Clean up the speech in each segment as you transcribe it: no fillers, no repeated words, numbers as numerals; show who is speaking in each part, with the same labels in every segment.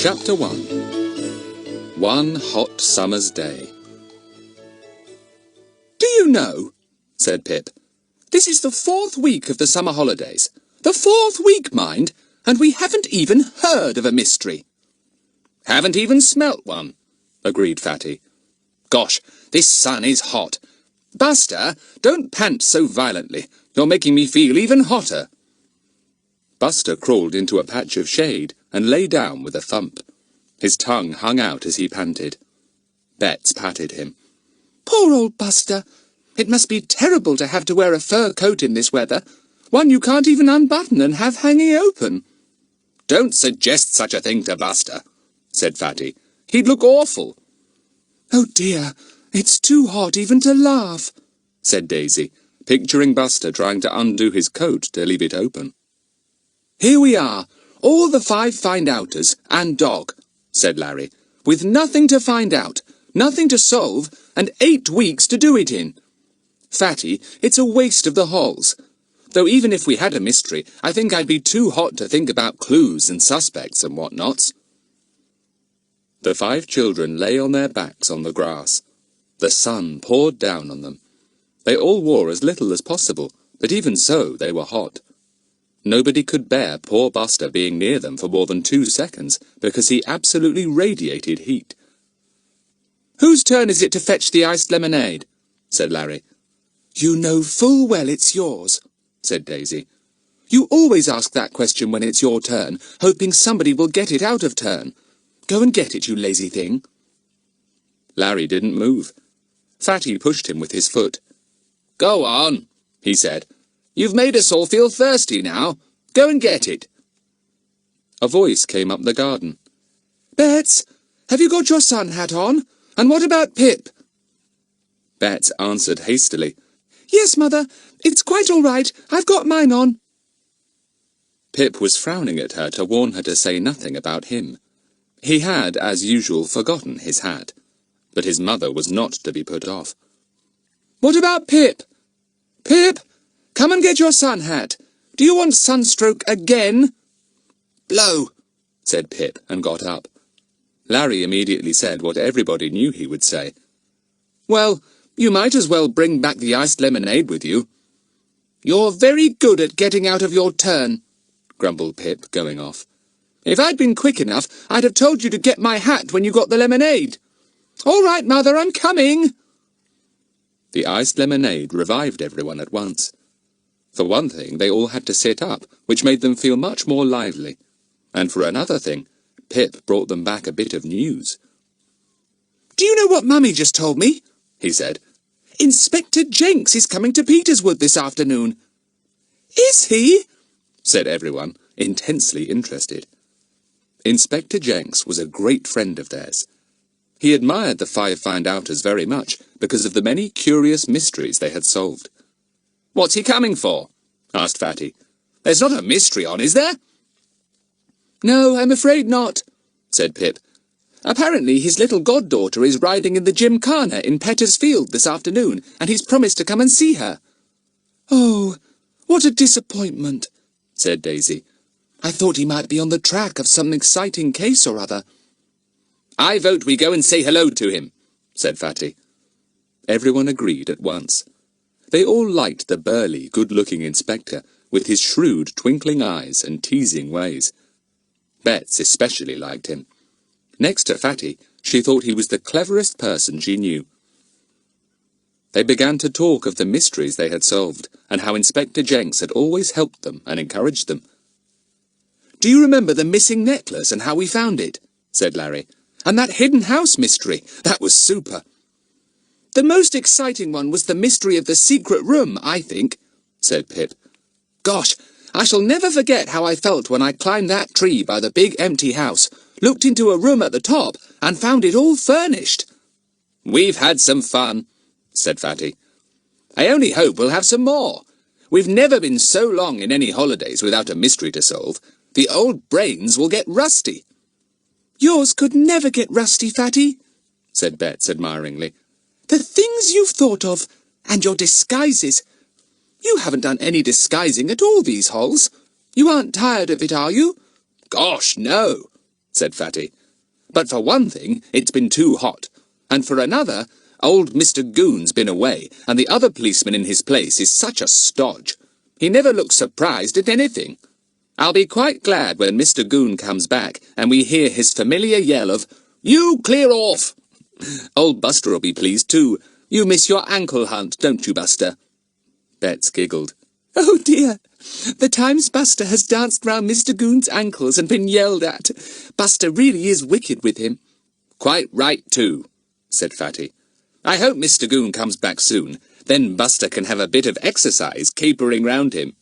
Speaker 1: Chapter 1. One hot summer's day. "Do you know," said Pip, "this is the 4th week of the summer holidays. The 4th week, mind, and we haven't even heard of a mystery." "Haven't even smelt one," agreed Fatty. "Gosh, this sun is hot. Buster, don't pant so violently. You're making me feel even hotter." Buster crawled into a patch of shade and lay down with a thump. His tongue hung out as he panted. Bets patted him. "Poor old Buster. It must be terrible to have to wear a fur coat in this weather, one you can't even unbutton and have hanging open." "Don't suggest such a thing to Buster," said Fatty. "He'd look awful." "Oh dear, it's too hot even to laugh," said Daisy, picturing Buster trying to undo his coat to leave it open. "Here we are, all the 5 find-outers and dog," said Larry, "with nothing to find out, nothing to solve, and 8 weeks to do it in. Fatty, it's a waste of the holes. Though even if we had a mystery, I think I'd be too hot to think about clues and suspects and what-nots." The 5 children lay on their backs on the grass. The sun poured down on them. They all wore as little as possible, but even so they were hot. Nobody could bear poor Buster being near them for more than 2 seconds, because he absolutely radiated heat. "Whose turn is it to fetch the iced lemonade?" said Larry. "You know full well it's yours," said Daisy. "You always ask that question when it's your turn, hoping somebody will get it out of turn. Go and get it, you lazy thing." Larry didn't move. Fatty pushed him with his foot. "Go on," he said. "You've made us all feel thirsty now. Go and get it." A voice came up the garden. "Bets, have you got your sun hat on? And what about Pip?" Bets answered hastily. "Yes, Mother, it's quite all right. I've got mine on." Pip was frowning at her to warn her to say nothing about him. He had, as usual, forgotten his hat, but his mother was not to be put off. "What about Pip? Pip, come and get your sun hat. Do you want sunstroke again?" "Blow," said Pip, and got up. Larry immediately said what everybody knew he would say. "Well, you might as well bring back the iced lemonade with you." "You're very good at getting out of your turn," grumbled Pip, going off. "If I'd been quick enough, I'd have told you to get my hat when you got the lemonade." "All right, Mother, I'm coming." The iced lemonade revived everyone at once. For one thing, they all had to sit up, which made them feel much more lively. And for another thing, Pip brought them back a bit of news. "Do you know what Mummy just told me?" he said. "Inspector Jenks is coming to Peterswood this afternoon." "Is he?" said everyone, intensely interested. Inspector Jenks was a great friend of theirs. He admired the 5 find-outers very much because of the many curious mysteries they had solved. "What's he coming for?" asked Fatty. "There's not a mystery on, is there?" "No, I'm afraid not," said Pip. "Apparently his little goddaughter is riding in the gymkhana in Petersfield this afternoon, and he's promised to come and see her." "Oh, what a disappointment," said Daisy. "I thought he might be on the track of some exciting case or other." "I vote we go and say hello to him," said Fatty. Everyone agreed at once. They all liked the burly, good-looking inspector, with his shrewd, twinkling eyes and teasing ways. Bets especially liked him. Next to Fatty, she thought he was the cleverest person she knew. They began to talk of the mysteries they had solved, and how Inspector Jenks had always helped them and encouraged them. "Do you remember the missing necklace and how we found it?" said Larry. "And that hidden house mystery? That was super." "The most exciting one was the mystery of the secret room, I think," said Pip. "Gosh, I shall never forget how I felt when I climbed that tree by the big empty house, looked into a room at the top, and found it all furnished." "We've had some fun," said Fatty. "I only hope we'll have some more. We've never been so long in any holidays without a mystery to solve. The old brains will get rusty." "Yours could never get rusty, Fatty," said Bets admiringly. "The things you've thought of, and your disguises. You haven't done any disguising at all these holes. You aren't tired of it, are you?" "Gosh, no," said Fatty. "But for one thing, it's been too hot. And for another, old Mr Goon's been away, and the other policeman in his place is such a stodge. He never looks surprised at anything. I'll be quite glad when Mr Goon comes back and we hear his familiar yell of, 'You clear off!' Old Buster'll be pleased too. You miss your ankle hunt, don't you, Buster?" Bets giggled. "Oh dear! The times Buster has danced round Mr Goon's ankles and been yelled at. Buster really is wicked with him." "Quite right too," said Fatty. "I hope Mr Goon comes back soon. Then Buster can have a bit of exercise capering round him."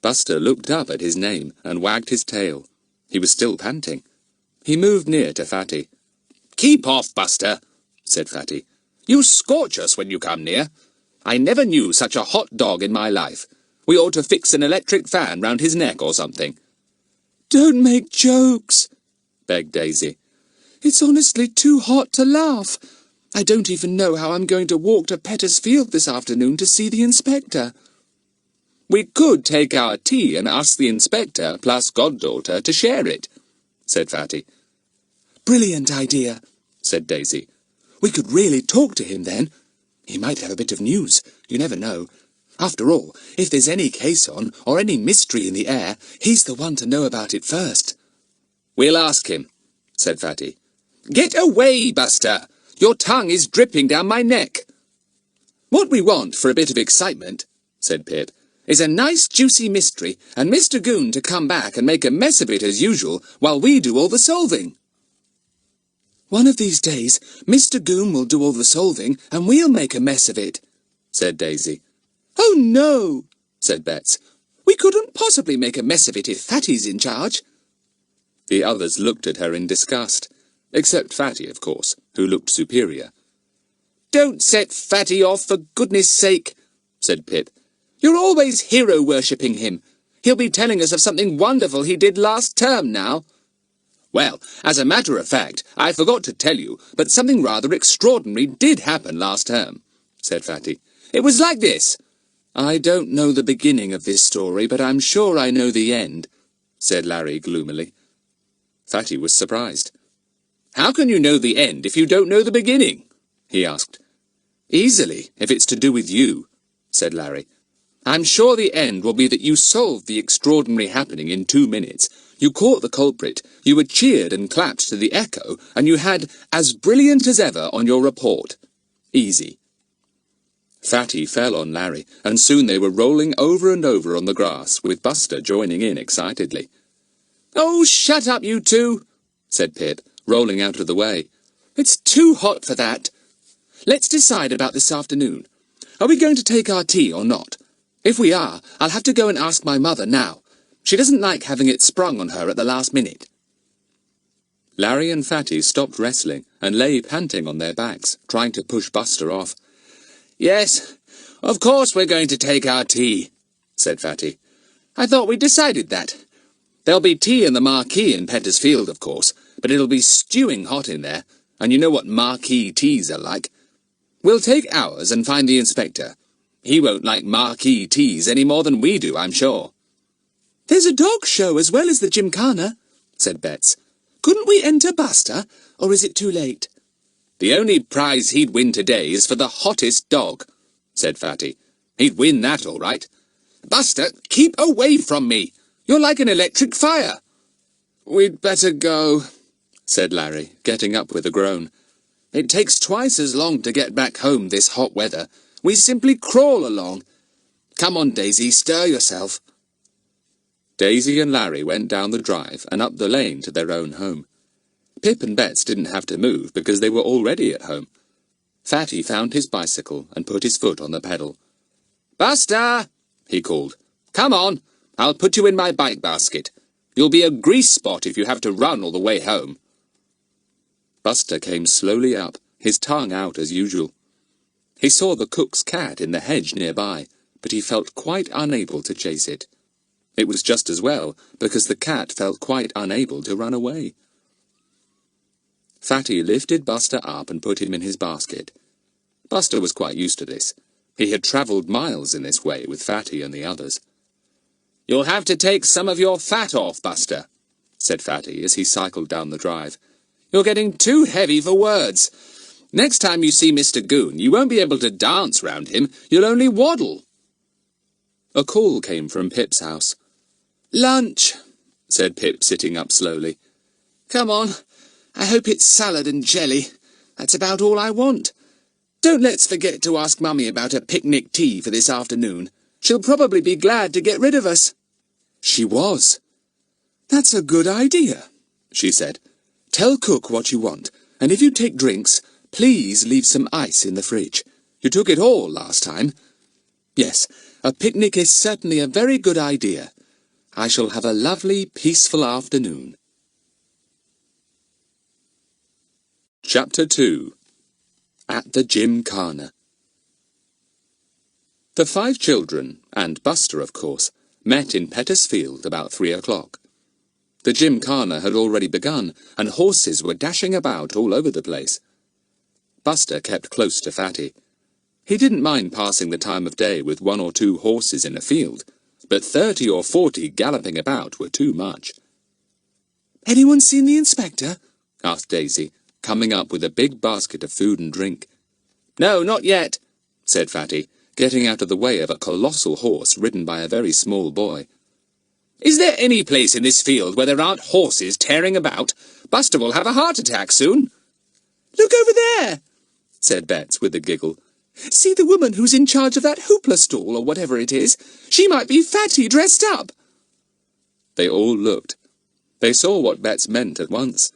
Speaker 1: Buster looked up at his name and wagged his tail. He was still panting. He moved near to Fatty. "Keep off, Buster," said Fatty. "You scorch us when you come near. I never knew such a hot dog in my life. We ought to fix an electric fan round his neck or something."
Speaker 2: "Don't make jokes,"
Speaker 1: begged Daisy.
Speaker 2: "It's honestly too hot to laugh. I don't even know how I'm going to walk to Peterswood this afternoon to see the inspector."
Speaker 1: "We could take our tea and ask the inspector plus goddaughter to share it," said Fatty.
Speaker 2: "Brilliant idea,"
Speaker 1: said Daisy.
Speaker 2: "We could really talk to him then. He might have a bit of news. You never know. After all, if there's any case on, or any mystery in the air, he's the one to know about it first."
Speaker 1: "We'll ask him," said Fatty. "Get away, Buster! Your tongue is dripping down my neck." "What we want for a bit of excitement," said Pip, "is a nice juicy mystery, and Mr Goon to come back and make a mess of it as usual, while we do all the solving."
Speaker 2: "One of these days, Mr Goon will do all the solving, and we'll make a mess of it,"
Speaker 1: said Daisy.
Speaker 2: "Oh, no,"
Speaker 1: said Bets.
Speaker 2: "We couldn't possibly make a mess of it if Fatty's in charge."
Speaker 1: The others looked at her in disgust, except Fatty, of course, who looked superior. "Don't set Fatty off, for goodness sake," said Pip. "You're always hero-worshipping him. He'll be telling us of something wonderful he did last term now." "Well, as a matter of fact, I forgot to tell you, but something rather extraordinary did happen last term," said Fatty. "It was like this."
Speaker 2: "I don't know the beginning of this story, but I'm sure I know the end," said Larry gloomily.
Speaker 1: Fatty was surprised. "How can you know the end if you don't know the beginning?" he asked. "Easily, if it's to do with you," said Larry. "I'm sure the end will be that you solved the extraordinary happening in 2 minutes. You caught the culprit, you were cheered and clapped to the echo, and you had as brilliant as ever on your report. Easy." Fatty fell on Larry, and soon they were rolling over and over on the grass, with Buster joining in excitedly. "Oh, shut up, you two," said Pip, rolling out of the way. "It's too hot for that. Let's decide about this afternoon. Are we going to take our tea or not? If we are, I'll have to go and ask my mother now. She doesn't like having it sprung on her at the last minute." Larry and Fatty stopped wrestling and lay panting on their backs, trying to push Buster off. "Yes, of course we're going to take our tea," said Fatty. "I thought we'd decided that. There'll be tea in the marquee in Peterswood, of course, but it'll be stewing hot in there, and you know what marquee teas are like. We'll take ours and find the inspector. He won't like marquee teas any more than we do, I'm sure."
Speaker 2: "There's a dog show as well as the gymkhana," said Bets. "Couldn't we enter Buster, or is it too late?"
Speaker 1: "The only prize he'd win today is for the hottest dog," said Fatty. "He'd win that all right. Buster, keep away from me. You're like an electric fire." "We'd better go," said Larry, getting up with a groan. "It takes twice as long to get back home this hot weather. We simply crawl along. Come on, Daisy, stir yourself." Daisy and Larry went down the drive and up the lane to their own home. Pip and Bets didn't have to move because they were already at home. Fatty found his bicycle and put his foot on the pedal. "Buster!" he called. "Come on, I'll put you in my bike basket. You'll be a grease spot if you have to run all the way home." Buster came slowly up, his tongue out as usual. He saw the cook's cat in the hedge nearby, but he felt quite unable to chase it. It was just as well, because the cat felt quite unable to run away. Fatty lifted Buster up and put him in his basket. Buster was quite used to this. He had travelled miles in this way with Fatty and the others. "You'll have to take some of your fat off, Buster," said Fatty as he cycled down the drive. "You're getting too heavy for words. Next time you see Mr Goon, you won't be able to dance round him, you'll only waddle." A call came from Pip's house. "Lunch," said Pip, sitting up slowly. "Come on, I hope it's salad and jelly. That's about all I want. Don't let's forget to ask Mummy about a picnic tea for this afternoon. She'll probably be glad to get rid of us."
Speaker 2: She was. "That's a good idea," she said. "Tell Cook what you want, and if you take drinks, please leave some ice in the fridge. You took it all last time. Yes, a picnic is certainly a very good idea. I shall have a lovely, peaceful afternoon." Chapter 2. At the Gymkhana. The 5 children, and Buster of course, met in Petersfield about 3 o'clock. The Gymkhana had already begun, and horses were dashing about all over the place. Buster kept close to Fatty. He didn't mind passing the time of day with 1 or 2 horses in a field, but 30 or 40 galloping about were too much. "Anyone seen the inspector?"
Speaker 1: asked Daisy, coming up with a big basket of food and drink. "No, not yet," said Fatty, getting out of the way of a colossal horse ridden by a very small boy. "Is there any place in this field where there aren't horses tearing about? Buster will have a heart attack soon."
Speaker 2: "Look over there,"
Speaker 1: said Bets with a giggle.
Speaker 2: "See the woman who's in charge of that hoopla stall, or whatever it is? She might be Fatty dressed up."
Speaker 1: They all looked. They saw what Bets meant at once.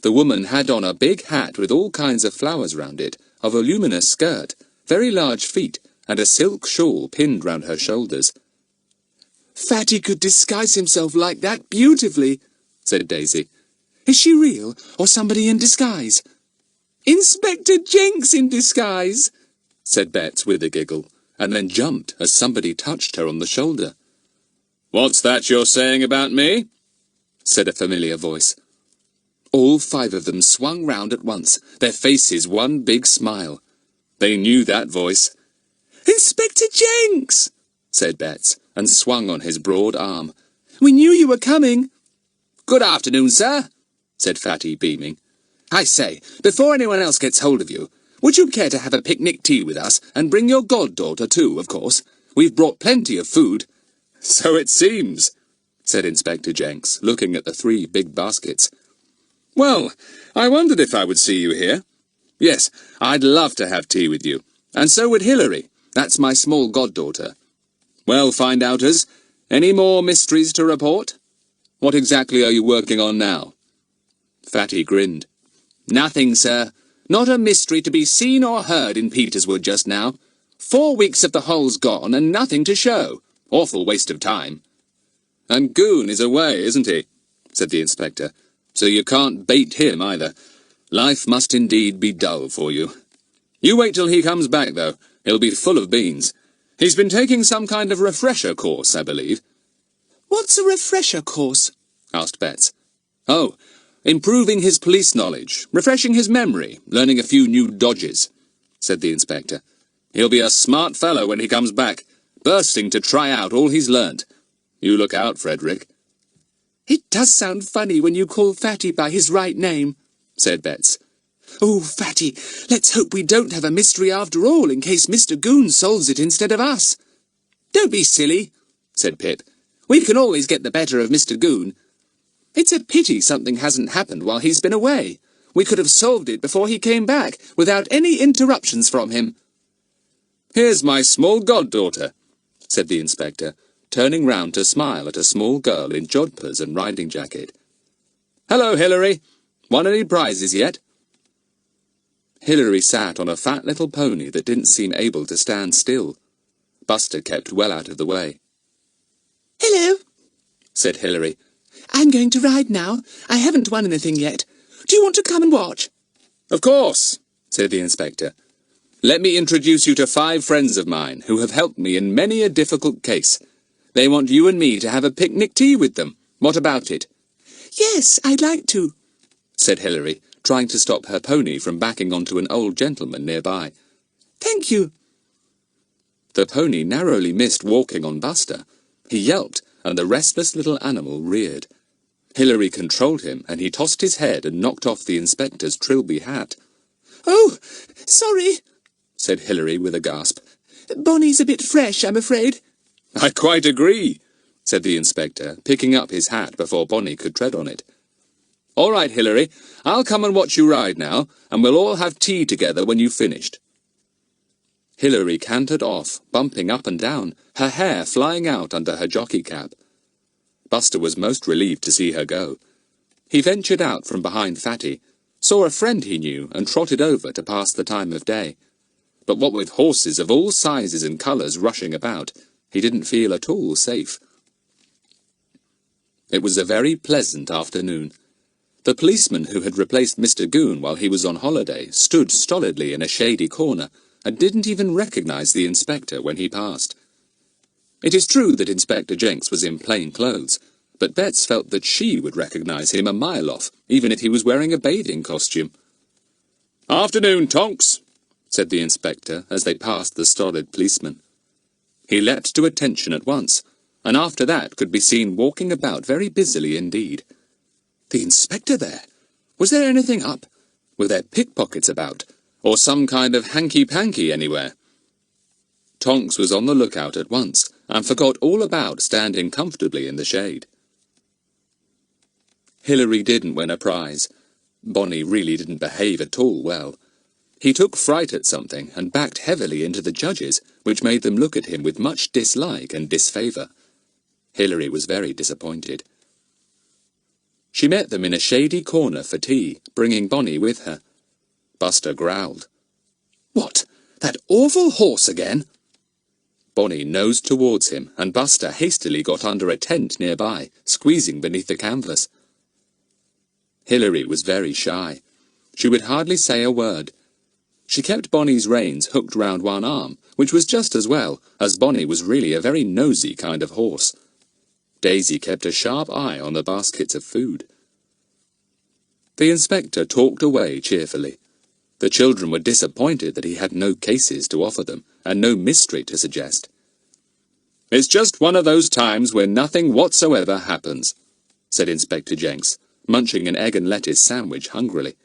Speaker 1: The woman had on a big hat with all kinds of flowers round it, a voluminous skirt, very large feet, and a silk shawl pinned round her shoulders.
Speaker 2: "Fatty could disguise himself like that beautifully," said Daisy. "Is she real, or somebody in disguise?" "Inspector Jenks in disguise,"
Speaker 1: said Bets with a giggle, and then jumped as somebody touched her on the shoulder. "What's that you're saying about me?" said a familiar voice. All 5 of them swung round at once, their faces one big smile. They knew that voice.
Speaker 2: "Inspector Jenks!"
Speaker 1: said Bets, and swung on his broad arm.
Speaker 2: "We knew you were coming."
Speaker 1: "Good afternoon, sir," said Fatty, beaming. "I say, before anyone else gets hold of you, would you care to have a picnic tea with us, and bring your goddaughter too, of course? We've brought plenty of food." "So it seems," said Inspector Jenks, looking at the 3 big baskets. "Well, I wondered if I would see you here. Yes, I'd love to have tea with you, and so would Hilary. That's my small goddaughter. Well, find-outers, any more mysteries to report? What exactly are you working on now?" Fatty grinned. "Nothing, sir. Not a mystery to be seen or heard in Peterswood just now. 4 weeks of the hole's gone and nothing to show. Awful waste of time." "And Goon is away, isn't he?" said the inspector. "So you can't bait him either. Life must indeed be dull for you. You wait till he comes back, though. He'll be full of beans. He's been taking some kind of refresher course, I believe."
Speaker 2: "What's a refresher course?"
Speaker 1: asked Bets. "Oh, improving his police knowledge, refreshing his memory, learning a few new dodges," said the inspector. "He'll be a smart fellow when he comes back, bursting to try out all he's learnt. You look out, Frederick."
Speaker 2: "It does sound funny when you call Fatty by his right name," said Bets. "Oh, Fatty, let's hope we don't have a mystery after all, in case Mr Goon solves it instead of us."
Speaker 1: "Don't be silly," said Pip. "We can always get the better of Mr Goon. It's a pity something hasn't happened while he's been away. We could have solved it before he came back, without any interruptions from him." "Here's my small goddaughter," said the inspector, turning round to smile at a small girl in jodhpurs and riding jacket. "Hello, Hilary. Won any prizes yet?" Hilary sat on a fat little pony that didn't seem able to stand still. Buster kept well out of the way.
Speaker 2: "Hello,"
Speaker 1: said Hilary.
Speaker 2: "I'm going to ride now. I haven't won anything yet. Do you want to come and watch?"
Speaker 1: "Of course," said the inspector. "Let me introduce you to 5 friends of mine who have helped me in many a difficult case. They want you and me to have a picnic tea with them. What about it?"
Speaker 2: "Yes, I'd like to,"
Speaker 1: said Hilary, trying to stop her pony from backing onto an old gentleman nearby.
Speaker 2: "Thank you."
Speaker 1: The pony narrowly missed walking on Buster. He yelped, and the restless little animal reared.
Speaker 2: Hilary controlled him, and he tossed his head and knocked off the inspector's trilby hat.
Speaker 1: "Oh, sorry,"
Speaker 2: said Hilary with a gasp.
Speaker 1: "Bonnie's a bit fresh, I'm afraid."
Speaker 2: "I quite agree," said the inspector, picking up his hat before Bonnie could tread on it. "All right, Hilary, I'll come and watch you ride now, and we'll all have tea together when you've finished." Hilary cantered off, bumping up and down, her hair flying out under her jockey cap. Buster was most relieved to see her go. He ventured out from behind Fatty, saw a friend he knew, and trotted over to pass the time of day. But what with horses of all sizes and colours rushing about, he didn't feel at all safe. It was a very pleasant afternoon. The policeman who had replaced Mr Goon while he was on holiday stood stolidly in a shady corner, and didn't even recognise the inspector when he passed. It is true that Inspector Jenks was in plain clothes, but Betts felt that she would recognise him a mile off, even if he was wearing a bathing costume. "Afternoon, Tonx," said the inspector as they passed the stolid policeman. He leapt to attention at once, and after that could be seen walking about very busily indeed. The inspector there? Was there anything up? Were there pickpockets about? Or some kind of hanky-panky anywhere? Tonks was on the lookout at once, and forgot all about standing comfortably in the shade. Hilary didn't win a prize. Bonnie really didn't behave at all well. He took fright at something, and backed heavily into the judges, which made them look at him with much dislike and disfavour. Hilary was very disappointed. She met them in a shady corner for tea, bringing Bonnie with her. Buster growled. "What? That awful horse again?" Bonnie nosed towards him, and Buster hastily got under a tent nearby, squeezing beneath the canvas. Hilary was very shy. She would hardly say a word. She kept Bonnie's reins hooked round one arm, which was just as well, as Bonnie was really a very nosy kind of horse. Daisy kept a sharp eye on the baskets of food. The inspector talked away cheerfully. The children were disappointed that he had no cases to offer them, and no mystery to suggest. "It's just one of those times when nothing whatsoever happens," said Inspector Jenks, munching an egg and lettuce sandwich hungrily.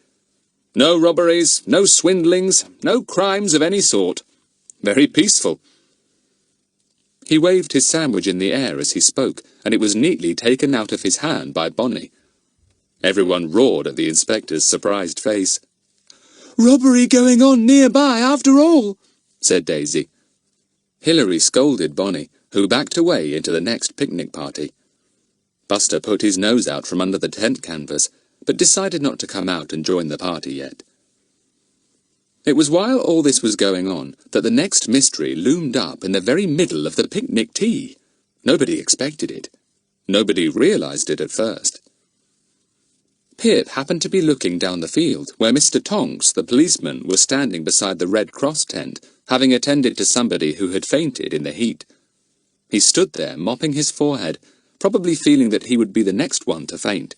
Speaker 2: "No robberies, no swindlings, no crimes of any sort. Very peaceful." He waved his sandwich in the air as he spoke, and it was neatly taken out of his hand by Bonnie. Everyone roared at the inspector's surprised face. "Robbery going on nearby, after all," said Daisy. Hilary scolded Bonnie, who backed away into the next picnic party. Buster put his nose out from under the tent canvas, but decided not to come out and join the party yet. It was while all this was going on that the next mystery loomed up in the very middle of the picnic tea. Nobody expected it. Nobody realised it at first. Pip happened to be looking down the field, where Mr Tonks, the policeman, was standing beside the Red Cross tent, having attended to somebody who had fainted in the heat. He stood there, mopping his forehead, probably feeling that he would be the next one to faint,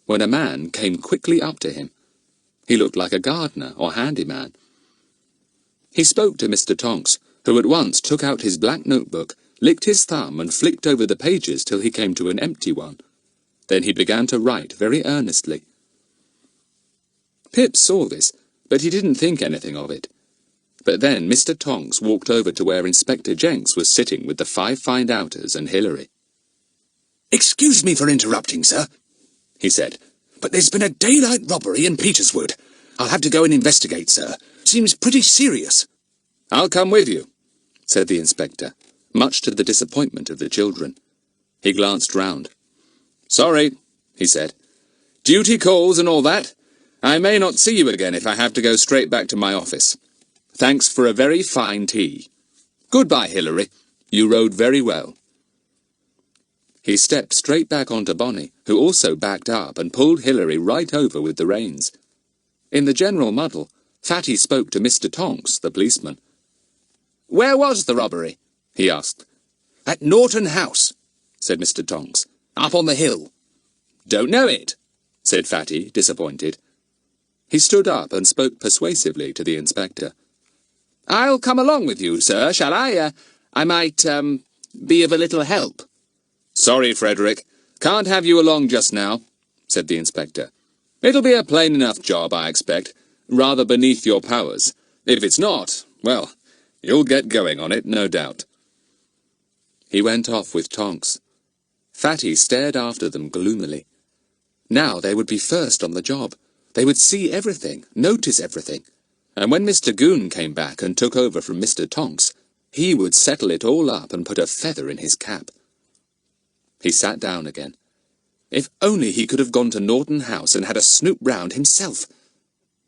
Speaker 2: when a man came quickly up to him. He looked like a gardener or handyman. He spoke to Mr Tonks, who at once took out his black notebook, licked his thumb and flicked over the pages till he came to an empty one. Then he began to write very earnestly. Pip saw this, but he didn't think anything of it. But then Mr Tonks walked over to where Inspector Jenks was sitting with the 5 find-outers and Hilary.
Speaker 1: "Excuse me for interrupting, sir," he said, "but there's been a daylight robbery in Peterswood. I'll have to go and investigate, sir. Seems pretty serious."
Speaker 2: "I'll come with you," said the inspector, much to the disappointment of the children. He glanced round. "Sorry," he said. "Duty calls and all that. I may not see you again if I have to go straight back to my office. Thanks for a very fine tea. Goodbye, Hilary. You rode very well." He stepped straight back onto Bonnie, who also backed up and pulled Hilary right over with the reins. In the general muddle, Fatty spoke to Mr Tonks, the policeman.
Speaker 1: "Where was the robbery?"
Speaker 2: he asked.
Speaker 1: "At Norton House,"
Speaker 2: said Mr Tonks.
Speaker 1: "Up on the hill."
Speaker 2: "Don't know it," said Fatty, disappointed. He stood up and spoke persuasively to the inspector.
Speaker 1: "I'll come along with you, sir, shall I? I might, be of a little help."
Speaker 2: "Sorry, Frederick. Can't have you along just now. said the inspector. "It'll be a plain enough job, I expect, rather beneath your powers. If it's not, well, you'll get going on it, no doubt." He went off with Tonks. Fatty stared after them gloomily. Now they would be first on the job. They would see everything, notice everything. And when Mr Goon came back and took over from Mr Tonks, he would settle it all up and put a feather in his cap. He sat down again. If only he could have gone to Norton House and had a snoop round himself.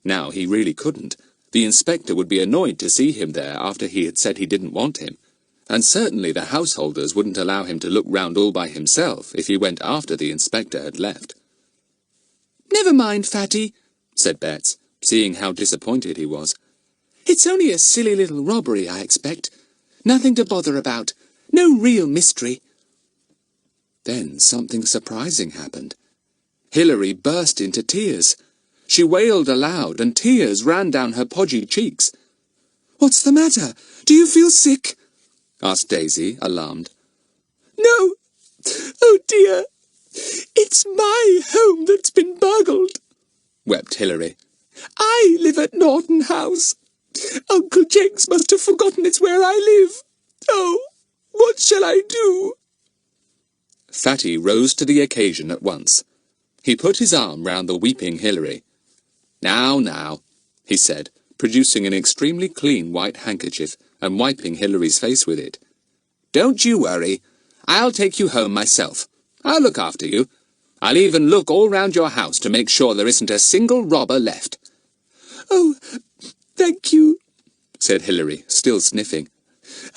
Speaker 2: Now he really couldn't. The inspector would be annoyed to see him there after he had said he didn't want him. And certainly the householders wouldn't allow him to look round all by himself if he went after the inspector had left.
Speaker 1: "Never mind, Fatty,"
Speaker 2: said Betts, seeing how disappointed he was.
Speaker 1: "It's only a silly little robbery, I expect. Nothing to bother about. No real mystery."
Speaker 2: Then something surprising happened. Hilary burst into tears. She wailed aloud, and tears ran down her podgy cheeks.
Speaker 1: "What's the matter? Do you feel sick?"
Speaker 2: asked Daisy, alarmed.
Speaker 1: "No. Oh dear. It's my home that's been burgled,"
Speaker 2: wept Hilary.
Speaker 1: "I live at Norton House. Uncle Jenks must have forgotten it's where I live. Oh, what shall I do?"
Speaker 2: Fatty rose to the occasion at once. He put his arm round the weeping Hilary. "Now, now," he said, producing an extremely clean white handkerchief and wiping Hilary's face with it. "Don't you worry. I'll take you home myself. I'll look after you. I'll even look all round your house to make sure there isn't a single robber left."
Speaker 1: "Oh, thank you,"
Speaker 2: said Hilary, still sniffing.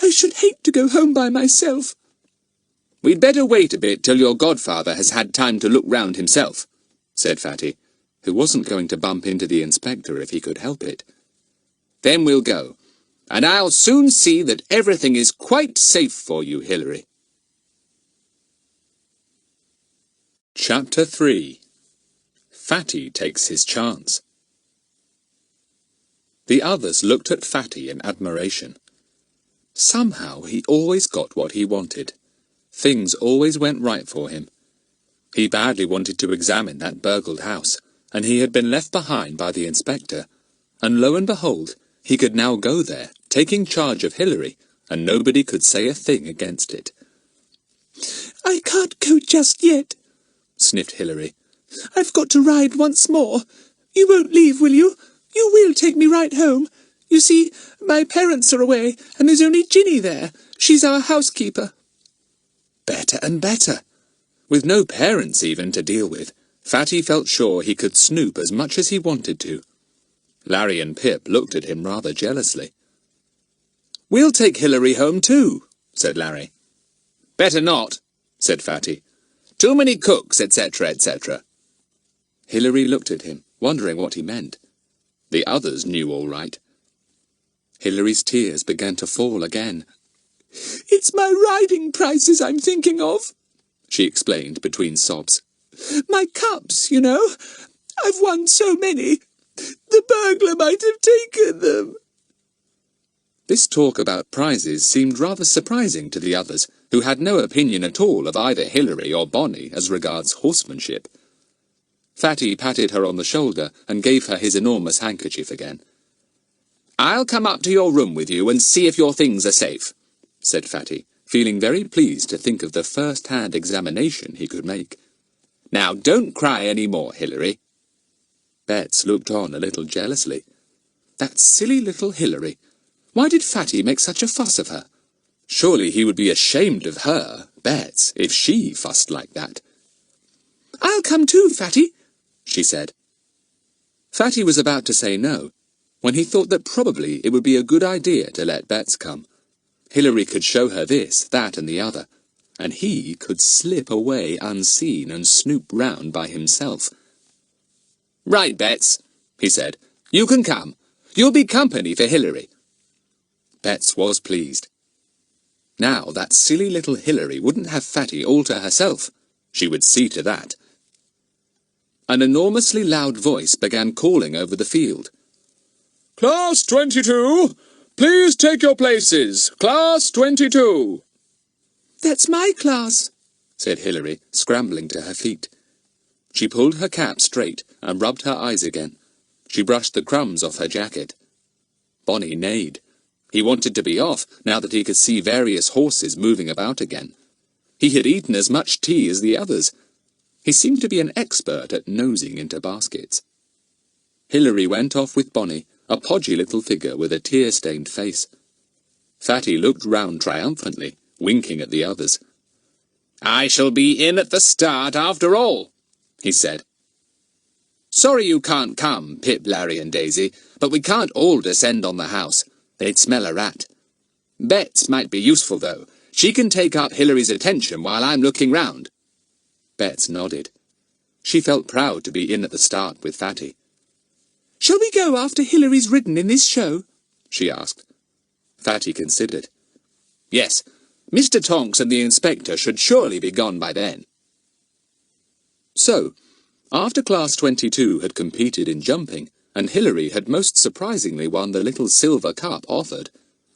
Speaker 1: "I should hate to go home by myself."
Speaker 2: "We'd better wait a bit till your godfather has had time to look round himself," said Fatty, who wasn't going to bump into the inspector if he could help it. "Then we'll go, and I'll soon see that everything is quite safe for you, Hilary." Chapter 3. Fatty takes his chance. The others looked at Fatty in admiration. Somehow he always got what he wanted. Things always went right for him. He badly wanted to examine that burgled house, and he had been left behind by the inspector, and lo and behold, he could now go there, taking charge of Hilary, and nobody could say a thing against it.
Speaker 1: "I can't go just yet,"
Speaker 2: sniffed Hilary.
Speaker 1: "I've got to ride once more. You won't leave, will you? You will take me right home. You see, my parents are away, and there's only Ginny there. She's our housekeeper."
Speaker 2: Better and better. With no parents even to deal with, Fatty felt sure he could snoop as much as he wanted to. Larry and Pip looked at him rather jealously. "We'll take Hilary home too," said Larry. "Better not," said Fatty. "Too many cooks, etc., etc." Hilary looked at him, wondering what he meant. The others knew all right. Hilary's tears began to fall again.
Speaker 1: "It's my riding prices I'm thinking of,"
Speaker 2: she explained between sobs.
Speaker 1: "My cups, you know. I've won so many. The burglar might have taken them."
Speaker 2: This talk about prizes seemed rather surprising to the others, who had no opinion at all of either Hilary or Bonnie as regards horsemanship. Fatty patted her on the shoulder and gave her his enormous handkerchief again. "I'll come up to your room with you and see if your things are safe," said Fatty, feeling very pleased to think of the first-hand examination he could make. "Now don't cry any more, Hilary." Betts looked on a little jealously. That silly little Hilary. Why did Fatty make such a fuss of her? Surely he would be ashamed of her, Betts, if she fussed like that.
Speaker 1: "I'll come too, Fatty,"
Speaker 2: she said. Fatty was about to say no, when he thought that probably it would be a good idea to let Betts come. Hilary could show her this, that, and the other, and he could slip away unseen and snoop round by himself. "Right, Betts," he said. "You can come. You'll be company for Hilary." Betts was pleased. Now that silly little Hilary wouldn't have Fatty all to herself. She would see to that. An enormously loud voice began calling over the field. "Class 22! Please take your places! Class 22!
Speaker 1: "That's my class,"
Speaker 2: said Hilary, scrambling to her feet. She pulled her cap straight and rubbed her eyes again. She brushed the crumbs off her jacket. Bonnie neighed. He wanted to be off, now that he could see various horses moving about again. He had eaten as much tea as the others. He seemed to be an expert at nosing into baskets. Hilary went off with Bonnie, a podgy little figure with a tear-stained face. Fatty looked round triumphantly, winking at the others. "I shall be in at the start after all," he said. "Sorry you can't come, Pip, Larry and Daisy, but we can't all descend on the house. They'd smell a rat. Bets might be useful, though. She can take up Hilary's attention while I'm looking round." Bets nodded. She felt proud to be in at the start with Fatty.
Speaker 1: "Shall we go after Hilary's ridden in this show?" she asked.
Speaker 2: Fatty considered. Yes, Mr Tonx and the inspector should surely be gone by then. So, after Class 22 had competed in jumping, and Hilary had most surprisingly won the little silver cup offered,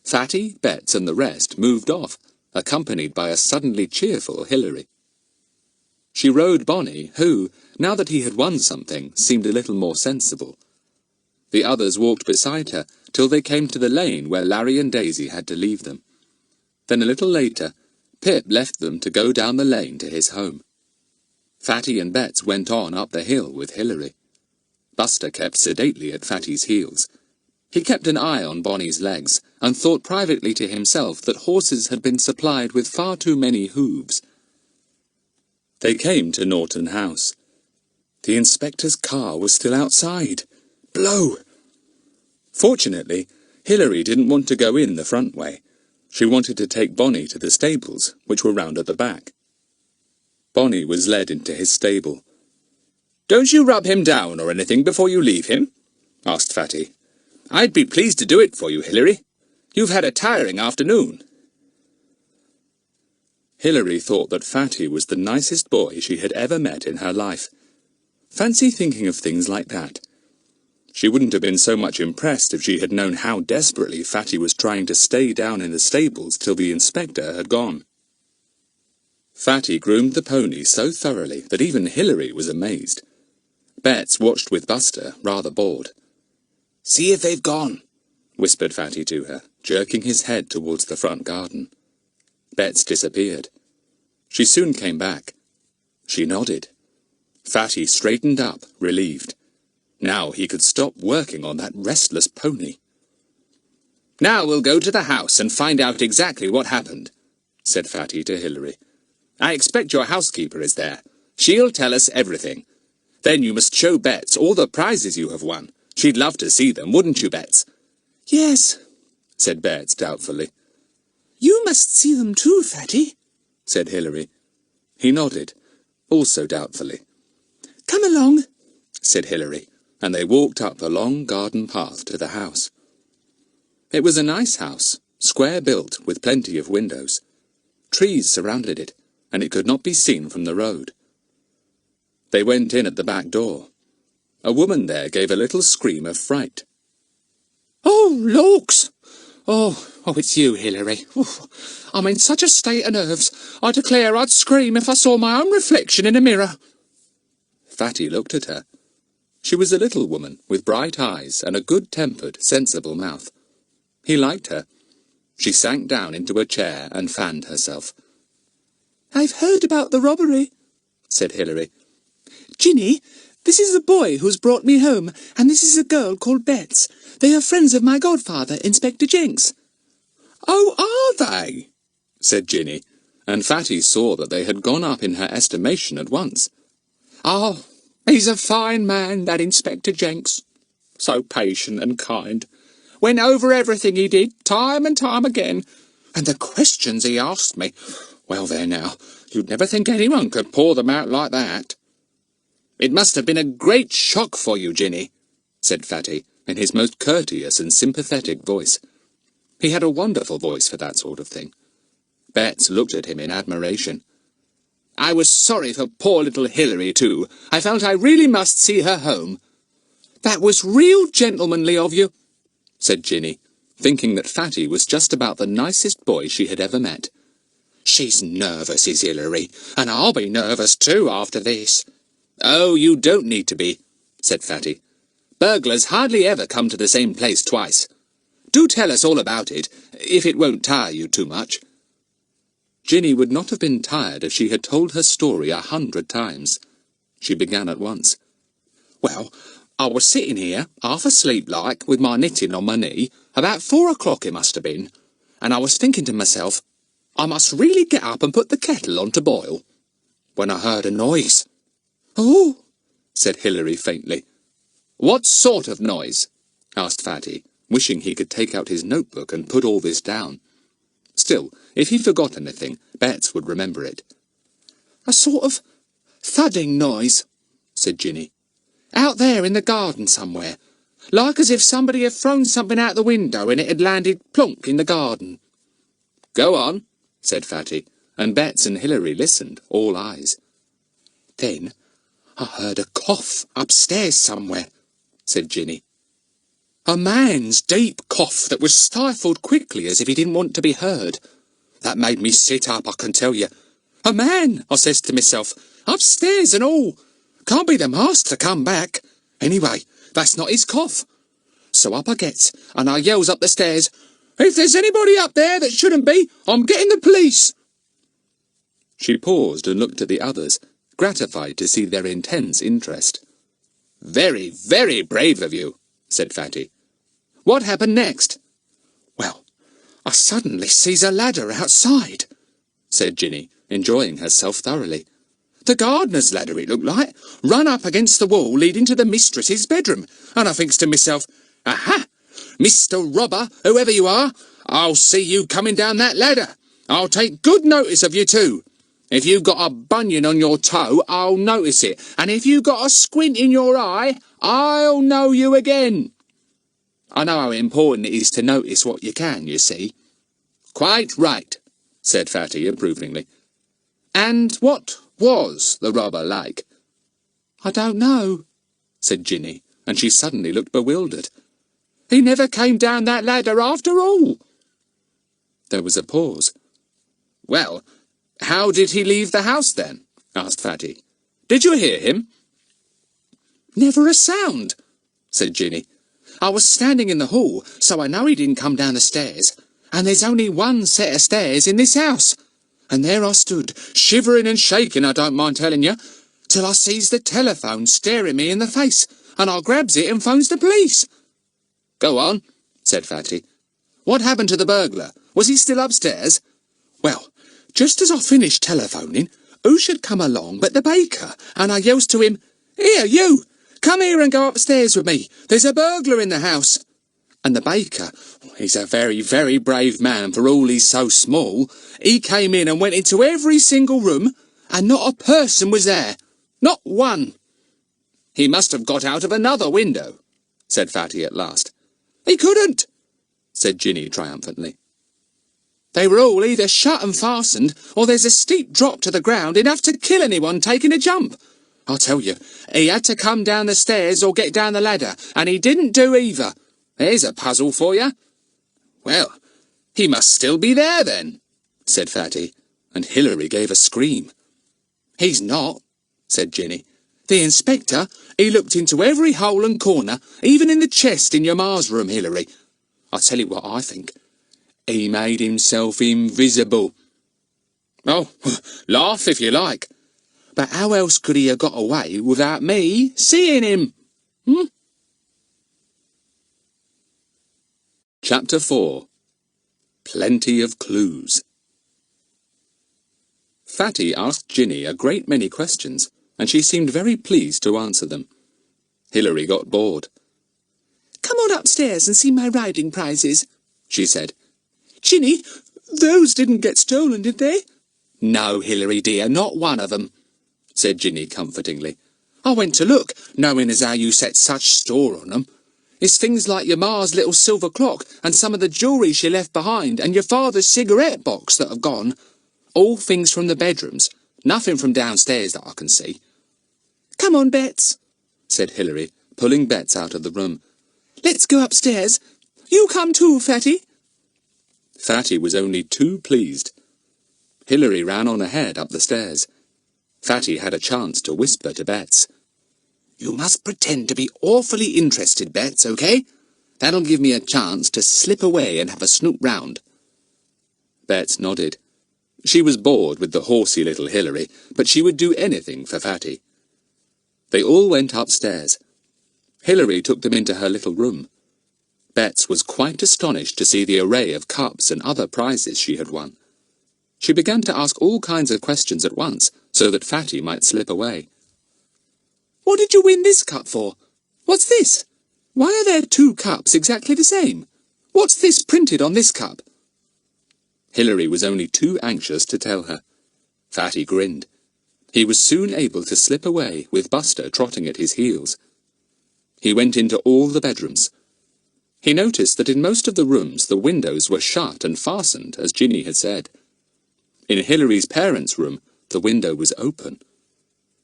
Speaker 2: Fatty, Bets and the rest moved off, accompanied by a suddenly cheerful Hilary. She rode Bonnie, who, now that he had won something, seemed a little more sensible. The others walked beside her till they came to the lane where Larry and Daisy had to leave them. Then a little later, Pip left them to go down the lane to his home. Fatty and Bets went on up the hill with Hilary. Buster kept sedately at Fatty's heels. He kept an eye on Bonnie's legs, and thought privately to himself that horses had been supplied with far too many hooves. They came to Norton House. The inspector's car was still outside. Blow! Fortunately, Hilary didn't want to go in the front way. She wanted to take Bonnie to the stables, which were round at the back. Bonnie was led into his stable. "Don't you rub him down or anything before you leave him?" asked Fatty. "I'd be pleased to do it for you, Hilary. You've had a tiring afternoon." Hilary thought that Fatty was the nicest boy she had ever met in her life. Fancy thinking of things like that. She wouldn't have been so much impressed if she had known how desperately Fatty was trying to stay down in the stables till the inspector had gone. Fatty groomed the pony so thoroughly that even Hilary was amazed. Bets watched with Buster, rather bored. "See if they've gone," whispered Fatty to her, jerking his head towards the front garden. Bets disappeared. She soon came back. She nodded. Fatty straightened up, relieved. Now he could stop working on that restless pony. "Now we'll go to the house and find out exactly what happened," said Fatty to Hilary. "I expect your housekeeper is there. She'll tell us everything. Then you must show Bets all the prizes you have won. She'd love to see them, wouldn't you, Bets?"
Speaker 1: "Yes,"
Speaker 2: said Bets doubtfully.
Speaker 1: "You must see them too, Fatty,"
Speaker 2: said Hilary. He nodded, also doubtfully.
Speaker 1: "Come along,"
Speaker 2: said Hilary, and they walked up the long garden path to the house. It was a nice house, square built with plenty of windows. Trees surrounded it, and it could not be seen from the road. They went in at the back door. A woman there gave a little scream of fright.
Speaker 1: "Oh, lawks! Oh, it's you, Hilary. I'm in such a state of nerves, I declare I'd scream if I saw my own reflection in a mirror."
Speaker 2: Fatty looked at her. She was a little woman with bright eyes and a good-tempered, sensible mouth. He liked her. She sank down into a chair and fanned herself.
Speaker 1: "I've heard about the robbery,"
Speaker 2: said Hilary.
Speaker 1: "Ginny, this is the boy who's brought me home, and this is a girl called Bets. They are friends of my godfather, Inspector Jenks."
Speaker 2: "Oh, are they?" said Ginny, and Fatty saw that they had gone up in her estimation at once. "Oh, he's a fine man, that Inspector Jenks. So patient and kind. Went over everything he did, time and time again. And the questions he asked me. Well, there now, you'd never think anyone could pour them out like that." "It must have been a great shock for you, Ginny," said Fatty, in his most courteous and sympathetic voice. He had a wonderful voice for that sort of thing. Bets looked at him in admiration. "I was sorry for poor little Hilary, too. I felt I really must see her home." "That was real gentlemanly of you," said Ginny, thinking that Fatty was just about the nicest boy she had ever met. "She's nervous, is Hilary, and I'll be nervous too after this."
Speaker 1: Oh, you don't need to be, said Fatty. Burglars hardly ever come to the same place twice. Do tell us all about it, if it won't tire you too much.
Speaker 2: Ginny would not have been tired if she had told her story 100 times. She began at once.
Speaker 1: Well, I was sitting here, half asleep like, with my knitting on my knee, about 4 o'clock it must have been, and I was thinking to myself, I must really get up and put the kettle on to boil, when I heard a noise.
Speaker 2: Oh, said Hilary faintly.
Speaker 1: What sort of noise?
Speaker 2: Asked Fatty, wishing he could take out his notebook and put all this down. Still, if he forgot anything, Bets would remember it.
Speaker 1: A sort of thudding noise, said Ginny. Out there in the garden somewhere, like as if somebody had thrown something out the window and it had landed plonk in the garden.
Speaker 2: Go on, said Fatty, and Bets and Hilary listened, all eyes.
Speaker 1: Then I heard a cough upstairs somewhere, said Ginny. A man's deep cough that was stifled quickly as if he didn't want to be heard. That made me sit up, I can tell you. A man, I says to myself, upstairs and all. Can't be the master come back. Anyway, that's not his cough. So up I gets, and I yells up the stairs, if there's anybody up there that shouldn't be, I'm getting the police.
Speaker 2: She paused and looked at the others, gratified to see their intense interest.
Speaker 1: Very, very brave of you, said Fatty. What happened next? Well, I suddenly sees a ladder outside, said Ginny, enjoying herself thoroughly. The gardener's ladder, it looked like, run up against the wall leading to the mistress's bedroom, and I thinks to myself, aha, Mr. Robber, whoever you are, I'll see you coming down that ladder. I'll take good notice of you too. If you got a bunion on your toe, I'll notice it, and if you got a squint in your eye, I'll know you again. I know how important it is to notice what you can, you see. Quite right, said Fatty approvingly. And what was the robber like? I don't know, said Ginny, and she suddenly looked bewildered. He never came down that ladder after all. There was a pause. Well, how did he leave the house then? Asked Fatty. Did you hear him? Never a sound, said Ginny. I was standing in the hall, so I know he didn't come down the stairs, and there's only one set of stairs in this house. And there I stood, shivering and shaking, I don't mind telling you, till I sees the telephone staring me in the face, and I grabs it and phones the police. Go on, said Fatty. What happened to the burglar? Was he still upstairs? Well, just as I finished telephoning, who should come along but the baker, and I yells to him, Here, you! Come here and go upstairs with me. There's a burglar in the house. And the baker, he's a very, very brave man for all he's so small, he came in and went into every single room, and not a person was there. Not one. He must have got out of another window, said Fatty at last. He couldn't, said Ginny triumphantly. They were all either shut and fastened, or there's a steep drop to the ground enough to kill anyone taking a jump. I'll tell you, he had to come down the stairs or get down the ladder, and he didn't do either. There's a puzzle for you. Well, he must still be there then, said Fatty, and Hilary gave a scream. He's not, said Ginny. The inspector, he looked into every hole and corner, even in the chest in your ma's room, Hilary. I'll tell you what I think. He made himself invisible. Oh, laugh if you like. But how else could he have got away without me seeing him?
Speaker 2: Chapter 4. Plenty of Clues. Fatty asked Ginny a great many questions, and she seemed very pleased to answer them. Hilary got bored. Come on upstairs and see my riding prizes, she said. Ginny, those didn't get stolen, did they? No, Hilary dear, not one of them, said Ginny comfortingly. I went to look, knowing as how you set such store on them. It's things like your ma's little silver clock and some of the jewellery she left behind and your father's cigarette box that have gone. All things from the bedrooms, nothing from downstairs that I can see. Come on, Bets, said Hilary, pulling Bets out of the room. Let's go upstairs. You come too, Fatty. Fatty was only too pleased. Hilary ran on ahead up the stairs. Fatty had a chance to whisper to Bets.
Speaker 1: "You must pretend to be awfully interested, Bets, OK? That'll give me a chance to slip away and have a snoop round."
Speaker 2: Bets nodded. She was bored with the horsey little Hilary, but she would do anything for Fatty. They all went upstairs. Hilary took them into her little room. Bets was quite astonished to see the array of cups and other prizes she had won. She began to ask all kinds of questions at once, so that Fatty might slip away.
Speaker 1: "What did you win this cup for? What's this? Why are there 2 cups exactly the same? What's this printed on this cup?"
Speaker 2: Hilary was only too anxious to tell her. Fatty grinned. He was soon able to slip away, with Buster trotting at his heels. He went into all the bedrooms. He noticed that in most of the rooms the windows were shut and fastened, as Ginny had said. In Hilary's parents' room, the window was open.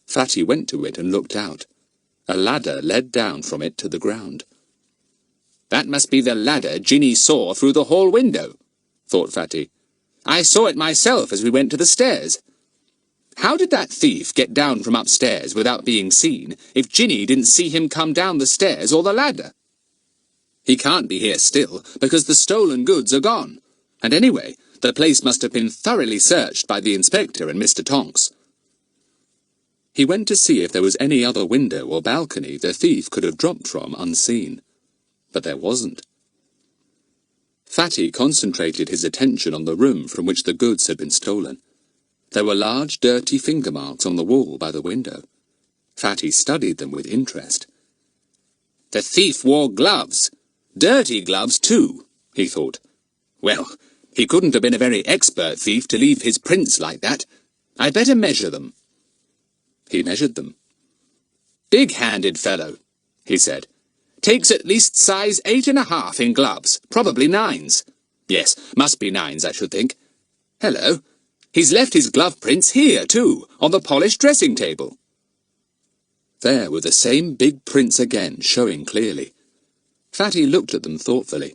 Speaker 2: Fatty went to it and looked out. A ladder led down from it to the ground.
Speaker 1: "That must be the ladder Ginny saw through the hall window," thought Fatty. "I saw it myself as we went to the stairs. How did that thief get down from upstairs without being seen if Ginny didn't see him come down the stairs or the ladder? He can't be here still, because the stolen goods are gone. And anyway, the place must have been thoroughly searched by the inspector and Mr Tonx."
Speaker 2: He went to see if there was any other window or balcony the thief could have dropped from unseen. But there wasn't. Fatty concentrated his attention on the room from which the goods had been stolen. There were large dirty finger marks on the wall by the window. Fatty studied them with interest.
Speaker 1: "The thief wore gloves. Dirty gloves, too," he thought. "Well, he couldn't have been a very expert thief to leave his prints like that. I'd better measure them."
Speaker 2: He measured them.
Speaker 1: "Big-handed fellow," he said. "Takes at least size 8½ in gloves, probably 9s. Yes, must be 9s, I should think. Hello, he's left his glove prints here, too, on the polished dressing table."
Speaker 2: There were the same big prints again, showing clearly. Fatty looked at them thoughtfully.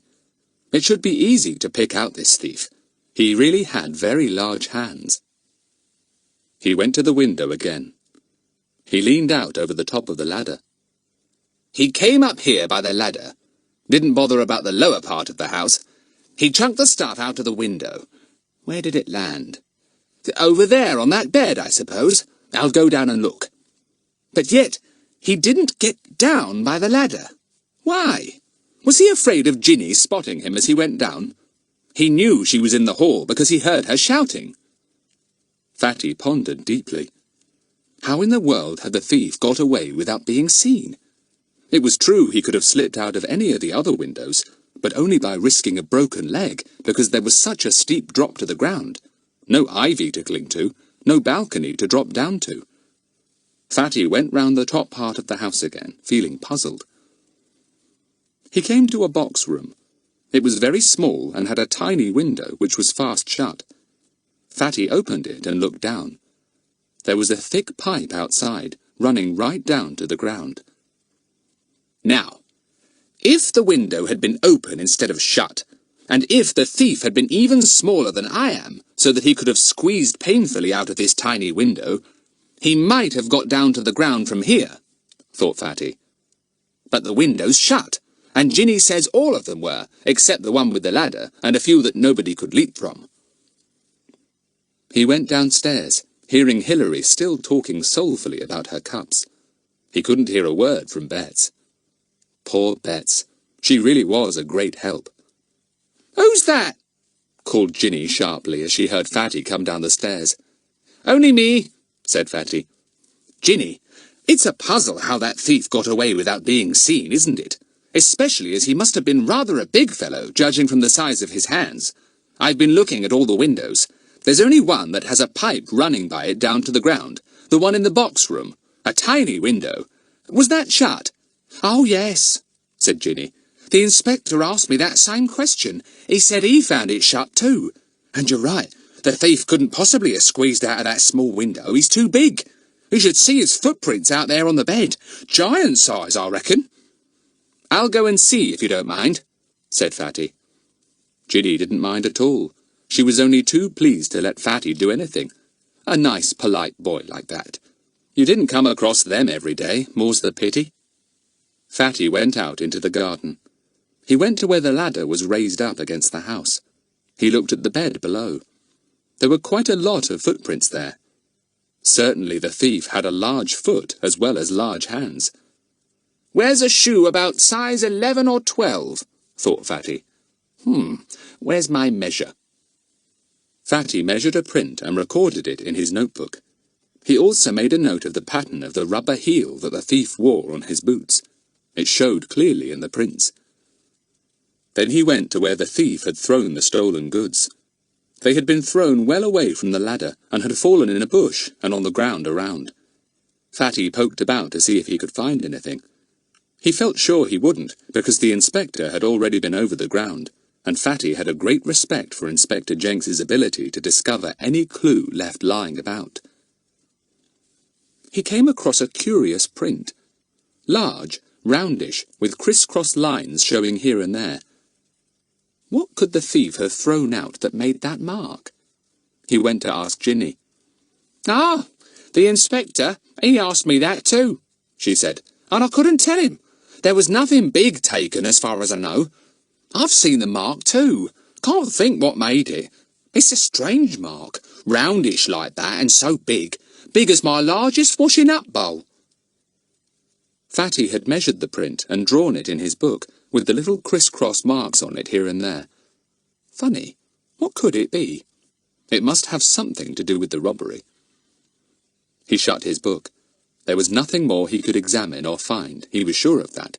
Speaker 2: It should be easy to pick out this thief. He really had very large hands. He went to the window again. He leaned out over the top of the ladder.
Speaker 1: "He came up here by the ladder. Didn't bother about the lower part of the house. He chunked the stuff out of the window. Where did it land? Over there on that bed, I suppose. I'll go down and look. But yet, he didn't get down by the ladder. Why? Was he afraid of Ginny spotting him as he went down? He knew she was in the hall because he heard her shouting." Fatty pondered deeply. How in the world had the thief got away without being seen? It was true he could have slipped out of any of the other windows, but only by risking a broken leg, because there was such a steep drop to the ground. No ivy to cling to, no balcony to drop down to. Fatty went round the top part of the house again, feeling puzzled. He came to a box room. It was very small and had a tiny window which was fast shut. Fatty opened it and looked down. There was a thick pipe outside, running right down to the ground. "Now, if the window had been open instead of shut, and if the thief had been even smaller than I am, so that he could have squeezed painfully out of this tiny window, he might have got down to the ground from here," thought Fatty. "But the window's shut, and Ginny says all of them were, except the one with the ladder, and a few that nobody could leap from." He went downstairs, hearing Hilary still talking soulfully about her cups. He couldn't hear a word from Bets. Poor Bets. She really was a great help. "Who's that?" called Ginny sharply as she heard Fatty come down the stairs. "Only me," said Fatty. "Ginny, it's a puzzle how that thief got away without being seen, isn't it? Especially as he must have been rather a big fellow, judging from the size of his hands. I've been looking at all the windows. There's only one that has a pipe running by it down to the ground, the one in the box room. A tiny window. Was that shut?" "Oh, yes," said Ginny. "The inspector asked me that same question. He said he found it shut too. And you're right, the thief couldn't possibly have squeezed out of that small window. He's too big. You should see his footprints out there on the bed. Giant size, I reckon." "I'll go and see, if you don't mind," said Fatty. Ginny didn't mind at all. She was only too pleased to let Fatty do anything.
Speaker 2: A nice, polite boy like that. You didn't come across them every day, more's the pity. Fatty went out into the garden. He went to where the ladder was raised up against the house. He looked at the bed below. There were quite a lot of footprints there. Certainly the thief had a large foot as well as large hands. "Where's a shoe about size 11 or 12? Thought Fatty. Where's my measure?" Fatty measured a print and recorded it in his notebook. He also made a note of the pattern of the rubber heel that the thief wore on his boots. It showed clearly in the prints. Then he went to where the thief had thrown the stolen goods. They had been thrown well away from the ladder and had fallen in a bush and on the ground around. Fatty poked about to see if he could find anything. He felt sure he wouldn't, because the inspector had already been over the ground, and Fatty had a great respect for Inspector Jenks's ability to discover any clue left lying about. He came across a curious print. Large, roundish, with criss-cross lines showing here and there. What could the thief have thrown out that made that mark? He went to ask Ginny. "Ah, the inspector, he asked me that too," she said, "and I couldn't tell him. There was nothing big taken as far as I know. I've seen the mark too. Can't think what made it. It's a strange mark, roundish like that and so big as my largest washing-up bowl." Fatty had measured the print and drawn it in his book, with the little criss-cross marks on it here and there. Funny, what could it be? It must have something to do with the robbery. He shut his book. There was nothing more he could examine or find, he was sure of that.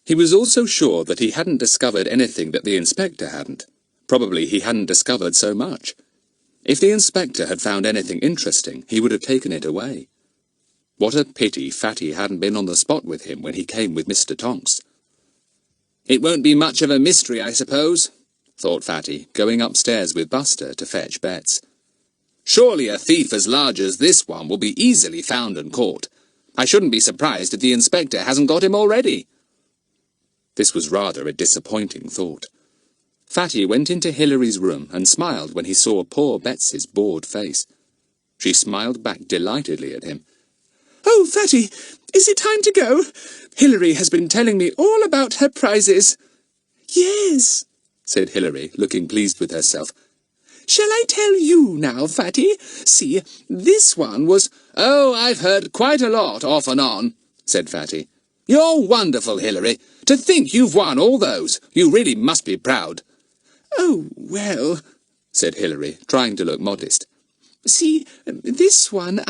Speaker 2: He was also sure that he hadn't discovered anything that the inspector hadn't. Probably he hadn't discovered so much. If the inspector had found anything interesting, he would have taken it away. What a pity Fatty hadn't been on the spot with him when he came with Mr Tonx. "It won't be much of a mystery, I suppose," thought Fatty, going upstairs with Buster to fetch Bets. "Surely a thief as large as this one will be easily found and caught. I shouldn't be surprised if the inspector hasn't got him already." This was rather a disappointing thought. Fatty went into Hilary's room and smiled when he saw poor Betsy's bored face. She smiled back delightedly at him. "Oh, Fatty, is it time to go? Hilary has been telling me all about her prizes." "Yes," said Hilary, looking pleased with herself. "Shall I tell you now, Fatty? See, this one was—" "Oh, I've heard quite a lot off and on," said Fatty. "You're wonderful, Hilary. To think you've won all those. You really must be proud." "Oh, well," said Hilary, trying to look modest. "See, this one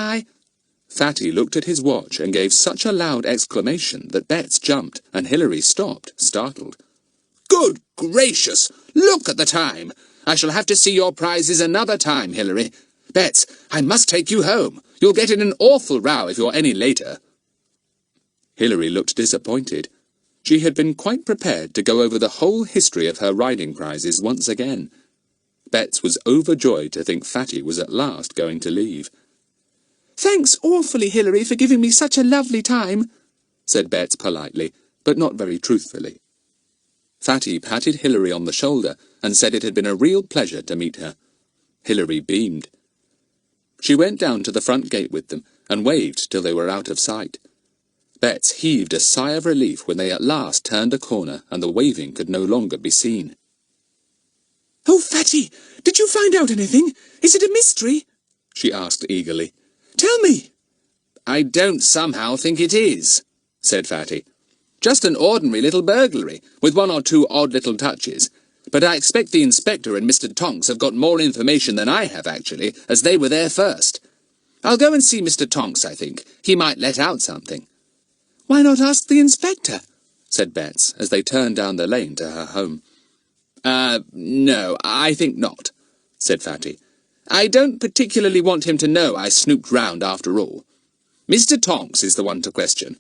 Speaker 2: Fatty looked at his watch and gave such a loud exclamation that Bets jumped and Hilary stopped, startled. "Good gracious! Look at the time! I shall have to see your prizes another time, Hilary. Bets, I must take you home. You'll get in an awful row if you're any later." Hilary looked disappointed. She had been quite prepared to go over the whole history of her riding prizes once again. Bets was overjoyed to think Fatty was at last going to leave. "Thanks awfully, Hilary, for giving me such a lovely time," said Bets politely, but not very truthfully. Fatty patted Hilary on the shoulder and said it had been a real pleasure to meet her. Hilary beamed. She went down to the front gate with them and waved till they were out of sight. Bets heaved a sigh of relief when they at last turned a corner and the waving could no longer be seen. "Oh, Fatty, did you find out anything? Is it a mystery?" she asked eagerly. "Tell me." "I don't somehow think it is," said Fatty. "Just an ordinary little burglary, with one or two odd little touches. But I expect the inspector and Mr Tonx have got more information than I have, actually, as they were there first. I'll go and see Mr Tonx, I think. He might let out something." "Why not ask the inspector?" said Bets, as they turned down the lane to her home. No, I think not," said Fatty. "I don't particularly want him to know I snooped round after all. Mr Tonx is the one to question.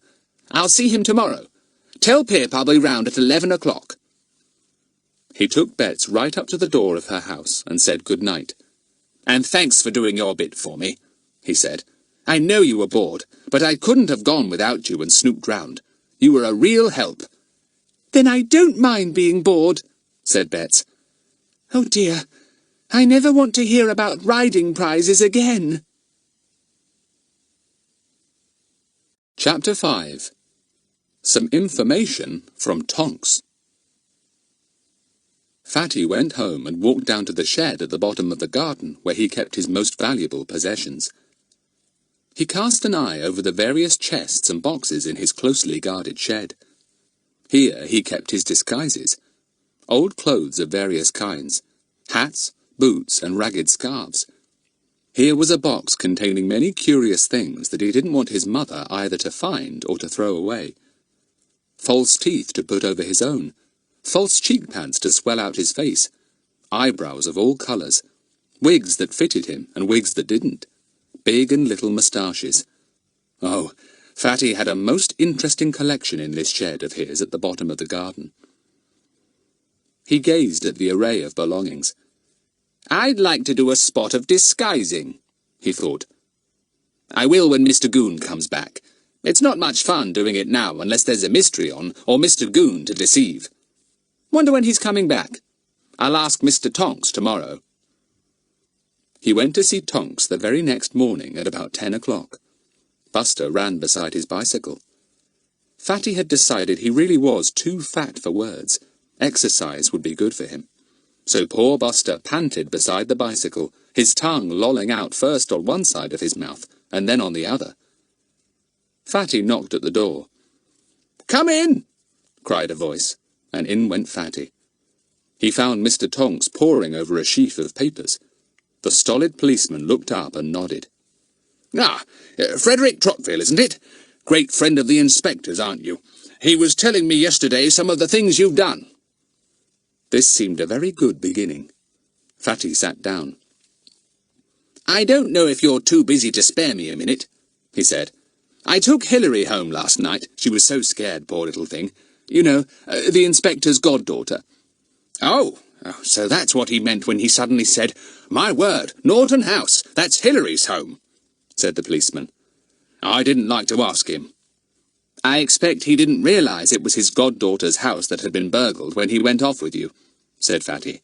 Speaker 2: I'll see him tomorrow. Tell Pip I'll be round at 11 o'clock. He took Bets right up to the door of her house and said good night. "And thanks for doing your bit for me," he said. "I know you were bored, but I couldn't have gone without you and snooped round. You were a real help." "Then I don't mind being bored," said Bets. "Oh dear,
Speaker 1: I never want to hear about riding prizes again.
Speaker 2: Chapter 5. Some information from Tonx. Fatty went home and walked down to the shed at the bottom of the garden where he kept his most valuable possessions. He cast an eye over the various chests and boxes in his closely guarded shed. Here he kept his disguises, old clothes of various kinds, hats, boots, and ragged scarves. Here was a box containing many curious things that he didn't want his mother either to find or to throw away. False teeth to put over his own, false cheek pads to swell out his face, eyebrows of all colours, wigs that fitted him and wigs that didn't, big and little moustaches. Oh, Fatty had a most interesting collection in this shed of his at the bottom of the garden. He gazed at the array of belongings.
Speaker 1: I'd like to do a spot of disguising, he thought. I will when Mr Goon comes back. It's not much fun doing it now unless there's a mystery on, or Mr Goon to deceive. Wonder when he's coming back. I'll ask Mr Tonx tomorrow.
Speaker 2: He went to see Tonx the very next morning at about 10 o'clock. Buster ran beside his bicycle. Fatty had decided he really was too fat for words. Exercise would be good for him. So poor Buster panted beside the bicycle, his tongue lolling out first on one side of his mouth and then on the other. Fatty knocked at the door.
Speaker 1: "Come in!"
Speaker 2: cried a voice, and in went Fatty. He found Mr Tonks poring over a sheaf of papers. The stolid policeman looked up and nodded.
Speaker 1: "Ah, Frederick Trottville, isn't it? Great friend of the inspector's, aren't you? He was telling me yesterday some of the things you've done."
Speaker 2: This seemed a very good beginning. Fatty sat down.
Speaker 1: "I don't know if you're too busy to spare me a minute," he said. "I took Hilary home last night. She was so scared, poor little thing. You know, the inspector's goddaughter." Oh, so that's what he meant when he suddenly said, "My word, Norton House, that's Hilary's home," said the policeman. I didn't like to ask him. "I expect he didn't realise it was his goddaughter's house that had been burgled when he went off with you," said Fatty.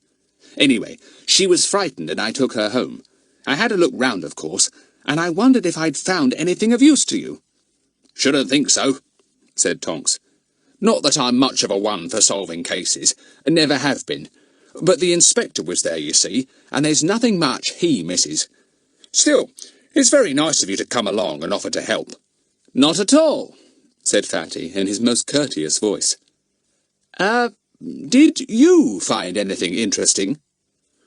Speaker 1: "Anyway, she was frightened and I took her home. I had a look round, of course, and I wondered if I'd found anything of use to you." "Shouldn't think so," said Tonks. "Not that I'm much of a one for solving cases, and never have been. But the inspector was there, you see, and there's nothing much he misses. Still, it's very nice of you to come along and offer to help." "Not at all," said Fatty in his most courteous voice. Did you find anything interesting?"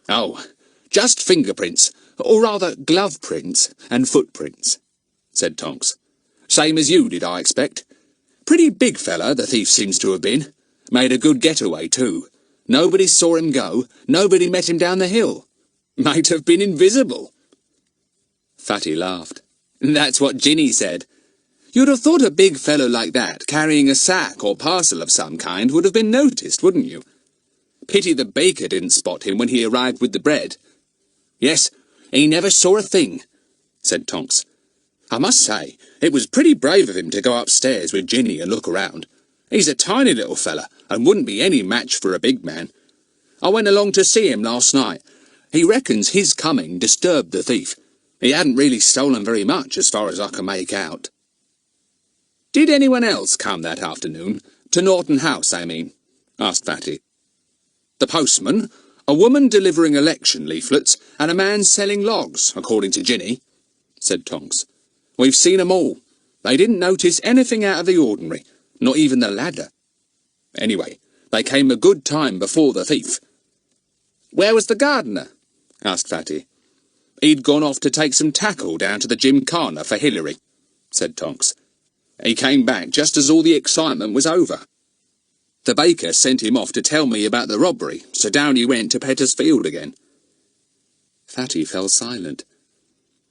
Speaker 1: "Oh, just fingerprints, or rather glove prints and footprints," said Tonks. "Same as you did, I expect. Pretty big fella, the thief seems to have been. Made a good getaway, too. Nobody saw him go, nobody met him down the hill. Might have been invisible." Fatty laughed. "That's what Ginny said. You'd have thought a big fellow like that, carrying a sack or parcel of some kind, would have been noticed, wouldn't you? Pity the baker didn't spot him when he arrived with the bread." "Yes, he never saw a thing," said Tonks. "I must say, it was pretty brave of him to go upstairs with Ginny and look around. He's a tiny little fella, and wouldn't be any match for a big man. I went along to see him last night. He reckons his coming disturbed the thief. He hadn't really stolen very much, as far as I can make out." "Did anyone else come that afternoon? To Norton House, I mean?" asked Fatty. "The postman, a woman delivering election leaflets, and a man selling logs, according to Ginny," said Tonks. "We've seen 'em all. They didn't notice anything out of the ordinary, not even the ladder. Anyway, they came a good time before the thief." "Where was the gardener?" asked Fatty. "He'd gone off to take some tackle down to the gymkhana for Hilary," said Tonks. "He came back just as all the excitement was over. The baker sent him off to tell me about the robbery, so down he went to Peterswood again." Fatty fell silent.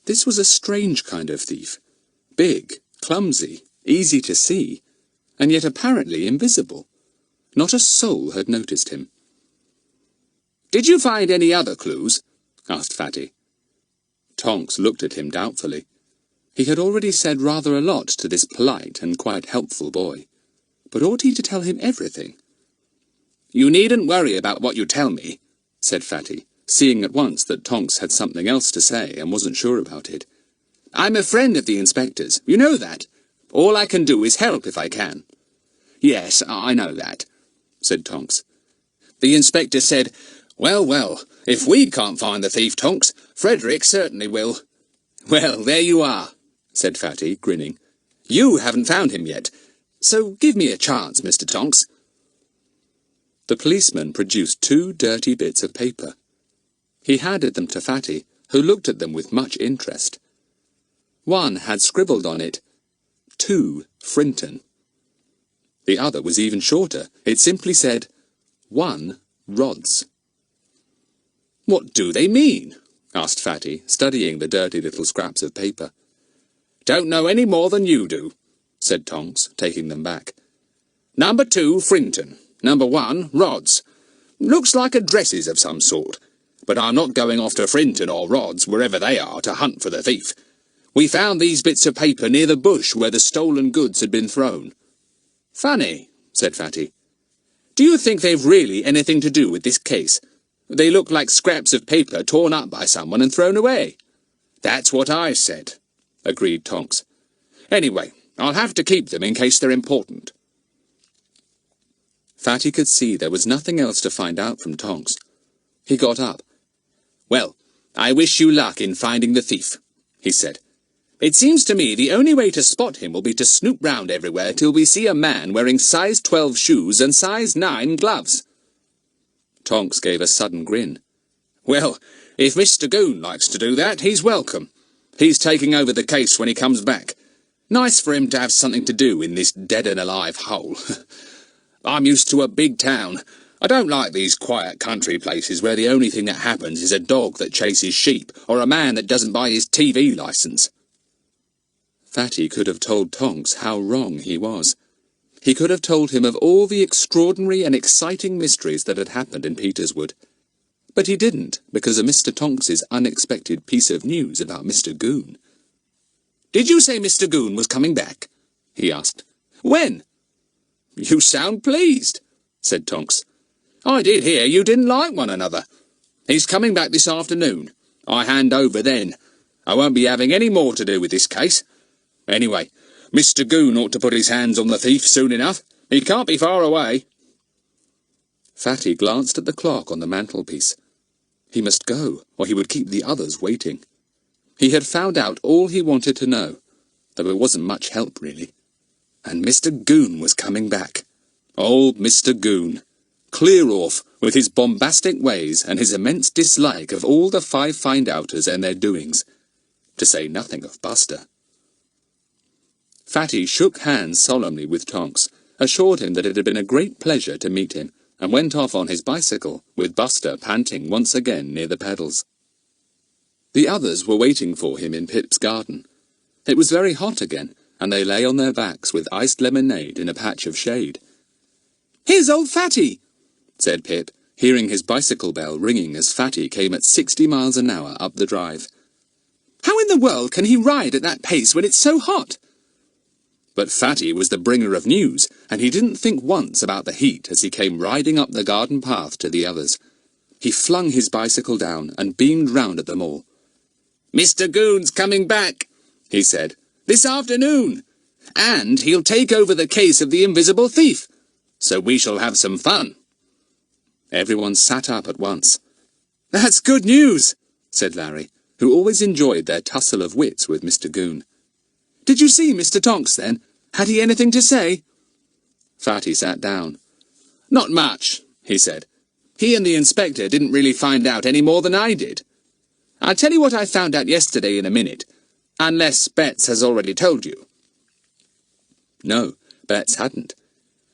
Speaker 1: This was a strange kind of thief. Big, clumsy, easy to see, and yet apparently invisible. Not a soul had noticed him. "Did you find any other clues?" asked Fatty. Tonks looked at him doubtfully. He had already said rather a lot to this polite and quite helpful boy. But ought he to tell him everything? "You needn't worry about what you tell me," said Fatty.
Speaker 2: seeing at once that Tonks had something else to say and wasn't sure about it. "I'm a friend of the inspector's, you know that. All I can do is help if I can." "Yes, I know that," said Tonks. "The inspector said, 'Well, well, if we can't find the thief, Tonks, Frederick certainly will.'" "Well, there you are," said Fatty, grinning. "You haven't found him yet, so give me a chance, Mr. Tonks." The policeman produced 2 dirty bits of paper. He handed them to Fatty, who looked at them with much interest. One had scribbled on it, "To Frinton." The other was even shorter. It simply said, 1 rods. "What do they mean?" asked Fatty, studying the dirty little scraps of paper. "Don't know any more than you do," said Tonks, taking them back. "Number 2, Frinton. Number 1, rods. Looks like addresses of some sort. But I'm not going off to Frinton or Rods, wherever they are, to hunt for the thief. We found these bits of paper near the bush where the stolen goods had been thrown." "Funny," said Fatty. "Do you think they've really anything to do with this case? They look like scraps of paper torn up by someone and thrown away." "That's what I said," agreed Tonks. "Anyway, I'll have to keep them in case they're important." Fatty could see there was nothing else to find out from Tonks. He got up. "Well, I wish you luck in finding the thief," he said. "It seems to me the only way to spot him will be to snoop round everywhere till we see a man wearing size 12 shoes and size 9 gloves." Tonks gave a sudden grin. "Well, if Mr Goon likes to do that, he's welcome. He's taking over the case when he comes back. Nice for him to have something to do in this dead-and-alive hole. I'm used to a big town. I don't like these quiet country places where the only thing that happens is a dog that chases sheep or a man that doesn't buy his TV licence." Fatty could have told Tonks how wrong he was. He could have told him of all the extraordinary and exciting mysteries that had happened in Peterswood. But he didn't, because of Mr Tonks's unexpected piece of news about Mr Goon. "Did you say Mr Goon was coming back?" he asked. "When?" "You sound pleased," said Tonks. "I did hear you didn't like one another. He's coming back this afternoon. I hand over then. I won't be having any more to do with this case. Anyway, Mr Goon ought to put his hands on the thief soon enough. He can't be far away." Fatty glanced at the clock on the mantelpiece. He must go, or he would keep the others waiting. He had found out all he wanted to know, though it wasn't much help, really. And Mr Goon was coming back. Old Mr Goon. Clear off, with his bombastic ways and his immense dislike of all the 5 find-outers and their doings, to say nothing of Buster. Fatty shook hands solemnly with Tonks, assured him that it had been a great pleasure to meet him, and went off on his bicycle, with Buster panting once again near the pedals. The others were waiting for him in Pip's garden. It was very hot again, and they lay on their backs with iced lemonade in a patch of shade. "Here's old Fatty," said Pip, hearing his bicycle bell ringing as Fatty came at 60 miles an hour up the drive. "How in the world can he ride at that pace when it's so hot?" But Fatty was the bringer of news, and he didn't think once about the heat as he came riding up the garden path to the others. He flung his bicycle down and beamed round at them all. "Mr Goon's coming back," he said, "this afternoon. And he'll take over the case of the invisible thief. So we shall have some fun." Everyone sat up at once. "That's good news," said Larry, who always enjoyed their tussle of wits with Mr Goon. "Did you see Mr Tonks, then? Had he anything to say?" Fatty sat down. "Not much," he said. "He and the inspector didn't really find out any more than I did. I'll tell you what I found out yesterday in a minute, unless Bets has already told you." No, Bets hadn't.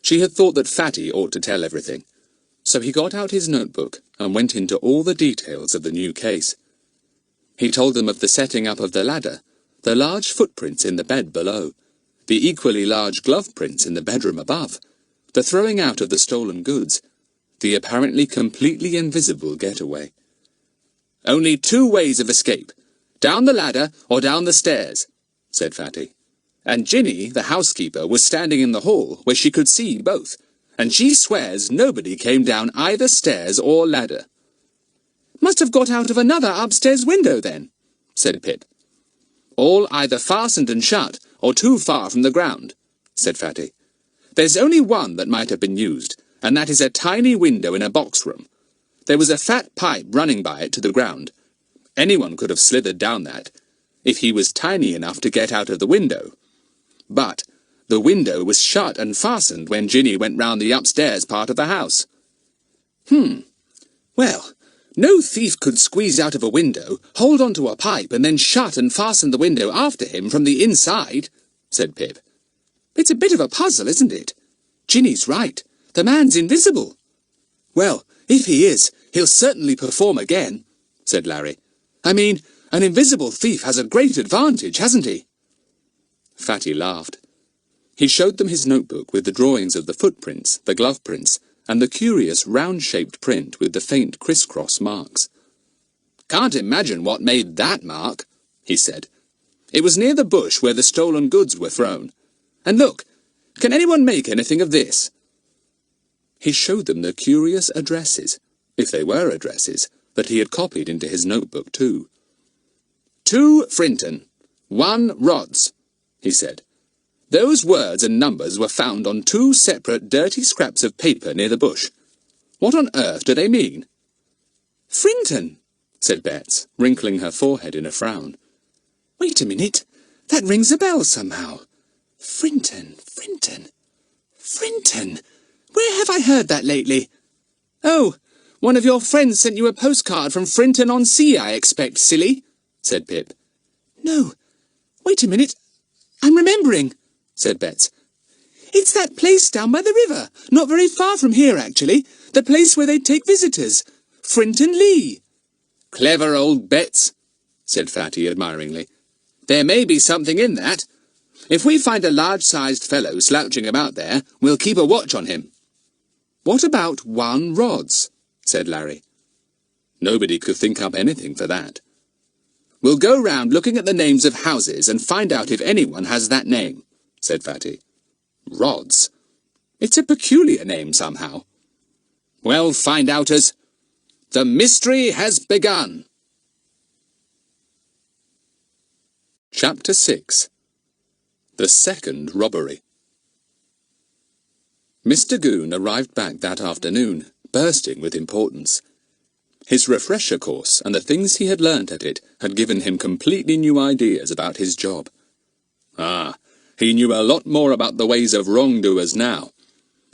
Speaker 2: She had thought that Fatty ought to tell everything. So he got out his notebook and went into all the details of the new case. He told them of the setting up of the ladder, the large footprints in the bed below, the equally large glove prints in the bedroom above, the throwing out of the stolen goods, the apparently completely invisible getaway. "Only 2 ways of escape, down the ladder or down the stairs," said Fatty. "And Ginny, the housekeeper, was standing in the hall where she could see both, and she swears nobody came down either stairs or ladder."
Speaker 1: Must have got out of another upstairs window then, said Pip. All either fastened and shut, or too far from the ground, said Fatty. There's only one that might have been used, and that is a tiny window in a box room. There was a fat pipe running by it to the ground. Anyone could have slithered down that, if he was tiny enough to get out of the window. But the window was shut and fastened when Ginny went round the upstairs part of the house. Well, no thief could squeeze out of a window, hold onto a pipe, and then shut and fasten the window after him from the inside, said Pip. It's a bit of a puzzle, isn't it? Ginny's right. The man's invisible. Well, if he is, he'll certainly perform again, said Larry. I mean, an invisible thief has a great advantage, hasn't he? Fatty laughed. He showed them his notebook with the drawings of the footprints, the glove prints, and the curious round-shaped print with the faint criss-cross marks. Can't imagine what made that mark, he said. It was near the bush where the stolen goods were thrown. And look, can anyone make anything of this? He showed them the curious addresses, if they were addresses, that he had copied into his notebook too. 2 Frinton, 1 Rods, he said. Those words and numbers were found on 2 separate dirty scraps of paper near the bush. What on earth do they mean? Frinton, said Betts, wrinkling her forehead in a frown. Wait a minute, that rings a bell somehow. Frinton, Frinton, Frinton. Where have I heard that lately? Oh, one of your friends sent you a postcard from Frinton-on-Sea, I expect, silly, said Pip. No, wait a minute, I'm remembering, said Betts. It's that place down by the river, not very far from here, actually, the place where they take visitors, Frinton-Lee. Clever old Betts, said Fatty admiringly. There may be something in that. If we find a large-sized fellow slouching about there, we'll keep a watch on him. What about 1 Rods? Said Larry. Nobody could think up anything for that. We'll go round looking at the names of houses and find out if anyone has that name, said Fatty. Rods? It's a peculiar name somehow. Well, find outers. The mystery has begun. Chapter 6. The Second Robbery. Mr. Goon arrived back that afternoon, bursting with importance. His refresher course and the things he had learnt at it had given him completely new ideas about his job. He knew a lot more about the ways of wrongdoers now.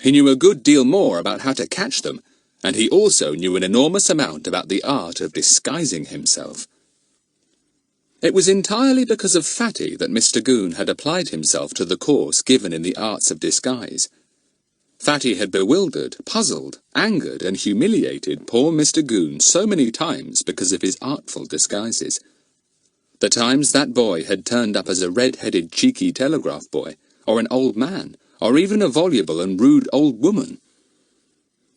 Speaker 1: He knew a good deal more about how to catch them, and he also knew an enormous amount about the art of disguising himself. It was entirely because of Fatty that Mr. Goon had applied himself to the course given in the arts of disguise. Fatty had bewildered, puzzled, angered, and humiliated poor Mr. Goon so many times because of his artful disguises. The times that boy had turned up as a red-headed cheeky telegraph boy, or an old man, or even a voluble and rude old woman.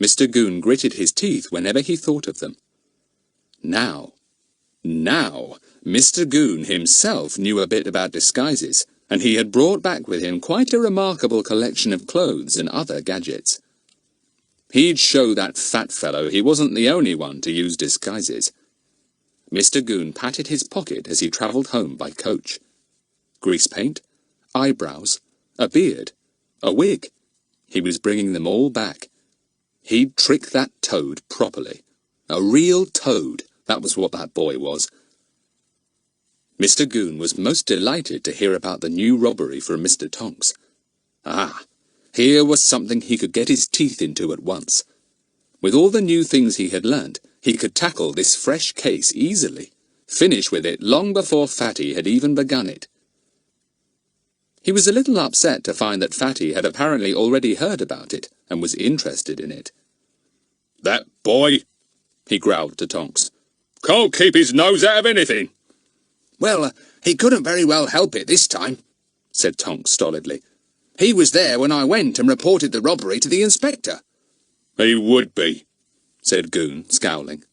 Speaker 1: Mr. Goon gritted his teeth whenever he thought of them. Now, Mr. Goon himself knew a bit about disguises, and he had brought back with him quite a remarkable collection of clothes and other gadgets. He'd show that fat fellow he wasn't the only one to use disguises. Mr. Goon patted his pocket as he travelled home by coach. Grease paint, eyebrows, a beard, a wig. He was bringing them all back. He'd trick that toad properly. A real toad, that was what that boy was. Mr. Goon was most delighted to hear about the new robbery from Mr. Tonx. Here was something he could get his teeth into at once. With all the new things he had learnt, he could tackle this fresh case easily, finish with it long before Fatty had even begun it. He was a little upset to find that Fatty had apparently already heard about it and was interested in it. "That boy," he growled to Tonks, "can't keep his nose out of anything." "Well, he couldn't very well help it this time," said Tonks stolidly. "He was there when I went and reported the robbery to the inspector." "He would be," said Goon, scowling.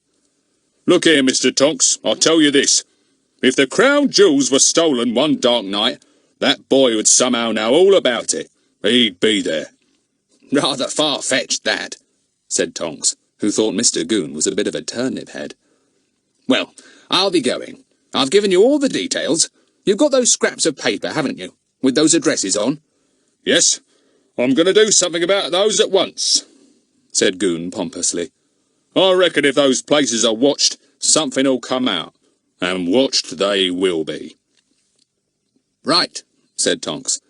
Speaker 1: "Look here, Mr. Tonks, I'll tell you this. If the crown jewels were stolen one dark night, that boy would somehow know all about it. He'd be there." "Rather far-fetched, that," said Tonks, who thought Mr. Goon was a bit of a turnip head. Well, I'll be going. I've given you all the details. You've got those scraps of paper, haven't you, with those addresses on?
Speaker 2: Yes, I'm going to do something about those at once, said Goon pompously. I reckon if those places are watched, something'll come out, and watched they will be.
Speaker 1: Right, said Tonks.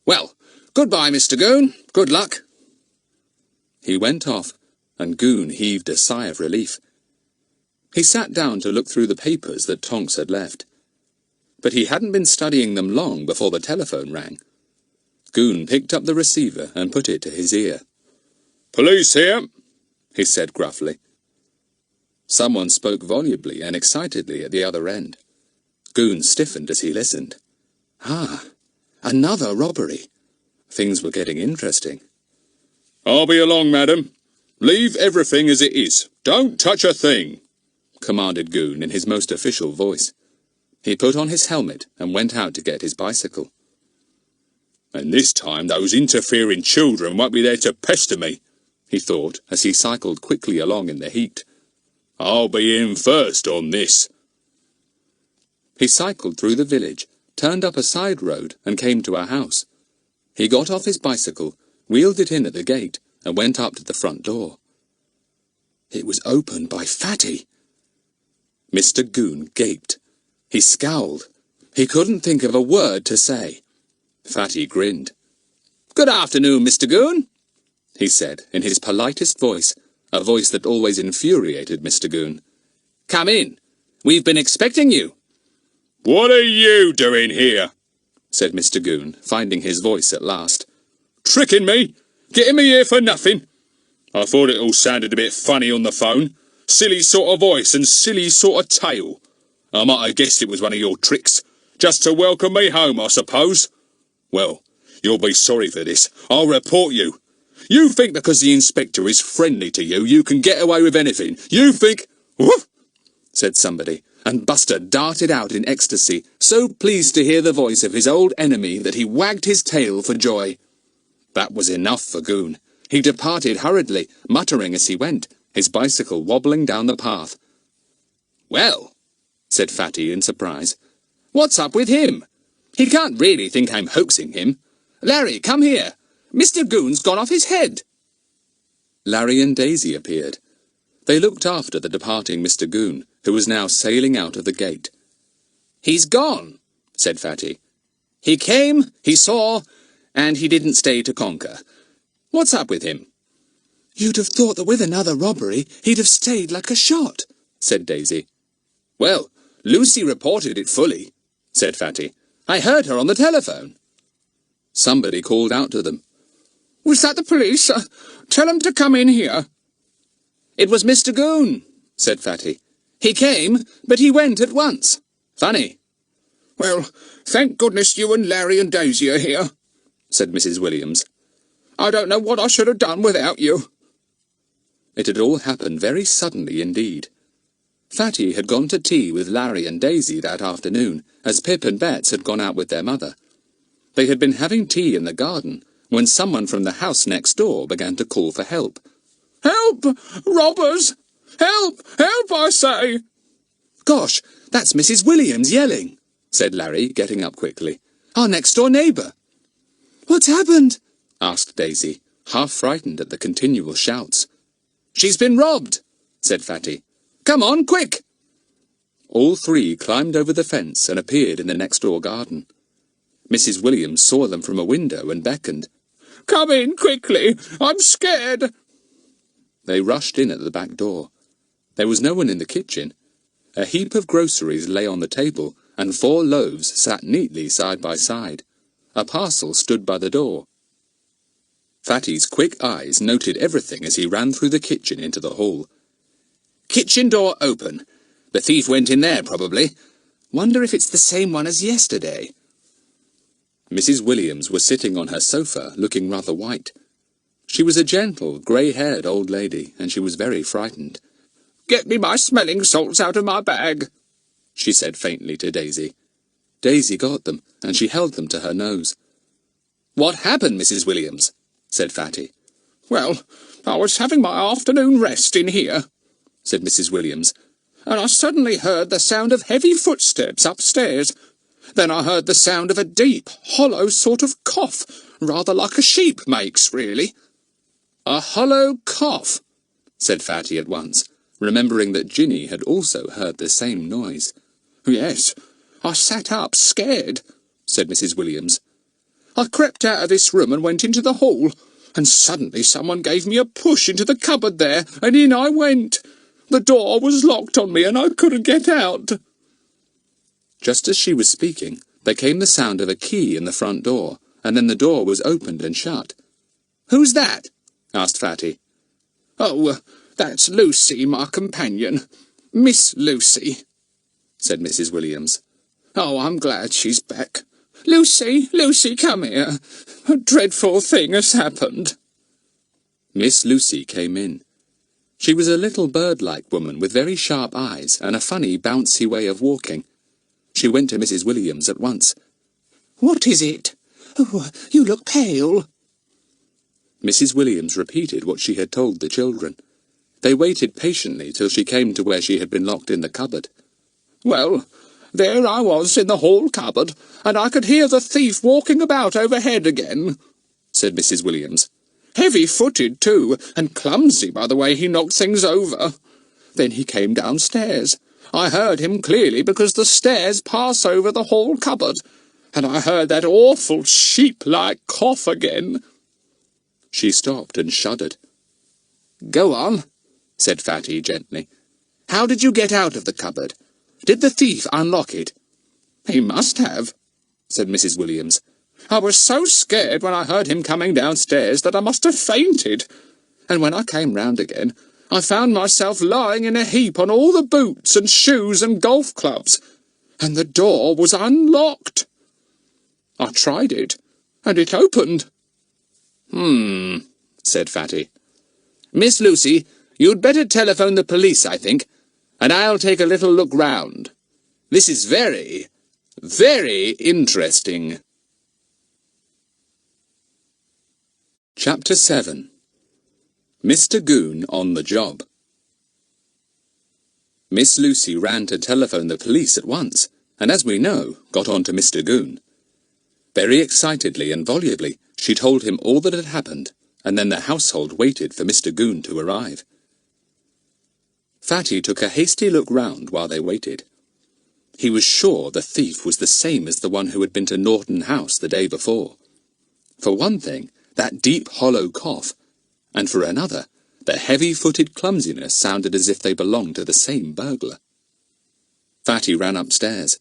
Speaker 1: Well, goodbye, Mr Goon. Good luck. He went off, and Goon heaved a sigh of relief. He sat down to look through the papers that Tonks had left. But he hadn't been studying them long before the telephone rang. Goon picked up the receiver and put it to his ear.
Speaker 2: Police here,
Speaker 1: he said gruffly. Someone spoke volubly and excitedly at the other end. Goon stiffened as he listened. Ah, another robbery. Things were getting interesting.
Speaker 2: I'll be along, madam. Leave everything as it is. Don't touch a thing,
Speaker 1: commanded Goon in his most official voice. He put on his helmet and went out to get his bicycle.
Speaker 2: And this time those interfering children won't be there to pester me,
Speaker 1: he thought as he cycled quickly along in the heat.
Speaker 2: I'll be in first on this.
Speaker 1: He cycled through the village, turned up a side road and came to a house. He got off his bicycle, wheeled it in at the gate and went up to the front door. It was opened by Fatty. Mr Goon gaped. He scowled. He couldn't think of a word to say. Fatty grinned. "Good afternoon, Mr Goon," he said in his politest voice, a voice that always infuriated Mr Goon. "Come in. We've been expecting you."
Speaker 2: "What are you doing here?"
Speaker 1: said Mr Goon, finding his voice at last.
Speaker 2: "Tricking me? Getting me here for nothing? I thought it all sounded a bit funny on the phone. Silly sort of voice and silly sort of tale. I might have guessed it was one of your tricks, just to welcome me home, I suppose. Well, you'll be sorry for this. I'll report you. You think because the inspector is friendly to you, you can get away with anything. You think—"
Speaker 1: "Woof!" said somebody, and Buster darted out in ecstasy, so pleased to hear the voice of his old enemy that he wagged his tail for joy. That was enough for Goon. He departed hurriedly, muttering as he went, his bicycle wobbling down the path. "Well," said Fatty in surprise, "what's up with him? He can't really think I'm hoaxing him. Larry, come here. Mr Goon's gone off his head." Larry and Daisy appeared. They looked after the departing Mr Goon, who was now sailing out of the gate. "He's gone," said Fatty. "He came, he saw, and he didn't stay to conquer. What's up with him?" "You'd have thought that with another robbery he'd have stayed like a shot," said Daisy. "Well, Lucy reported it fully," said Fatty. "I heard her on the telephone." Somebody called out to them. "Was that the police? Tell them to come in here." "It was Mr Goon," said Fatty. "He came, but he went at once. Funny." "Well, thank goodness you and Larry and Daisy are here," said Mrs Williams. "I don't know what I should have done without you." It had all happened very suddenly indeed. Fatty had gone to tea with Larry and Daisy that afternoon, as Pip and Bets had gone out with their mother. They had been having tea in the garden, when someone from the house next door began to call for help. "Help! Robbers! Help! Help, I say!" "Gosh, that's Mrs Williams yelling," said Larry, getting up quickly. "Our next-door neighbour." "What's happened?" asked Daisy, half frightened at the continual shouts. "She's been robbed," said Fatty. "Come on, quick!" All three climbed over the fence and appeared in the next-door garden. Mrs Williams saw them from a window and beckoned. "Come in, quickly! I'm scared!" They rushed in at the back door. There was no one in the kitchen. A heap of groceries lay on the table, and 4 loaves sat neatly side by side. A parcel stood by the door. Fatty's quick eyes noted everything as he ran through the kitchen into the hall. "Kitchen door open. The thief went in there, probably. Wonder if it's the same one as yesterday." Mrs Williams was sitting on her sofa, looking rather white. She was a gentle, grey-haired old lady, and she was very frightened. "Get me my smelling salts out of my bag," she said faintly to Daisy. Daisy got them, and she held them to her nose. "What happened, Mrs Williams?" said Fatty. "Well, I was having my afternoon rest in here," said Mrs Williams, and I suddenly heard the sound of heavy footsteps upstairs. Then I heard the sound of a deep, hollow sort of cough, rather like a sheep makes, really." "A hollow cough," said Fatty at once, remembering that Ginny had also heard the same noise. "Yes, I sat up, scared," said Mrs. Williams. "I crept out of this room and went into the hall, and suddenly someone gave me a push into the cupboard there, and in I went. The door was locked on me, and I couldn't get out." Just as she was speaking, there came the sound of a key in the front door, and then the door was opened and shut. "Who's that?" asked Fatty. "Oh, that's Lucy, my companion. Miss Lucy," said Mrs. Williams. "Oh, I'm glad she's back. Lucy, Lucy, come here. A dreadful thing has happened." Miss Lucy came in. She was a little bird-like woman with very sharp eyes and a funny, bouncy way of walking. She went to Mrs. Williams at once. "What is it? Oh, you look pale." Mrs. Williams repeated what she had told the children. They waited patiently till she came to where she had been locked in the cupboard. "Well, there I was in the hall cupboard, and I could hear the thief walking about overhead again," said Mrs. Williams. "Heavy-footed, too, and clumsy by the way he knocked things over. Then he came downstairs. I heard him clearly because the stairs pass over the hall cupboard, and I heard that awful sheep-like cough again." She stopped and shuddered. "Go on," said Fatty gently. "How did you get out of the cupboard? Did the thief unlock it?" "He must have," said Mrs. Williams. "I was so scared when I heard him coming downstairs that I must have fainted, and when I came round again, I found myself lying in a heap on all the boots and shoes and golf clubs, and the door was unlocked. I tried it, and it opened." Said Fatty. "Miss Lucy, you'd better telephone the police, I think, and I'll take a little look round. This is very, very interesting." Chapter 7. Mr. Goon on the job. Miss Lucy ran to telephone the police at once, and as we know, got on to Mr. Goon. Very excitedly and volubly, she told him all that had happened, and then the household waited for Mr. Goon to arrive. Fatty took a hasty look round while they waited. He was sure the thief was the same as the one who had been to Norton House the day before. For one thing, that deep hollow cough, and for another, the heavy-footed clumsiness sounded as if they belonged to the same burglar. Fatty ran upstairs.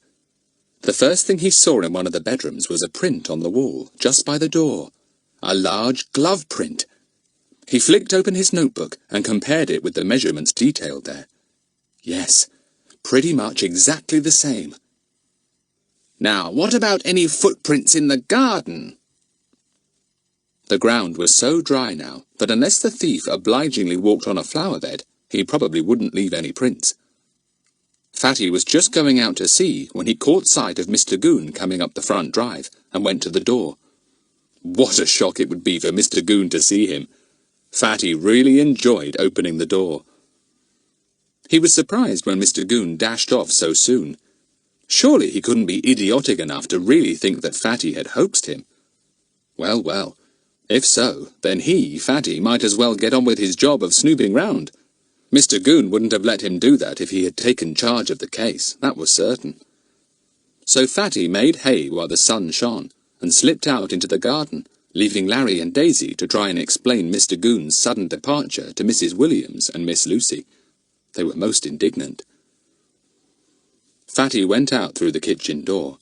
Speaker 1: The first thing he saw in one of the bedrooms was a print on the wall, just by the door. A large glove print. He flicked open his notebook and compared it with the measurements detailed there. Yes, pretty much exactly the same. "Now, what about any footprints in the garden?" The ground was so dry now that unless the thief obligingly walked on a flower bed, he probably wouldn't leave any prints. Fatty was just going out to see when he caught sight of Mr. Goon coming up the front drive and went to the door. What a shock it would be for Mr. Goon to see him! Fatty really enjoyed opening the door. He was surprised when Mr. Goon dashed off so soon. Surely he couldn't be idiotic enough to really think that Fatty had hoaxed him. Well, well. If so, then he, Fatty, might as well get on with his job of snooping round. Mr. Goon wouldn't have let him do that if he had taken charge of the case, that was certain. So Fatty made hay while the sun shone, and slipped out into the garden, leaving Larry and Daisy to try and explain Mr. Goon's sudden departure to Mrs. Williams and Miss Lucy. They were most indignant. Fatty went out through the kitchen door.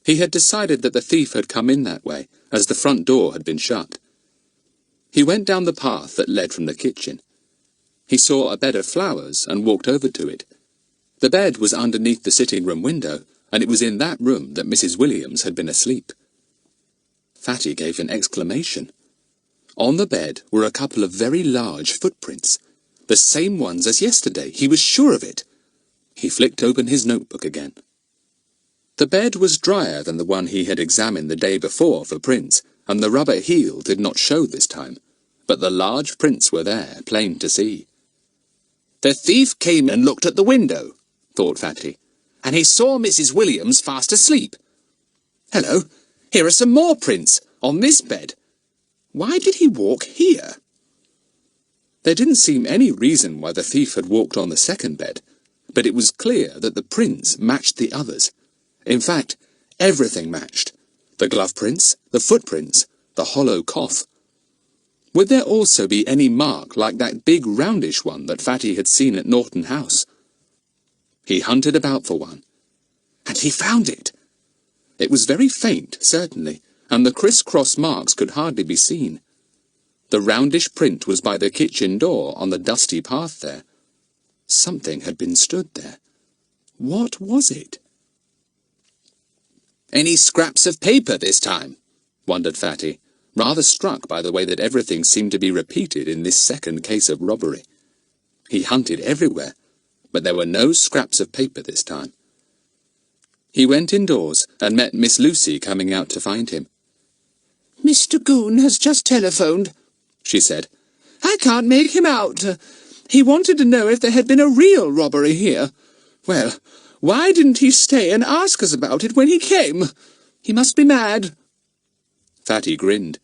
Speaker 1: He had decided that the thief had come in that way, as the front door had been shut. He went down the path that led from the kitchen. He saw a bed of flowers and walked over to it. The bed was underneath the sitting-room window, and it was in that room that Mrs. Williams had been asleep. Fatty gave an exclamation. On the bed were a couple of very large footprints, the same ones as yesterday, he was sure of it. He flicked open his notebook again. The bed was drier than the one he had examined the day before for prints, and the rubber heel did not show this time, but the large prints were there, plain to see. The thief came and looked at the window, thought Fatty, and he saw Mrs. Williams fast asleep. Hello, here are some more prints, on this bed. Why did he walk here? There didn't seem any reason why the thief had walked on the second bed, but it was clear that the prints matched the others. In fact, everything matched. The glove prints, the footprints, the hollow cough. Would there also be any mark like that big roundish one that Fatty had seen at Norton House? He hunted about for one, and he found it. It was very faint, certainly, and the criss-cross marks could hardly be seen. The roundish print was by the kitchen door on the dusty path there. Something had been stood there. What was it? Any scraps of paper this time? Wondered Fatty, rather struck by the way that everything seemed to be repeated in this second case of robbery. He hunted everywhere, but there were no scraps of paper this time. He went indoors and met Miss Lucy coming out to find him. "Mr. Goon has just telephoned," she said. "I can't make him out. He wanted to know if there had been a real robbery here. Well, why didn't he stay and ask us about it when he came? He must be mad." Fatty grinned.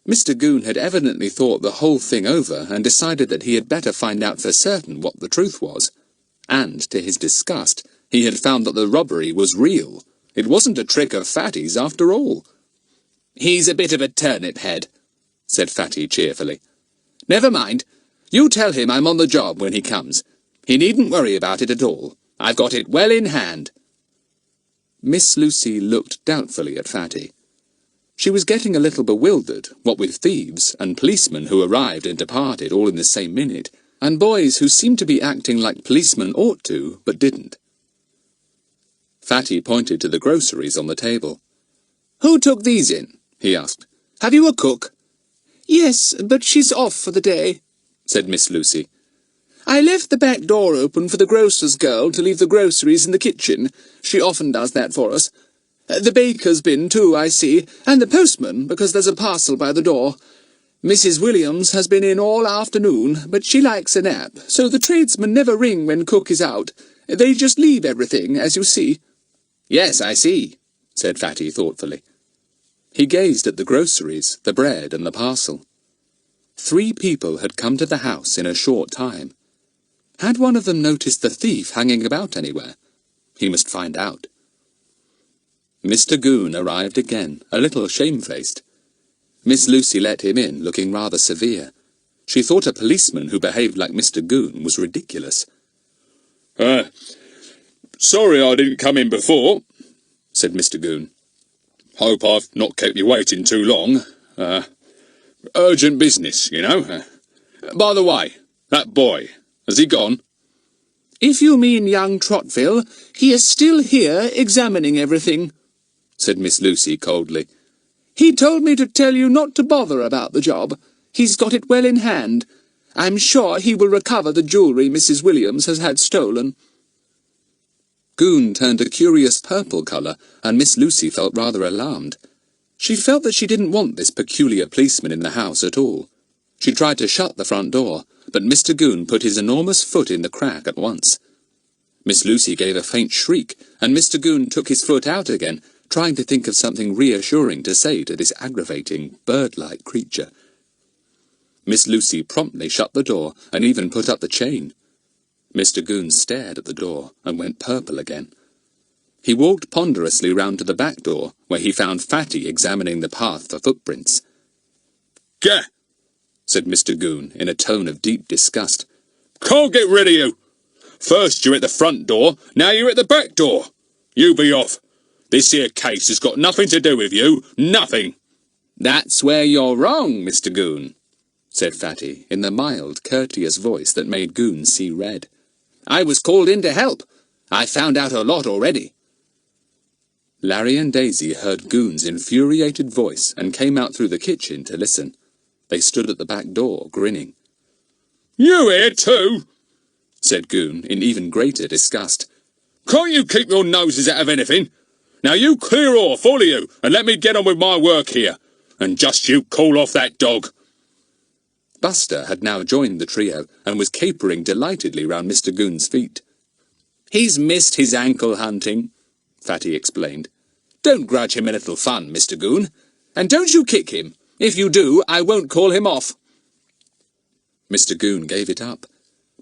Speaker 1: Mr. Goon had evidently thought the whole thing over and decided that he had better find out for certain what the truth was. And, to his disgust, he had found that the robbery was real. It wasn't a trick of Fatty's after all. "He's a bit of a turnip head," said Fatty cheerfully. "Never mind. You tell him I'm on the job when he comes. He needn't worry about it at all. I've got it well in hand." Miss Lucy looked doubtfully at Fatty. She was getting a little bewildered, what with thieves and policemen who arrived and departed all in the same minute, and boys who seemed to be acting like policemen ought to, but didn't. Fatty pointed to the groceries on the table. "Who took these in?" he asked. "Have you a cook?" "Yes, but she's off for the day," said Miss Lucy. "I left the back door open for the grocer's girl to leave the groceries in the kitchen. She often does that for us. The baker's been too, I see, and the postman, because there's a parcel by the door. Mrs. Williams has been in all afternoon, but she likes a nap, so the tradesmen never ring when cook is out. They just leave everything, as you see." "Yes, I see," said Fatty thoughtfully. He gazed at the groceries, the bread, and the parcel. 3 people had come to the house in a short time. Had one of them noticed the thief hanging about anywhere? He must find out. Mr. Goon arrived again, a little shamefaced. Miss Lucy let him in, looking rather severe. She thought a policeman who behaved like Mr. Goon was ridiculous.
Speaker 2: Sorry I didn't come in before," said Mr. Goon. "Hope I've not kept you waiting too long. Urgent business, you know. By the way, that boy, has he gone?"
Speaker 1: "If you mean young Trotville, he is still here examining everything," said Miss Lucy coldly. "He told me to tell you not to bother about the job. He's got it well in hand. I'm sure he will recover the jewellery Mrs. Williams has had stolen."
Speaker 2: Goon turned a curious purple colour, and Miss Lucy felt rather alarmed. She felt that she didn't want this peculiar policeman in the house at all. She tried to shut the front door, but Mr. Goon put his enormous foot in the crack at once. Miss Lucy gave a faint shriek, and Mr. Goon took his foot out again, trying to think of something reassuring to say to this aggravating, bird-like creature. Miss Lucy promptly shut the door and even put up the chain. Mr. Goon stared at the door and went purple again. He walked ponderously round to the back door, where he found Fatty examining the path for footprints.
Speaker 3: "Gah!"
Speaker 2: said Mr. Goon in a tone of deep disgust.
Speaker 3: "Can't get rid of you! First you're at the front door, now you're at the back door. You be off. This here case has got nothing to do with you, nothing."
Speaker 2: "That's where you're wrong, Mr. Goon," said Fatty in the mild, courteous voice that made Goon see red. "I was called in to help. I found out a lot already." Larry and Daisy heard Goon's infuriated voice and came out through the kitchen to listen. They stood at the back door, grinning.
Speaker 3: "You here too?"
Speaker 2: said Goon in even greater disgust.
Speaker 3: "Can't you keep your noses out of anything? Now you clear off, all of you, and let me get on with my work here. And just you call off that dog."
Speaker 2: Buster had now joined the trio and was capering delightedly round Mr Goon's feet. "He's missed his ankle hunting," Fatty explained. "Don't grudge him a little fun, Mr Goon. And don't you kick him. If you do, I won't call him off." Mr Goon gave it up.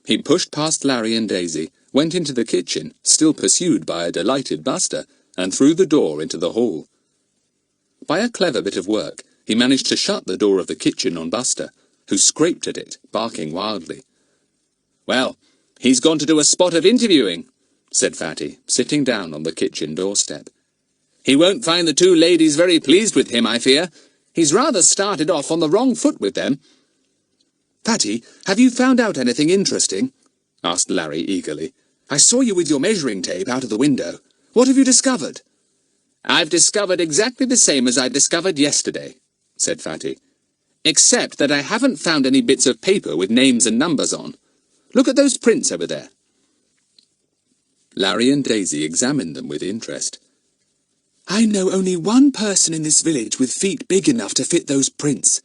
Speaker 2: He pushed past Larry and Daisy, went into the kitchen, still pursued by a delighted Buster, and through the door into the hall. By a clever bit of work, he managed to shut the door of the kitchen on Buster, who scraped at it, barking wildly. "Well, he's gone to do a spot of interviewing," said Fatty, sitting down on the kitchen doorstep. "He won't find the two ladies very pleased with him, I fear. He's rather started off on the wrong foot with them." "Fatty, have you found out anything interesting?" asked Larry eagerly. "I saw you with your measuring tape out of the window. What have you discovered?" "I've discovered exactly the same as I discovered yesterday," said Fatty. "Except that I haven't found any bits of paper with names and numbers on. Look at those prints over there." Larry and Daisy examined them with interest. "I know only one person in this village with feet big enough to fit those prints,"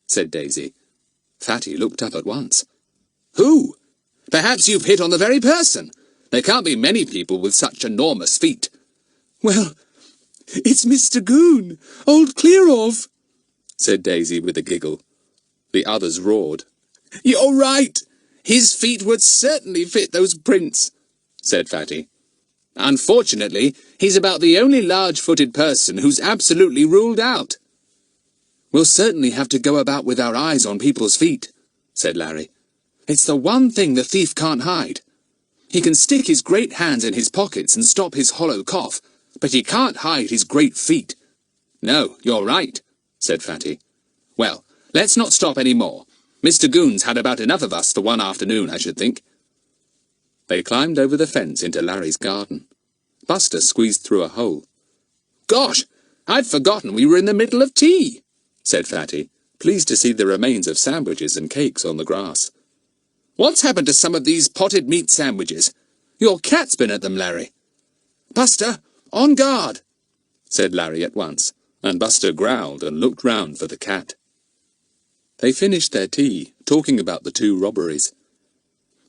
Speaker 2: said Daisy. Fatty looked up at once. "Who? Perhaps you've hit on the very person. There can't be many people with such enormous feet." "Well, it's Mr Goon, old Clear-off," said Daisy with a giggle. The others roared. "You're right. His feet would certainly fit those prints," said Fatty. "Unfortunately, he's about the only large-footed person who's absolutely ruled out." "We'll certainly have to go about with our eyes on people's feet," said Larry. "It's the one thing the thief can't hide. He can stick his great hands in his pockets and stop his hollow cough, but he can't hide his great feet." "No, you're right," said Fatty. "Well, let's not stop any more. Mr Goon's had about enough of us for one afternoon, I should think." They climbed over the fence into Larry's garden. Buster squeezed through a hole. "Gosh, I'd forgotten we were in the middle of tea," said Fatty, pleased to see the remains of sandwiches and cakes on the grass. "What's happened to some of these potted meat sandwiches? Your cat's been at them, Larry." "Buster, on guard," said Larry at once, and Buster growled and looked round for the cat. They finished their tea, talking about the two robberies.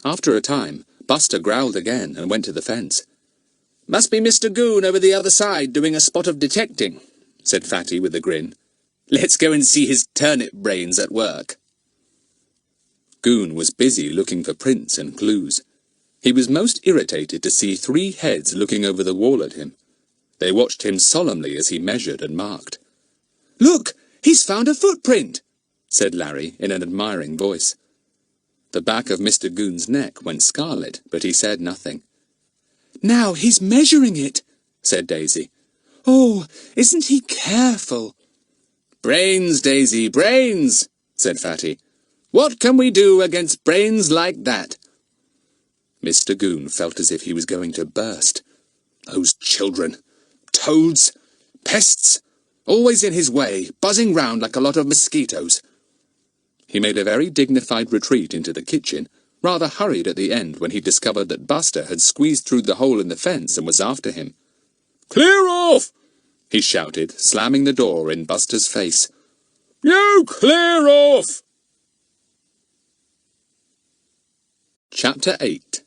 Speaker 2: After a time, Buster growled again and went to the fence. "Must be Mr Goon over the other side doing a spot of detecting," said Fatty with a grin. "Let's go and see his turnip brains at work." Goon was busy looking for prints and clues. He was most irritated to see three heads looking over the wall at him. They watched him solemnly as he measured and marked. "Look, he's found a footprint," said Larry in an admiring voice. The back of Mr Goon's neck went scarlet, but he said nothing. "Now he's measuring it," said Daisy. "Oh, isn't he careful?" "Brains, Daisy, brains," said Fatty. "What can we do against brains like that?" Mr Goon felt as if he was going to burst. Those children! Toads! Pests! Always in his way, buzzing round like a lot of mosquitoes. He made a very dignified retreat into the kitchen, rather hurried at the end when he discovered that Buster had squeezed through the hole in the fence and was after him. "Clear off!" he shouted, slamming the door in Buster's face. "You clear off!" Chapter 8.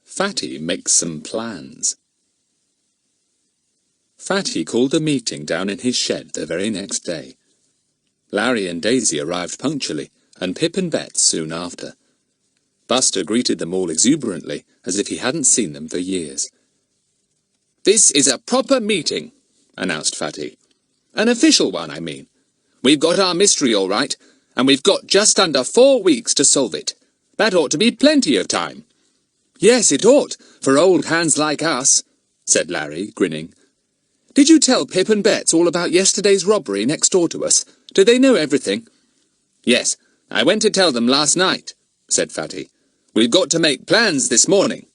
Speaker 2: Fatty makes some plans. Fatty called a meeting down in his shed the very next day. Larry and Daisy arrived punctually, and Pip and Bets soon after. Buster greeted them all exuberantly, as if he hadn't seen them for years. "This is a proper meeting," announced Fatty. "An official one, I mean. We've got our mystery all right, and we've got just under 4 weeks to solve it. That ought to be plenty of time." "Yes, it ought, for old hands like us," said Larry, grinning. "Did you tell Pip and Bets all about yesterday's robbery next door to us? Do they know everything?" "Yes, I went to tell them last night," said Fatty. "We've got to make plans this morning."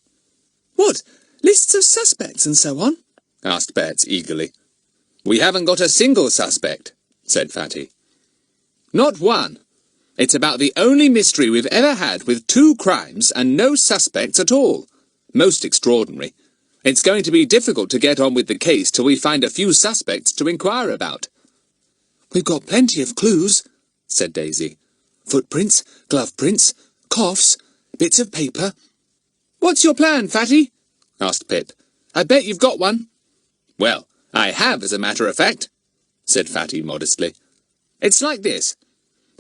Speaker 2: "What, lists of suspects and so on?" asked Bets eagerly. "We haven't got a single suspect," said Fatty. "Not one. It's about the only mystery we've ever had with 2 crimes and no suspects at all. Most extraordinary. It's going to be difficult to get on with the case till we find a few suspects to inquire about." "We've got plenty of clues," said Daisy.
Speaker 1: footprints, glove prints, coughs, bits of paper. What's your plan, Fatty? Asked Pip. I bet you've got one. Well, I have, as a matter of fact, said Fatty modestly. It's like this.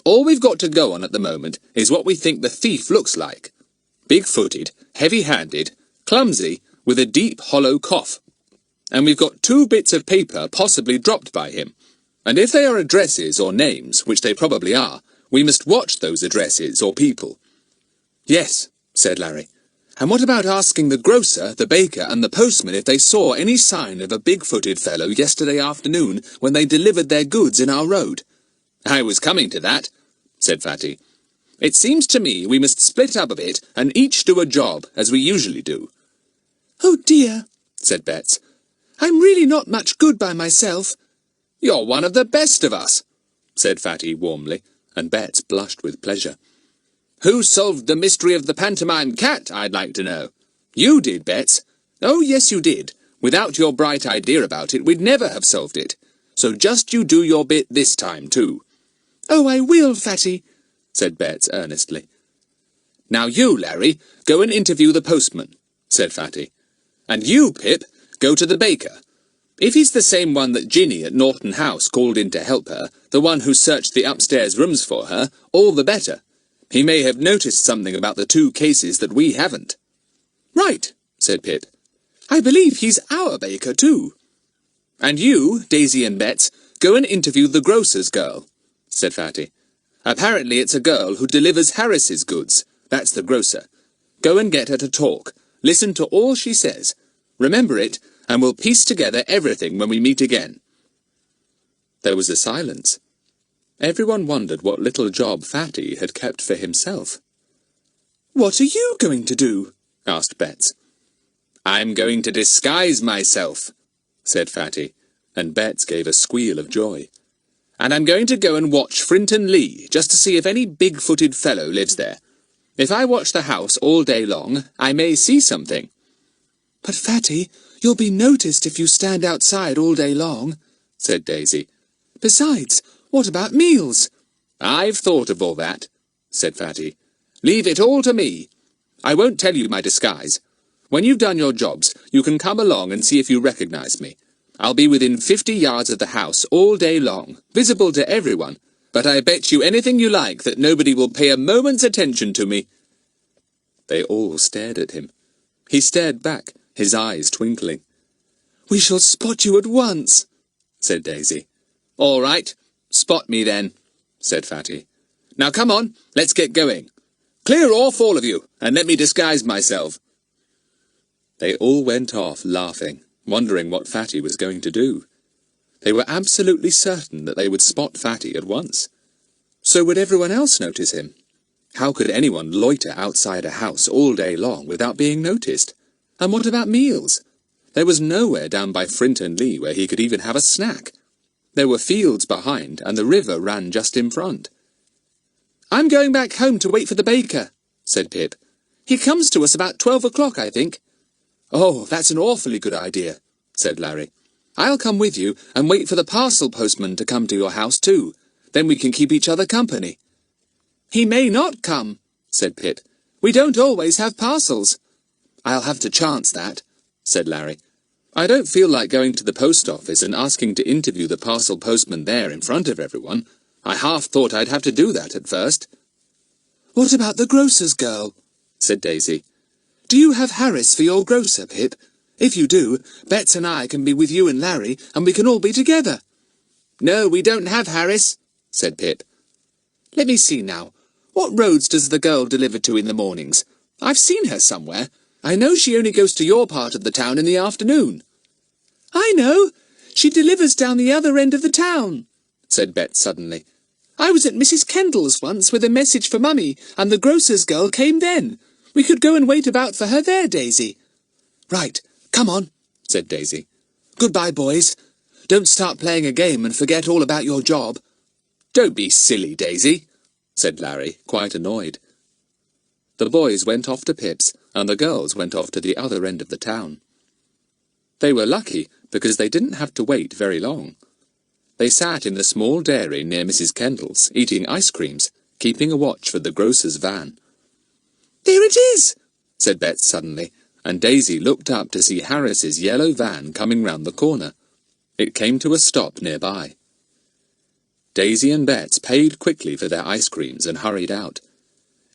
Speaker 1: All we've got to go on at the moment is what we think the thief looks like. Big-footed, heavy-handed, clumsy, with a deep, hollow cough. And we've got 2 bits of paper possibly dropped by him. And if they are addresses or names, which they probably are, we must watch those addresses or people. Yes, said Larry. And what about asking the grocer, the baker, and the postman if they saw any sign of a big-footed fellow yesterday afternoon when they delivered their goods in our road? I was coming to that, said Fatty. It seems to me we must split up a bit and each do a job, as we usually do. Oh dear, said Betts. I'm really not much good by myself. You're one of the best of us, said Fatty warmly, and Betts blushed with pleasure. Who solved the mystery of the pantomime cat, I'd like to know? You did, Betts. Oh, yes, you did. Without your bright idea about it, we'd never have solved it. So just you do your bit this time, too. Oh, I will, Fatty, said Betts earnestly. Now you, Larry, go and interview the postman, said Fatty. And you, Pip, go to the baker. If he's the same one that Ginny at Norton House called in to help her, the one who searched the upstairs rooms for her, all the better. He may have noticed something about the 2 cases that we haven't. Right, said Pip. I believe he's our baker, too. And you, Daisy and Betts, go and interview the grocer's girl, said Fatty. Apparently it's a girl who delivers Harris's goods. That's the grocer. Go and get her to talk. Listen to all she says. Remember it, and we'll piece together everything when we meet again. There was a silence. Everyone wondered what little job Fatty had kept for himself. What are you going to do? Asked Betts. I'm going to disguise myself, said Fatty, and Betts gave a squeal of joy. And I'm going to go and watch Frinton Lee, just to see if any big-footed fellow lives there. If I watch the house all day long, I may see something. But, Fatty, you'll be noticed if you stand outside all day long, said Daisy. Besides, what about meals? I've thought of all that, said Fatty. Leave it all to me. I won't tell you my disguise. When you've done your jobs, you can come along and see if you recognise me. I'll be within 50 yards of the house all day long, visible to everyone, but I bet you anything you like that nobody will pay a moment's attention to me. They all stared at him. He stared back, his eyes twinkling. We shall spot you at once, said Daisy. All right, spot me then, said Fatty. Now come on, let's get going. Clear off, all of you, and let me disguise myself. They all went off laughing, wondering what Fatty was going to do. They were absolutely certain that they would spot Fatty at once. So would everyone else notice him? How could anyone loiter outside a house all day long without being noticed? And what about meals? There was nowhere down by Frinton Lee where he could even have a snack. There were fields behind, and the river ran just in front. I'm going back home to wait for the baker, said Pip. He comes to us about 12 o'clock, I think. Oh, that's an awfully good idea, said Larry. I'll come with you and wait for the parcel postman to come to your house too. Then we can keep each other company. He may not come, said Pip. We don't always have parcels. I'll have to chance that, said Larry. I don't feel like going to the post office and asking to interview the parcel postman there in front of everyone. I half thought I'd have to do that at first. What about the grocer's girl? Said Daisy. Do you have Harris for your grocer, Pip? If you do, Betts and I can be with you and Larry, and we can all be together. No, we don't have Harris, said Pip. Let me see now. What roads does the girl deliver to in the mornings? I've seen her somewhere. I know she only goes to your part of the town in the afternoon. I know. She delivers down the other end of the town, said Bet suddenly. I was at Mrs. Kendall's once with a message for Mummy, and the grocer's girl came then. We could go and wait about for her there, Daisy. Right, come on, said Daisy. Goodbye, boys. Don't start playing a game and forget all about your job. Don't be silly, Daisy, said Larry, quite annoyed. The boys went off to Pip's, and the girls went off to the other end of the town. They were lucky, because they didn't have to wait very long. They sat in the small dairy near Mrs. Kendall's, eating ice creams,
Speaker 2: keeping a watch for the grocer's van.
Speaker 1: "There it is!"
Speaker 2: said Bet suddenly, and Daisy looked up to see Harris's yellow van coming round the corner. It came to a stop nearby. Daisy and Bet paid quickly for their ice creams and hurried out.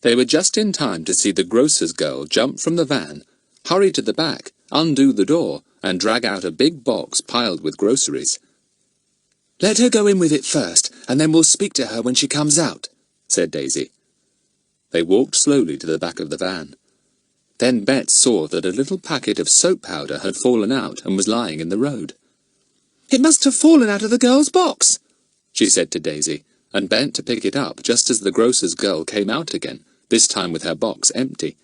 Speaker 2: They were just in time to see the grocer's girl jump from the van, hurry to the back, undo the door, and drag out a big box piled with groceries.
Speaker 1: "Let her go in with it first, and then we'll speak to her when she comes out," said Daisy.
Speaker 2: They walked slowly to the back of the van. Then Bet saw that a little packet of soap powder had fallen out and was lying in the road.
Speaker 1: "It must have fallen out of the girl's box,"
Speaker 2: she said to Daisy, and bent to pick it up just as the grocer's girl came out again, this time with her box empty.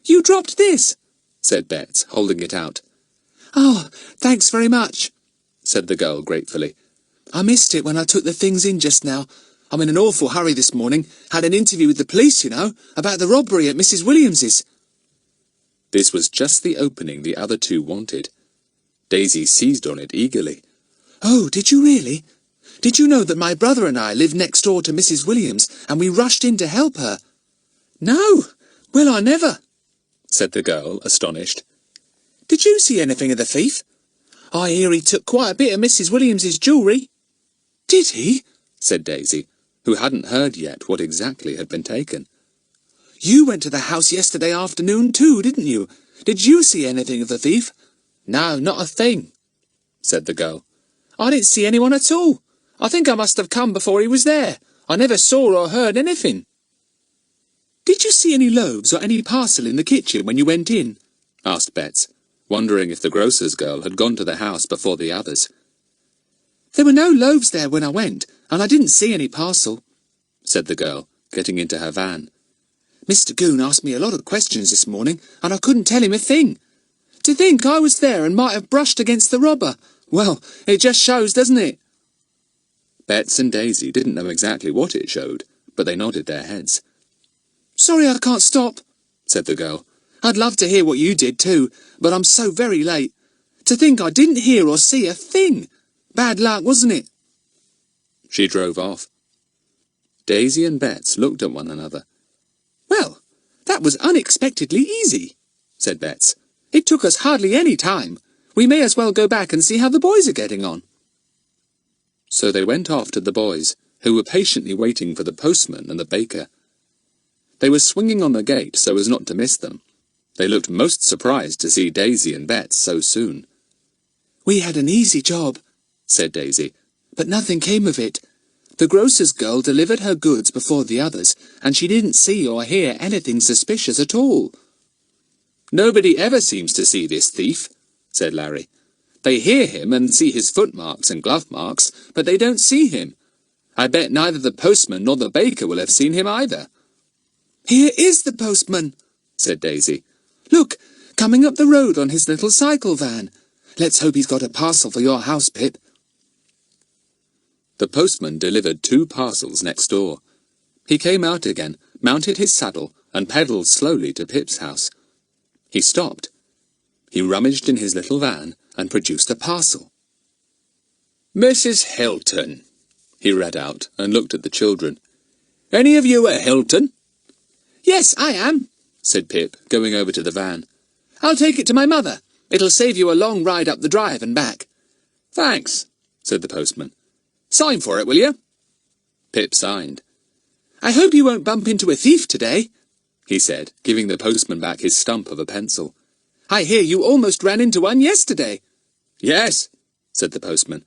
Speaker 1: "You dropped this,"
Speaker 2: said Bet, holding it out.
Speaker 1: "Oh, thanks very much,"
Speaker 2: said the girl gratefully.
Speaker 1: "I missed it when I took the things in just now. I'm in an awful hurry this morning. Had an interview with the police, you know, about the robbery at Mrs. Williams's."
Speaker 2: This was just the opening the other two wanted. Daisy seized on it eagerly.
Speaker 1: "Oh, did you really? Did you know that my brother and I live next door to Mrs. Williams, and we rushed in to help her?" "No! Well, I never,"
Speaker 2: said the girl, astonished.
Speaker 1: "Did you see anything of the thief? I hear he took quite a bit of Mrs. Williams's jewellery." "Did he?"
Speaker 2: said Daisy, who hadn't heard yet what exactly had been taken.
Speaker 1: "You went to the house yesterday afternoon too, didn't you? Did you see anything of the thief?" "No, not a thing," said the girl. "I didn't see anyone at all. I think I must have come before he was there. I never saw or heard anything." "Did you see any loaves or any parcel in the kitchen when you went in?"
Speaker 2: asked Betts, wondering if the grocer's girl had gone to the house before the others.
Speaker 1: "There were no loaves there when I went, and I didn't see any parcel," said the girl, getting into her van. "Mr. Goon asked me a lot of questions this morning, and I couldn't tell him a thing. To think I was there and might have brushed against the robber. Well, it just shows, doesn't it?"
Speaker 2: Betts and Daisy didn't know exactly what it showed, but they nodded their heads.
Speaker 1: "Sorry I can't stop," said the girl. "I'd love to hear what you did too, but I'm so very late. To think I didn't hear or see a thing. Bad luck, wasn't it?"
Speaker 2: She drove off. Daisy and Betts looked at one another.
Speaker 1: "Well, that was unexpectedly easy," said Betts. "It took us hardly any time. We may as well go back and see how the boys are getting on."
Speaker 2: So they went off to the boys, who were patiently waiting for the postman and the baker. They were swinging on the gate so as not to miss them. They looked most surprised to see Daisy and Betts so soon.
Speaker 1: "We had an easy job," said Daisy, "but nothing came of it. The grocer's girl delivered her goods before the others, and she didn't see or hear anything suspicious at all."
Speaker 2: "Nobody ever seems to see this thief," said Larry. "They hear him and see his footmarks and glove marks, but they don't see him. I bet neither the postman nor the baker will have seen him either."
Speaker 1: "Here is the postman," said Daisy. "Look, coming up the road on his little cycle van. Let's hope he's got a parcel for your house, Pip."
Speaker 2: The postman delivered 2 parcels next door. He came out again, mounted his saddle, and pedalled slowly to Pip's house. He stopped. He rummaged in his little van and produced a parcel.
Speaker 3: "Mrs. Hilton," he read out, and looked at the children.
Speaker 1: "Any of you a Hilton?" "Yes, I am," said Pip, going over to the van. "I'll take it to my mother. It'll save you a long ride up the drive and back."
Speaker 3: "Thanks," said the postman.
Speaker 1: "Sign for it, will you?"
Speaker 2: Pip signed.
Speaker 1: "I hope you won't bump into a thief today,"
Speaker 2: he said, giving the postman back his stump of a pencil.
Speaker 1: "I hear you almost ran into one yesterday."
Speaker 3: "Yes," said the postman.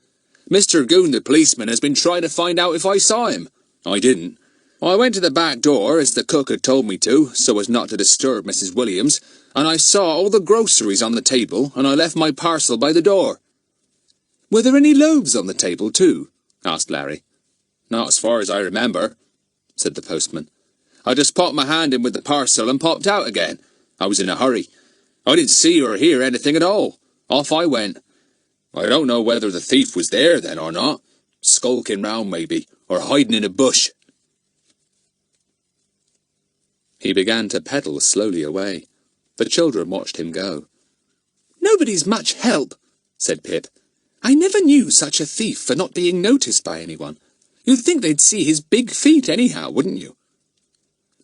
Speaker 3: "Mr. Goon, the policeman, has been trying to find out if I saw him. I didn't. I went to the back door, as the cook had told me to, so as not to disturb Mrs. Williams, and I saw all the groceries on the table, and I left my parcel by the door."
Speaker 1: "Were there any loaves on the table too?"
Speaker 2: asked Larry.
Speaker 3: "Not as far as I remember," said the postman. "I just popped my hand in with the parcel and popped out again. I was in a hurry. I didn't see or hear anything at all. Off I went. I don't know whether the thief was there then or not. Skulking round maybe, or hiding in a bush."
Speaker 2: He began to pedal slowly away. The children watched him go.
Speaker 1: "Nobody's much help," said Pip. "I never knew such a thief for not being noticed by anyone. You'd think they'd see his big feet anyhow, wouldn't you?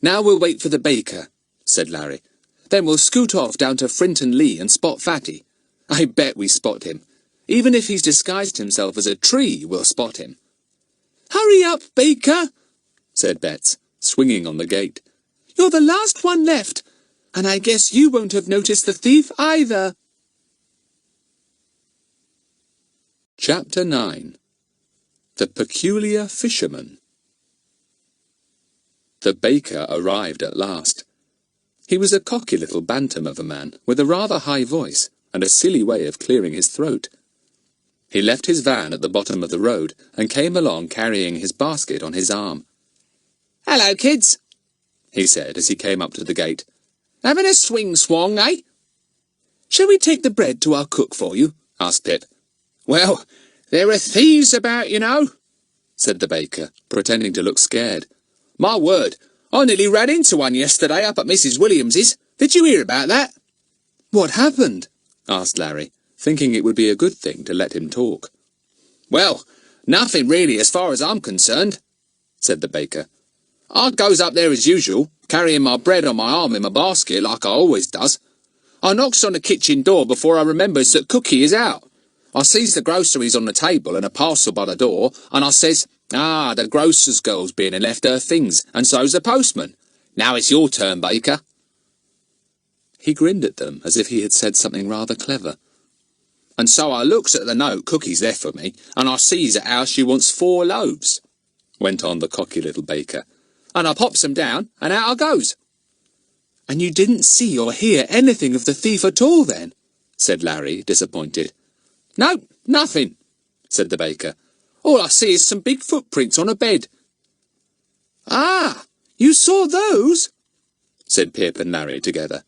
Speaker 1: Now we'll wait for the baker, said Larry. Then we'll scoot off down to Frinton Lee and spot Fatty. I bet we spot him. Even if he's disguised himself as a tree, we'll spot him. Hurry up, Baker, said Betts, swinging on the gate. You're the last one left, and I guess you won't have noticed the thief either.
Speaker 2: Chapter 9. The Peculiar Fisherman. The baker arrived at last. He was a cocky little bantam of a man, with a rather high voice, and a silly way of clearing his throat. He left his van at the bottom of the road, and came along carrying his basket on his arm.
Speaker 1: Hello, kids,
Speaker 2: he said as he came up to the gate.
Speaker 1: Having a swing-swong, eh? Shall we take the bread to our cook for you? Asked Pip. Well, there are thieves about, you know, said the baker, pretending to look scared. My word, I nearly ran into one yesterday up at Mrs. Williams's. Did you hear about that? What happened? Asked Larry, thinking it would be a good thing to let him talk. Well, nothing really as far as I'm concerned, said the baker. I goes up there as usual, carrying my bread on my arm in my basket like I always does. I knocks on the kitchen door before I remembers that Cookie is out. I sees the groceries on the table and a parcel by the door, and I says, "Ah, the grocer's girl's been and left her things, and so's the postman. Now it's your turn, baker."
Speaker 2: He grinned at them as if he had said something rather clever.
Speaker 1: And so I looks at the note Cookie's left for me, and I sees at how she wants 4 loaves, went on the cocky little baker, and I pops 'em down, and out I goes. And you didn't see or hear anything of the thief at all, then? Said Larry, disappointed. No, nothing, said the baker. All I see is some big footprints on a bed. Ah, you saw those? Said Pip and Larry together.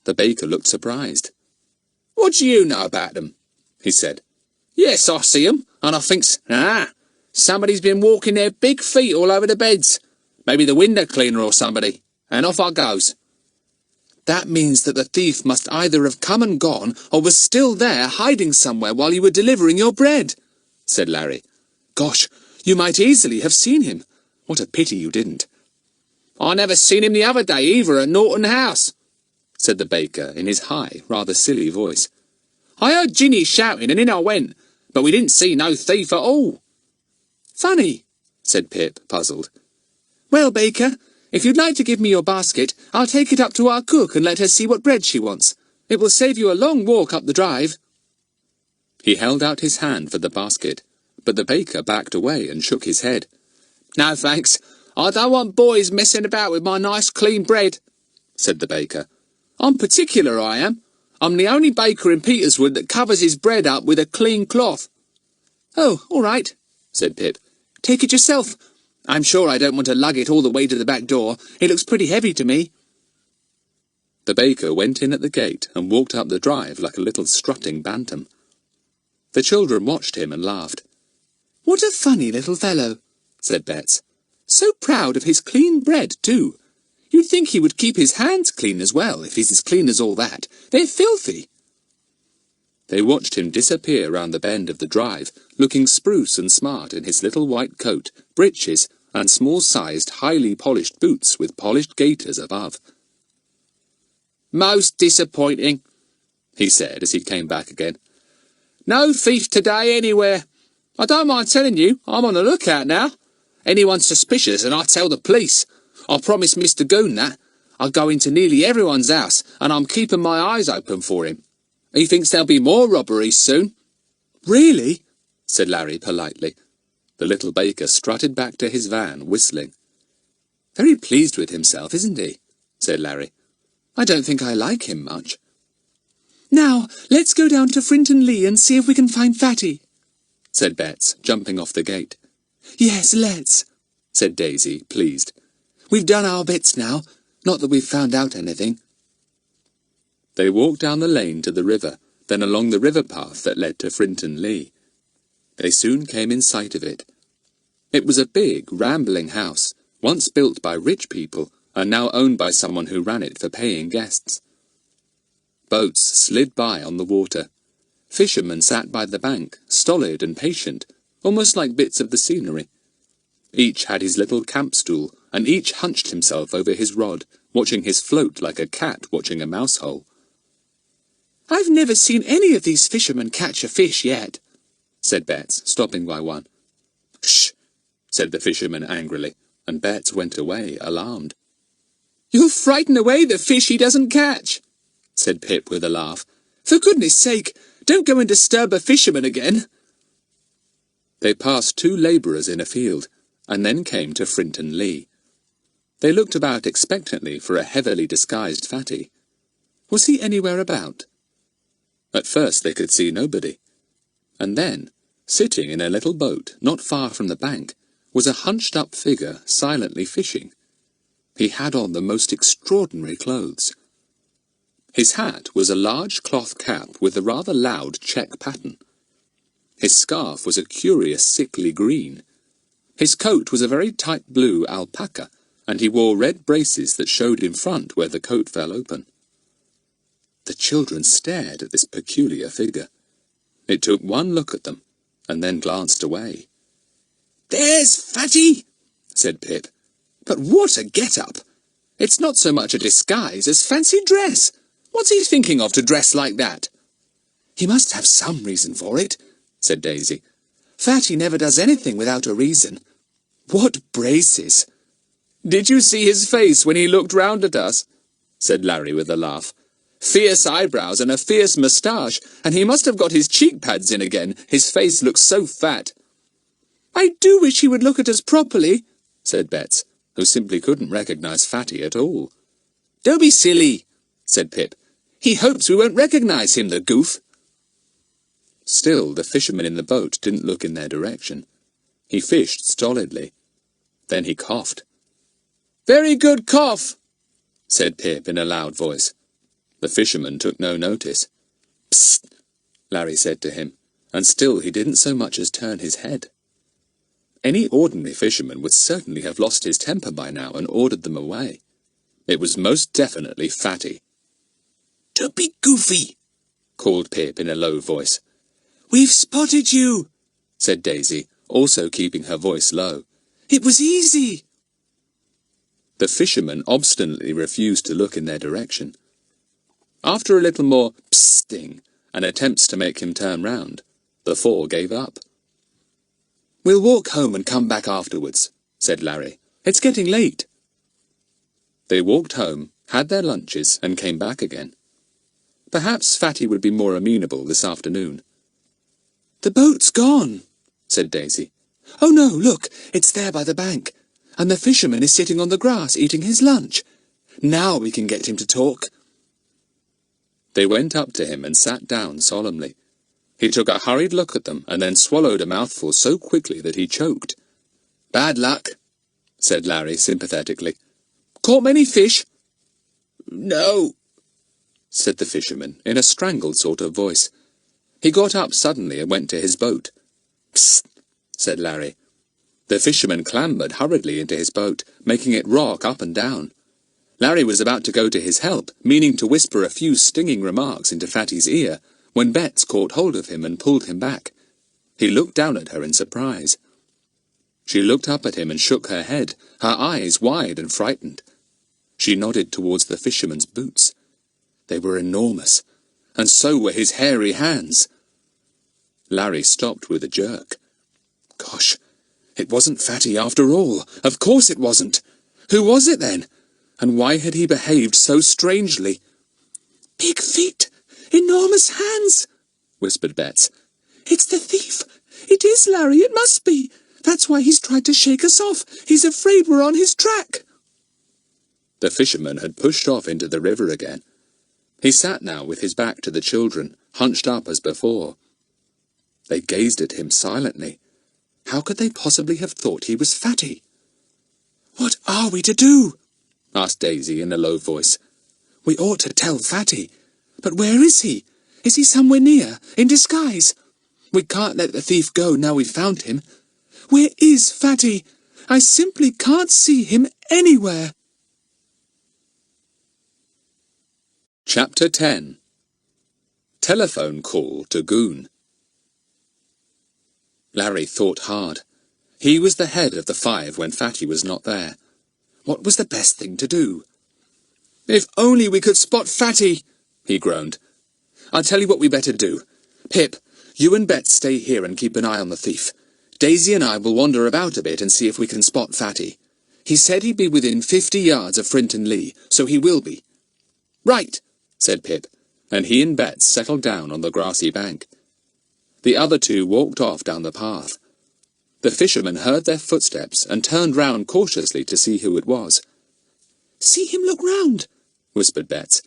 Speaker 2: The baker looked surprised.
Speaker 1: What do you know about them? He said. Yes, I see 'em, and I thinks, somebody's been walking their big feet all over the beds. Maybe the window cleaner or somebody. And off I goes. That means that the thief must either have come and gone, or was still there hiding somewhere while you were delivering your bread, said Larry. Gosh, you might easily have seen him. What a pity you didn't. I never seen him the other day either at Norton House, said the baker in his high, rather silly voice. I heard Ginny shouting and in I went, but we didn't see no thief at all. Funny, said Pip, puzzled. Well, baker, if you'd like to give me your basket, I'll take it up to our cook and let her see what bread she wants. It will save you a long walk up the drive.
Speaker 2: He held out his hand for the basket, but the baker backed away and shook his head.
Speaker 1: No, thanks. I don't want boys messing about with my nice clean bread, said the baker. I'm particular, I am. I'm the only baker in Peterswood that covers his bread up with a clean cloth. Oh, all right, said Pip. Take it yourself. I'm sure I don't want to lug it all the way to the back door. It looks pretty heavy to me.
Speaker 2: The baker went in at the gate and walked up the drive like a little strutting bantam. The children watched him and laughed.
Speaker 1: What a funny little fellow, said Betts. So proud of his clean bread, too. You'd think he would keep his hands clean as well, if he's as clean as all that. They're filthy.
Speaker 2: They watched him disappear round the bend of the drive, looking spruce and smart in his little white coat, breeches, and small-sized, highly polished boots with polished gaiters above.
Speaker 1: Most disappointing, he said as he came back again. No thief today anywhere. I don't mind telling you, I'm on the lookout now. Anyone suspicious and I tell the police. I promised Mr Goon that. I go into nearly everyone's house and I'm keeping my eyes open for him. He thinks there'll be more robberies soon. Really? Said Larry politely.
Speaker 2: The little baker strutted back to his van, whistling.
Speaker 1: Very pleased with himself, isn't he? Said Larry. I don't think I like him much. Now, let's go down to Frinton Lee and see if we can find Fatty, said Betts, jumping off the gate. Yes, let's, said Daisy, pleased. We've done our bits now, not that we've found out anything.
Speaker 2: They walked down the lane to the river, then along the river path that led to Frinton Lee. They soon came in sight of it. It was a big, rambling house, once built by rich people, and now owned by someone who ran it for paying guests. Boats slid by on the water. Fishermen sat by the bank, stolid and patient, almost like bits of the scenery, Each had his little camp stool, and each hunched himself over his rod, watching his float like a cat watching a mouse hole.
Speaker 1: "I've never seen any of these fishermen catch a fish yet,"
Speaker 2: said Betts, stopping by one. "Shh!" said the fisherman angrily, and Betts went away, alarmed.
Speaker 1: "You'll frighten away the fish he doesn't catch,"
Speaker 2: said Pip with a laugh.
Speaker 1: "For goodness sake, don't go and disturb a fisherman again."
Speaker 2: They passed 2 labourers in a field, and then came to Frinton Lee. They looked about expectantly for a heavily disguised fatty. Was he anywhere about? At first they could see nobody. And then, sitting in a little boat not far from the bank, was a hunched-up figure silently fishing. He had on the most extraordinary clothes. His hat was a large cloth cap with a rather loud check pattern. His scarf was a curious sickly green. His coat was a very tight blue alpaca, and he wore red braces that showed in front where the coat fell open. The children stared at this peculiar figure. It took one look at them, and then glanced away.
Speaker 1: "There's Fatty,"
Speaker 2: said Pip.
Speaker 1: "But what a get-up! It's not so much a disguise as fancy dress. What's he thinking of to dress like that?" "He must have some reason for it," said Daisy. "Fatty never does anything without a reason. What braces!"
Speaker 2: "Did you see his face when he looked round at us?" said Larry with a laugh. "Fierce eyebrows and a fierce moustache, and he must have got his cheek pads in again. His face looks so fat."
Speaker 1: "I do wish he would look at us properly,"
Speaker 2: said Betts, who simply couldn't recognise Fatty at all.
Speaker 1: "Don't be silly," said Pip.
Speaker 3: He hopes we won't recognize him, the goof.
Speaker 2: Still, the fisherman in the boat didn't look in their direction. He fished stolidly. Then he coughed.
Speaker 3: Very good cough,
Speaker 2: said Pip in a loud voice. The fisherman took no notice. Psst, Larry said to him, and still he didn't so much as turn his head. Any ordinary fisherman would certainly have lost his temper by now and ordered them away. It was most definitely Fatty.
Speaker 1: Don't be goofy,
Speaker 2: called Pip in a low voice.
Speaker 1: We've spotted you,
Speaker 2: said Daisy, also keeping her voice low.
Speaker 1: It was easy.
Speaker 2: The fisherman obstinately refused to look in their direction. After a little more psting and attempts to make him turn round, the four gave up.
Speaker 1: We'll walk home and come back afterwards, said Larry. It's getting late.
Speaker 2: They walked home, had their lunches, and came back again. Perhaps Fatty would be more amenable this afternoon.
Speaker 1: The boat's gone, said Daisy. Oh no, look, it's there by the bank, and the fisherman is sitting on the grass eating his lunch. Now we can get him to talk.
Speaker 2: They went up to him and sat down solemnly. He took a hurried look at them and then swallowed a mouthful so quickly that he choked.
Speaker 1: Bad luck,
Speaker 2: said Larry sympathetically.
Speaker 1: Caught many fish?
Speaker 3: No,
Speaker 2: said the fisherman in a strangled sort of voice. He got up suddenly and went to his boat. Psst, said Larry. The fisherman clambered hurriedly into his boat, making it rock up and down. Larry was about to go to his help, meaning to whisper a few stinging remarks into Fatty's ear, when Betts caught hold of him and pulled him back. He looked down at her in surprise. She looked up at him and shook her head, her eyes wide and frightened. She nodded towards the fisherman's boots. They were enormous, and so were his hairy hands. Larry stopped with a jerk. Gosh, it wasn't Fatty after all. Of course it wasn't. Who was it then? And why had he behaved so strangely?
Speaker 1: Big feet, enormous hands,
Speaker 2: whispered Betts.
Speaker 1: It's the thief. It is Larry, it must be. That's why he's tried to shake us off. He's afraid we're on his track.
Speaker 2: The fisherman had pushed off into the river again. He sat now with his back to the children, hunched up as before. They gazed at him silently. How could they possibly have thought he was Fatty?
Speaker 1: What are we to do?
Speaker 2: asked Daisy in a low voice.
Speaker 1: We ought to tell Fatty. But where is he? Is he somewhere near, in disguise? We can't let the thief go now we've found him. Where is Fatty? I simply can't see him anywhere.
Speaker 2: Chapter 10. Telephone Call to Goon. Larry thought hard. He was the head of the 5 when Fatty was not there. What was the best thing to do?
Speaker 1: If only we could spot Fatty, he groaned. I'll tell you what we better do. Pip, you and Bet stay here and keep an eye on the thief. Daisy and I will wander about a bit and see if we can spot Fatty. He said he'd be within 50 yards of Frinton Lee, so he will be. Right, said Pip, and he and Bet settled down on the grassy bank. The other 2 walked off down the path. The fisherman heard their footsteps and turned round cautiously to see who it was. See him look round, whispered Betts.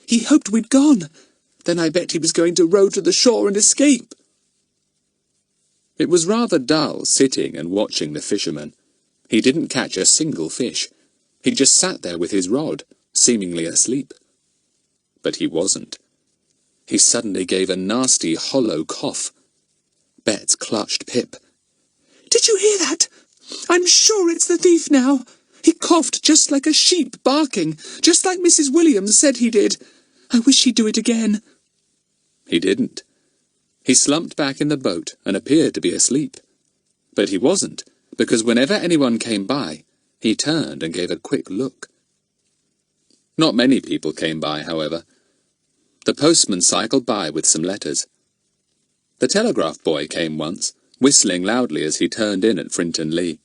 Speaker 1: He hoped we'd gone. Then I bet he was going to row to the shore and escape.
Speaker 2: It was rather dull sitting and watching the fisherman. He didn't catch a single fish. He just sat there with his rod, seemingly asleep. But he wasn't. He suddenly gave a nasty, hollow cough. Betts clutched Pip.
Speaker 1: Did you hear that? I'm sure it's the thief now. He coughed just like a sheep barking, just like Mrs. Williams said he did. I wish he'd do it again.
Speaker 2: He didn't. He slumped back in the boat and appeared to be asleep. But he wasn't, because whenever anyone came by, he turned and gave a quick look. Not many people came by, however. The postman cycled by with some letters. The telegraph boy came once, whistling loudly as he turned in at Frinton Lee.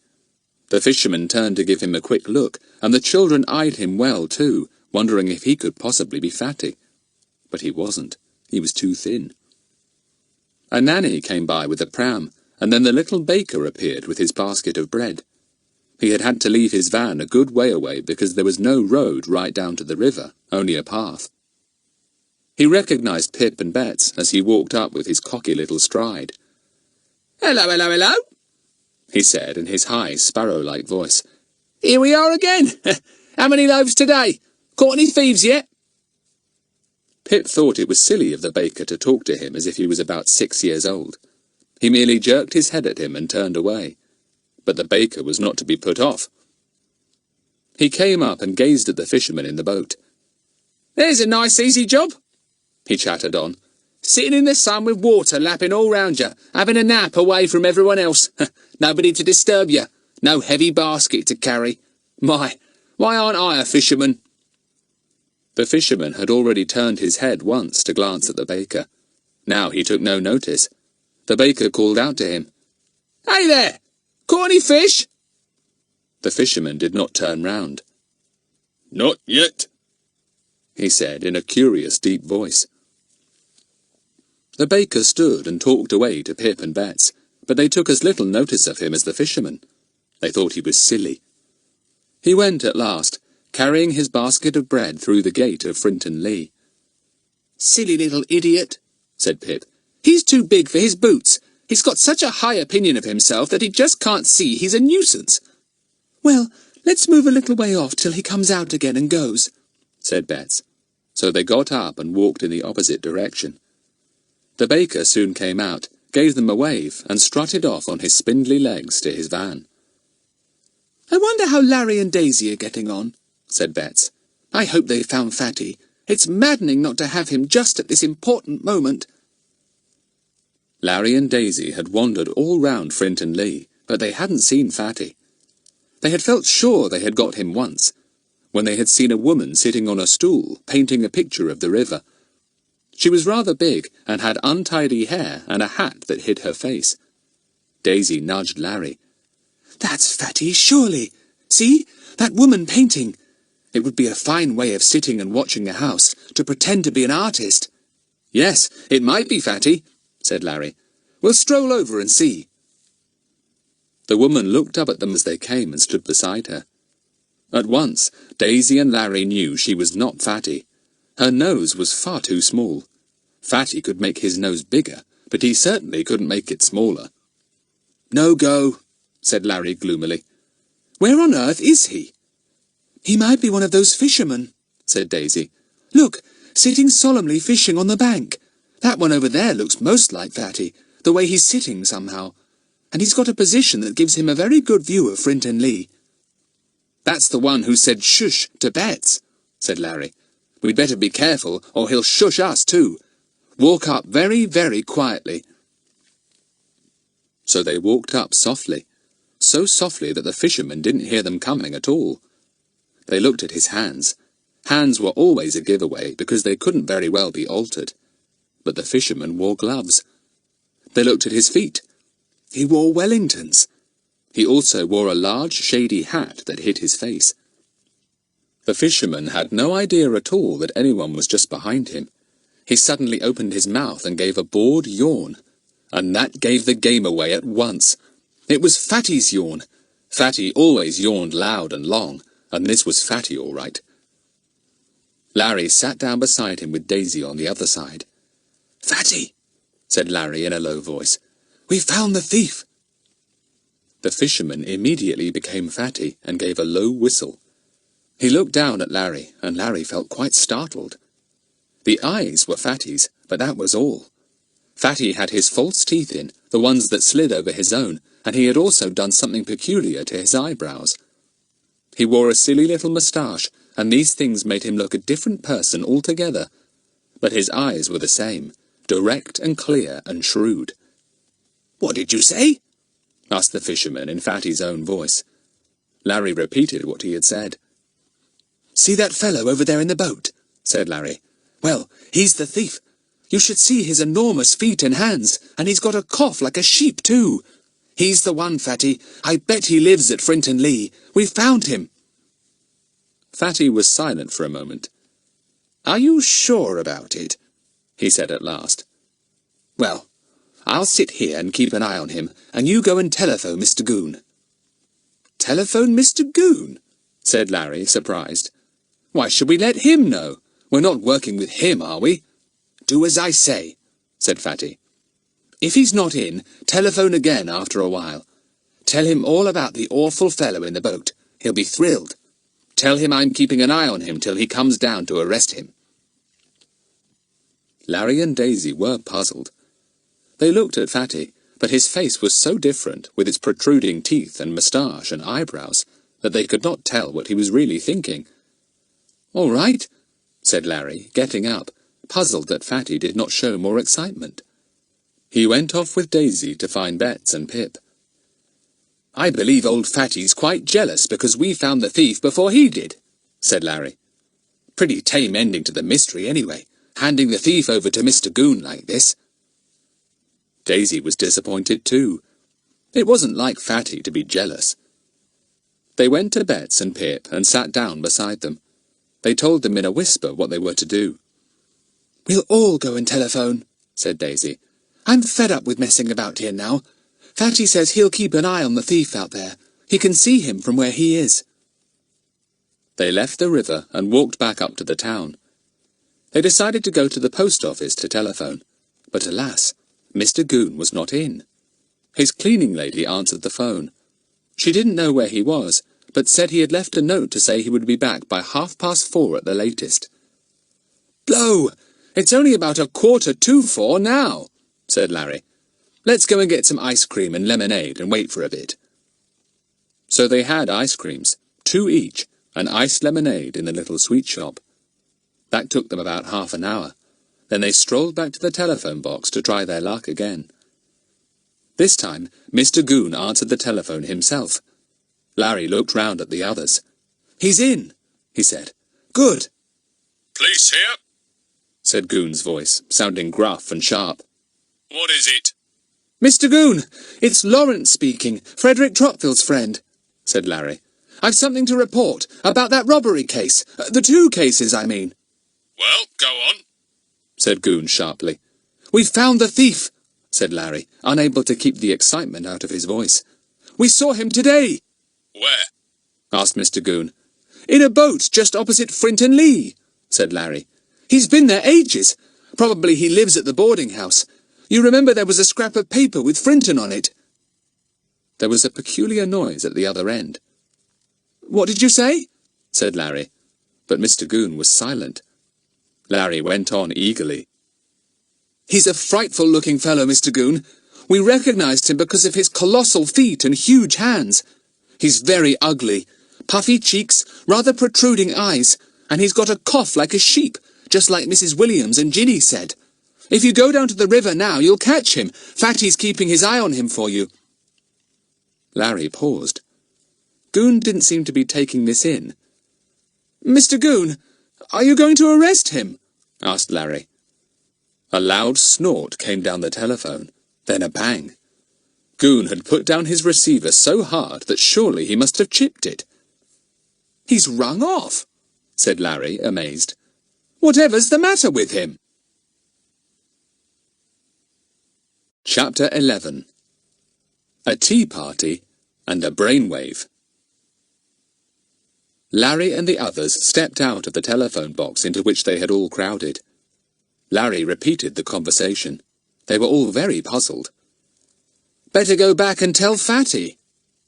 Speaker 2: The fisherman turned to give him a quick look, and the children eyed him well too, wondering if he could possibly be Fatty. But he wasn't. He was too thin. A nanny came by with a pram, and then the little baker appeared with his basket of bread. He had had to leave his van a good way away because there was no road right down to the river, only a path. He recognised Pip and Betts as he walked up with his cocky little stride.
Speaker 1: Hello, hello, hello,
Speaker 2: he said in his high, sparrow-like voice.
Speaker 1: Here we are again. How many loaves today? Caught any thieves yet?
Speaker 2: Pip thought it was silly of the baker to talk to him as if he was about 6 years old. He merely jerked his head at him and turned away. But the baker was not to be put off. He came up and gazed at the fisherman in the boat.
Speaker 1: There's a nice easy job,
Speaker 2: he chattered on.
Speaker 1: Sitting in the sun with water lapping all round you, having a nap away from everyone else. Nobody to disturb you, no heavy basket to carry. Why aren't I a fisherman?
Speaker 2: The fisherman had already turned his head once to glance at the baker. Now he took no notice. The baker called out to him.
Speaker 1: Hey there! Caught any fish?
Speaker 2: The fisherman did not turn round.
Speaker 3: Not yet,
Speaker 2: he said in a curious deep voice. The baker stood and talked away to Pip and Betts, but they took as little notice of him as the fisherman. They thought he was silly. He went at last, carrying his basket of bread through the gate of Frinton Lee.
Speaker 1: Silly little idiot, said Pip.
Speaker 2: He's too big for his boots. He's got such a high opinion of himself that he just can't see he's a nuisance.
Speaker 1: Well, let's move a little way off till he comes out again and goes,
Speaker 2: said Betts. So they got up and walked in the opposite direction. The baker soon came out, gave them a wave, and strutted off on his spindly legs to his van.
Speaker 1: I wonder how Larry and Daisy are getting on,
Speaker 2: said Betts.
Speaker 1: I hope they found Fatty. It's maddening not to have him just at this important moment.
Speaker 2: Larry and Daisy had wandered all round Frinton Lee, but they hadn't seen Fatty. They had felt sure they had got him once, when they had seen a woman sitting on a stool, painting a picture of the river. She was rather big, and had untidy hair and a hat that hid her face. Daisy nudged Larry.
Speaker 1: That's Fatty, surely. See, that woman painting. It would be a fine way of sitting and watching a house, to pretend to be an artist.
Speaker 2: Yes, it might be Fatty, said Larry.
Speaker 1: We'll stroll over and see.
Speaker 2: The woman looked up at them as they came and stood beside her. At once, Daisy and Larry knew she was not Fatty. Her nose was far too small. Fatty could make his nose bigger, but he certainly couldn't make it smaller.
Speaker 1: No go, said Larry gloomily. Where on earth is he? He might be one of those fishermen, said Daisy. Look, sitting solemnly fishing on the bank. That one over there looks most like Fatty, the way he's sitting somehow. And he's got a position that gives him a very good view of Frinton Lee.
Speaker 2: That's the one who said shush to Betts, said Larry. We'd better be careful, or he'll shush us too. Walk up very, very quietly. So they walked up softly so softly that the fisherman didn't hear them coming at all. They looked at his hands. Hands were always a giveaway because they couldn't very well be altered. But the fisherman wore gloves. They looked at his feet. He wore Wellingtons. He also wore a large shady hat that hid his face. The fisherman had no idea at all that anyone was just behind him. He suddenly opened his mouth and gave a bored yawn. And that gave the game away at once. It was Fatty's yawn. Fatty always yawned loud and long, and this was Fatty all right. Larry sat down beside him with Daisy on the other side. "Fatty," said Larry in a low voice, "we found the thief." The fisherman immediately became Fatty and gave a low whistle. He looked down at Larry, and Larry felt quite startled. The eyes were Fatty's, but that was all. Fatty had his false teeth in, the ones that slid over his own, and he had also done something peculiar to his eyebrows. He wore a silly little moustache, and these things made him look a different person altogether. But his eyes were the same, direct and clear and shrewd. "What did you say?" asked the fisherman in Fatty's own voice. Larry repeated what he had said. "See that fellow over there in the boat?" said Larry. "Well, he's the thief. You should see his enormous feet and hands, and he's got a cough like a sheep, too. He's the one, Fatty. I bet he lives at Frinton Lee. We've found him." Fatty was silent for a moment. "Are you sure about it?" he said at last. "Well, I'll sit here and keep an eye on him, and you go and telephone Mr Goon." "Telephone Mr Goon?" said Larry, surprised. "Why should we let him know? We're not working with him, are we?" "Do as I say," said Fatty. "If he's not in, telephone again after a while. Tell him all about the awful fellow in the boat. He'll be thrilled. Tell him I'm keeping an eye on him till he comes down to arrest him." Larry and Daisy were puzzled. They looked at Fatty, but his face was so different, with its protruding teeth and moustache and eyebrows, that they could not tell what he was really thinking. "All right," said Larry, getting up, puzzled that Fatty did not show more excitement. He went off with Daisy to find Betts and Pip. "I believe old Fatty's quite jealous because we found the thief before he did," said Larry. "Pretty tame ending to the mystery, anyway, handing the thief over to Mr Goon like this." Daisy was disappointed too. It wasn't like Fatty to be jealous. They went to Betts and Pip and sat down beside them. They told them in a whisper what they were to do. "We'll all go and telephone," said Daisy. "I'm fed up with messing about here now. Fatty says he'll keep an eye on the thief out there. He can see him from where he is." They left the river and walked back up to the town. They decided to go to the post office to telephone, but alas, Mr Goon was not in. His cleaning lady answered the phone. She didn't know where he was, but said he had left a note to say he would be back by 4:30 at the latest. "Blow! It's only about 4:45 now," said Larry. "Let's go and get some ice cream and lemonade and wait for a bit." So they had ice creams, 2 each, and iced lemonade in the little sweet shop. That took them about half an hour. Then they strolled back to the telephone box to try their luck again. This time, Mr Goon answered the telephone himself. Larry looked round at the others. "He's in," he said. "Good."
Speaker 3: "Police here?"
Speaker 2: said Goon's voice, sounding gruff and sharp.
Speaker 3: "What is it?"
Speaker 1: "Mr Goon, it's Lawrence speaking, Frederick Trotville's friend," said Larry. "I've something to report about that robbery case. The 2 cases, I mean."
Speaker 3: "Well, go on,"
Speaker 2: said Goon sharply.
Speaker 1: "We've found the thief,"
Speaker 2: said Larry, unable to keep the excitement out of his voice.
Speaker 1: "We saw him today."
Speaker 3: "Where?"
Speaker 2: asked Mr Goon.
Speaker 1: "In a boat just opposite Frinton Lee," said Larry. "He's been there ages. Probably he lives at the boarding house. You remember there was a scrap of paper with Frinton on it?"
Speaker 2: There was a peculiar noise at the other end.
Speaker 1: "What did you say?"
Speaker 2: said Larry, but Mr Goon was silent. Larry went on eagerly.
Speaker 1: "He's a frightful-looking fellow, Mr Goon. We recognised him because of his colossal feet and huge hands. He's very ugly, puffy cheeks, rather protruding eyes, and he's got a cough like a sheep, just like Mrs Williams and Ginny said. If you go down to the river now, you'll catch him. Fatty's keeping his eye on him for you."
Speaker 2: Larry paused. Goon didn't seem to be taking this in.
Speaker 1: Mr Goon, are you going to arrest him?
Speaker 2: Asked Larry. A loud snort came down the telephone, then a bang. Goon had put down his receiver so hard that surely he must have chipped it.
Speaker 1: He's rung off,
Speaker 2: said Larry, amazed.
Speaker 1: Whatever's the matter with him?
Speaker 2: Chapter 11. A Tea Party and a Brainwave. Larry and the others stepped out of the telephone box into which they had all crowded. Larry repeated the conversation. They were all very puzzled.
Speaker 1: Better go back and tell Fatty,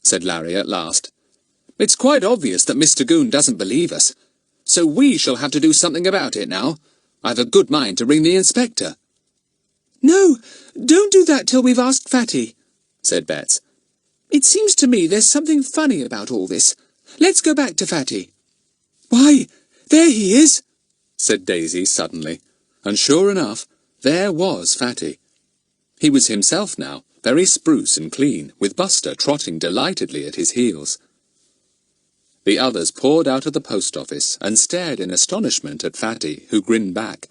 Speaker 2: said Larry at last.
Speaker 1: It's quite obvious that Mr Goon doesn't believe us, so we shall have to do something about it now. I've a good mind to ring the inspector. No, don't do that till we've asked Fatty, said Betts. It seems to me there's something funny about all this. Let's go back to Fatty. Why, there he is,
Speaker 2: said Daisy suddenly, and sure enough, there was Fatty. He was himself now, very spruce and clean, with Buster trotting delightedly at his heels. The others poured out of the post office and stared in astonishment at Fatty, who grinned back.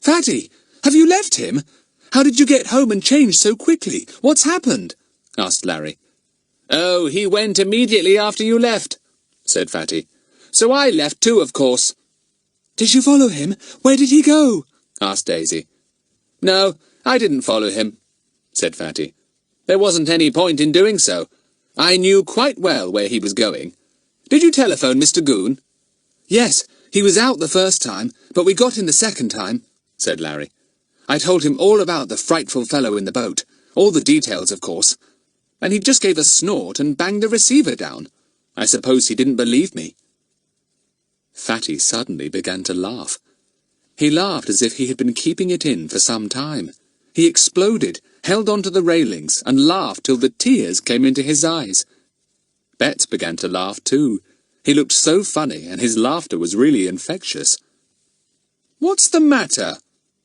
Speaker 1: Fatty, have you left him? How did you get home and change so quickly? What's happened? Asked Larry.
Speaker 3: Oh, he went immediately after you left, said Fatty. So I left too, of course.
Speaker 1: Did you follow him? Where did he go? Asked Daisy.
Speaker 3: No, I didn't follow him, said Fatty. There wasn't any point in doing so. I knew quite well where he was going. Did you telephone Mr Goon?
Speaker 1: Yes, he was out the first time, but we got him the second time, said Larry. I told him all about the frightful fellow in the boat, all the details, of course, and he just gave a snort and banged the receiver down. I suppose he didn't believe me.
Speaker 2: Fatty suddenly began to laugh. He laughed as if he had been keeping it in for some time. He exploded, held on to the railings, and laughed till the tears came into his eyes. Betts began to laugh too. He looked so funny, and his laughter was really infectious.
Speaker 1: "What's the matter?"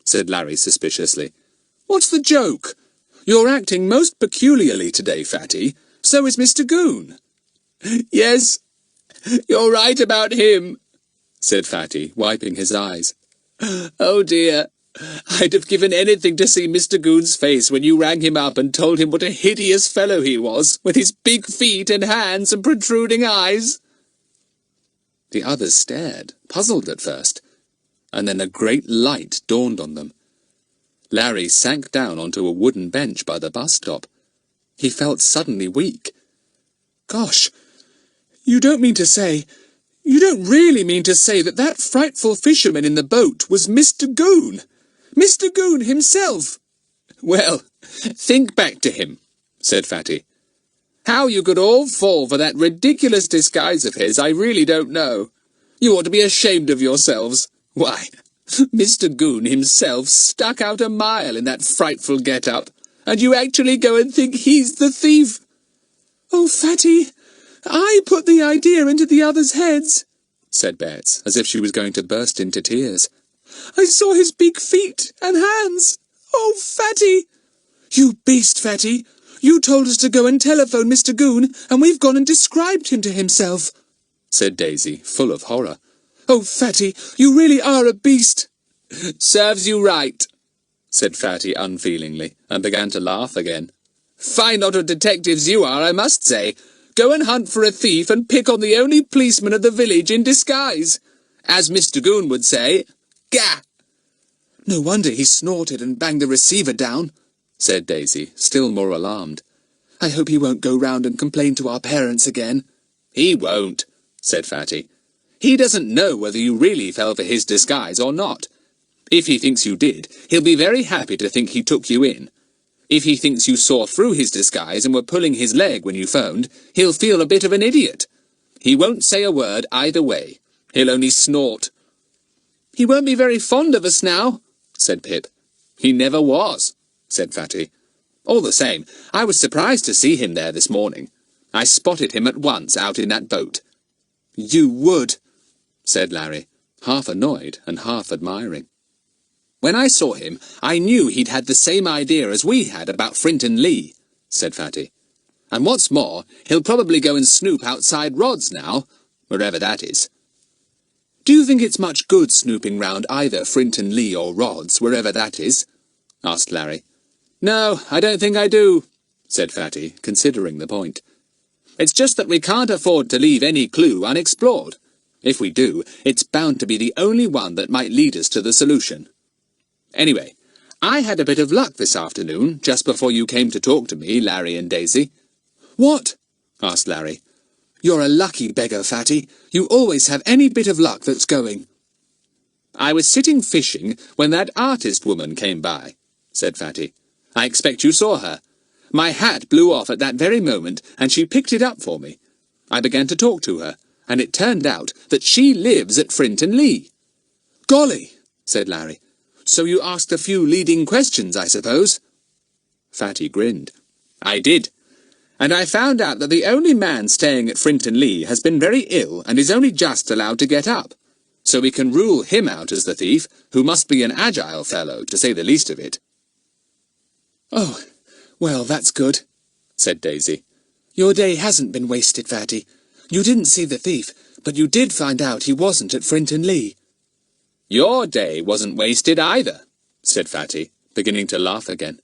Speaker 1: said Larry suspiciously. "What's the joke? You're acting most peculiarly today, Fatty. So is Mr Goon."
Speaker 3: "Yes, you're right about him,"
Speaker 2: said Fatty, wiping his eyes.
Speaker 3: "Oh dear, I'd have given anything to see Mr Goon's face when you rang him up and told him what a hideous fellow he was, with his big feet and hands and protruding eyes."
Speaker 2: The others stared, puzzled at first, and then a great light dawned on them. Larry sank down onto a wooden bench by the bus stop. He felt suddenly weak.
Speaker 1: "Gosh, you don't really mean to say that that frightful fisherman in the boat was Mr Goon? Mr Goon himself?"
Speaker 3: "Well, think back to him," said Fatty. "How you could all fall for that ridiculous disguise of his, I really don't know. You ought to be ashamed of yourselves. Why, Mr Goon himself stuck out a mile in that frightful get-up, and you actually go and think he's the thief."
Speaker 1: "Oh, Fatty, I put the idea into the others' heads,"
Speaker 2: said Betts, as if she was going to burst into tears.
Speaker 1: "I saw his big feet and hands. Oh, Fatty!" "You beast, Fatty! You told us to go and telephone Mr Goon, and we've gone and described him to himself,"
Speaker 2: said Daisy, full of horror.
Speaker 1: "Oh, Fatty, you really are a beast."
Speaker 3: "Serves you right,"
Speaker 2: said Fatty unfeelingly, and began to laugh again.
Speaker 3: "Fine lot of detectives you are, I must say. Go and hunt for a thief and pick on the only policeman of the village in disguise. As Mr Goon would say, gah!"
Speaker 1: "No wonder he snorted and banged the receiver down," said Daisy, still more alarmed. "I hope he won't go round and complain to our parents again."
Speaker 3: "He won't," said Fatty. "He doesn't know whether you really fell for his disguise or not. If he thinks you did, he'll be very happy to think he took you in. If he thinks you saw through his disguise and were pulling his leg when you phoned, he'll feel a bit of an idiot. He won't say a word either way. He'll only snort." "He won't be very fond of us now," said Pip. "He never was," said Fatty. "All the same, I was surprised to see him there this morning. I spotted him at once out in that boat."
Speaker 1: "You would,"
Speaker 2: said Larry, half annoyed and half admiring.
Speaker 3: "When I saw him, I knew he'd had the same idea as we had about Frinton Lee," said Fatty. And what's more, he'll probably go and snoop outside Rod's now, wherever that is.
Speaker 1: Do you think it's much good snooping round either Frinton Lee or Rod's, wherever that is? Asked Larry.
Speaker 3: No, I don't think I do, said Fatty, considering the point. It's just that we can't afford to leave any clue unexplored. If we do, it's bound to be the only one that might lead us to the solution. Anyway, I had a bit of luck this afternoon, just before you came to talk to me, Larry and Daisy.
Speaker 1: What?
Speaker 3: Asked Larry.
Speaker 1: You're a lucky beggar, Fatty. You always have any bit of luck that's going.
Speaker 3: I was sitting fishing when that artist woman came by, said Fatty. I expect you saw her. My hat blew off at that very moment, and she picked it up for me. I began to talk to her, and it turned out that she lives at Frinton Lee.
Speaker 1: Golly, said Larry. So you asked a few leading questions, I suppose?
Speaker 3: Fatty grinned. I did. And I found out that the only man staying at Frinton Lee has been very ill and is only just allowed to get up. So we can rule him out as the thief, who must be an agile fellow, to say the least of it.
Speaker 1: Oh, well, that's good, said Daisy.
Speaker 2: Your day hasn't been wasted, Fatty. You didn't see the thief, but you did find out he wasn't at Frinton Lee.
Speaker 3: Your day wasn't wasted either, said Fatty, beginning to laugh again.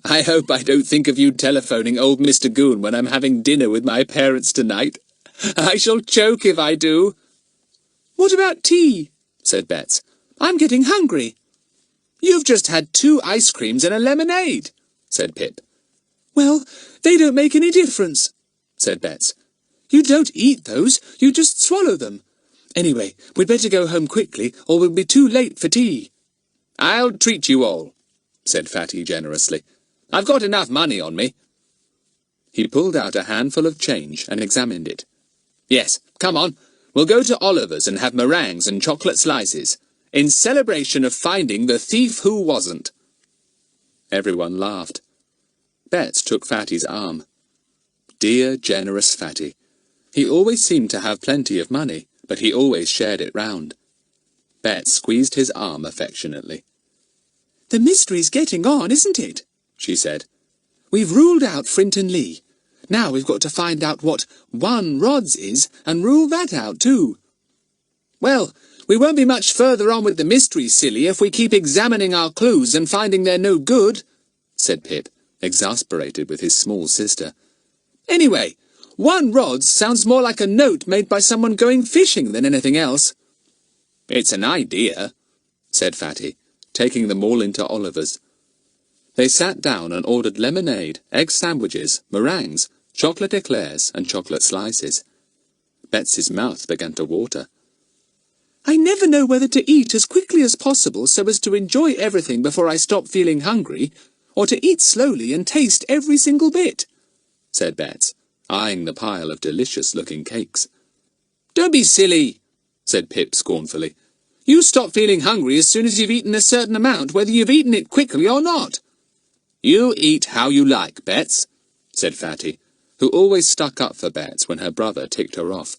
Speaker 3: I hope I don't think of you telephoning old Mr Goon when I'm having dinner with my parents tonight. I shall choke if I do.
Speaker 2: What about tea? Said Betts. I'm getting hungry.
Speaker 3: You've just had 2 ice creams and a lemonade, said Pip.
Speaker 2: Well, they don't make any difference, said Betts. You don't eat those, you just swallow them. Anyway, we'd better go home quickly, or we'll be too late for tea.
Speaker 3: I'll treat you all, said Fatty generously. I've got enough money on me. He pulled out a handful of change and examined it. Yes, come on, we'll go to Oliver's and have meringues and chocolate slices, in celebration of finding the thief who wasn't. Everyone laughed. Betts took Fatty's arm. Dear, generous Fatty. He always seemed to have plenty of money, but he always shared it round. Betts squeezed his arm affectionately.
Speaker 2: The mystery's getting on, isn't it?
Speaker 3: She said.
Speaker 2: We've ruled out Frinton Lee. Now we've got to find out what 1 Rod's is, and rule that out too.
Speaker 3: Well, we won't be much further on with the mystery, silly, if we keep examining our clues and finding they're no good, said Pip, exasperated with his small sister. Anyway, 1 Rod's sounds more like a note made by someone going fishing than anything else. It's an idea, said Fatty, taking them all into Oliver's. They sat down and ordered lemonade, egg sandwiches, meringues, chocolate eclairs, and chocolate slices. Betsy's mouth began to water.
Speaker 2: I never know whether to eat as quickly as possible so as to enjoy everything before I stop feeling hungry, or to eat slowly and taste every single bit,
Speaker 3: said Bets, eyeing the pile of delicious-looking cakes. Don't be silly, said Pip scornfully. You stop feeling hungry as soon as you've eaten a certain amount, whether you've eaten it quickly or not. You eat how you like, Bets, said Fatty, who always stuck up for Bets when her brother ticked her off.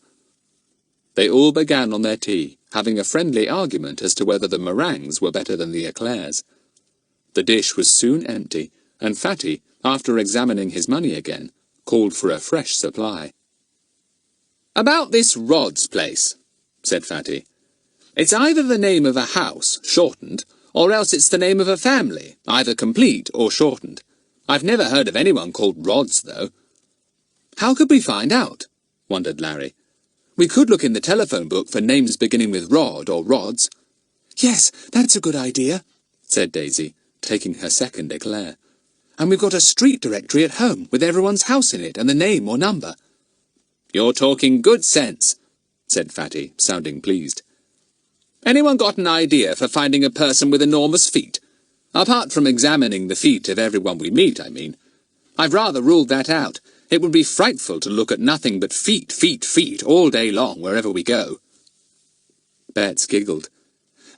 Speaker 3: They all began on their tea, having a friendly argument as to whether the meringues were better than the eclairs. The dish was soon empty, and Fatty, after examining his money again, called for a fresh supply. About this Rod's place, said Fatty. It's either the name of a house, shortened, or else it's the name of a family, either complete or shortened. I've never heard of anyone called Rod's, though. How could we find out? Wondered Larry. We could look in the telephone book for names beginning with Rod or Rods.
Speaker 2: Yes, that's a good idea,
Speaker 3: said Daisy, taking her second eclair. And we've got a street directory at home with everyone's house in it and the name or number. You're talking good sense, said Fatty, sounding pleased. Anyone got an idea for finding a person with enormous feet? Apart from examining the feet of everyone we meet, I mean. I've rather ruled that out. It would be frightful to look at nothing but feet, feet, feet all day long wherever we go. Bets giggled.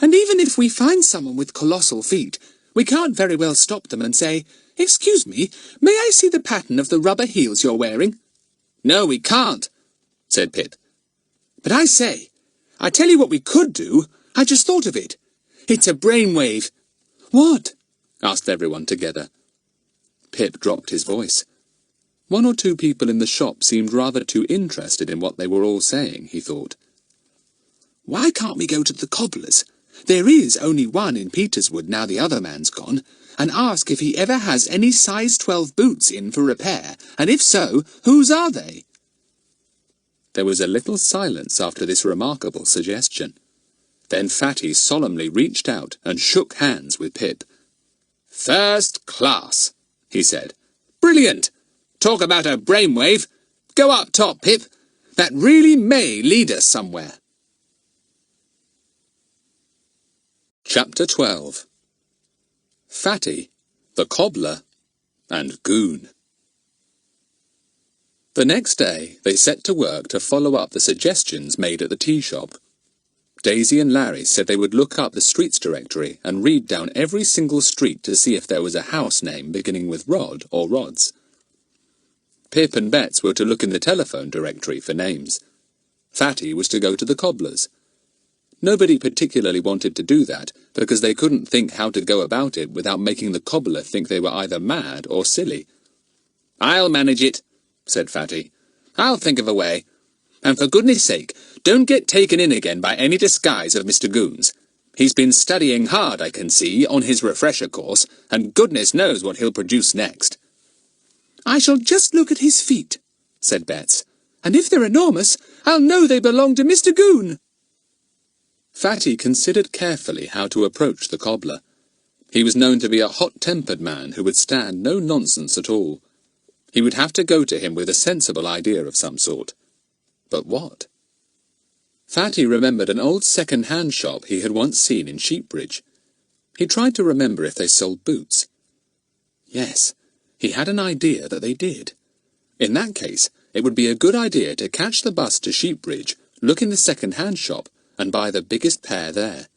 Speaker 2: And even if we find someone with colossal feet, we can't very well stop them and say, "Excuse me, may I see the pattern of the rubber heels you're wearing?"
Speaker 3: No, we can't, said Pip.
Speaker 2: But I say, I tell you what we could do. I just thought of it. It's a brainwave.
Speaker 3: What? Asked everyone together. Pip dropped his voice.
Speaker 2: One or two people in the shop seemed rather too interested in what they were all saying, he thought.
Speaker 1: Why can't we go to the cobbler's? There is only one in Peterswood now the other man's gone, and ask if he ever has any size 12 boots in for repair, and if so, whose are they?
Speaker 2: There was a little silence after this remarkable suggestion. Then Fatty solemnly reached out and shook hands with Pip.
Speaker 3: First class, he said. Brilliant! Talk about a brainwave. Go up top, Pip. That really may lead us somewhere.
Speaker 2: Chapter 12. Fatty, the Cobbler, and Goon. The next day they set to work to follow up the suggestions made at the tea shop. Daisy and Larry said they would look up the streets directory and read down every single street to see if there was a house name beginning with Rod or Rods. Pip and Betts were to look in the telephone directory for names. Fatty was to go to the cobbler's. Nobody particularly wanted to do that, because they couldn't think how to go about it without making the cobbler think they were either mad or silly.
Speaker 3: "I'll manage it," said Fatty. "I'll think of a way. And for goodness sake, don't get taken in again by any disguise of Mr Goon's. He's been studying hard, I can see, on his refresher course, and goodness knows what he'll produce next."
Speaker 1: "I shall just look at his feet," said Betts, "and if they're enormous, I'll know they belong to Mr Goon."
Speaker 2: Fatty considered carefully how to approach the cobbler. He was known to be a hot-tempered man who would stand no nonsense at all. He would have to go to him with a sensible idea of some sort. But what? Fatty remembered an old second-hand shop he had once seen in Sheepbridge. He tried to remember if they sold boots. Yes, he had an idea that they did. In that case, it would be a good idea to catch the bus to Sheepbridge, look in the second-hand shop, and buy the biggest pair there.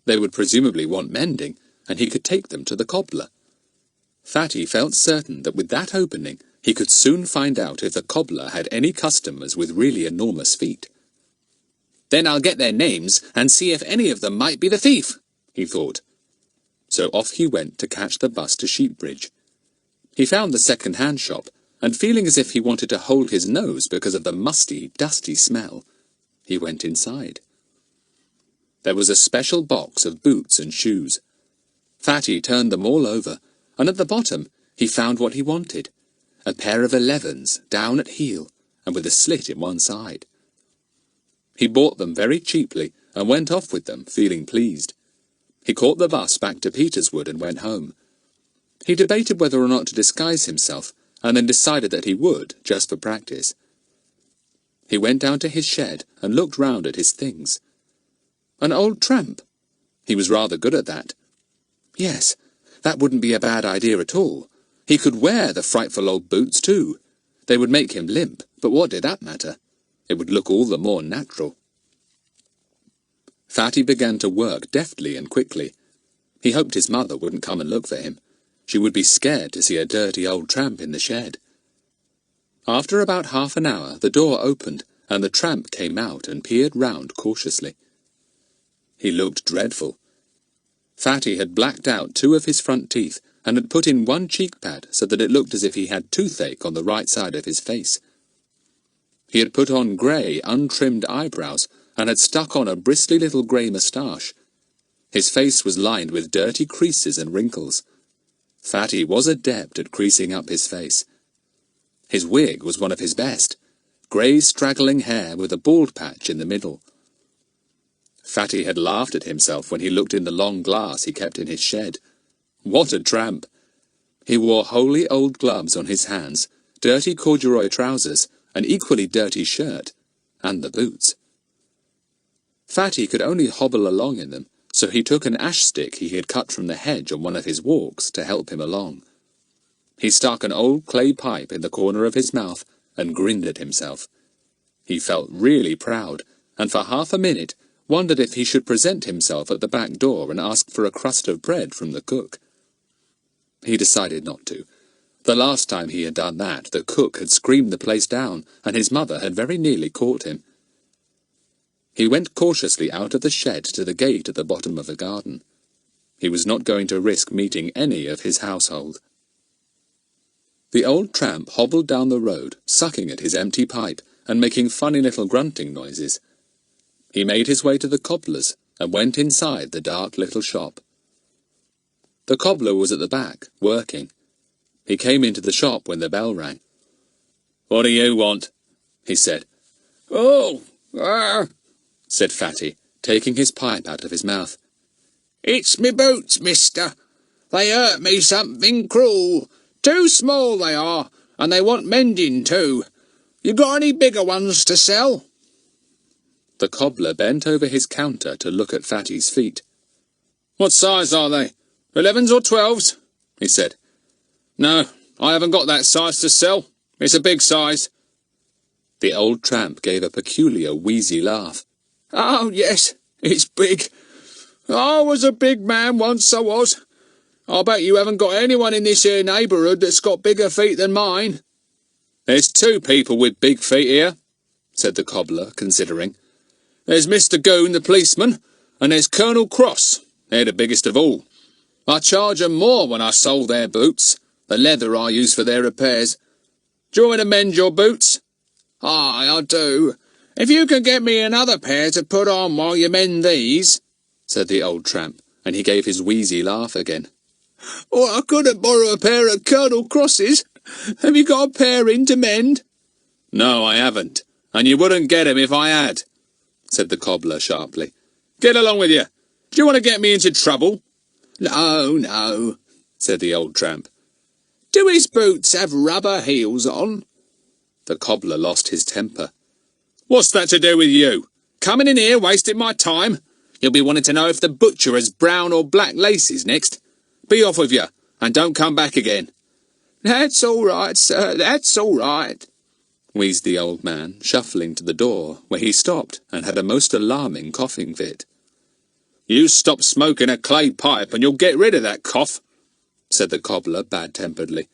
Speaker 2: They would presumably want mending, and he could take them to the cobbler. Fatty felt certain that with that opening, he could soon find out if the cobbler had any customers with really enormous feet.
Speaker 3: "Then I'll get their names and see if any of them might be the thief," he thought.
Speaker 2: So off he went to catch the bus to Sheepbridge. He found the second-hand shop, and feeling as if he wanted to hold his nose because of the musty, dusty smell, he went inside. There was a special box of boots and shoes. Fatty turned them all over, and at the bottom he found what he wanted, a pair of 11s down at heel and with a slit in one side. He bought them very cheaply and went off with them, feeling pleased. He caught the bus back to Peterswood and went home. He debated whether or not to disguise himself, and then decided that he would, just for practice. He went down to his shed and looked round at his things. An old tramp. He was rather good at that. Yes, that wouldn't be a bad idea at all. He could wear the frightful old boots too. They would make him limp, but what did that matter? It would look all the more natural. Fatty began to work deftly and quickly. He hoped his mother wouldn't come and look for him. She would be scared to see a dirty old tramp in the shed. After about half an hour, the door opened, and the tramp came out and peered round cautiously. He looked dreadful. Fatty had blacked out 2 of his front teeth, and had put in 1 cheek pad so that it looked as if he had toothache on the right side of his face. He had put on grey, untrimmed eyebrows, and had stuck on a bristly little grey moustache. His face was lined with dirty creases and wrinkles. Fatty was adept at creasing up his face. His wig was one of his best, grey straggling hair with a bald patch in the middle. Fatty had laughed at himself when he looked in the long glass he kept in his shed. What a tramp! He wore wholly old gloves on his hands, dirty corduroy trousers, an equally dirty shirt, and the boots. Fatty could only hobble along in them, so he took an ash stick he had cut from the hedge on one of his walks to help him along. He stuck an old clay pipe in the corner of his mouth and grinned at himself. He felt really proud, and for half a minute wondered if he should present himself at the back door and ask for a crust of bread from the cook. He decided not to. The last time he had done that, the cook had screamed the place down, and his mother had very nearly caught him. He went cautiously out of the shed to the gate at the bottom of the garden. He was not going to risk meeting any of his household. The old tramp hobbled down the road, sucking at his empty pipe and making funny little grunting noises. He made his way to the cobbler's and went inside the dark little shop. The cobbler was at the back, working. He came into the shop when the bell rang. "What do you want?" he said.
Speaker 3: "Oh,
Speaker 2: said Fatty, taking his pipe out of his mouth.
Speaker 3: it's me boots, mister. They hurt me something cruel. Too small they are, and they want mending too. You got any bigger ones to sell?"
Speaker 2: The cobbler bent over his counter to look at Fatty's feet.
Speaker 3: "What size are they? 11s or 12s? He said. "No, I haven't got that size to sell. It's a big size."
Speaker 2: The old tramp gave a peculiar wheezy laugh.
Speaker 3: "Oh, yes, it's big. I was a big man once, I was. I bet you haven't got anyone in this here neighbourhood that's got bigger feet than mine." "There's 2 people with big feet here," said the cobbler, considering. "There's Mr Goon, the policeman, and there's Colonel Cross. They're the biggest of all. I charge 'em more when I sold their boots, the leather I use for their repairs. Do you want me to mend your boots?" "Aye, I do. If you can get me another pair to put on while you mend these,"
Speaker 2: said the old tramp, and he gave his wheezy laugh again.
Speaker 3: "Or I couldn't borrow a pair of Colonel Cross's. Have you got a pair in to mend?"
Speaker 2: "No, I haven't, and you wouldn't get 'em if I had," said the cobbler sharply.
Speaker 3: "Get along with you. Do you want to get me into trouble?"
Speaker 2: "No, no," said the old tramp.
Speaker 3: "Do his boots have rubber heels on?"
Speaker 2: The cobbler lost his temper.
Speaker 3: "What's that to do with you? Coming in here wasting my time? You'll be wanting to know if the butcher has brown or black laces next. Be off with you, and don't come back again." "That's all right, sir, that's all right,"
Speaker 2: wheezed the old man, shuffling to the door, where he stopped and had a most alarming coughing fit.
Speaker 3: "You stop smoking a clay pipe and you'll get rid of that cough," said the cobbler bad-temperedly.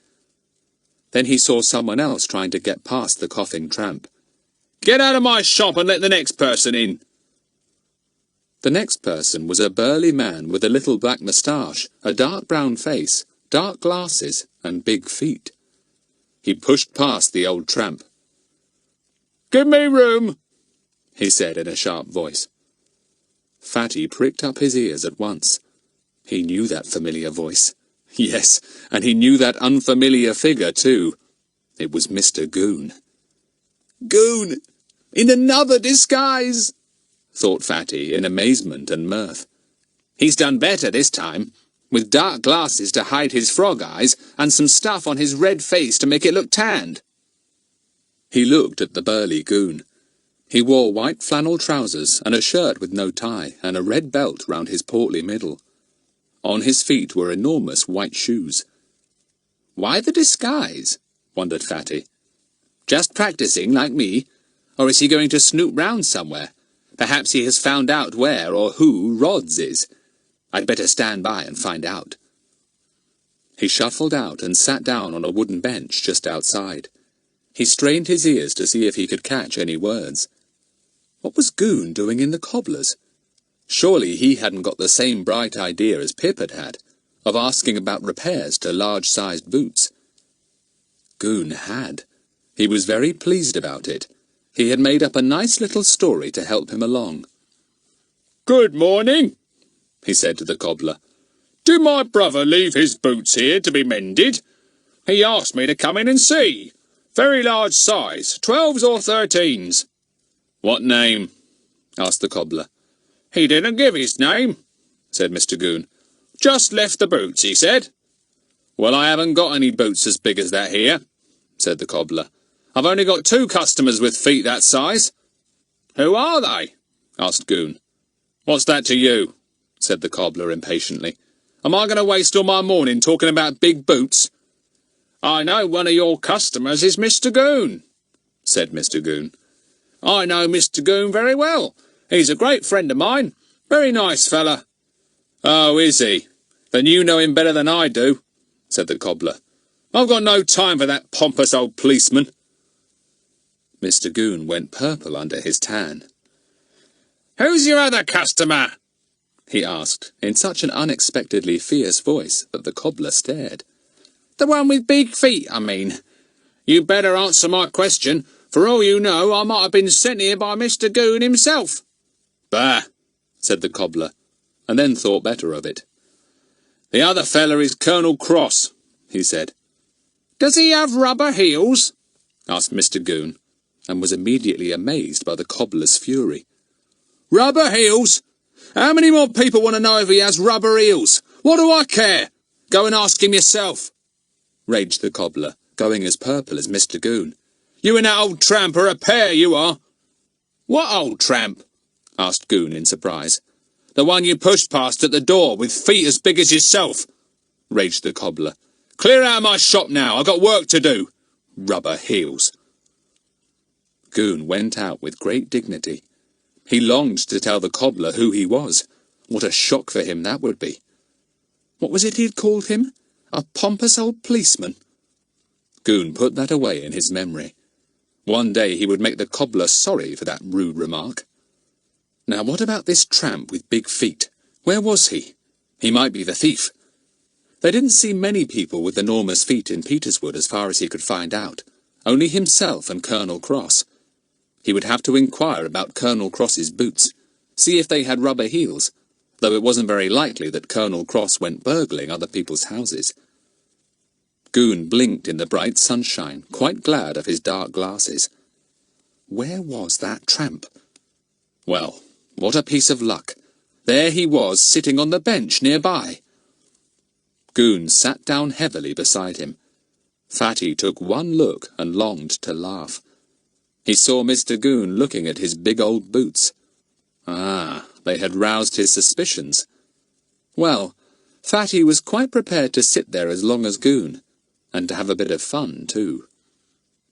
Speaker 2: Then he saw someone else trying to get past the coughing tramp.
Speaker 3: "Get out of my shop and let the next person in."
Speaker 2: The next person was a burly man with a little black moustache, a dark brown face, dark glasses, and big feet. He pushed past the old tramp.
Speaker 3: "Give me room,"
Speaker 2: he said in a sharp voice. Fatty pricked up his ears at once. He knew that familiar voice. Yes, and he knew that unfamiliar figure too. It was Mr Goon.
Speaker 3: "Goon, in another disguise,"
Speaker 2: thought Fatty in amazement and mirth. "He's done better this time, with dark glasses to hide his frog eyes and some stuff on his red face to make it look tanned." He looked at the burly Goon. He wore white flannel trousers and a shirt with no tie and a red belt round his portly middle. On his feet were enormous white shoes. "Why the disguise?" wondered Fatty. "Just practising, like me? Or is he going to snoop round somewhere? Perhaps he has found out where or who Rods is. I'd better stand by and find out." He shuffled out and sat down on a wooden bench just outside. He strained his ears to see if he could catch any words. What was Goon doing in the cobbler's? Surely he hadn't got the same bright idea as Pip had had, of asking about repairs to large-sized boots. Goon had. He was very pleased about it. He had made up a nice little story to help him along.
Speaker 3: "Good morning,"
Speaker 2: he said to the cobbler.
Speaker 3: "Did my brother leave his boots here to be mended? He asked me to come in and see. Very large size, 12s or 13s.
Speaker 2: "What name?" asked the cobbler.
Speaker 3: "He didn't give his name," said Mr Goon. "Just left the boots, he said."
Speaker 2: "Well, I haven't got any boots as big as that here," said the cobbler. "I've only got 2 customers with feet that size."
Speaker 3: "Who are they?"
Speaker 2: asked Goon. "What's that to you?" said the cobbler impatiently. "Am I going to waste all my morning talking about big boots?"
Speaker 3: "I know one of your customers is Mr Goon,"
Speaker 2: said Mr Goon.
Speaker 3: "I know Mr Goon very well. He's a great friend of mine. Very nice fella."
Speaker 2: "Oh, is he? Then you know him better than I do," said the cobbler. "I've got no time for that pompous old policeman." Mr Goon went purple under his tan.
Speaker 3: "Who's your other customer?"
Speaker 2: he asked, in such an unexpectedly fierce voice that the cobbler stared.
Speaker 3: The one with big feet, I mean. You better answer my question. For all you know, I might have been sent here by Mr Goon himself.
Speaker 2: Bah, said the cobbler, and then thought better of it.
Speaker 3: The other feller is Colonel Cross, he said. Does he have rubber heels?
Speaker 2: Asked Mr Goon, and was immediately amazed by the cobbler's fury.
Speaker 3: Rubber heels? How many more people want to know if he has rubber heels? What do I care? Go and ask him yourself,
Speaker 2: raged the cobbler, going as purple as Mr Goon.
Speaker 3: You and that old tramp are a pair, you are. What old tramp? Asked Goon in surprise. The one you pushed past at the door with feet as big as yourself, raged the cobbler. Clear out of my shop now, I've got work to do. Rubber heels.
Speaker 2: Goon went out with great dignity. He longed to tell the cobbler who he was. What a shock for him that would be. What was it he'd called him? A pompous old policeman? Goon put that away in his memory. One day he would make the cobbler sorry for that rude remark. Now what about this tramp with big feet? Where was he? He might be the thief. They didn't see many people with enormous feet in Peterswood as far as he could find out. Only himself and Colonel Cross. He would have to inquire about Colonel Cross's boots, see if they had rubber heels, though it wasn't very likely that Colonel Cross went burgling other people's houses. Goon blinked in the bright sunshine, quite glad of his dark glasses. Where was that tramp? Well, what a piece of luck. There he was, sitting on the bench nearby. Goon sat down heavily beside him. Fatty took one look and longed to laugh. He saw Mr Goon looking at his big old boots. Ah, they had roused his suspicions. Well, Fatty was quite prepared to sit there as long as Goon, and to have a bit of fun, too.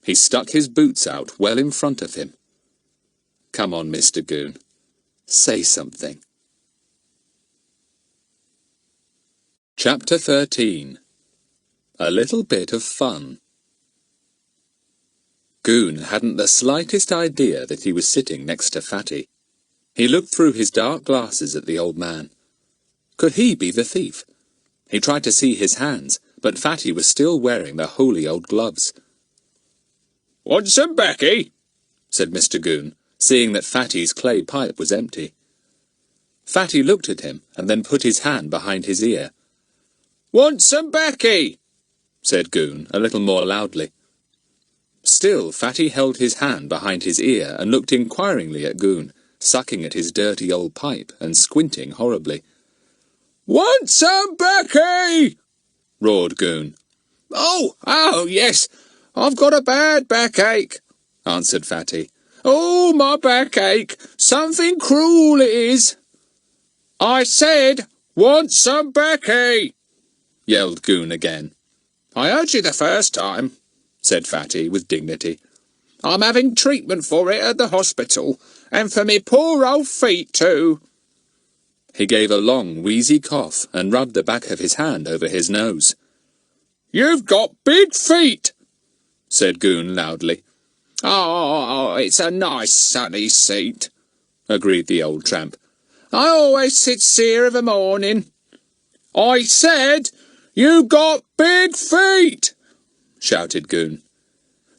Speaker 2: He stuck his boots out well in front of him. Come on, Mr Goon. Say something. Chapter 13. A Little Bit of Fun. Goon hadn't the slightest idea that he was sitting next to Fatty. He looked through his dark glasses at the old man. Could he be the thief? He tried to see his hands, but Fatty was still wearing the holy old gloves.
Speaker 3: "Want some baccy?"
Speaker 2: said Mr Goon, seeing that Fatty's clay pipe was empty. Fatty looked at him and then put his hand behind his ear.
Speaker 3: "Want some baccy?"
Speaker 2: said Goon, a little more loudly. Still Fatty held his hand behind his ear and looked inquiringly at Goon, sucking at his dirty old pipe and squinting horribly.
Speaker 3: "Want some baccy?"
Speaker 2: roared Goon.
Speaker 3: Oh, yes, I've got a bad backache," answered Fatty. "Oh, my backache, something cruel it is." "I said, want some baccy,"
Speaker 2: yelled Goon again.
Speaker 3: "I heard you the first time," said Fatty with dignity. "I'm having treatment for it at the hospital, and for me poor old feet too."
Speaker 2: He gave a long, wheezy cough and rubbed the back of his hand over his nose.
Speaker 3: "You've got big feet,"
Speaker 2: said Goon loudly.
Speaker 3: Oh, it's a nice sunny seat,"
Speaker 2: agreed the old tramp.
Speaker 3: "I always sits here of a morning." "I said, you got big feet," shouted Goon.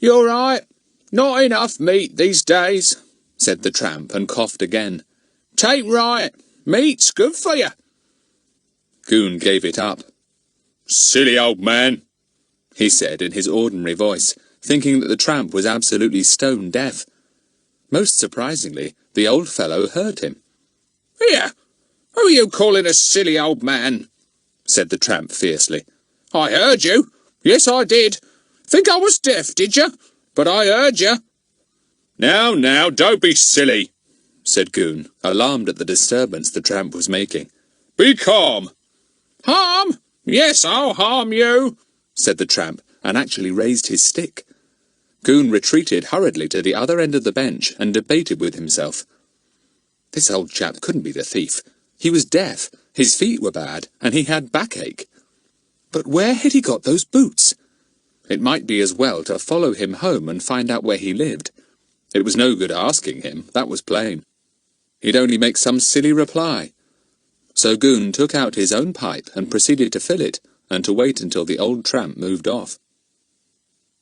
Speaker 3: "You're right, not enough meat these days," said the tramp and coughed again. "'Tain't right, meat's good for you."
Speaker 2: Goon gave it up.
Speaker 3: "Silly old man,"
Speaker 2: he said in his ordinary voice, thinking that the tramp was absolutely stone deaf. Most surprisingly, the old fellow heard him.
Speaker 3: "Here, who are you calling a silly old man?" said the tramp fiercely. "I heard you. Yes, I did. Think I was deaf, did you? But I heard you." Now, don't be silly," said Goon, alarmed at the disturbance the tramp was making. "Be calm." "Harm? Yes, I'll harm you," said the tramp, and actually raised his stick. Goon retreated hurriedly to the other end of the bench and debated with himself. This old chap couldn't be the thief. He was deaf, his feet were bad, and he had backache. But where had he got those boots? It might be as well to follow him home and find out where he lived. It was no good asking him, that was plain. He'd only make some silly reply. So Goon took out his own pipe and proceeded to fill it,
Speaker 2: and to wait until the old tramp moved off.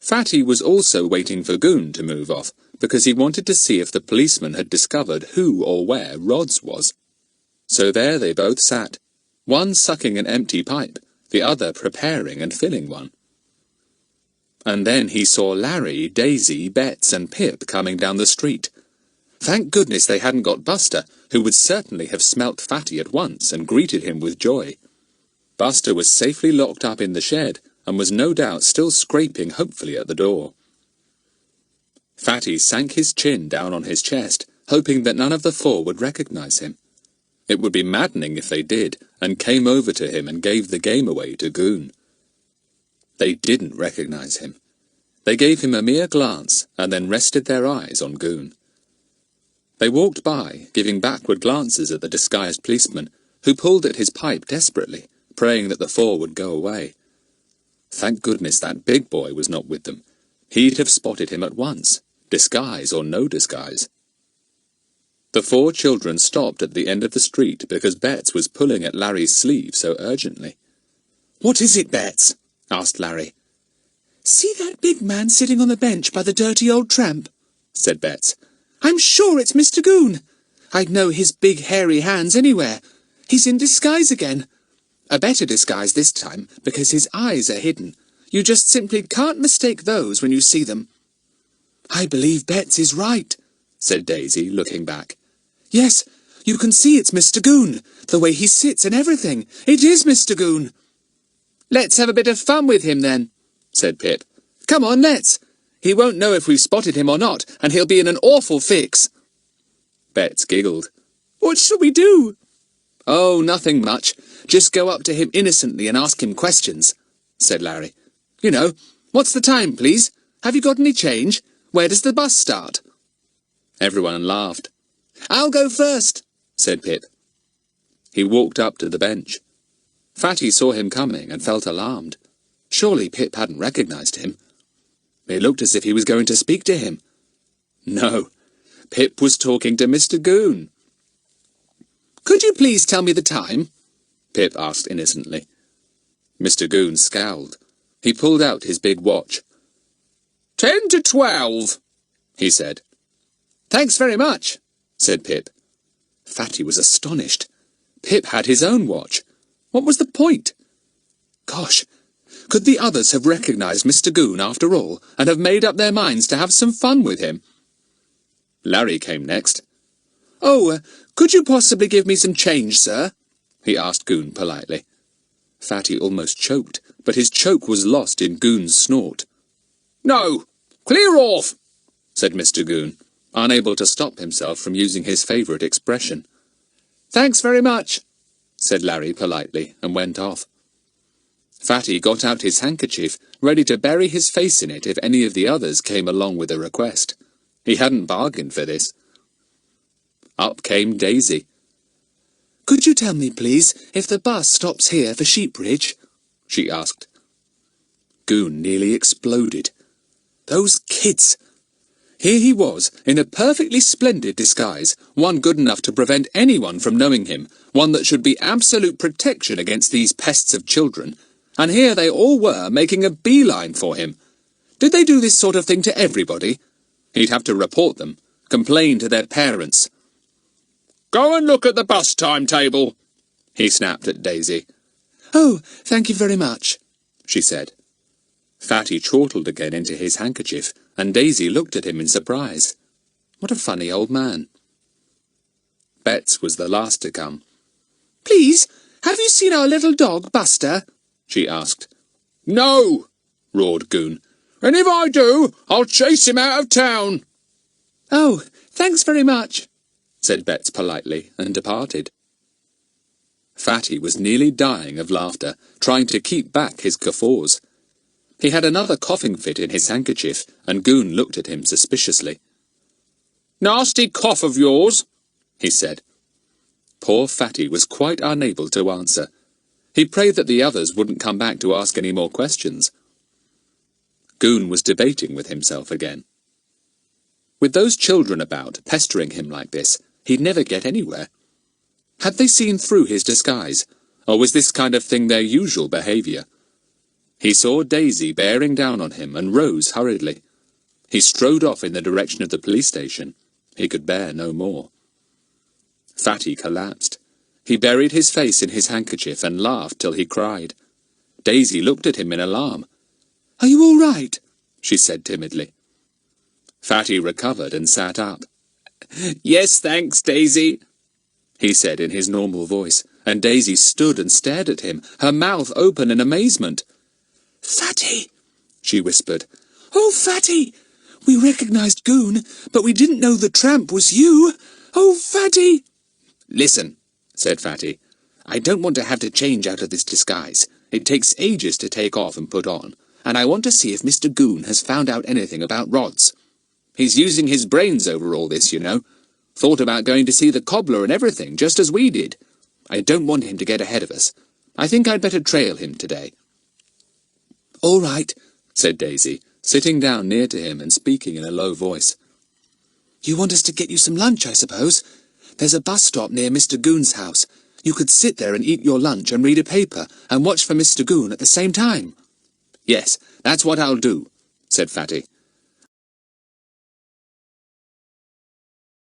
Speaker 2: Fatty was also waiting for Goon to move off, because he wanted to see if the policeman had discovered who or where Rods was. So there they both sat, one sucking an empty pipe, the other preparing and filling one. And then he saw Larry, Daisy, Betts and Pip coming down the street. Thank goodness they hadn't got Buster, who would certainly have smelt Fatty at once and greeted him with joy. Buster was safely locked up in the shed, and was no doubt still scraping hopefully at the door. Fatty sank his chin down on his chest, hoping that none of the four would recognize him. It would be maddening if they did, and came over to him and gave the game away to Goon. They didn't recognize him. They gave him a mere glance, and then rested their eyes on Goon. They walked by, giving backward glances at the disguised policeman, who pulled at his pipe desperately, praying that the four would go away. Thank goodness that big boy was not with them. He'd have spotted him at once, disguise or no disguise. The four children stopped at the end of the street because Betts was pulling at Larry's sleeve so urgently.
Speaker 1: "What is it, Betts?" asked Larry. "See that big man sitting on the bench by the dirty old tramp?" said Betts. "I'm sure it's Mr Goon. I'd know his big hairy hands anywhere. He's in disguise again. A better disguise this time, because his eyes are hidden. You just simply can't mistake those when you see them." "I believe Betts is right," said Daisy, looking back. "Yes, you can see it's Mr Goon, the way he sits and everything. It is Mr Goon." "Let's have a bit of fun with him, then," said Pip. "Come on, let's. He won't know if we've spotted him or not, and he'll be in an awful fix." Betts giggled. "What shall we do?" "Oh, nothing much. Just go up to him innocently and ask him questions," said Larry. "You know, what's the time, please? Have you got any change? Where does the bus start?" Everyone laughed. "I'll go first," said Pip. He walked up to the bench. Fatty saw him coming and felt alarmed. Surely Pip hadn't recognized him. It looked as if he was going to speak to him. No, Pip was talking to Mr Goon. "Could you please tell me the time?" Pip asked innocently. Mr Goon scowled. He pulled out his big watch. 10 to 12, he said. "Thanks very much," said Pip. Fatty was astonished. Pip had his own watch. What was the point? Gosh, could the others have recognized Mr Goon after all, and have made up their minds to have some fun with him? Larry came next. "Oh, could you possibly give me some change, sir?" he asked Goon politely. Fatty almost choked, but his choke was lost in Goon's snort. "No, clear off," said Mr Goon, unable to stop himself from using his favourite expression. "Thanks very much," said Larry politely, and went off. Fatty got out his handkerchief, ready to bury his face in it if any of the others came along with a request. He hadn't bargained for this. Up came Daisy. "Could you tell me, please, if the bus stops here for Sheepridge?" she asked. Goon nearly exploded. Those kids! Here he was, in a perfectly splendid disguise, one good enough to prevent anyone from knowing him, one that should be absolute protection against these pests of children, and here they all were making a beeline for him. Did they do this sort of thing to everybody? He'd have to report them, complain to their parents. "Go and look at the bus timetable," he snapped at Daisy. "Oh, thank you very much," she said. Fatty chortled again into his handkerchief, and Daisy looked at him in surprise. What a funny old man. Betts was the last to come. "Please, have you seen our little dog, Buster?" she asked. "No," roared Goon. "And if I do, I'll chase him out of town." "Oh, thanks very much," said Betts politely, and departed. Fatty was nearly dying of laughter, trying to keep back his guffaws. He had another coughing fit in his handkerchief, and Goon looked at him suspiciously. "Nasty cough of yours," he said. Poor Fatty was quite unable to answer. He prayed that the others wouldn't come back to ask any more questions. Goon was debating with himself again. With those children about, pestering him like this, he'd never get anywhere. Had they seen through his disguise, or was this kind of thing their usual behaviour?
Speaker 2: He saw Daisy bearing down on him and rose hurriedly. He strode off in the direction of the police station. He could bear no more. Fatty collapsed. He buried his face in his handkerchief and laughed till he cried. Daisy looked at him in alarm. "Are you all right?" she said timidly. Fatty recovered and sat up. "Yes, thanks, Daisy," he said in his normal voice, and Daisy stood and stared at him, her mouth open in amazement. "Fatty," she whispered. "Oh, Fatty! We recognized Goon, but we didn't know the tramp was you. Oh, Fatty!" "Listen," said Fatty. "I don't want to have to change out of this disguise. It takes ages to take off and put on, and I want to see if Mr Goon has found out anything about rods. He's using his brains over all this, you know. Thought about going to see the cobbler and everything, just as we did. I don't want him to get ahead of us. I think I'd better trail him today." "All right," said Daisy, sitting down near to him and speaking in a low voice. "You want us to get you some lunch, I suppose? There's a bus stop near Mr Goon's house. You could sit there and eat your lunch and read a paper and watch for Mr Goon at the same time." "Yes, that's what I'll do," said Fatty.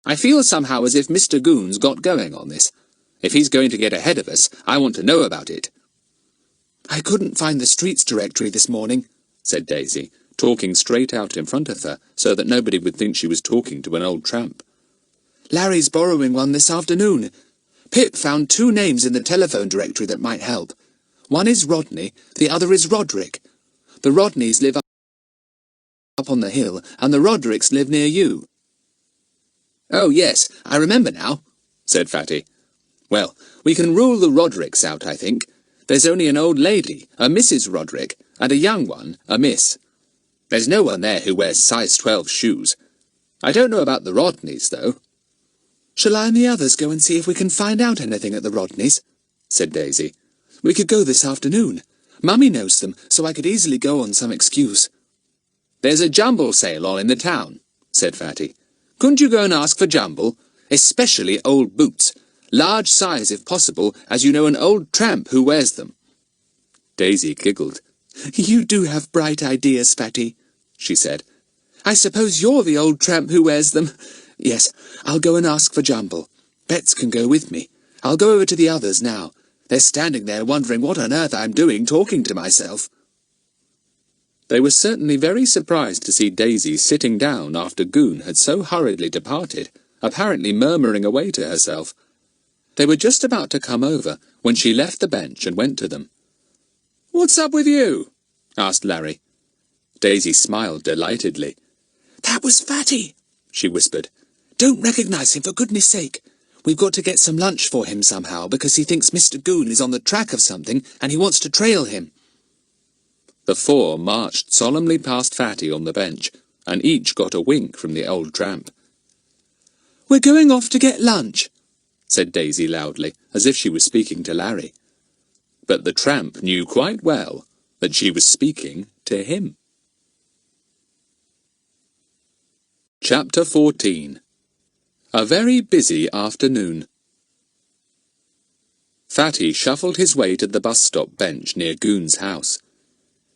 Speaker 2: "I feel somehow as if Mr Goon's got going on this. If he's going to get ahead of us, I want to know about it." "I couldn't find the streets directory this morning," said Daisy, talking straight out in front of her so that nobody would think she was talking to an old tramp. "Larry's borrowing one this afternoon. Pip found 2 names in the telephone directory that might help. One is Rodney, the other is Roderick. The Rodneys live up on the hill, and the Rodericks live near you." "Oh, yes, I remember now," said Fatty. "Well, we can rule the Rodericks out, I think. There's only an old lady, a Mrs Roderick, and a young one, a Miss. There's no one there who wears size 12 shoes. I don't know about the Rodneys, though." "Shall I and the others go and see if we can find out anything at the Rodneys?" said Daisy. "We could go this afternoon. Mummy knows them, so I could easily go on some excuse." "There's a Jumble sale on in the town," said Fatty. "Couldn't you go and ask for Jumble? Especially old boots. Large size if possible, as you know an old tramp who wears them." Daisy giggled. "You do have bright ideas, Fatty," she said. "I suppose you're the old tramp who wears them. Yes, I'll go and ask for Jumble. Bets can go with me. I'll go over to the others now. They're standing there wondering what on earth I'm doing talking to myself." They were certainly very surprised to see Daisy sitting down after Goon had so hurriedly departed, apparently murmuring away to herself. They were just about to come over when she left the bench and went to them. "What's up with you?" asked Larry. Daisy smiled delightedly. "That was Fatty," she whispered. "Don't recognise him, for goodness sake. We've got to get some lunch for him somehow, because he thinks Mr Goon is on the track of something, and he wants to trail him." The 4 marched solemnly past Fatty on the bench, and each got a wink from the old tramp. "We're going off to get lunch," said Daisy loudly, as if she was speaking to Larry. But the tramp knew quite well that she was speaking to him. Chapter 14. A very busy afternoon. Fatty shuffled his way to the bus-stop bench near Goon's house.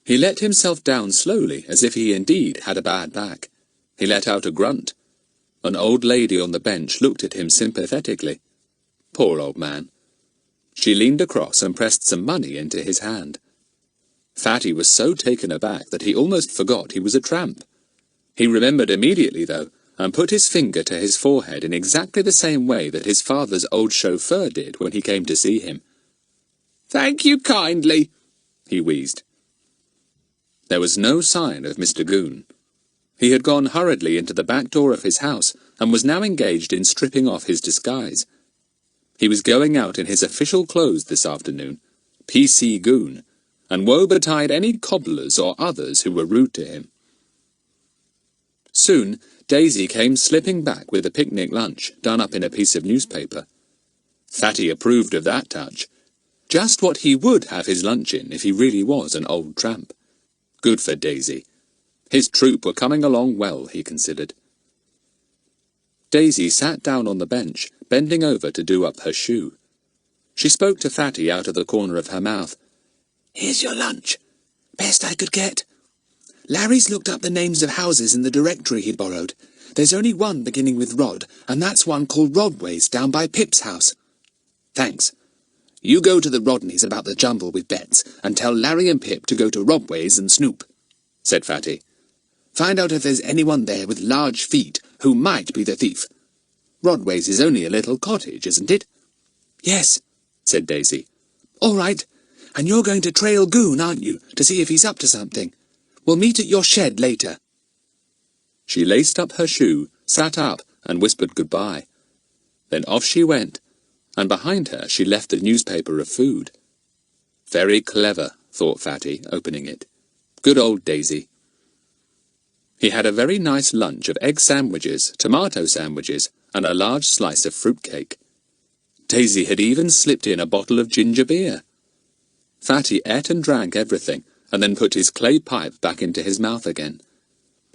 Speaker 2: He let himself down slowly, as if he indeed had a bad back. He let out a grunt. An old lady on the bench looked at him sympathetically. Poor old man. She leaned across and pressed some money into his hand. Fatty was so taken aback that he almost forgot he was a tramp. He remembered immediately, though, and put his finger to his forehead in exactly the same way that his father's old chauffeur did when he came to see him. "Thank you kindly," he wheezed. There was no sign of Mr Goon. He had gone hurriedly into the back door of his house and was now engaged in stripping off his disguise. He was going out in his official clothes this afternoon, P.C. Goon, and woe betide any cobblers or others who were rude to him. Soon Daisy came slipping back with a picnic lunch done up in a piece of newspaper. Fatty approved of that touch. Just what he would have his lunch in if he really was an old tramp. Good for Daisy. His troop were coming along well, he considered. Daisy sat down on the bench, bending over to do up her shoe. She spoke to Fatty out of the corner of her mouth. "Here's your lunch.
Speaker 1: Best I could get. Larry's looked up the names of houses in the directory he borrowed. There's only one beginning with Rod, and that's one called Rodway's down by Pip's house. Thanks. You go to the Rodneys about the jumble with bets, and tell Larry and Pip to go to Rodway's and snoop, said Fatty. Find out if there's anyone there with large feet who might be the thief. Rodway's is only a little cottage, isn't it? Yes, said Daisy. All right. And you're going to trail Goon, aren't you, to see if he's up to something? We'll meet at your shed later.
Speaker 2: She laced up her shoe, sat up, and whispered goodbye. Then off she went, and behind her she left the newspaper of food. Very clever, thought Fatty, opening it. Good old Daisy. He had a very nice lunch of egg sandwiches, tomato sandwiches, and a large slice of fruit cake. Daisy had even slipped in a bottle of ginger beer. Fatty ate and drank everything, and then put his clay pipe back into his mouth again.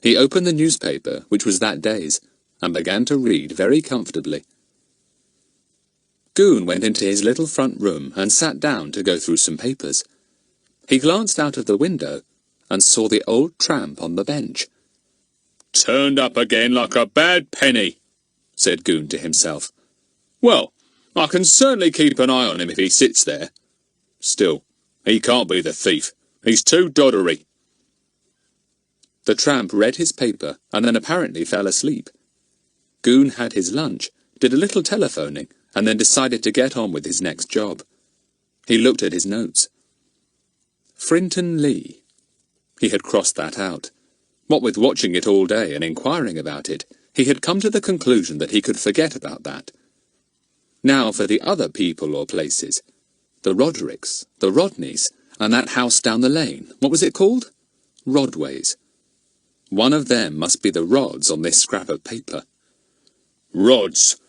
Speaker 2: He opened the newspaper, which was that day's, and began to read very comfortably. Goon went into his little front room and sat down to go through some papers. He glanced out of the window and saw the old tramp on the bench.
Speaker 3: Turned up again like a bad penny, said Goon to himself. Well, I can certainly keep an eye on him if he sits there. Still, he can't be the thief. He's too doddery.
Speaker 2: The tramp read his paper and then apparently fell asleep. Goon had his lunch, did a little telephoning, and then decided to get on with his next job. He looked at his notes. Frinton Lee. He had crossed that out. What with watching it all day and inquiring about it, he had come to the conclusion that he could forget about that. Now for the other people or places. The Rodericks, the Rodneys, and that house down the lane. What was it called? Rodway's. One of them must be the rods on this scrap of paper.
Speaker 3: Rods.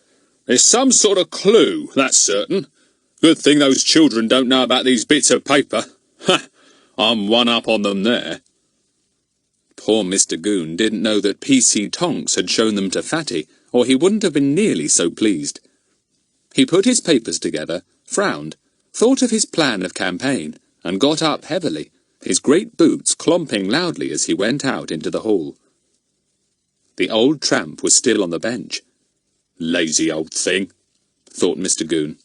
Speaker 3: There's some sort of clue, that's certain. Good thing those children don't know about these bits of paper. Ha! I'm one up on them there.
Speaker 2: Poor Mr Goon didn't know that P.C. Tonx had shown them to Fatty, or he wouldn't have been nearly so pleased. He put his papers together, frowned, thought of his plan of campaign, and got up heavily, his great boots clomping loudly as he went out into the hall. The old tramp was still on the bench.
Speaker 3: Lazy old thing,
Speaker 2: thought Mr Goon.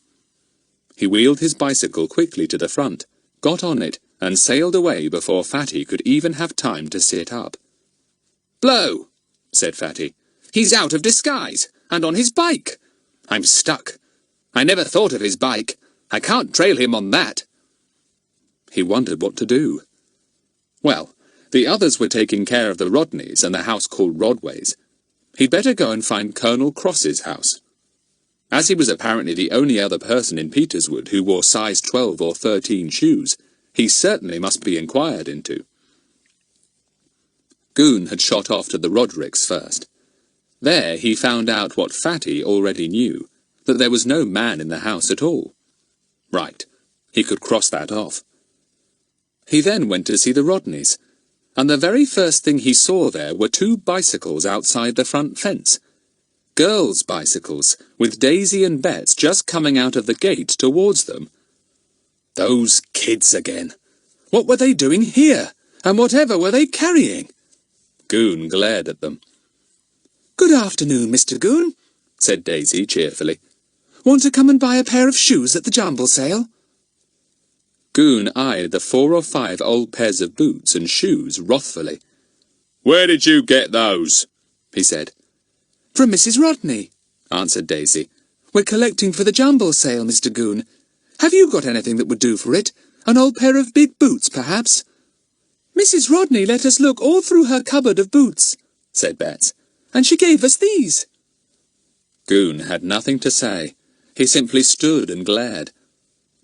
Speaker 2: He wheeled his bicycle quickly to the front, got on it, and sailed away before Fatty could even have time to sit up.
Speaker 1: Blow, said Fatty. He's out of disguise, and on his bike. I'm stuck. I never thought of his bike. I can't trail him on that.
Speaker 2: He wondered what to do. Well, the others were taking care of the Rodneys and the house called Rodway's. He'd better go and find Colonel Cross's house. As he was apparently the only other person in Peterswood who wore size 12 or 13 shoes, he certainly must be inquired into. Goon had shot off to the Rodericks first. There he found out what Fatty already knew, that there was no man in the house at all. Right, he could cross that off. He then went to see the Rodneys, and the very first thing he saw there were 2 bicycles outside the front fence. Girls' bicycles, with Daisy and Bets just coming out of the gate towards them. Those kids again. What were they doing here? And whatever were they carrying? Goon glared at them.
Speaker 1: Good afternoon, Mr Goon,
Speaker 2: said Daisy cheerfully.
Speaker 1: Want to come and buy a pair of shoes at the Jumble sale?
Speaker 2: Goon eyed the 4 or 5 old pairs of boots and shoes wrathfully.
Speaker 3: Where did you get those?
Speaker 2: He said.
Speaker 1: From Mrs Rodney, answered Daisy. We're collecting for the Jumble sale, Mr Goon. Have you got anything that would do for it? An old pair of big boots, perhaps? Mrs Rodney let us look all through her cupboard of boots, said Bets, and she gave us these.
Speaker 2: Goon had nothing to say. He simply stood and glared.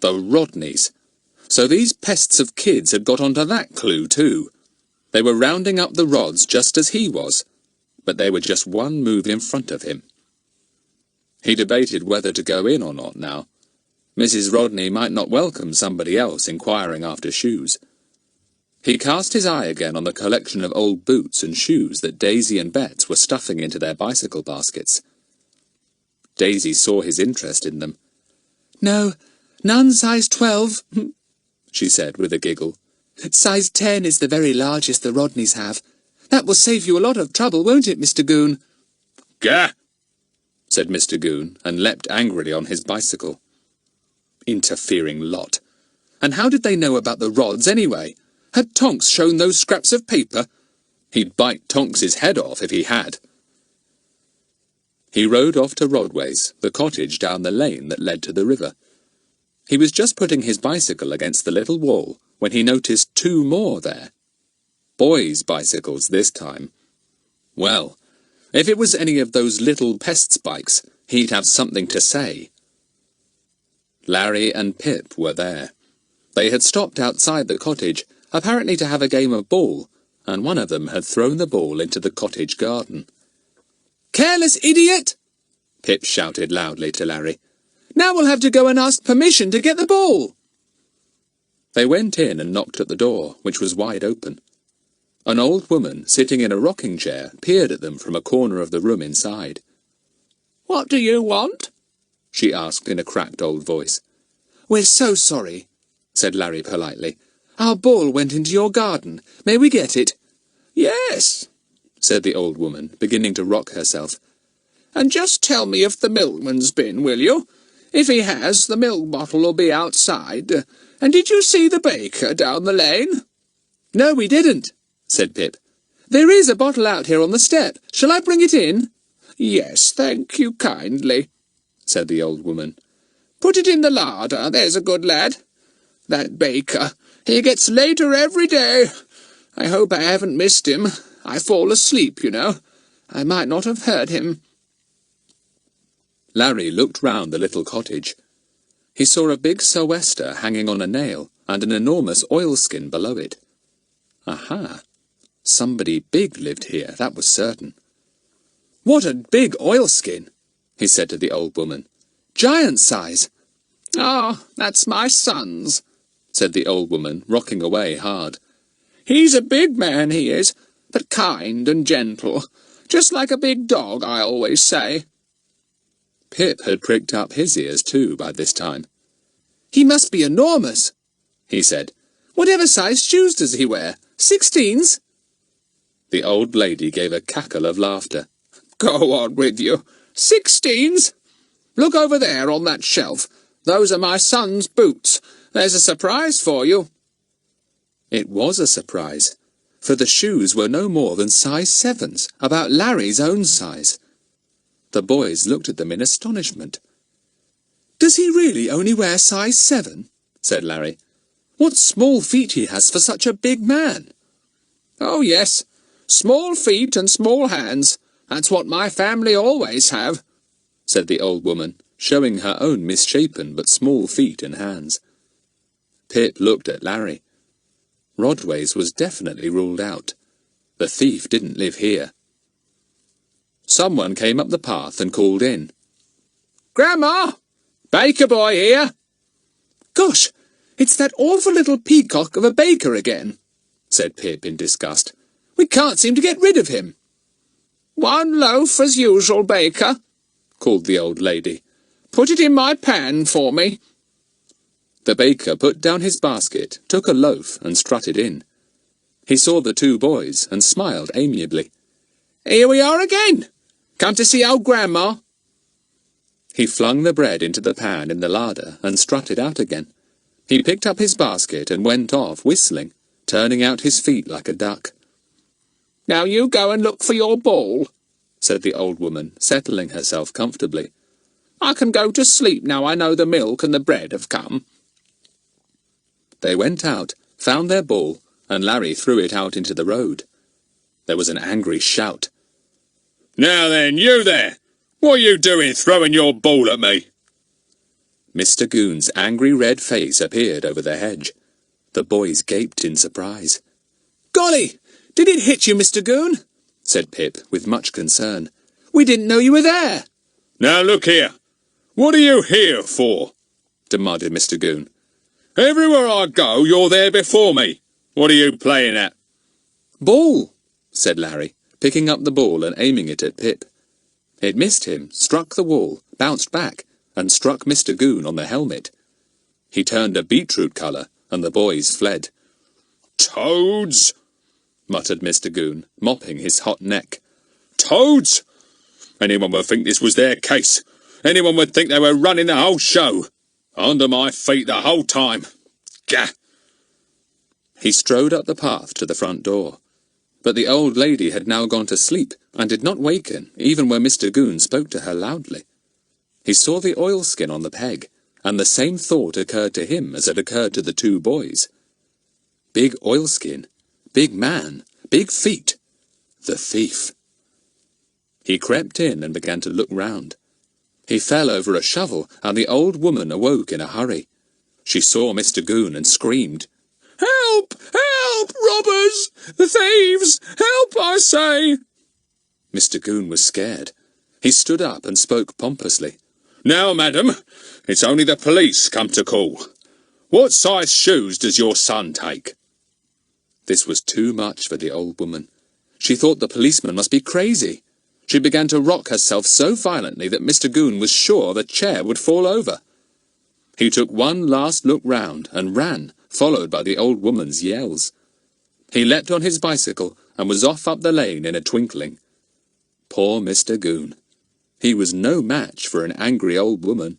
Speaker 2: The Rodneys. So these pests of kids had got onto that clue too. They were rounding up the rods just as he was, but they were just one move in front of him. He debated whether to go in or not now. Mrs Rodney might not welcome somebody else inquiring after shoes. He cast his eye again on the collection of old boots and shoes that Daisy and Bets were stuffing into their bicycle baskets. Daisy saw his interest in them.
Speaker 1: No, none size 12,
Speaker 2: she said with a giggle.
Speaker 1: Size 10 is the very largest the Rodneys have. That will save you a lot of trouble, won't it, Mr Goon?
Speaker 3: Gah!
Speaker 2: said Mr Goon, and leapt angrily on his bicycle. Interfering lot. And how did they know about the rods, anyway? Had Tonks shown those scraps of paper? He'd bite Tonks's head off if he had. He rode off to Rodway's, the cottage down the lane that led to the river. He was just putting his bicycle against the little wall when he noticed 2 more there. Boys' bicycles this time. Well, if it was any of those little pests' bikes, he'd have something to say. Larry and Pip were there. They had stopped outside the cottage, apparently to have a game of ball, and one of them had thrown the ball into the cottage garden.
Speaker 1: Careless idiot!
Speaker 2: Pip shouted loudly to Larry.
Speaker 1: Now we'll have to go and ask permission to get the ball.
Speaker 2: They went in and knocked at the door, which was wide open. An old woman, sitting in a rocking chair, peered at them from a corner of the room inside.
Speaker 1: What do you want?
Speaker 2: She asked in a cracked old voice.
Speaker 1: We're so sorry, said Larry politely. Our ball went into your garden. May we get it?
Speaker 3: Yes,
Speaker 2: said the old woman, beginning to rock herself.
Speaker 3: And just tell me if the milkman's been, will you? If he has, the milk bottle'll be outside. And did you see the baker down the lane?
Speaker 1: No, we didn't, said Pip. There is a bottle out here on the step. Shall I bring it in?
Speaker 3: Yes, thank you kindly, said the old woman. Put it in the larder, there's a good lad. That baker, he gets later every day. I hope I haven't missed him. I fall asleep, you know. I might not have heard him.
Speaker 2: Larry looked round the little cottage. He saw a big sou'wester hanging on a nail and an enormous oilskin below it. Aha! Somebody big lived here, that was certain.
Speaker 1: What a big oilskin,
Speaker 2: he said to the old woman.
Speaker 1: Giant size.
Speaker 3: Ah, that's my son's,
Speaker 2: said the old woman, rocking away hard.
Speaker 3: He's a big man, he is, but kind and gentle, just like a big dog, I always say.
Speaker 2: Pip had pricked up his ears too by this time.
Speaker 1: He must be enormous,
Speaker 2: he said.
Speaker 1: Whatever size shoes does he wear? 16s?
Speaker 2: The old lady gave a cackle of laughter.
Speaker 3: Go on with you. 16s? Look over there on that shelf. Those are my son's boots. There's a surprise for you.
Speaker 2: It was a surprise, for the shoes were no more than size 7s, about Larry's own size. The boys looked at them in astonishment.
Speaker 1: Does he really only wear size 7? said Larry. What small feet he has for such a big man.
Speaker 3: Oh, yes. Small feet and small hands. That's what my family always have,
Speaker 2: said the old woman, showing her own misshapen but small feet and hands. Pip looked at Larry. Rodway's was definitely ruled out. The thief didn't live here. Someone came up the path and called in.
Speaker 3: Grandma! Baker boy here!
Speaker 1: Gosh, it's that awful little peacock of a baker again, said Pip in disgust. We can't seem to get rid of him.
Speaker 3: 1 loaf as usual, baker,
Speaker 2: called the old lady.
Speaker 3: Put it in my pan for me.
Speaker 2: The baker put down his basket, took a loaf and strutted in. He saw the 2 boys and smiled amiably.
Speaker 3: Here we are again. Come to see old Grandma.
Speaker 2: He flung the bread into the pan in the larder and strutted out again. He picked up his basket and went off whistling, turning out his feet like a duck.
Speaker 3: Now you go and look for your ball,
Speaker 2: said the old woman, settling herself comfortably.
Speaker 3: I can go to sleep now I know the milk and the bread have come.
Speaker 2: They went out, found their ball, and Larry threw it out into the road. There was an angry shout.
Speaker 3: Now then, you there! What are you doing throwing your ball at me?
Speaker 2: Mr Goon's angry red face appeared over the hedge. The boys gaped in surprise.
Speaker 1: Golly! Did it hit you, Mr Goon?
Speaker 2: said Pip, with much concern.
Speaker 1: We didn't know you were there.
Speaker 3: Now look here. What are you here for?
Speaker 2: demanded Mr Goon.
Speaker 3: Everywhere I go, you're there before me. What are you playing at?
Speaker 2: Ball, said Larry, picking up the ball and aiming it at Pip. It missed him, struck the wall, bounced back, and struck Mr Goon on the helmet. He turned a beetroot colour, and the boys fled.
Speaker 3: Toads, muttered Mr Goon, mopping his hot neck. Toads! Anyone would think this was their case. Anyone would think they were running the whole show. Under my feet the whole time. Gah!
Speaker 2: He strode up the path to the front door. But the old lady had now gone to sleep, and did not waken, even when Mr Goon spoke to her loudly. He saw the oilskin on the peg, and the same thought occurred to him as it occurred to the two boys. Big oilskin, big man, big feet. The thief. He crept in and began to look round. He fell over a shovel, and the old woman awoke in a hurry. She saw Mr Goon and screamed, "Help! Help! Robbers! The thieves! Help, I say!" Mr Goon was scared. He stood up and spoke pompously. "Now, madam, it's only the police come to call. What size shoes does your son take?" This was too much for the old woman. She thought the policeman must be crazy. She began to rock herself so violently that Mr Goon was sure the chair would fall over. He took one last look round and ran, followed by the old woman's yells. He leapt on his bicycle and was off up the lane in a twinkling. Poor Mr Goon. He was no match for an angry old woman.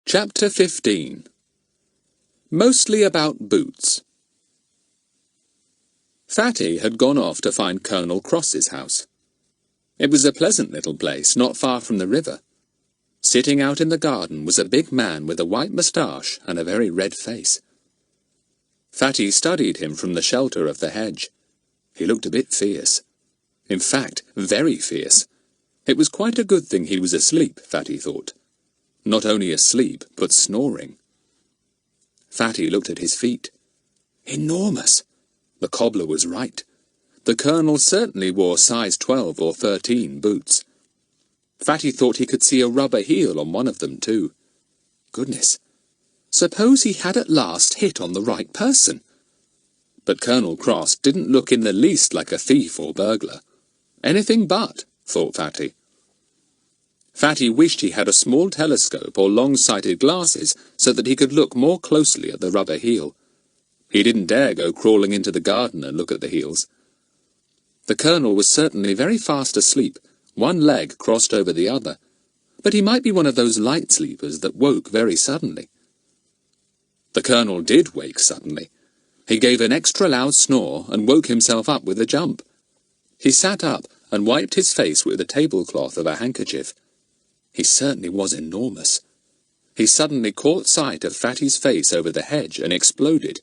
Speaker 2: Chapter 15. Mostly about boots. Fatty had gone off to find Colonel Cross's house. It was a pleasant little place, not far from the river. Sitting out in the garden was a big man with a white moustache and a very red face. Fatty studied him from the shelter of the hedge. He looked a bit fierce. In fact, very fierce. It was quite a good thing he was asleep, Fatty thought. Not only asleep, but snoring. Fatty looked at his feet. Enormous! The cobbler was right. The Colonel certainly wore size 12 or 13 boots. Fatty thought he could see a rubber heel on one of them, too. Goodness! Suppose he had at last hit on the right person? But Colonel Cross didn't look in the least like a thief or burglar. Anything but, thought Fatty. Fatty wished he had a small telescope or long-sighted glasses so that he could look more closely at the rubber heel. He didn't dare go crawling into the garden and look at the heels. The Colonel was certainly very fast asleep, one leg crossed over the other, but he might be one of those light sleepers that woke very suddenly. The Colonel did wake suddenly. He gave an extra loud snore and woke himself up with a jump. He sat up and wiped his face with the tablecloth of a handkerchief. He certainly was enormous. He suddenly caught sight of Fatty's face over the hedge and exploded.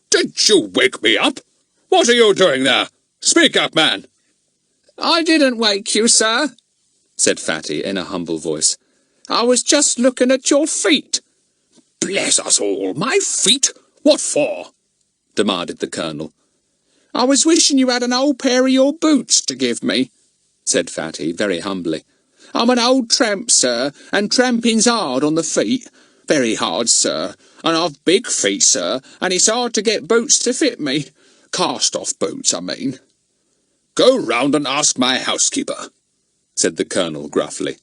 Speaker 2: "Did you wake me up? What are you doing there? Speak up, man!"
Speaker 1: "I didn't wake you, sir," said Fatty in a humble voice. "I was just looking at your feet."
Speaker 3: "Bless us all, my feet! What for?" demanded the Colonel.
Speaker 1: "I was wishing you had an old pair of your boots to give me," said Fatty very humbly. "I'm an old tramp, sir, and tramping's hard on the feet. Very hard, sir, and I've big feet, sir, and it's hard to get boots to fit me. Cast-off boots, I mean."
Speaker 3: "Go round and ask my housekeeper," said the Colonel gruffly.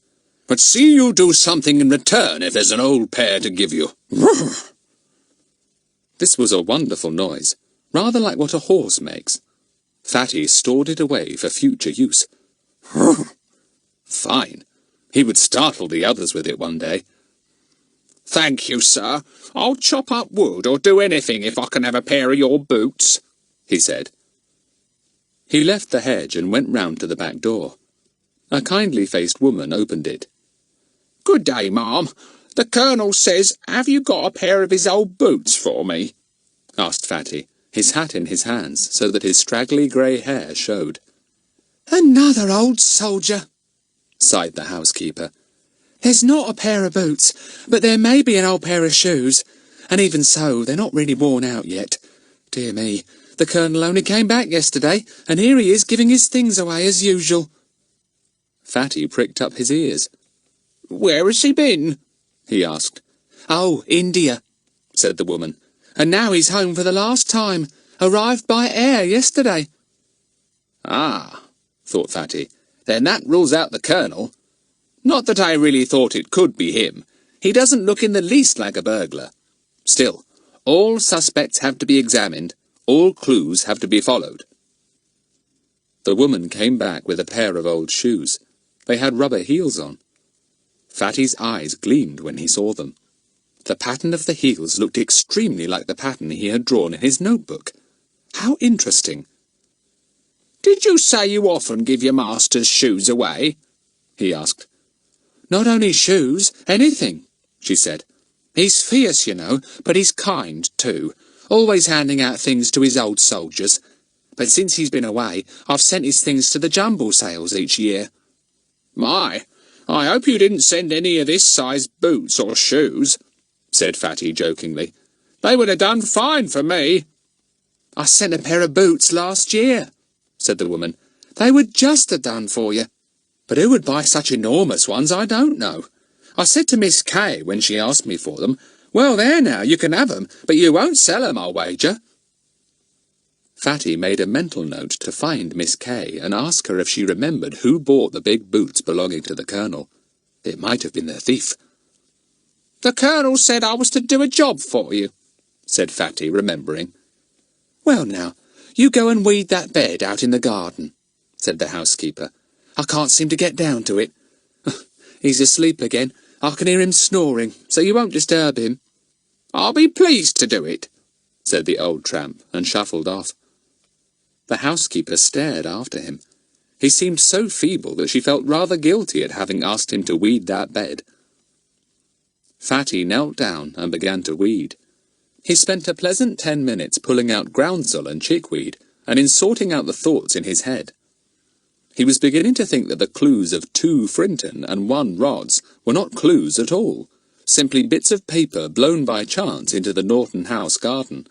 Speaker 3: "But see you do something in return if there's an old pair to give you."
Speaker 2: This was a wonderful noise, rather like what a horse makes. Fatty stored it away for future use. Fine. He would startle the others with it one day.
Speaker 1: "Thank you, sir. I'll chop up wood or do anything if I can have a pair of your boots," he said.
Speaker 2: He left the hedge and went round to the back door. A kindly-faced woman opened it.
Speaker 1: "Good day, ma'am. The Colonel says, have you got a pair of his old boots for me?"
Speaker 2: asked Fatty, his hat in his hands so that his straggly grey hair showed.
Speaker 1: "Another old soldier,"
Speaker 2: sighed the housekeeper.
Speaker 1: "There's not a pair of boots, but there may be an old pair of shoes, and even so, they're not really worn out yet. Dear me, the Colonel only came back yesterday, and here he is giving his things away as usual."
Speaker 2: Fatty pricked up his ears.
Speaker 1: "Where has he been?"
Speaker 2: he asked.
Speaker 1: "Oh, India," said the woman, "and now he's home for the last time. Arrived by air yesterday."
Speaker 2: "Ah," thought Fatty, "then that rules out the Colonel.
Speaker 1: Not that I really thought it could be him. He doesn't look in the least like a burglar. Still,
Speaker 2: All suspects have to be examined. All clues have to be followed." The woman came back with a pair of old shoes. They had rubber heels on. Fatty's eyes gleamed when he saw them. The pattern of the heels looked extremely like the pattern he had drawn in his notebook. How interesting!
Speaker 3: "Did you say you often give your master's shoes away?" he asked.
Speaker 2: "Not only shoes, anything," she said. "He's fierce, you know, but he's kind, too, always handing out things to his old soldiers. But since he's been away, I've sent his things to the Jumble sales each year."
Speaker 3: "My, I hope you didn't send any of this size boots or shoes," said Fatty jokingly. "They would have done fine for me."
Speaker 2: "I sent a pair of boots last year," said the woman. "They would just have done for you. But who would buy such enormous ones, I don't know. I said to Miss Kay when she asked me for them, 'Well, there now, you can have 'em, but you won't sell 'em, I'll wager.'" Fatty made a mental note to find Miss Kay and ask her if she remembered who bought the big boots belonging to the Colonel. It might have been the thief.
Speaker 3: "The Colonel said I was to do a job for you," said Fatty, remembering.
Speaker 2: "Well now, you go and weed that bed out in the garden," said the housekeeper. "I can't seem to get down to it. He's asleep again. I can hear him snoring, so you won't disturb him."
Speaker 3: "I'll be pleased to do it,"
Speaker 2: said the old tramp, and shuffled off. The housekeeper stared after him. He seemed so feeble that she felt rather guilty at having asked him to weed that bed. Fatty knelt down and began to weed. He spent a pleasant 10 minutes pulling out groundsel and chickweed, and in sorting out the thoughts in his head. He was beginning to think that the clues of 2 Frinton and 1 Rods were not clues at all, simply bits of paper blown by chance into the Norton House garden.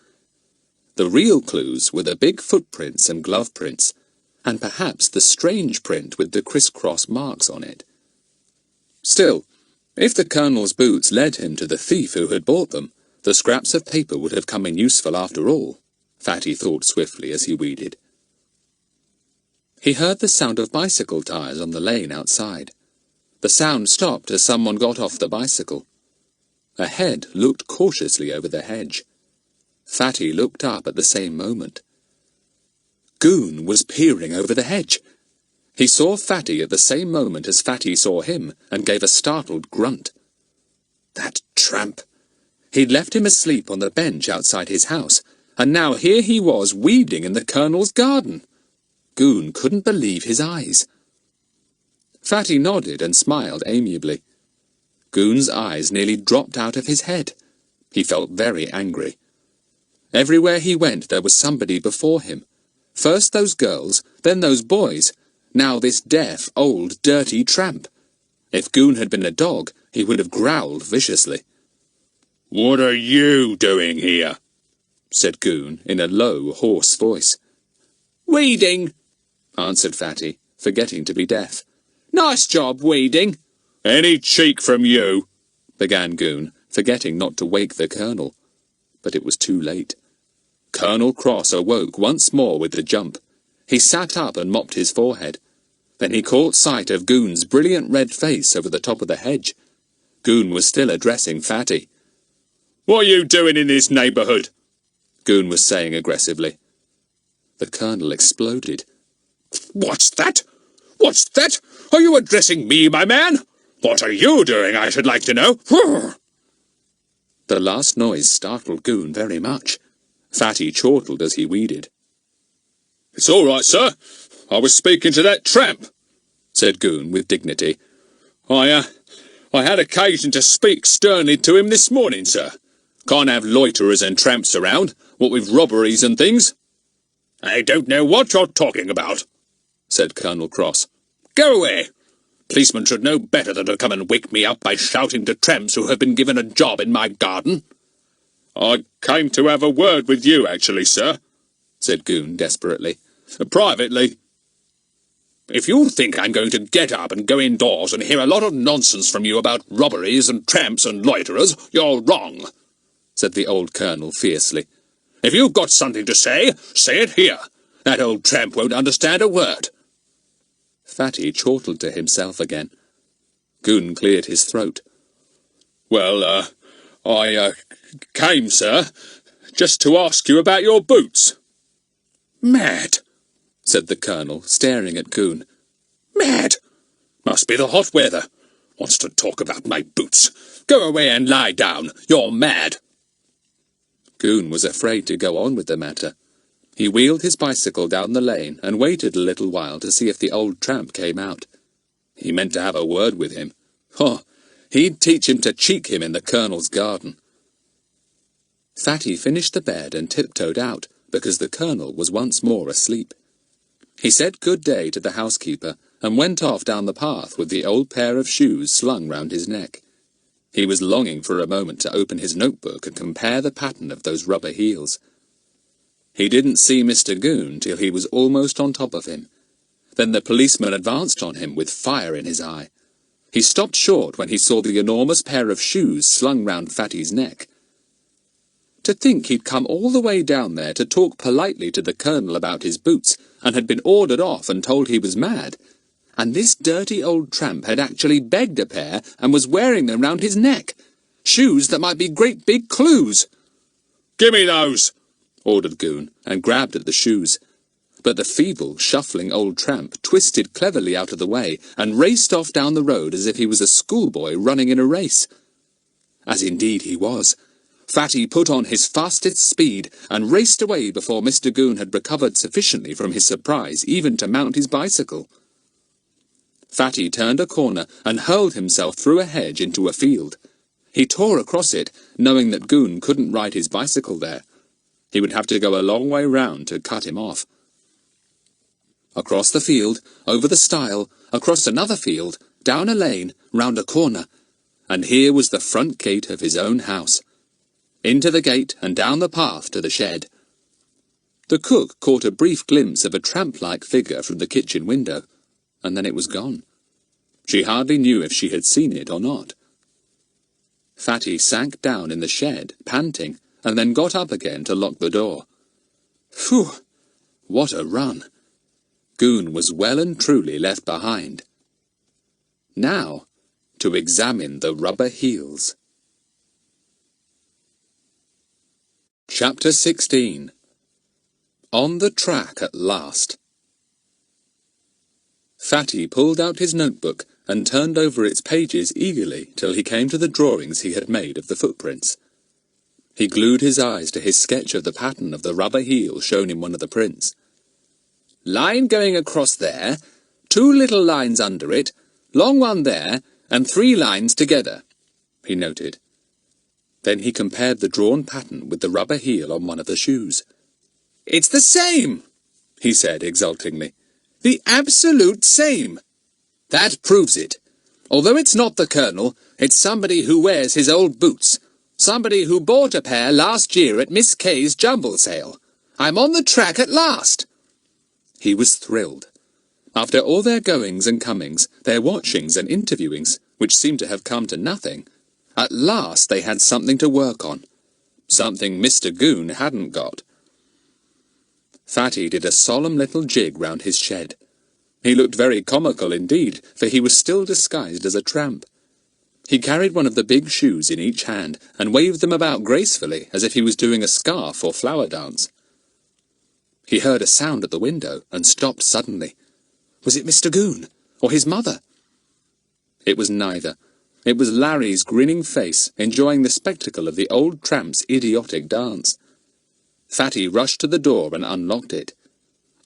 Speaker 2: The real clues were the big footprints and glove prints, and perhaps the strange print with the criss-cross marks on it. Still, if the Colonel's boots led him to the thief who had bought them, the scraps of paper would have come in useful after all, Fatty thought swiftly as he weeded. He heard the sound of bicycle tires on the lane outside. The sound stopped as someone got off the bicycle. A head looked cautiously over the hedge. Fatty looked up at the same moment. Goon was peering over the hedge. He saw Fatty at the same moment as Fatty saw him, and gave a startled grunt. That tramp! He'd left him asleep on the bench outside his house, and now here he was weeding in the Colonel's garden. Goon couldn't believe his eyes. Fatty nodded and smiled amiably. Goon's eyes nearly dropped out of his head. He felt very angry. Everywhere he went there was somebody before him. First those girls, then those boys, now this deaf, old, dirty tramp. If Goon had been a dog, he would have growled viciously.
Speaker 3: "What are you doing here?"
Speaker 2: said Goon in a low, hoarse voice.
Speaker 3: "Weeding,"
Speaker 2: answered Fatty, forgetting to be deaf.
Speaker 3: "Nice job, weeding."
Speaker 2: "Any cheek from you," began Goon, forgetting not to wake the Colonel. But it was too late. Colonel Cross awoke once more with the jump. He sat up and mopped his forehead. Then he caught sight of Goon's brilliant red face over the top of the hedge. Goon was still addressing Fatty.
Speaker 3: "What are you doing in this neighbourhood?"
Speaker 2: Goon was saying aggressively. The Colonel exploded.
Speaker 3: "What's that? What's that? Are you addressing me, my man? What are you doing, I should like to know?"
Speaker 2: The last noise startled Goon very much. Fatty chortled as he weeded.
Speaker 3: "It's all right, sir. I was speaking to that tramp," said Goon with dignity. I had occasion to speak sternly to him this morning, sir. Can't have loiterers and tramps around, what with robberies and things." "I don't know what you're talking about," said Colonel Cross. "Go away. Policemen should know better than to come and wake me up by shouting to tramps who have been given a job in my garden." "I came to have a word with you, actually, sir," said Goon desperately. "Privately. If you think I'm going to get up and go indoors and hear a lot of nonsense from you about robberies and tramps and loiterers, you're wrong," said the old Colonel fiercely. "If you've got something to say, say it here. That old tramp won't understand a word."
Speaker 2: Fatty chortled to himself again. Goon cleared his throat.
Speaker 3: "Well, I came, sir, just to ask you about your boots."
Speaker 2: "Mad," said the Colonel, staring at Goon. "Mad!
Speaker 3: "Must be the hot weather. Wants to talk about my boots. Go away and lie down. You're mad."
Speaker 2: Goon was afraid to go on with the matter. He wheeled his bicycle down the lane and waited a little while to see if the old tramp came out. He meant to have a word with him. He'd teach him to cheek him in the Colonel's garden. Fatty finished the bed and tiptoed out, because the Colonel was once more asleep. He said good day to the housekeeper and went off down the path with the old pair of shoes slung round his neck. He was longing for a moment to open his notebook and compare the pattern of those rubber heels. He didn't see Mr Goon till he was almost on top of him. Then the policeman advanced on him with fire in his eye. He stopped short when he saw the enormous pair of shoes slung round Fatty's neck. To think he'd come all the way down there to talk politely to the Colonel about his boots, and had been ordered off and told he was mad. And this dirty old tramp had actually begged a pair and was wearing them round his neck. Shoes that might be great big clues.
Speaker 3: "Gimme those,"
Speaker 2: ordered Goon, and grabbed at the shoes. But the feeble, shuffling old tramp twisted cleverly out of the way and raced off down the road as if he was a schoolboy running in a race. As indeed he was. Fatty put on his fastest speed and raced away before Mr Goon had recovered sufficiently from his surprise even to mount his bicycle. Fatty turned a corner and hurled himself through a hedge into a field. He tore across it, knowing that Goon couldn't ride his bicycle there. He would have to go a long way round to cut him off. Across the field, over the stile, across another field, down a lane, round a corner, and here was the front gate of his own house. Into the gate and down the path to the shed. The cook caught a brief glimpse of a tramp-like figure from the kitchen window, and then it was gone. She hardly knew if she had seen it or not. Fatty sank down in the shed, panting, and then got up again to lock the door. Phew! What a run! Goon was well and truly left behind. Now, to examine the rubber heels. Chapter 16. On the track at last. Fatty pulled out his notebook and turned over its pages eagerly till he came to the drawings he had made of the footprints. He glued his eyes to his sketch of the pattern of the rubber heel shown in one of the prints. Line going across there, 2 little lines under it, long one there, and 3 lines together, he noted. Then he compared the drawn pattern with the rubber heel on one of the shoes. It's the same, he said exultingly. The absolute same. That proves it. Although it's not the Colonel, it's somebody who wears his old boots. Somebody who bought a pair last year at Miss K's Jumble sale. I'm on the track at last. He was thrilled. After all their goings and comings, their watchings and interviewings, which seemed to have come to nothing, at last they had something to work on. Something Mr Goon hadn't got. Fatty did a solemn little jig round his shed. He looked very comical indeed, for he was still disguised as a tramp. He carried one of the big shoes in each hand, and waved them about gracefully, as if he was doing a scarf or flower dance. He heard a sound at the window, and stopped suddenly. Was it Mr Goon, or his mother? It was neither. It was Larry's grinning face, enjoying the spectacle of the old tramp's idiotic dance. Fatty rushed to the door and unlocked it.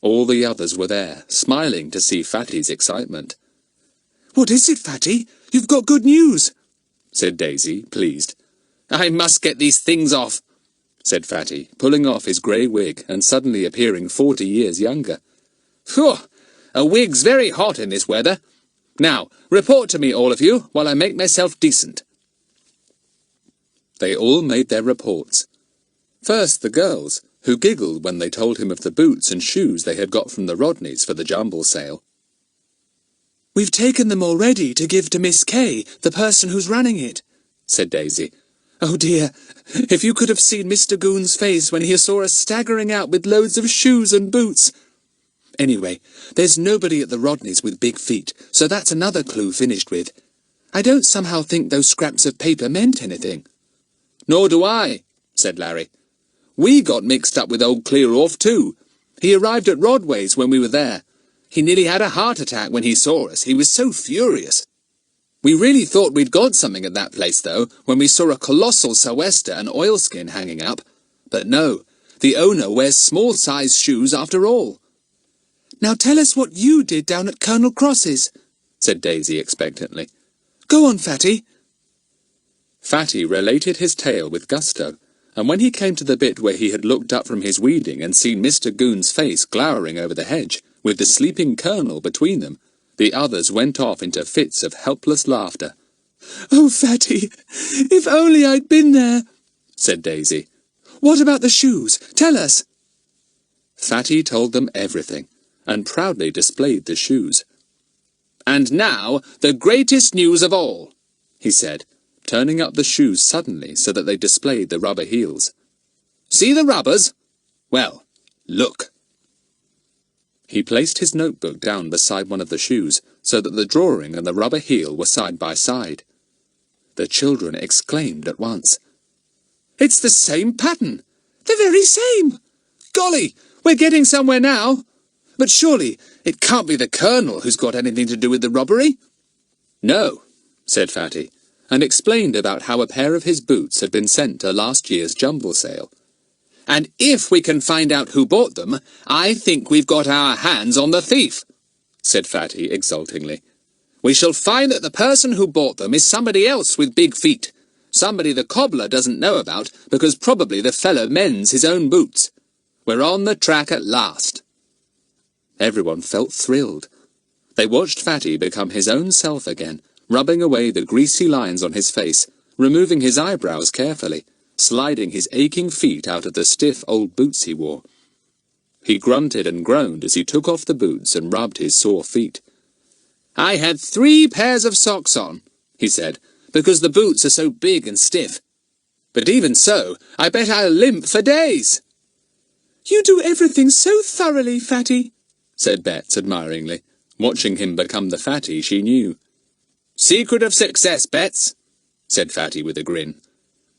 Speaker 2: All the others were there, smiling to see Fatty's excitement. "What is it, Fatty? You've got good news," said Daisy, pleased. "I must get these things off," said Fatty, pulling off his grey wig and suddenly appearing 40 years younger. "Phew! A wig's very hot in this weather. Now, report to me, all of you, while I make myself decent." They all made their reports. First the girls, who giggled when they told him of the boots and shoes they had got from the Rodneys for the Jumble sale. "We've taken them already to give to Miss K, the person who's running it," said Daisy. "Oh dear, if you could have seen Mr Goon's face when he saw us staggering out with loads of shoes and boots. Anyway, there's nobody at the Rodneys with big feet, so that's another clue finished with. I don't somehow think those scraps of paper meant anything." "Nor do I," said Larry.
Speaker 1: We got mixed up with old Clear-Off too. He arrived at Rodway's when we were there. He nearly had a heart attack when he saw us. He was so furious. We really thought we'd got something at that place, though, when we saw a colossal sou'wester and oilskin hanging up. But no, the owner wears small-sized shoes after all. Now tell us what you did down at Colonel Cross's, said Daisy expectantly. Go on, Fatty. Fatty related his tale with gusto, and when he came to the bit where he had looked up from his weeding and seen Mr Goon's face glowering over the hedge, with the sleeping Colonel between them, the others went off into fits of helpless laughter. Oh, Fatty, if only I'd been there, said Daisy. What about the shoes? Tell us. Fatty told them everything, and proudly displayed the shoes. And now, the greatest news of all, he said, turning up the shoes suddenly so that they displayed the rubber heels. See the rubbers? Well, look. He placed his notebook down beside one of the shoes, so that the drawing and the rubber heel were side by side. The children exclaimed at once. It's the same pattern! The very same! Golly, we're getting somewhere now! But surely it can't be the Colonel who's got anything to do with the robbery? No, said Fatty, and explained about how a pair of his boots had been sent to last year's Jumble sale. And if we can find out who bought them, I think we've got our hands on the thief, said Fatty exultingly. We shall find that the person who bought them is somebody else with big feet, somebody the cobbler doesn't know about, because probably the fellow mends his own boots. We're on the track at last. Everyone felt thrilled. They watched Fatty become his own self again, rubbing away the greasy lines on his face, removing his eyebrows carefully, sliding his aching feet out of the stiff old boots he wore. He grunted and groaned as he took off the boots and rubbed his sore feet. I had 3 pairs of socks on, he said, because the boots are so big and stiff. But even so, I bet I'll limp for days. You do everything so thoroughly, Fatty, said Bets admiringly, watching him become the Fatty she knew. Secret of success, Bets, said Fatty with a grin.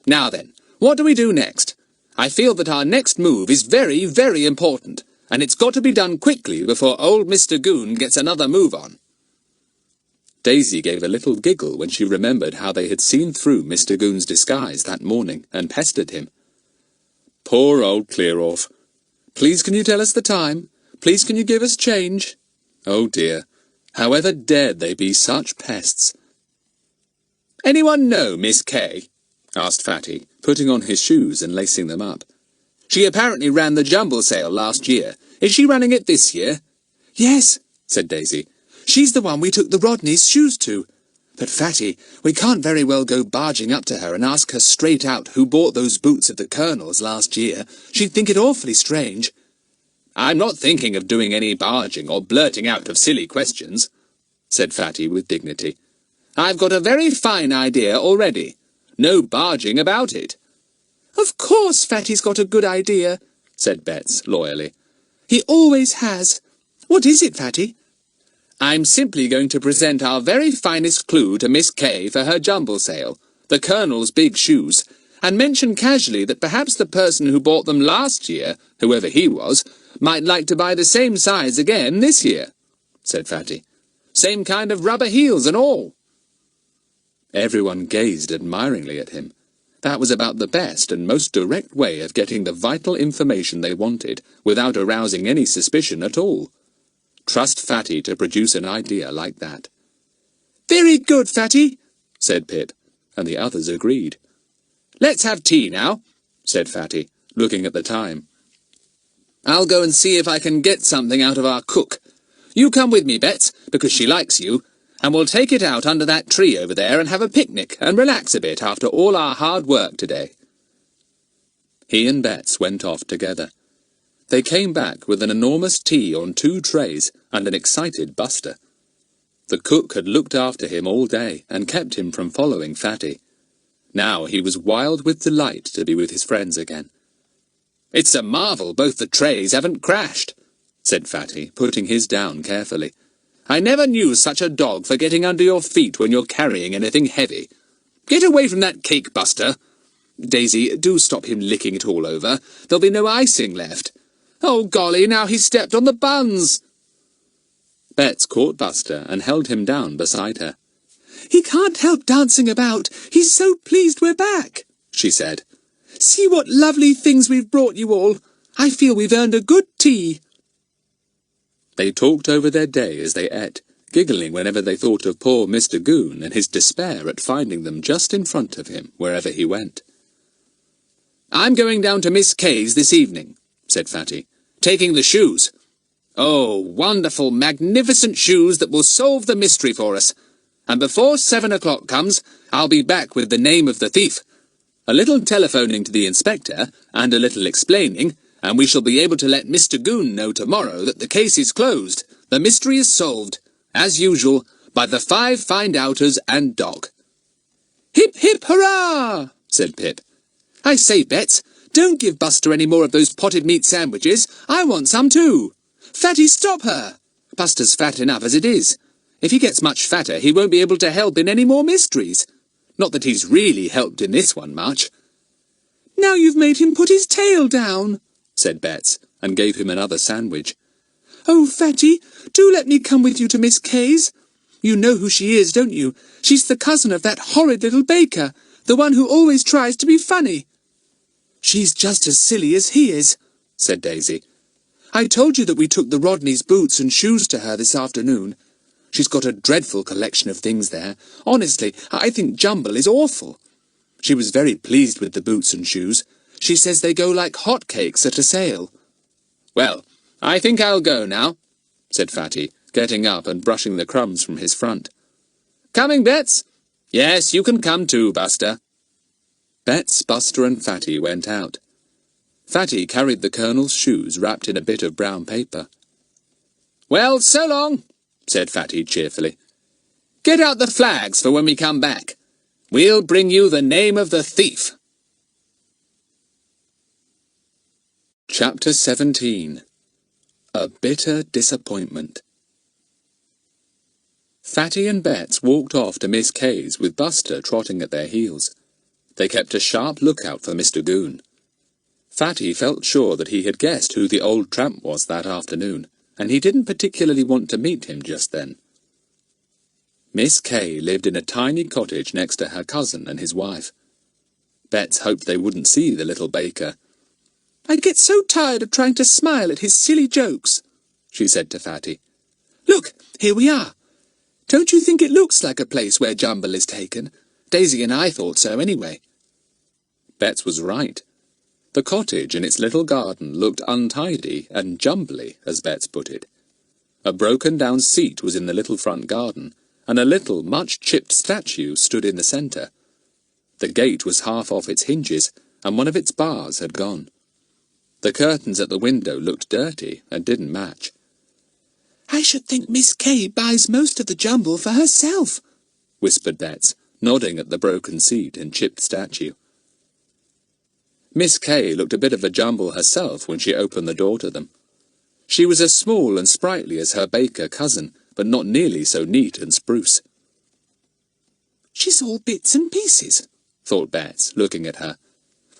Speaker 1: Now then, what do we do next? I feel that our next move is very, very important, and it's got to be done quickly before old Mr Goon gets another move on. Daisy gave a little giggle when she remembered how they had seen through Mr Goon's disguise that morning and pestered him. Poor old Clear-Off. Please can you tell us the time? Please can you give us change? Oh dear, however dared they be such pests? Anyone know Miss Kay? Asked Fatty, putting on his shoes and lacing them up. She apparently ran the Jumble sale last year. Is she running it this year? Yes, said Daisy. She's the one we took the Rodneys' shoes to. But, Fatty, we can't very well go barging up to her and ask her straight out who bought those boots of the Colonel's last year. She'd think it awfully strange. I'm not thinking of doing any barging or blurting out of silly questions, said Fatty with dignity. I've got a very fine idea already. No barging about it. Of course Fatty's got a good idea, said Bets loyally. He always has. What is it, Fatty? I'm simply going to present our very finest clue to Miss Kay for her Jumble sale, the Colonel's big shoes, and mention casually that perhaps the person who bought them last year, whoever he was, might like to buy the same size again this year, said Fatty. Same kind of rubber heels and all. Everyone gazed admiringly at him. That was about the best and most direct way of getting the vital information they wanted without arousing any suspicion at all. Trust Fatty to produce an idea like that. Very good, Fatty, said Pip, and the others agreed. Let's have tea now, said Fatty, looking at the time. I'll go and see if I can get something out of our cook. You come with me, Bets, because she likes you, and we'll take it out under that tree over there and have a picnic and relax a bit after all our hard work today. He and Bets went off together. They came back with an enormous tea on 2 trays and an excited Buster. The cook had looked after him all day and kept him from following Fatty. Now he was wild with delight to be with his friends again. It's a marvel both the trays haven't crashed, said Fatty, putting his down carefully. I never knew such a dog for getting under your feet when you're carrying anything heavy. Get away from that cake, Buster. Daisy, do stop him licking it all over. There'll be no icing left. Oh, golly, now he's stepped on the buns.
Speaker 2: Bets caught Buster and held him down beside her.
Speaker 1: He can't help dancing about. He's so pleased we're back, she said. See what lovely things we've brought you all. I feel we've earned a good tea.
Speaker 2: They talked over their day as they ate, giggling whenever they thought of poor Mr Goon and his despair at finding them just in front of him wherever he went.
Speaker 1: I'm going down to Miss Kay's this evening, said Fatty, taking the shoes. Oh, wonderful, magnificent shoes that will solve the mystery for us. And before 7 o'clock comes, I'll be back with the name of the thief. A little telephoning to the inspector, and a little explaining, and we shall be able to let Mr Goon know tomorrow that the case is closed. The mystery is solved, as usual, by the 5 find-outers and Doc. Hip, hip, hurrah, said Pip. I say, Bets, don't give Buster any more of those potted meat sandwiches. I want some too. Fatty, stop her. Buster's fat enough as it is. If he gets much fatter, he won't be able to help in any more mysteries. Not that he's really helped in this one much. Now you've made him put his tail down, said Bets, and gave him another sandwich. Oh, Fatty, do let me come with you to Miss Kay's. You know who she is, don't you? She's the cousin of that horrid little baker, the one who always tries to be funny. She's just as silly as he is, said Daisy. I told you that we took the Rodneys' boots and shoes to her this afternoon. She's got a dreadful collection of things there. Honestly, I think Jumble is awful. She was very pleased with the boots and shoes. She says they go like hot cakes at a sale. Well, I think I'll go now, said Fatty, getting up and brushing the crumbs from his front. Coming, Bets? Yes, you can come too, Buster.
Speaker 2: Bets, Buster and Fatty went out. Fatty carried the Colonel's shoes wrapped in a bit of brown paper.
Speaker 1: Well, so long, said Fatty cheerfully. Get out the flags for when we come back. We'll bring you the name of the thief.
Speaker 2: Chapter 17. A Bitter Disappointment. Fatty and Bets walked off to Miss Kay's with Buster trotting at their heels. They kept a sharp lookout for Mr Goon. Fatty felt sure that he had guessed who the old tramp was that afternoon, and he didn't particularly want to meet him just then. Miss Kay lived in a tiny cottage next to her cousin and his wife. Bets hoped they wouldn't see the little baker.
Speaker 1: I get so tired of trying to smile at his silly jokes, she said to Fatty. Look, here we are. Don't you think it looks like a place where Jumble is taken? Daisy and I thought so anyway.
Speaker 2: Bets was right. The cottage in its little garden looked untidy and jumbly, as Bets put it. A broken-down seat was in the little front garden, and a little, much-chipped statue stood in the centre. The gate was half off its hinges, and one of its bars had gone. The curtains at the window looked dirty and didn't match.
Speaker 1: I should think Miss Kay buys most of the jumble for herself, whispered Bets, nodding at the broken seat and chipped statue.
Speaker 2: Miss Kay looked a bit of a jumble herself when she opened the door to them. She was as small and sprightly as her baker cousin, but not nearly so neat and spruce.
Speaker 1: She's all bits and pieces,
Speaker 2: thought Bets, looking at her.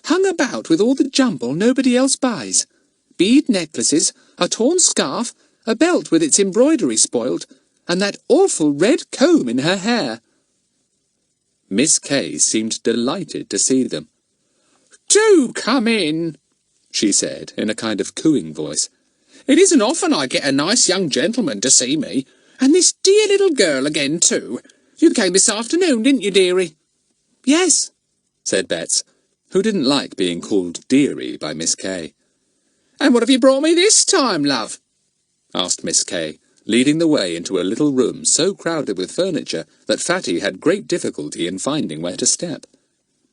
Speaker 1: Hung about with all the jumble nobody else buys. Bead necklaces, a torn scarf, a belt with its embroidery spoilt, and that awful red comb in her hair.
Speaker 2: Miss Kay seemed delighted to see them.
Speaker 1: Do come in, she said, in a kind of cooing voice. It isn't often I get a nice young gentleman to see me, and this dear little girl again, too. You came this afternoon, didn't you, dearie? Yes, said Bets, who didn't like being called dearie by Miss Kay. And what have you brought me this time, love? Asked Miss Kay, leading the way into a little room so crowded with furniture that Fatty had great difficulty in finding where to step.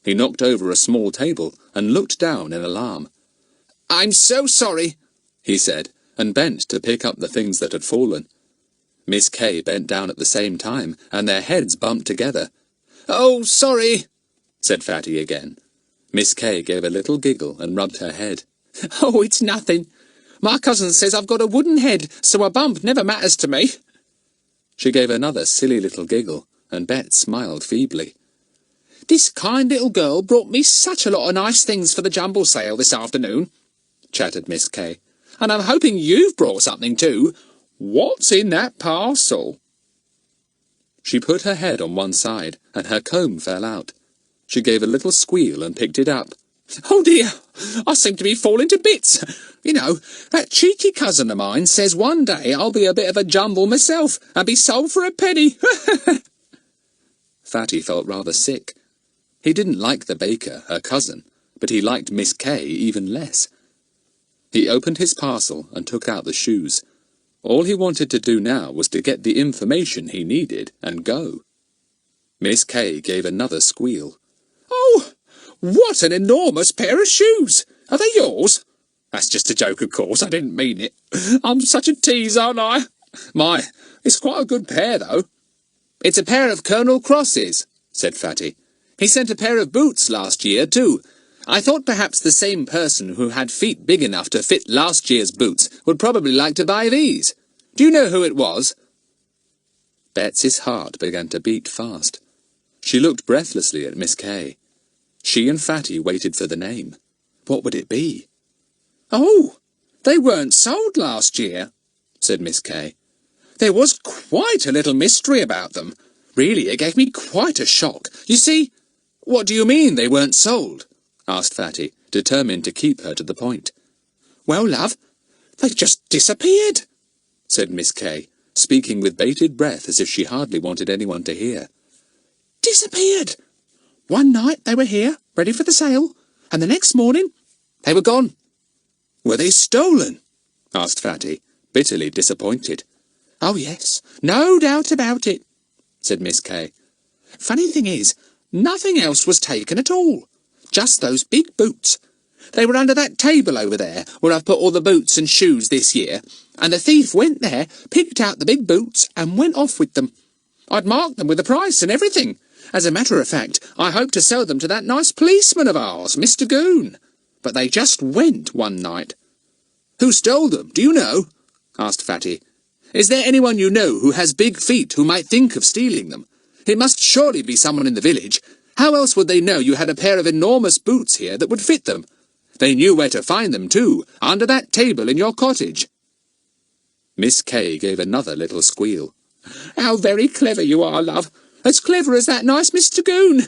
Speaker 1: He knocked over a small table and looked down in alarm. I'm so sorry, he said, and bent to pick up the things that had fallen. Miss Kay bent down at the same time, and their heads bumped together. Oh, sorry, said Fatty again. Miss Kay gave a little giggle and rubbed her head. Oh, it's nothing. My cousin says I've got a wooden head, so a bump never matters to me. She gave another silly little giggle, and Bet smiled feebly. This kind little girl brought me such a lot of nice things for the Jumble sale this afternoon, chattered Miss Kay. And I'm hoping you've brought something too. What's in that parcel?
Speaker 2: She put her head on one side, and her comb fell out. She gave a little squeal and picked it up.
Speaker 1: Oh dear, I seem to be falling to bits. You know, that cheeky cousin of mine says one day I'll be a bit of a jumble myself and be sold for a penny.
Speaker 2: Fatty felt rather sick. He didn't like the baker, her cousin, but he liked Miss Kay even less. He opened his parcel and took out the shoes. All he wanted to do now was to get the information he needed and go. Miss Kay gave another squeal.
Speaker 1: Oh, what an enormous pair of shoes! Are they yours? That's just a joke, of course. I didn't mean it. I'm such a tease, aren't I? My, it's quite a good pair, though. It's a pair of Colonel Cross's, said Fatty. He sent a pair of boots last year, too. I thought perhaps the same person who had feet big enough to fit last year's boots would probably like to buy these. Do you know who it was?
Speaker 2: Betsy's heart began to beat fast. She looked breathlessly at Miss Kay. She and Fatty waited for the name. What would it be?
Speaker 1: Oh, they weren't sold last year, said Miss Kay. There was quite a little mystery about them. Really, it gave me quite a shock. You see— What do you mean they weren't sold? Asked Fatty, determined to keep her to the point. Well, love, they just disappeared, said Miss Kay, speaking with bated breath as if she hardly wanted anyone to hear. Disappeared! One night they were here, ready for the sale, and the next morning they were gone. Were they stolen? Asked Fatty, bitterly disappointed. Oh, yes, no doubt about it, said Miss Kay. Funny thing is, nothing else was taken at all. Just those big boots. They were under that table over there, where I've put all the boots and shoes this year, and the thief went there, picked out the big boots, and went off with them. I'd marked them with the price and everything. As a matter of fact, I hoped to sell them to that nice policeman of ours, Mr Goon. But they just went one night. Who stole them, do you know? Asked Fatty. Is there anyone you know who has big feet who might think of stealing them? It must surely be someone in the village. How else would they know you had a pair of enormous boots here that would fit them? They knew where to find them, too, under that table in your cottage.
Speaker 2: Miss Kay gave another little squeal.
Speaker 1: How very clever you are, love. As clever as that nice Mr Goon.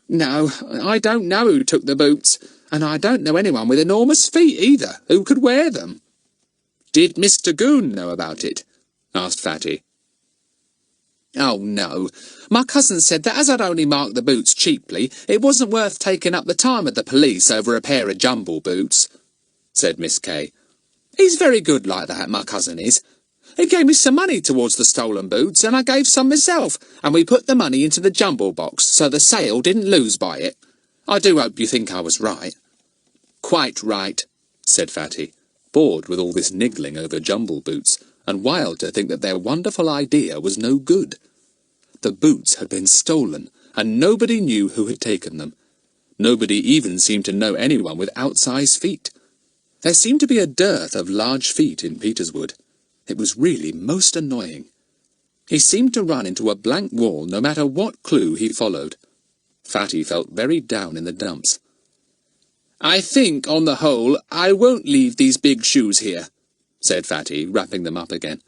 Speaker 1: No, I don't know who took the boots, and I don't know anyone with enormous feet either who could wear them. Did Mr Goon know about it? Asked Fatty. Oh, no. My cousin said that as I'd only marked the boots cheaply, it wasn't worth taking up the time of the police over a pair of Jumble boots, said Miss Kay. He's very good like that, my cousin is. He gave me some money towards the stolen boots, and I gave some myself, and we put the money into the Jumble box, so the sale didn't lose by it. I do hope you think I was right. Quite right, said Fatty, bored with all this niggling over Jumble boots, and wild to think that their wonderful idea was no good. The boots had been stolen, and nobody knew who had taken them. Nobody even seemed to know anyone with outsized feet. There seemed to be a dearth of large feet in Peterswood. It was really most annoying. He seemed to run into a blank wall no matter what clue he followed. Fatty felt very down in the dumps. I think, on the whole, I won't leave these big shoes here, said Fatty, wrapping them up again.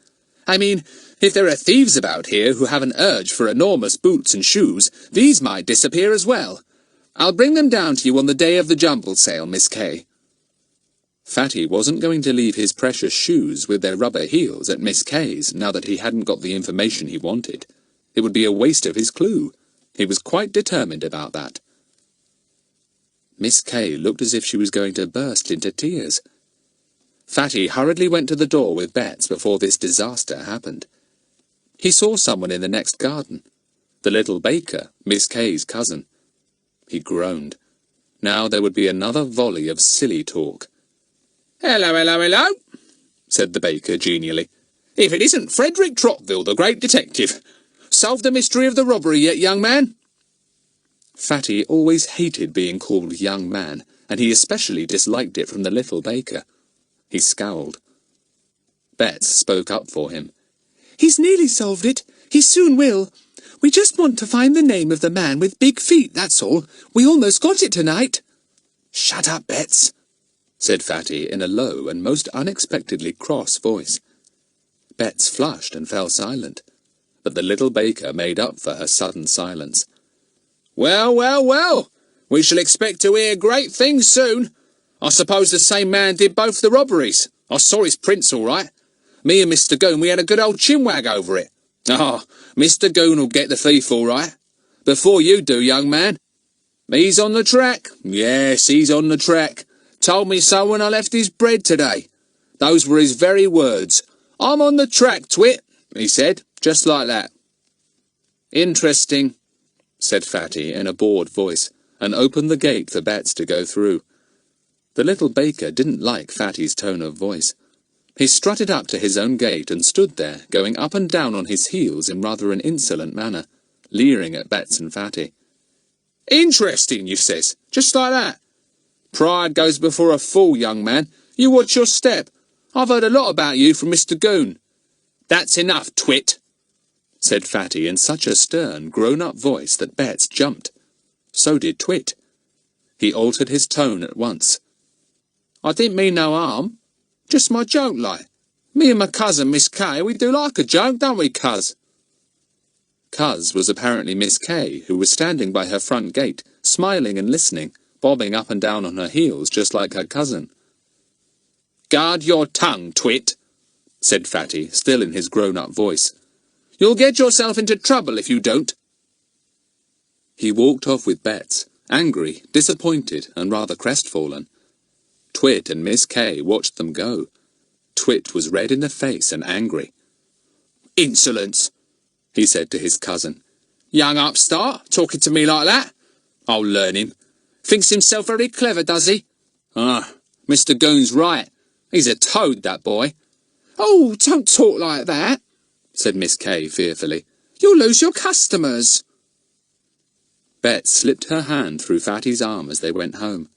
Speaker 1: I mean, if there are thieves about here who have an urge for enormous boots and shoes, these might disappear as well. I'll bring them down to you on the day of the Jumble sale, Miss Kay. Fatty wasn't going to leave his precious shoes with their rubber heels at Miss Kay's now that he hadn't got the information he wanted. It would be a waste of his clue. He was quite determined about that. Miss Kay looked as if she was going to burst into tears. Fatty hurriedly went to the door with Bets before this disaster happened. He saw someone in the next garden. The little baker, Miss Kay's cousin. He groaned. Now there would be another volley of silly talk. Hello, hello, hello, said the baker genially. If it isn't Frederick Trottville, the great detective. Solved the mystery of the robbery yet, young man? Fatty always hated being called young man, and he especially disliked it from the little baker. He scowled. Bets spoke up for him. He's nearly solved it. He soon will. We just want to find the name of the man with big feet, that's all. We almost got it tonight."
Speaker 2: "Shut up, Bets," said Fatty in a low and most unexpectedly cross voice. Bets flushed and fell silent, but the little baker made up for her sudden silence.
Speaker 3: "Well, well, well, we shall expect to hear great things soon. I suppose the same man did both the robberies. I saw his prints all right. Me and Mr Goon, we had a good old chinwag over it. Ah, Mr Goon'll get the thief all right. Before you do, young man. He's on the track. Yes, he's on the track. Told me so when I left his bread today. Those were his very words. 'I'm on the track, Twit,' he said, just like that."
Speaker 2: "Interesting," said Fatty in a bored voice, and opened the gate for Bets to go through. The little baker didn't like Fatty's tone of voice. He strutted up to his own gate and stood there, going up and down on his heels in rather an insolent manner, leering at Bets and Fatty.
Speaker 3: "Interesting, you says, just like that. Pride goes before a fall, young man. You watch your step. I've heard a lot about you from Mr Goon." "That's enough, Twit,"
Speaker 2: said Fatty in such a stern, grown-up voice that Bets jumped. So did Twit. He altered his tone at once.
Speaker 3: "I didn't mean no harm. Just my joke, like. Me and my cousin, Miss Kay, we do like a joke, don't we, cuz?"
Speaker 2: Cuz was apparently Miss Kay, who was standing by her front gate, smiling and listening, bobbing up and down on her heels just like her cousin.
Speaker 3: "Guard your tongue, Twit,"
Speaker 2: said Fatty, still in his grown-up voice.
Speaker 3: "You'll get yourself into trouble if you don't."
Speaker 2: He walked off with Bets, angry, disappointed, and rather crestfallen. Twit and Miss Kay watched them go. Twit was red in the face and angry.
Speaker 3: "Insolence,"
Speaker 2: he said to his cousin.
Speaker 3: "Young upstart, talking to me like that. I'll learn him. Thinks himself very clever, does he? Ah, Mr Goon's right. He's a toad, that boy." "Oh, don't talk like that,"
Speaker 2: said Miss Kay fearfully.
Speaker 3: "You'll lose your customers."
Speaker 2: Bets slipped her hand through Fatty's arm as they went home.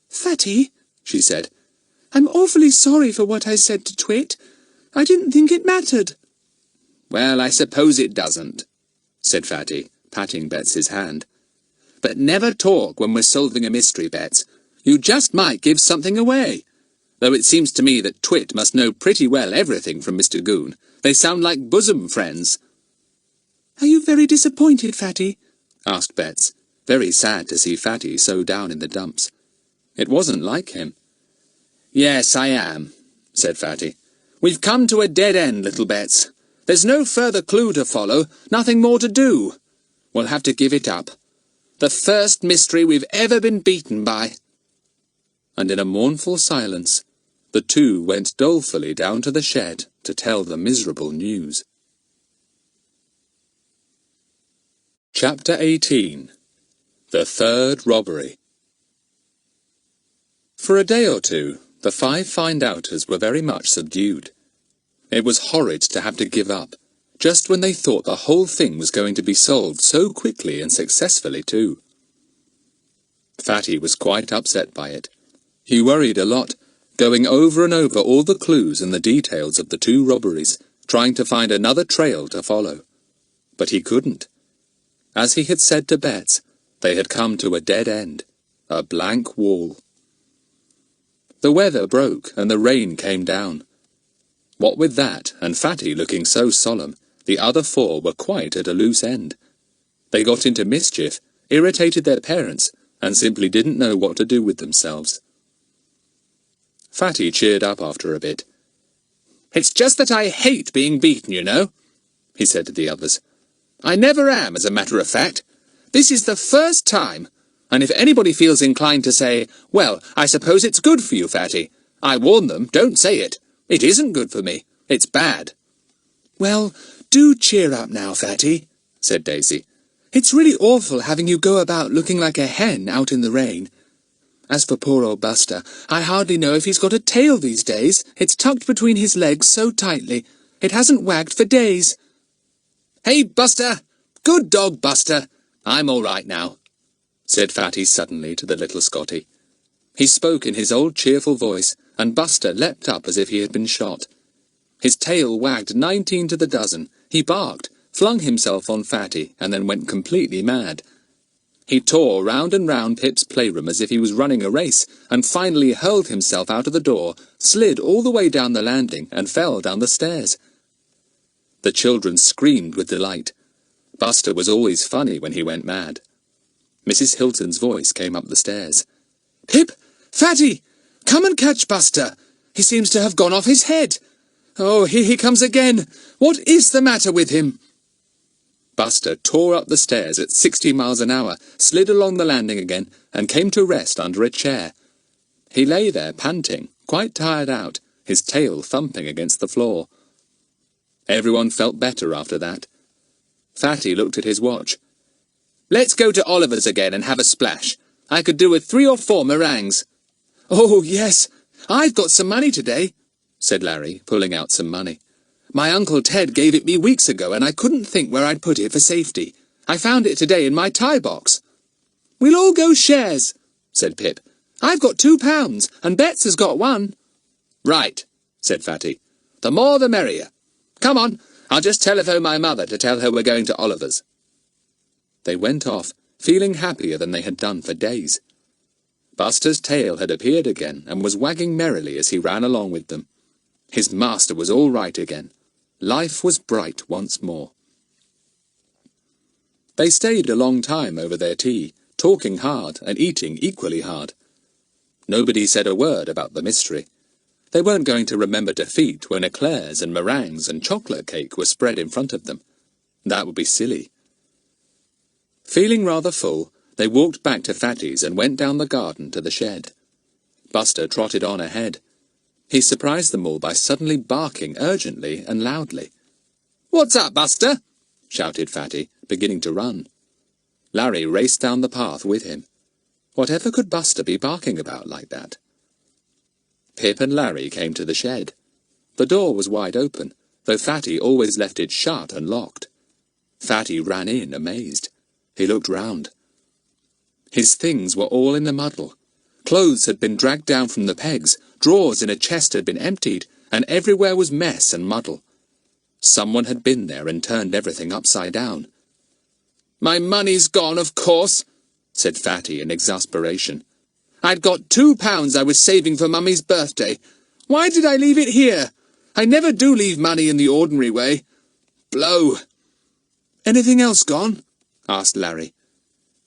Speaker 1: "Fatty," she said, "I'm awfully sorry for what I said to Twit. I didn't think it mattered."
Speaker 3: "Well, I suppose it doesn't," said Fatty, patting Bets's hand. "But never talk when we're solving a mystery, Bets. You just might give something away. Though it seems to me that Twit must know pretty well everything from Mr Goon. They sound like bosom friends."
Speaker 1: "Are you very disappointed, Fatty?"
Speaker 2: asked Bets, very sad to see Fatty so down in the dumps. It wasn't like him.
Speaker 3: "Yes, I am," said Fatty. "We've come to a dead end, little Bets. There's no further clue to follow, nothing more to do. We'll have to give it up. The first mystery we've ever been beaten by."
Speaker 2: And in a mournful silence, the two went dolefully down to the shed to tell the miserable news. Chapter 18. The Third Robbery. For a day or two, the 5 find-outers were very much subdued. It was horrid to have to give up, just when they thought the whole thing was going to be solved so quickly and successfully too. Fatty was quite upset by it. He worried a lot, going over and over all the clues and the details of the 2 robberies, trying to find another trail to follow. But he couldn't. As he had said to Bets, they had come to a dead end, a blank wall. The weather broke and the rain came down. What with that, and Fatty looking so solemn, the other 4 were quite at a loose end. They got into mischief, irritated their parents, and simply didn't know what to do with themselves. Fatty cheered up after a bit.
Speaker 3: "It's just that I hate being beaten, you know," he said to the others. "I never am, as a matter of fact. This is the first time, and if anybody feels inclined to say, 'Well, I suppose it's good for you, Fatty,' I warn them, don't say it. It isn't good for me. It's bad."
Speaker 1: "Well, do cheer up now, Fatty," said Daisy. "It's really awful having you go about looking like a hen out in the rain. As for poor old Buster, I hardly know if he's got a tail these days. It's tucked between his legs so tightly. It hasn't wagged for days."
Speaker 3: "Hey, Buster! Good dog, Buster! I'm all right now," said Fatty suddenly to the little Scotty.
Speaker 2: He spoke in his old cheerful voice, and Buster leapt up as if he had been shot. His tail wagged 19 to the dozen. He barked, flung himself on Fatty, and then went completely mad. He tore round and round Pip's playroom as if he was running a race, and finally hurled himself out of the door, slid all the way down the landing, and fell down the stairs. The children screamed with delight. Buster was always funny when he went mad. Mrs. Hilton's voice came up the stairs. "Pip! Fatty! Come and catch Buster! He seems to have gone off his head! Oh, here he comes again! What is the matter with him?" Buster tore up the stairs at 60 miles an hour, slid along the landing again, and came to rest under a chair. He lay there panting, quite tired out, his tail thumping against the floor. Everyone felt better after that. Fatty looked at his watch. "Let's go to Oliver's again and have a splash. I could do with 3 or 4 meringues." "Oh, yes, I've got some money today," said Larry, pulling out some money. "My Uncle Ted gave it me weeks ago, and I couldn't think where I'd put it for safety. I found it today in my tie box." "We'll all go shares," said Pip. "I've got £2, and Bets has got 1. "Right," said Fatty. "The more the merrier. Come on, I'll just telephone my mother to tell her we're going to Oliver's." They went off, feeling happier than they had done for days. Buster's tail had appeared again, and was wagging merrily as he ran along with them. His master was all right again. Life was bright once more. They stayed a long time over their tea, talking hard and eating equally hard. Nobody said a word about the mystery. They weren't going to remember defeat when eclairs and meringues and chocolate cake were spread in front of them. That would be silly. Feeling rather full, they walked back to Fatty's and went down the garden to the shed. Buster trotted on ahead. He surprised them all by suddenly barking urgently and loudly. "What's up, Buster?" shouted Fatty, beginning to run. Larry raced down the path with him. Whatever could Buster be barking about like that? Pip and Larry came to the shed. The door was wide open, though Fatty always left it shut and locked. Fatty ran in, amazed. He looked round. His things were all in the muddle. Clothes had been dragged down from the pegs, drawers in a chest had been emptied, and everywhere was mess and muddle. Someone had been there and turned everything upside down. "My money's gone, of course," said Fatty in exasperation. "I'd got £2 I was saving for Mummy's birthday. Why did I leave it here? I never do leave money in the ordinary way. Blow!" "Anything else gone?" asked Larry.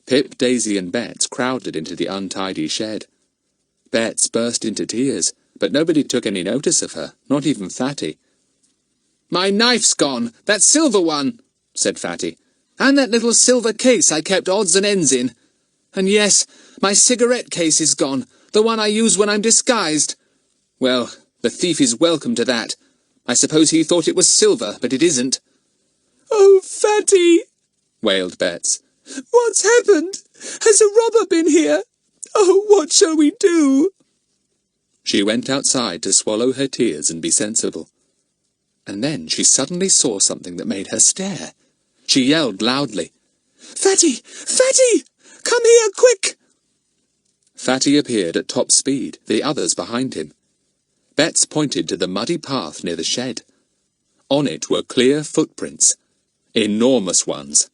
Speaker 2: Pip, Daisy and Bets crowded into the untidy shed. Bets burst into tears, but nobody took any notice of her, not even Fatty. "My knife's gone, that silver one," said Fatty. "And that little silver case I kept odds and ends in. And yes, my cigarette case is gone, the one I use when I'm disguised. Well, the thief is welcome to that. I suppose he thought it was silver, but it isn't." "Oh, Fatty!" wailed Bets. "What's happened? Has a robber been here? Oh, what shall we do?" She went outside to swallow her tears and be sensible. And then she suddenly saw something that made her stare. She yelled loudly, "Fatty! Fatty! Come here, quick!" Fatty appeared at top speed, the others behind him. Bets pointed to the muddy path near the shed. On it were clear footprints, enormous ones.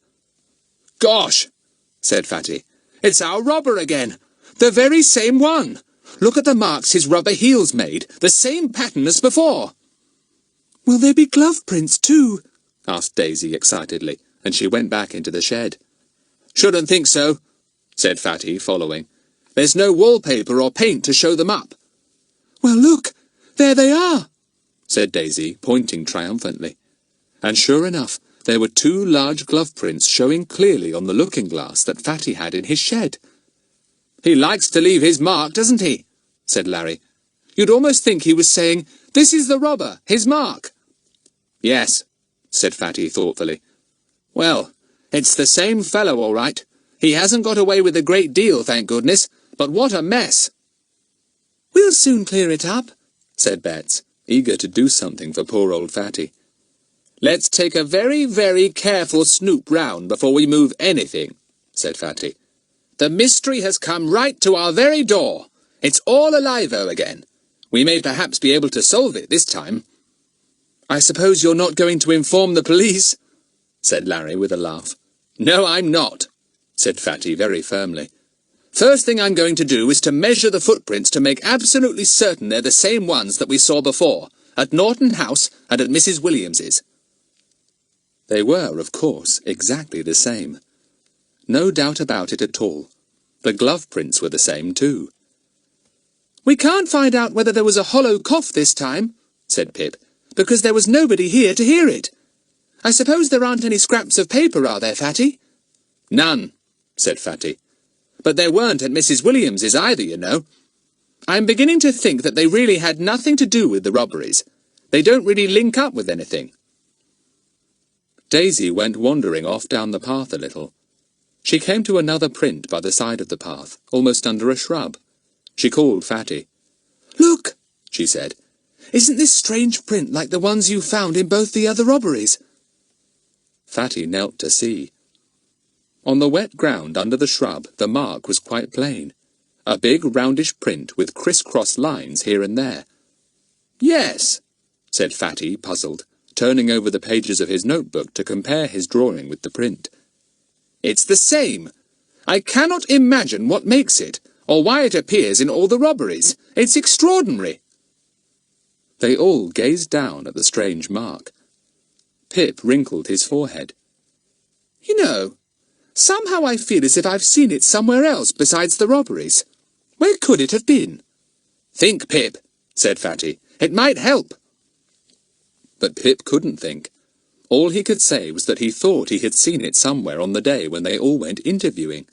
Speaker 2: "Gosh!" said Fatty. "It's our robber again! The very same one! Look at the marks his rubber heels made, the same pattern as before!" "Will there be glove prints too?" asked Daisy excitedly, and she went back into the shed. "Shouldn't think so," said Fatty, following. "There's no wallpaper or paint to show them up." "Well, look! There they are!" said Daisy, pointing triumphantly. And sure enough, there were 2 large glove prints showing clearly on the looking-glass that Fatty had in his shed. "He likes to leave his mark, doesn't he?" said Larry. "You'd almost think he was saying, 'This is the robber, his mark.'" "Yes," said Fatty thoughtfully. "Well, it's the same fellow, all right. He hasn't got away with a great deal, thank goodness, but what a mess!" "We'll soon clear it up," said Bets, eager to do something for poor old Fatty. "Let's take a very, very careful snoop round before we move anything," said Fatty. "The mystery has come right to our very door. It's all alive-o again. We may perhaps be able to solve it this time." "I suppose you're not going to inform the police?" said Larry with a laugh. "No, I'm not," said Fatty very firmly. "First thing I'm going to do is to measure the footprints to make absolutely certain they're the same ones that we saw before, at Norton House and at Mrs. Williams's." They were, of course, exactly the same. No doubt about it at all. The glove prints were the same too. "We can't find out whether there was a hollow cough this time," said Pip, "because there was nobody here to hear it. I suppose there aren't any scraps of paper, are there, Fatty?" "None," said Fatty. "But there weren't at Mrs. Williams's either, you know. I'm beginning to think that they really had nothing to do with the robberies. They don't really link up with anything." Daisy went wandering off down the path a little. She came to another print by the side of the path, almost under a shrub. She called Fatty. "Look," she said. "Isn't this strange print like the ones you found in both the other robberies?" Fatty knelt to see. On the wet ground under the shrub, the mark was quite plain. A big roundish print with criss-cross lines here and there. "Yes," said Fatty, puzzled, turning over the pages of his notebook to compare his drawing with the print. "It's the same. I cannot imagine what makes it, or why it appears in all the robberies. It's extraordinary." They all gazed down at the strange mark. Pip wrinkled his forehead. "You know, somehow I feel as if I've seen it somewhere else besides the robberies. Where could it have been?" "Think, Pip," said Fatty. "It might help." But Pip couldn't think. All he could say was that he thought he had seen it somewhere on the day when they all went interviewing.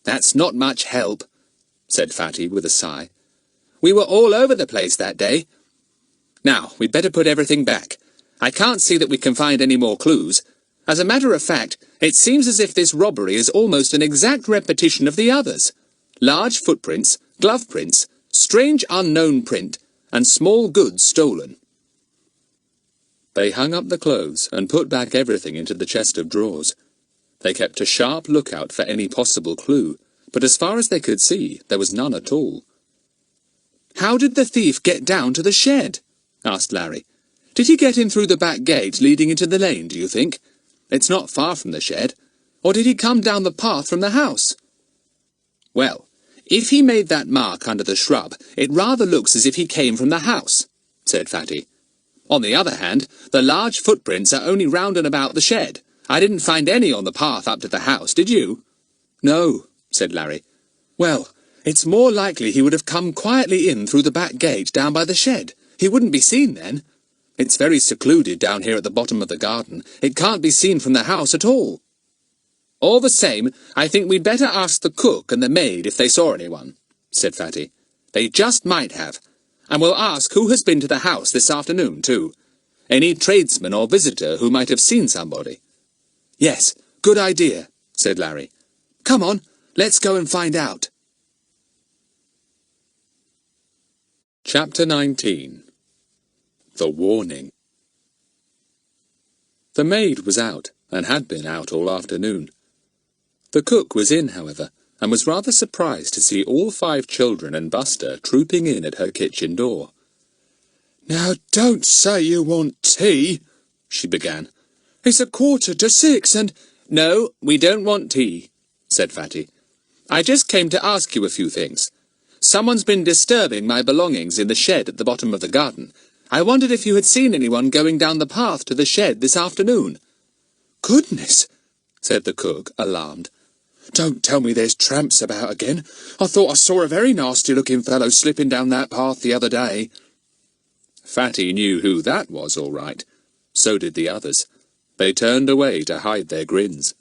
Speaker 2: "That's not much help," said Fatty with a sigh. "We were all over the place that day. Now, we'd better put everything back. I can't see that we can find any more clues. As a matter of fact, it seems as if this robbery is almost an exact repetition of the others. Large footprints, glove prints, strange unknown print, and small goods stolen." They hung up the clothes and put back everything into the chest of drawers. They kept a sharp lookout for any possible clue, but as far as they could see, there was none at all. "How did the thief get down to the shed?" asked Larry. "Did he get in through the back gate leading into the lane, do you think? It's not far from the shed. Or did he come down the path from the house?" "Well, if he made that mark under the shrub, it rather looks as if he came from the house," said Fatty. "On the other hand, the large footprints are only round and about the shed. I didn't find any on the path up to the house, did you?" "No," said Larry. "Well, it's more likely he would have come quietly in through the back gate down by the shed. He wouldn't be seen then. It's very secluded down here at the bottom of the garden. It can't be seen from the house at all." "All the same, I think we'd better ask the cook and the maid if they saw anyone," said Fatty. "They just might have. And we'll ask who has been to the house this afternoon, too. Any tradesman or visitor who might have seen somebody." "Yes, good idea," said Larry. "Come on, let's go and find out." Chapter 19. The Warning. The maid was out, and had been out all afternoon. The cook was in, however, and was rather surprised to see all 5 children and Buster trooping in at her kitchen door. "Now don't say you want tea," she began. "It's 6:45 and—" "No, we don't want tea," said Fatty. "I just came to ask you a few things. Someone's been disturbing my belongings in the shed at the bottom of the garden. I wondered if you had seen anyone going down the path to the shed this afternoon." "Goodness!" said the cook, alarmed. "Don't tell me there's tramps about again. I thought I saw a very nasty-looking fellow slipping down that path the other day." Fatty knew who that was, all right. So did the others. They turned away to hide their grins.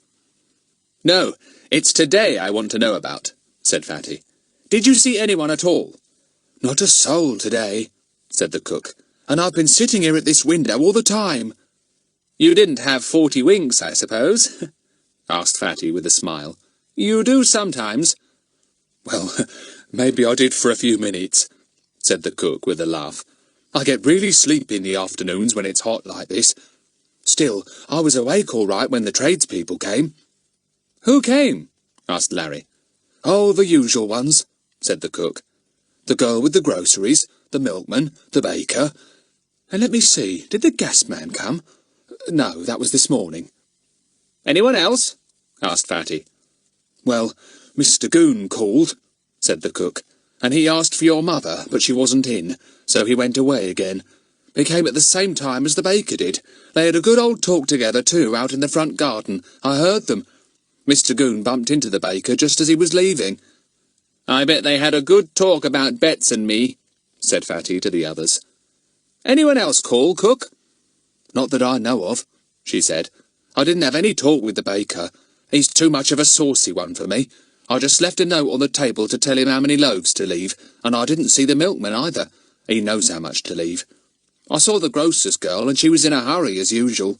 Speaker 2: "No, it's today I want to know about," said Fatty. "Did you see anyone at all?" "Not a soul today," said the cook. "And I've been sitting here at this window all the time." "You didn't have 40 winks, I suppose?" asked Fatty with a smile. "You do sometimes." "Well, maybe I did for a few minutes," said the cook with a laugh. "I get really sleepy in the afternoons when it's hot like this. Still, I was awake all right when the tradespeople came." "Who came?" asked Larry. "Oh, the usual ones," said the cook. "The girl with the groceries, the milkman, the baker. And let me see, did the gas man come? No, that was this morning.
Speaker 3: Anyone else? asked Fatty.
Speaker 1: Well, Mr Goon called, said the cook, and he asked for your mother, but she wasn't in, so he went away again. They came at the same time as the baker did. They had a good old talk together, too, out in the front garden. I heard them. Mr Goon bumped into the baker just as he was leaving.
Speaker 3: I bet they had a good talk about Bets and me, said Fatty to the others. Anyone else call, cook?
Speaker 1: Not that I know of, she said. I didn't have any talk with the baker. He's too much of a saucy one for me. I just left a note on the table to tell him how many loaves to leave, and I didn't see the milkman either. He knows how much to leave. I saw the grocer's girl, and she was in a hurry as usual.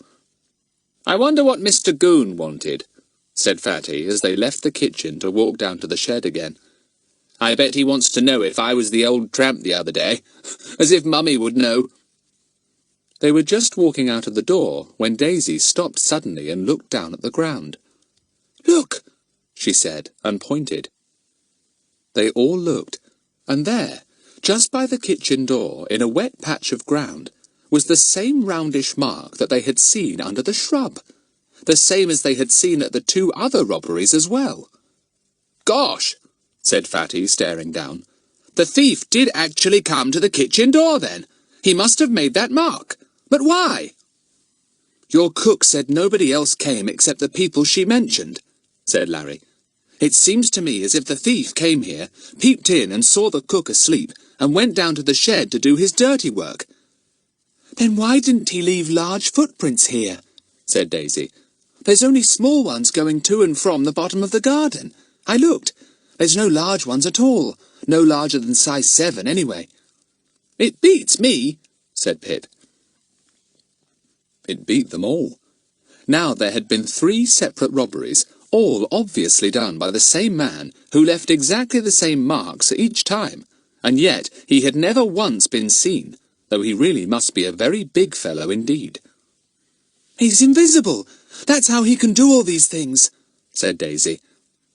Speaker 3: I wonder what Mr Goon wanted, said Fatty as they left the kitchen to walk down to the shed again. I bet he wants to know if I was the old tramp the other day. As if Mummy would know.
Speaker 2: They were just walking out of the door when Daisy stopped suddenly and looked down at the ground.
Speaker 1: Look,
Speaker 2: she said, and pointed. They all looked, and there, just by the kitchen door, in a wet patch of ground, was the same roundish mark that they had seen under the shrub, the same as they had seen at the 2 other robberies as well.
Speaker 3: Gosh, said Fatty, staring down. The thief did actually come to the kitchen door, then. He must have made that mark. But why?
Speaker 1: Your cook said nobody else came except the people she mentioned, said Larry. It seems to me as if the thief came here, peeped in and saw the cook asleep, and went down to the shed to do his dirty work. Then why didn't he leave large footprints here? Said Daisy. There's only small ones going to and from the bottom of the garden. I looked. There's no large ones at all. No larger than size 7, anyway.
Speaker 3: It beats me, said Pip.
Speaker 2: It beat them all. Now there had been 3 separate robberies, all obviously done by the same man, who left exactly the same marks each time, and yet he had never once been seen, though he really must be a very big fellow indeed.
Speaker 1: He's invisible. That's how he can do all these things, said Daisy.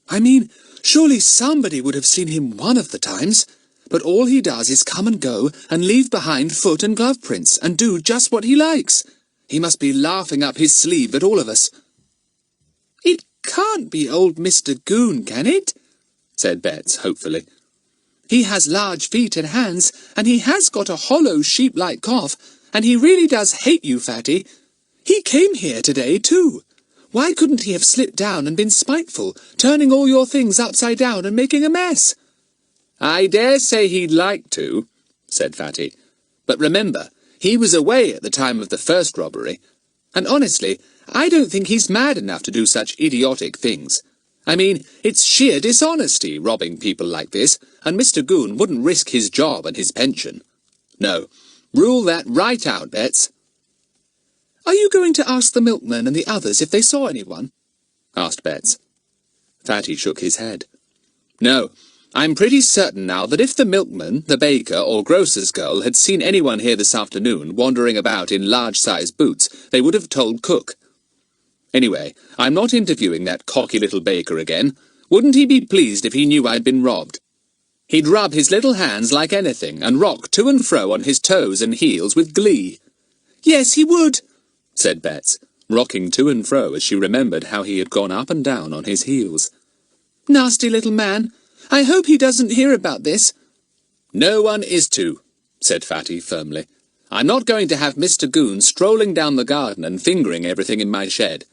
Speaker 1: I mean, surely somebody would have seen him one of the times, but all he does is come and go and leave behind foot and glove prints and do just what he likes. He must be laughing up his sleeve at all of us. It can't be old Mr Goon, can it? Said Bets, hopefully. He has large feet and hands, and he has got a hollow sheep-like cough, and he really does hate you, Fatty. He came here today, too. Why couldn't he have slipped down and been spiteful, turning all your things upside down and making a mess?
Speaker 3: I dare say he'd like to, said Fatty. But remember, he was away at the time of the first robbery, and honestly, I don't think he's mad enough to do such idiotic things. I mean, it's sheer dishonesty, robbing people like this, and Mr Goon wouldn't risk his job and his pension. No, rule that right out, Bets.
Speaker 1: Are you going to ask the milkman and the others if they saw anyone?
Speaker 2: asked Bets.
Speaker 3: Fatty shook his head. No, I'm pretty certain now that if the milkman, the baker, or grocer's girl had seen anyone here this afternoon wandering about in large-sized boots, they would have told cook. Anyway, I'm not interviewing that cocky little baker again. Wouldn't he be pleased if he knew I'd been robbed? He'd rub his little hands like anything and rock to and fro on his toes and heels with glee.
Speaker 1: Yes, he would,
Speaker 2: said Bets, rocking to and fro as she remembered how he had gone up and down on his heels.
Speaker 1: Nasty little man. I hope he doesn't hear about this.
Speaker 3: No one is to, said Fatty firmly. I'm not going to have Mr Goon strolling down the garden and fingering everything in my shed.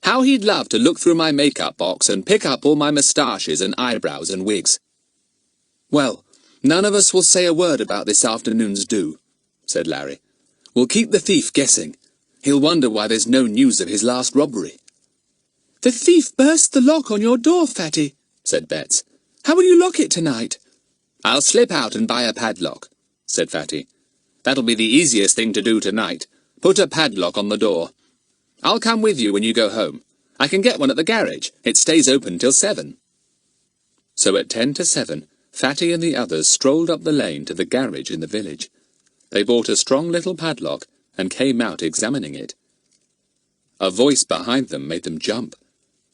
Speaker 3: How he'd love to look through my make-up box and pick up all my moustaches and eyebrows and wigs.
Speaker 1: Well, none of us will say a word about this afternoon's do, said Larry. We'll keep the thief guessing. He'll wonder why there's no news of his last robbery. The thief burst the lock on your door, Fatty, said Bets. How will you lock it tonight?
Speaker 3: I'll slip out and buy a padlock, said Fatty. That'll be the easiest thing to do tonight. Put a padlock on the door. I'll come with you when you go home. I can get one at the garage. It stays open till 7.
Speaker 2: So at 10 to 7, Fatty and the others strolled up the lane to the garage in the village. They bought a strong little padlock and came out examining it. A voice behind them made them jump.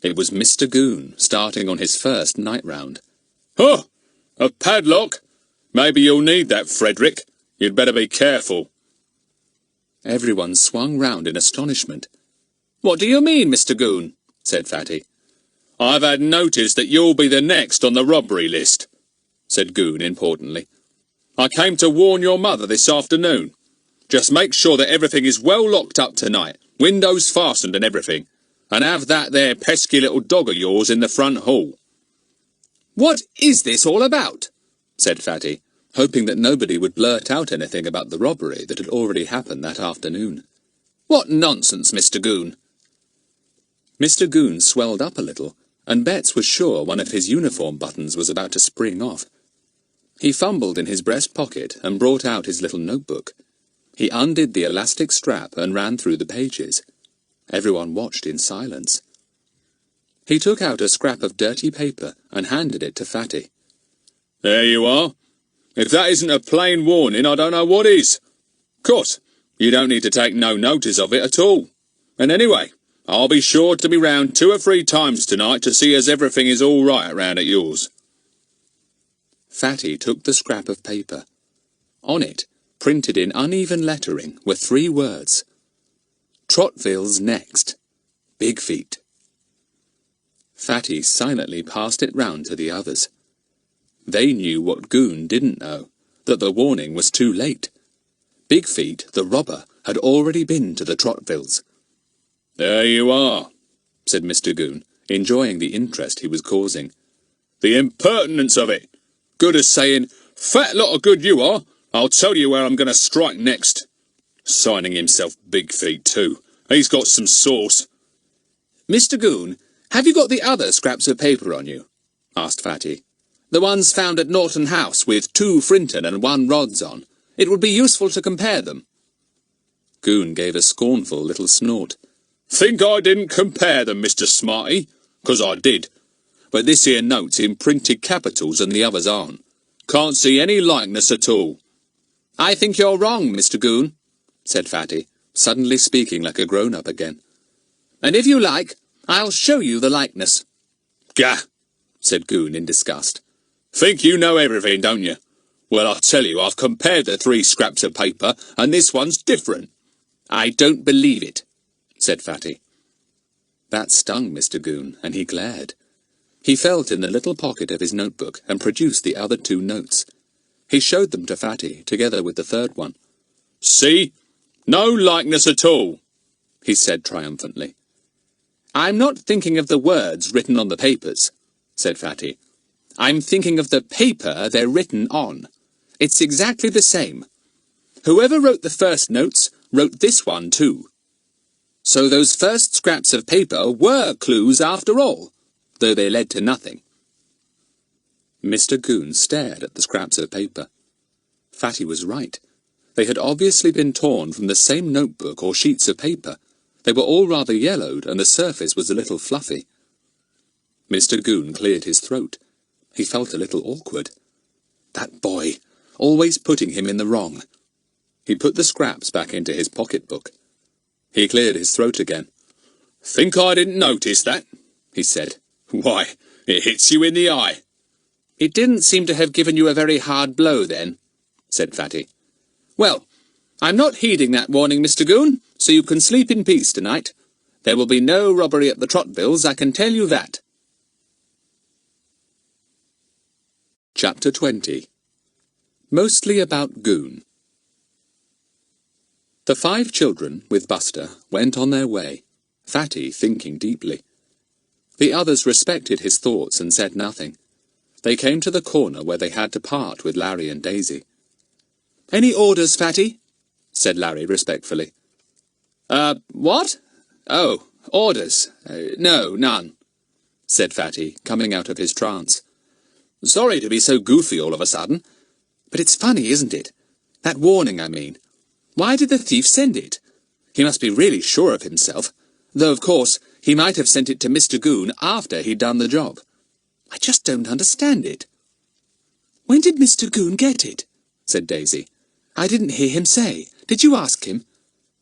Speaker 2: It was Mr Goon, starting on his first night round.
Speaker 3: Huh! A padlock? Maybe you'll need that, Frederick. You'd better be careful.
Speaker 2: Everyone swung round in astonishment.
Speaker 3: What do you mean, Mr Goon?
Speaker 2: said Fatty.
Speaker 3: I've had notice that you'll be the next on the robbery list, said Goon importantly. I came to warn your mother this afternoon. Just make sure that everything is well locked up tonight, windows fastened and everything, and have that there pesky little dog of yours in the front hall.
Speaker 1: What is this all about?
Speaker 2: said Fatty, hoping that nobody would blurt out anything about the robbery that had already happened that afternoon.
Speaker 1: What nonsense, Mr Goon.
Speaker 2: Mr Goon swelled up a little, and Betts was sure one of his uniform buttons was about to spring off. He fumbled in his breast pocket and brought out his little notebook. He undid the elastic strap and ran through the pages. Everyone watched in silence. He took out a scrap of dirty paper and handed it to Fatty.
Speaker 3: There you are. If that isn't a plain warning, I don't know what is. Course, you don't need to take no notice of it at all. And anyway, I'll be sure to be round 2 or 3 times tonight to see as everything is all right round at yours.
Speaker 2: Fatty took the scrap of paper. On it, printed in uneven lettering, were 3 words. Trotville's next. Big feet. Fatty silently passed it round to the others. They knew what Goon didn't know, that the warning was too late. Big Feet, the robber, had already been to the Trotvilles.
Speaker 3: There you are,
Speaker 2: said Mr Goon, enjoying the interest he was causing.
Speaker 3: The impertinence of it! Good as saying, fat lot of good you are, I'll tell you where I'm going to strike next. Signing himself Big Feet too. He's got some sauce.
Speaker 1: Mr Goon, have you got the other scraps of paper on you? Asked Fatty. The ones found at Norton House with 2 Frinton and 1 Rods on. It would be useful to compare them.
Speaker 2: Goon gave a scornful little snort.
Speaker 3: Think I didn't compare them, Mr Smarty? 'Cause I did. But this here note's in printed capitals and the others aren't. Can't see any likeness at all.
Speaker 1: I think you're wrong, Mr Goon,
Speaker 2: said Fatty, suddenly speaking like a grown-up again.
Speaker 1: And if you like, I'll show you the likeness.
Speaker 3: Gah, said Goon in disgust. Think you know everything, don't you? Well, I'll tell you, I've compared the 3 scraps of paper, and this one's different.
Speaker 1: I don't believe it, said Fatty.
Speaker 2: That stung Mr Goon, and he glared. He felt in the little pocket of his notebook and produced the other 2 notes. He showed them to Fatty, together with the 3rd one.
Speaker 3: See? No likeness at all,
Speaker 2: he said triumphantly.
Speaker 1: I'm not thinking of the words written on the papers, said Fatty. I'm thinking of the paper they're written on. It's exactly the same. Whoever wrote the first notes wrote this one too. So those first scraps of paper were clues after all, though they led to nothing.
Speaker 2: Mr Goon stared at the scraps of paper. Fatty was right. They had obviously been torn from the same notebook or sheets of paper. They were all rather yellowed, and the surface was a little fluffy. Mr Goon cleared his throat. He felt a little awkward. That boy, always putting him in the wrong. He put the scraps back into his pocket-book. He cleared his throat again.
Speaker 3: Think I didn't notice that, he said. Why, it hits you in the eye.
Speaker 1: It didn't seem to have given you a very hard blow then, said Fatty. Well, I'm not heeding that warning, Mr Goon, so you can sleep in peace tonight. There will be no robbery at the Trotvilles, I can tell you that.
Speaker 2: Chapter 20. Mostly about Goon. The 5 children, with Buster, went on their way, Fatty thinking deeply. The others respected his thoughts and said nothing. They came to the corner where they had to part with Larry and Daisy.
Speaker 1: Any orders, Fatty?
Speaker 2: said Larry respectfully.
Speaker 1: What? Oh, orders. No, none, said Fatty, coming out of his trance. Sorry to be so goofy all of a sudden. But it's funny, isn't it? That warning, I mean. Why did the thief send it? He must be really sure of himself, though, of course, he might have sent it to Mr Goon after he'd done the job. I just don't understand it. When did Mr Goon get it? Said Daisy. I didn't hear him say. Did you ask him?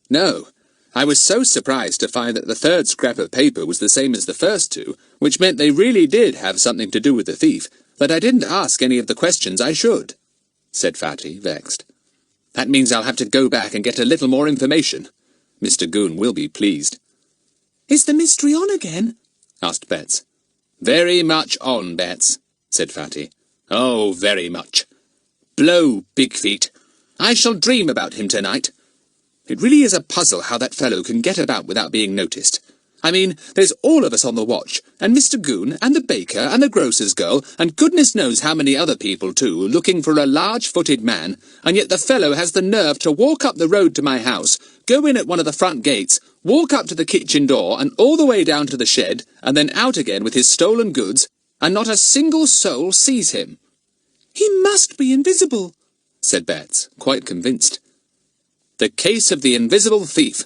Speaker 1: No. I was so surprised to find that the 3rd scrap of paper was the same as the first 2, which meant they really did have something to do with the thief, that I didn't ask any of the questions I should, said Fatty, vexed. That means I'll have to go back and get a little more information. Mr Goon will be pleased. Is the mystery on again?
Speaker 2: asked Betts.
Speaker 3: Very much on, Betts, said Fatty. Oh, very much. Blow, Big Feet. I shall dream about him tonight. It really is a puzzle how that fellow can get about without being noticed. I mean, there's all of us on the watch, and Mr Goon, and the baker, and the grocer's girl, and goodness knows how many other people too, looking for a large-footed man, and yet the fellow has the nerve to walk up the road to my house, go in at one of the front gates, walk up to the kitchen door, and all the way down to the shed, and then out again with his stolen goods, and not a single soul sees him.
Speaker 1: He must be invisible,
Speaker 2: said Betts, quite convinced.
Speaker 3: The case of the invisible thief,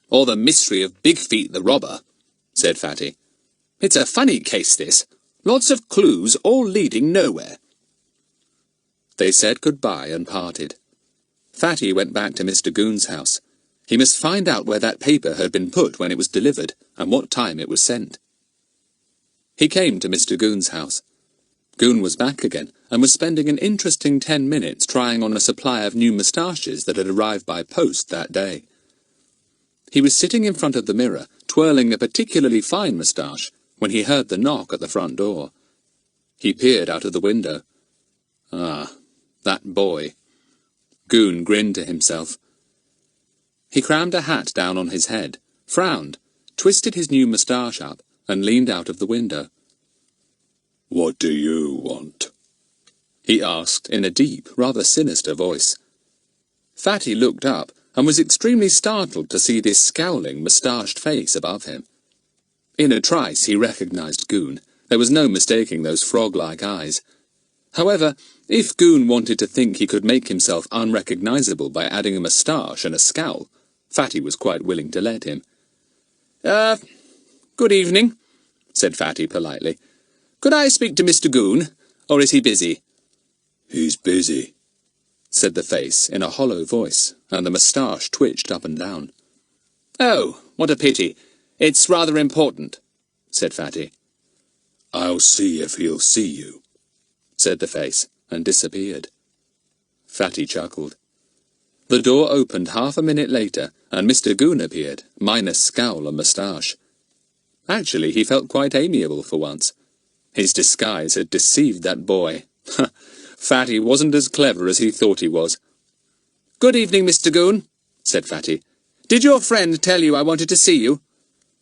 Speaker 3: or the mystery of Big Feet the robber, said Fatty. It's a funny case, this. Lots of clues, all leading nowhere.
Speaker 2: They said goodbye and parted. Fatty went back to Mr Goon's house. He must find out where that paper had been put when it was delivered, and what time it was sent. He came to Mr Goon's house. Goon was back again, and was spending an interesting 10 minutes trying on a supply of new moustaches that had arrived by post that day. He was sitting in front of the mirror, twirling a particularly fine moustache, when he heard the knock at the front door. He peered out of the window. Ah, that boy. Goon grinned to himself. He crammed a hat down on his head, frowned, twisted his new moustache up, and leaned out of the window. "What do you want?" he asked in a deep, rather sinister voice. Fatty looked up, and was extremely startled to see this scowling, moustached face above him. In a trice he recognized Goon. There was no mistaking those frog-like eyes. However, if Goon wanted to think he could make himself unrecognizable by adding a moustache and a scowl, Fatty was quite willing to let him.
Speaker 3: Good evening, said Fatty politely. Could I speak to Mr Goon, or is he busy?
Speaker 4: He's busy,
Speaker 2: said the face in a hollow voice, and the moustache twitched up and down.
Speaker 3: Oh, what a pity. It's rather important, said Fatty.
Speaker 4: I'll see if he'll see you,
Speaker 2: said the face, and disappeared. Fatty chuckled. The door opened half a minute later, and Mr Goon appeared, minus scowl and moustache. Actually, he felt quite amiable for once. His disguise had deceived that boy. Fatty wasn't as clever as he thought he was.
Speaker 3: Good evening, Mr Goon, said Fatty. Did your friend tell you I wanted to see you?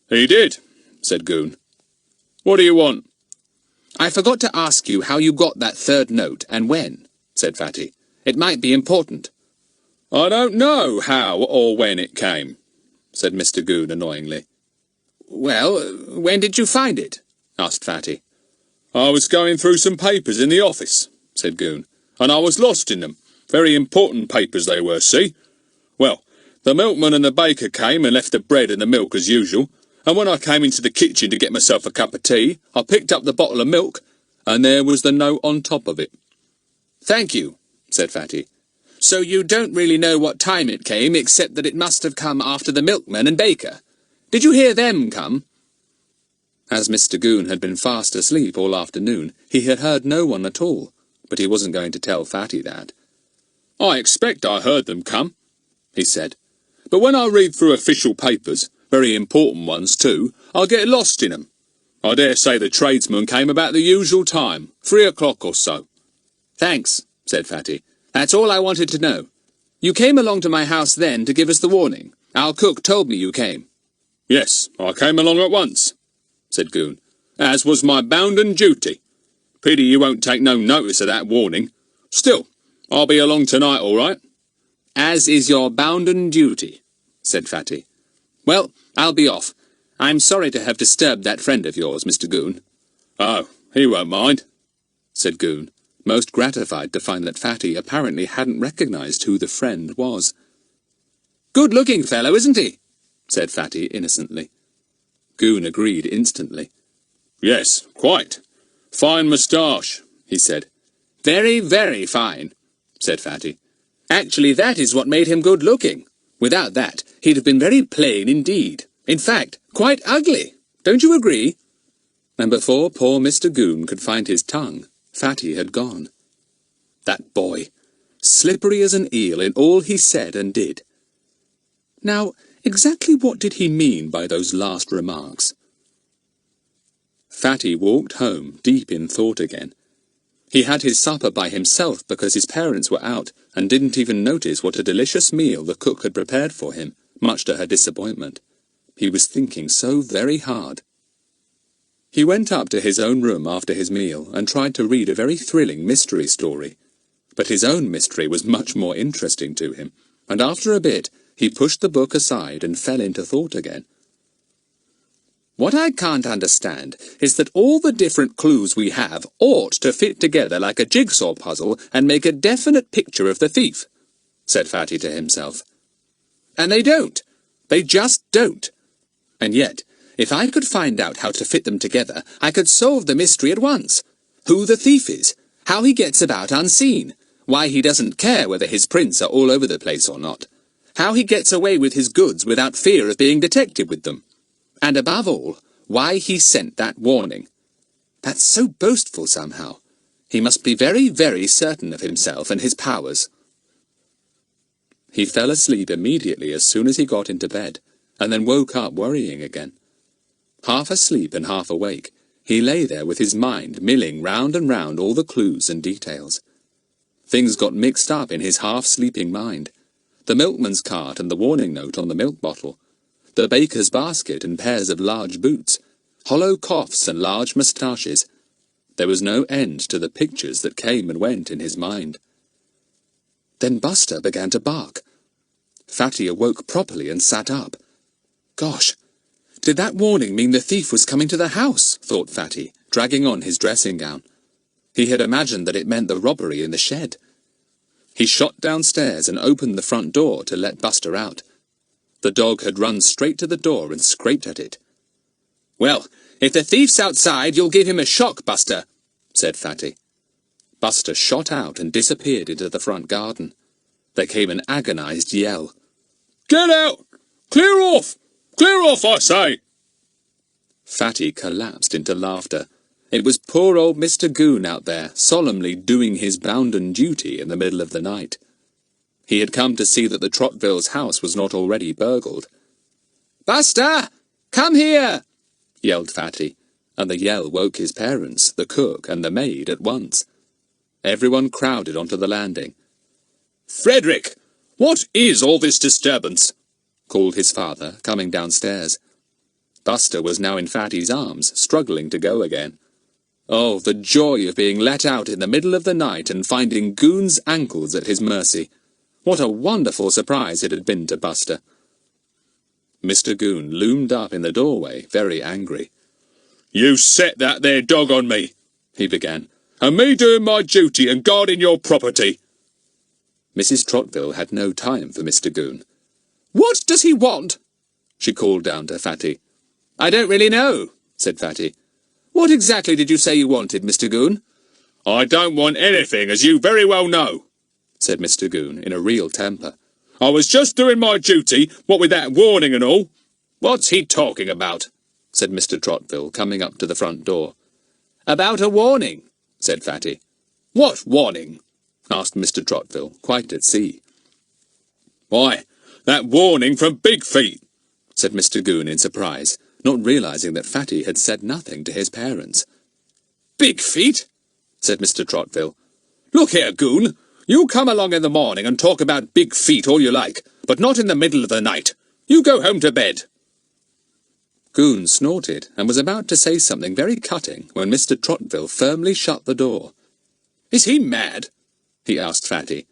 Speaker 4: He did, said Goon. What do you want?
Speaker 3: I forgot to ask you how you got that third note, and when, said Fatty. It might be important.
Speaker 4: I don't know how or when it came, said Mr Goon annoyingly.
Speaker 3: Well, when did you find it? asked Fatty.
Speaker 4: I was going through some papers in the office, said Goon, and I was lost in them. Very important papers they were, see? Well, the milkman and the baker came and left the bread and the milk as usual, and when I came into the kitchen to get myself a cup of tea, I picked up the bottle of milk, and there was the note on top of it.
Speaker 3: Thank you, said Fatty. So you don't really know what time it came, except that it must have come after the milkman and baker. Did you hear them come?
Speaker 2: As Mr Goon had been fast asleep all afternoon, he had heard no one at all, but he wasn't going to tell Fatty that.
Speaker 4: I expect I heard them come, he said, but when I read through official papers, very important ones too, I get lost in 'em. I dare say the tradesman came about the usual time, 3 o'clock or so.
Speaker 3: Thanks, said Fatty. That's all I wanted to know. You came along to my house then to give us the warning. Our cook told me you came.
Speaker 4: Yes, I came along at once, said Goon, as was my bounden duty. Pity you won't take no notice of that warning. Still, I'll be along tonight, all right.
Speaker 3: As is your bounden duty, said Fatty. Well, I'll be off. I'm sorry to have disturbed that friend of yours, Mr Goon.
Speaker 4: Oh, he won't mind,
Speaker 2: said Goon, most gratified to find that Fatty apparently hadn't recognized who the friend was.
Speaker 3: Good-looking fellow, isn't he?
Speaker 2: said Fatty innocently. Goon agreed instantly.
Speaker 4: Yes, quite. Fine moustache, he said.
Speaker 3: Very, very fine, said Fatty. Actually, that is what made him good-looking. Without that, he'd have been very plain indeed. In fact, quite ugly. Don't you agree?
Speaker 2: And before poor Mr Goon could find his tongue, Fatty had gone. That boy, slippery as an eel in all he said and did. Now, exactly what did he mean by those last remarks? Fatty walked home, deep in thought again. He had his supper by himself because his parents were out and didn't even notice what a delicious meal the cook had prepared for him, much to her disappointment. He was thinking so very hard. He went up to his own room after his meal and tried to read a very thrilling mystery story. But his own mystery was much more interesting to him, and after a bit he pushed the book aside and fell into thought again. What I can't understand is that all the different clues we have ought to fit together like a jigsaw puzzle and make a definite picture of the thief, said Fatty to himself. And they don't. They just don't. And yet, if I could find out how to fit them together, I could solve the mystery at once. Who the thief is, how he gets about unseen, why he doesn't care whether his prints are all over the place or not, how he gets away with his goods without fear of being detected with them. And above all, why he sent that warning. That's so boastful somehow. He must be very, very certain of himself and his powers. He fell asleep immediately as soon as he got into bed, and then woke up worrying again. Half asleep and half awake, he lay there with his mind milling round and round all the clues and details. Things got mixed up in his half-sleeping mind. The milkman's cart and the warning note on the milk bottle, the baker's basket and pairs of large boots, hollow coughs and large moustaches. There was no end to the pictures that came and went in his mind. Then Buster began to bark. Fatty awoke properly and sat up. Gosh, did that warning mean the thief was coming to the house? Thought Fatty, dragging on his dressing gown. He had imagined that it meant the robbery in the shed. He shot downstairs and opened the front door to let Buster out. The dog had run straight to the door and scraped at it. Well, if the thief's outside, you'll give him a shock, Buster, said Fatty. Buster shot out and disappeared into the front garden. There came an agonized yell.
Speaker 4: Get out! Clear off! Clear off, I say!
Speaker 2: Fatty collapsed into laughter. It was poor old Mr Goon out there, solemnly doing his bounden duty in the middle of the night. He had come to see that the Trotvilles' house was not already burgled. "Buster! Come here!" yelled Fatty, and the yell woke his parents, the cook, and the maid at once. Everyone crowded onto the landing.
Speaker 4: "Frederick, what is all this disturbance?"
Speaker 2: called his father, coming downstairs. Buster was now in Fatty's arms, struggling to go again. Oh, the joy of being let out in the middle of the night and finding Goon's ankles at his mercy. What a wonderful surprise it had been to Buster. Mr Goon loomed up in the doorway, very angry.
Speaker 4: "You set that there dog on me," he began, "and me doing my duty and guarding your property."
Speaker 2: Mrs Trotville had no time for Mr Goon.
Speaker 1: "What does he want?"
Speaker 2: she called down to Fatty.
Speaker 1: "I don't really know," said Fatty. "What exactly did you say you wanted, Mr Goon?"
Speaker 4: "I don't want anything, as you very well know,"
Speaker 2: said Mr Goon in a real temper.
Speaker 4: "I was just doing my duty, what with that warning and all."
Speaker 1: "What's he talking about?"
Speaker 2: said Mr Trotville, coming up to the front door.
Speaker 1: "About a warning," said Fatty. "What warning?"
Speaker 2: asked Mr Trotville, quite at sea.
Speaker 4: "Why, that warning from Big Feet,"
Speaker 2: said Mr Goon in surprise, not realising that Fatty had said nothing to his parents.
Speaker 1: "Big Feet?"
Speaker 2: said Mr Trotville.
Speaker 1: "Look here, Goon. You come along in the morning and talk about Big Feet all you like, but not in the middle of the night. You go home to bed."
Speaker 2: Goon snorted and was about to say something very cutting when Mr Trotville firmly shut the door.
Speaker 1: "Is he mad?"
Speaker 2: he asked Fatty.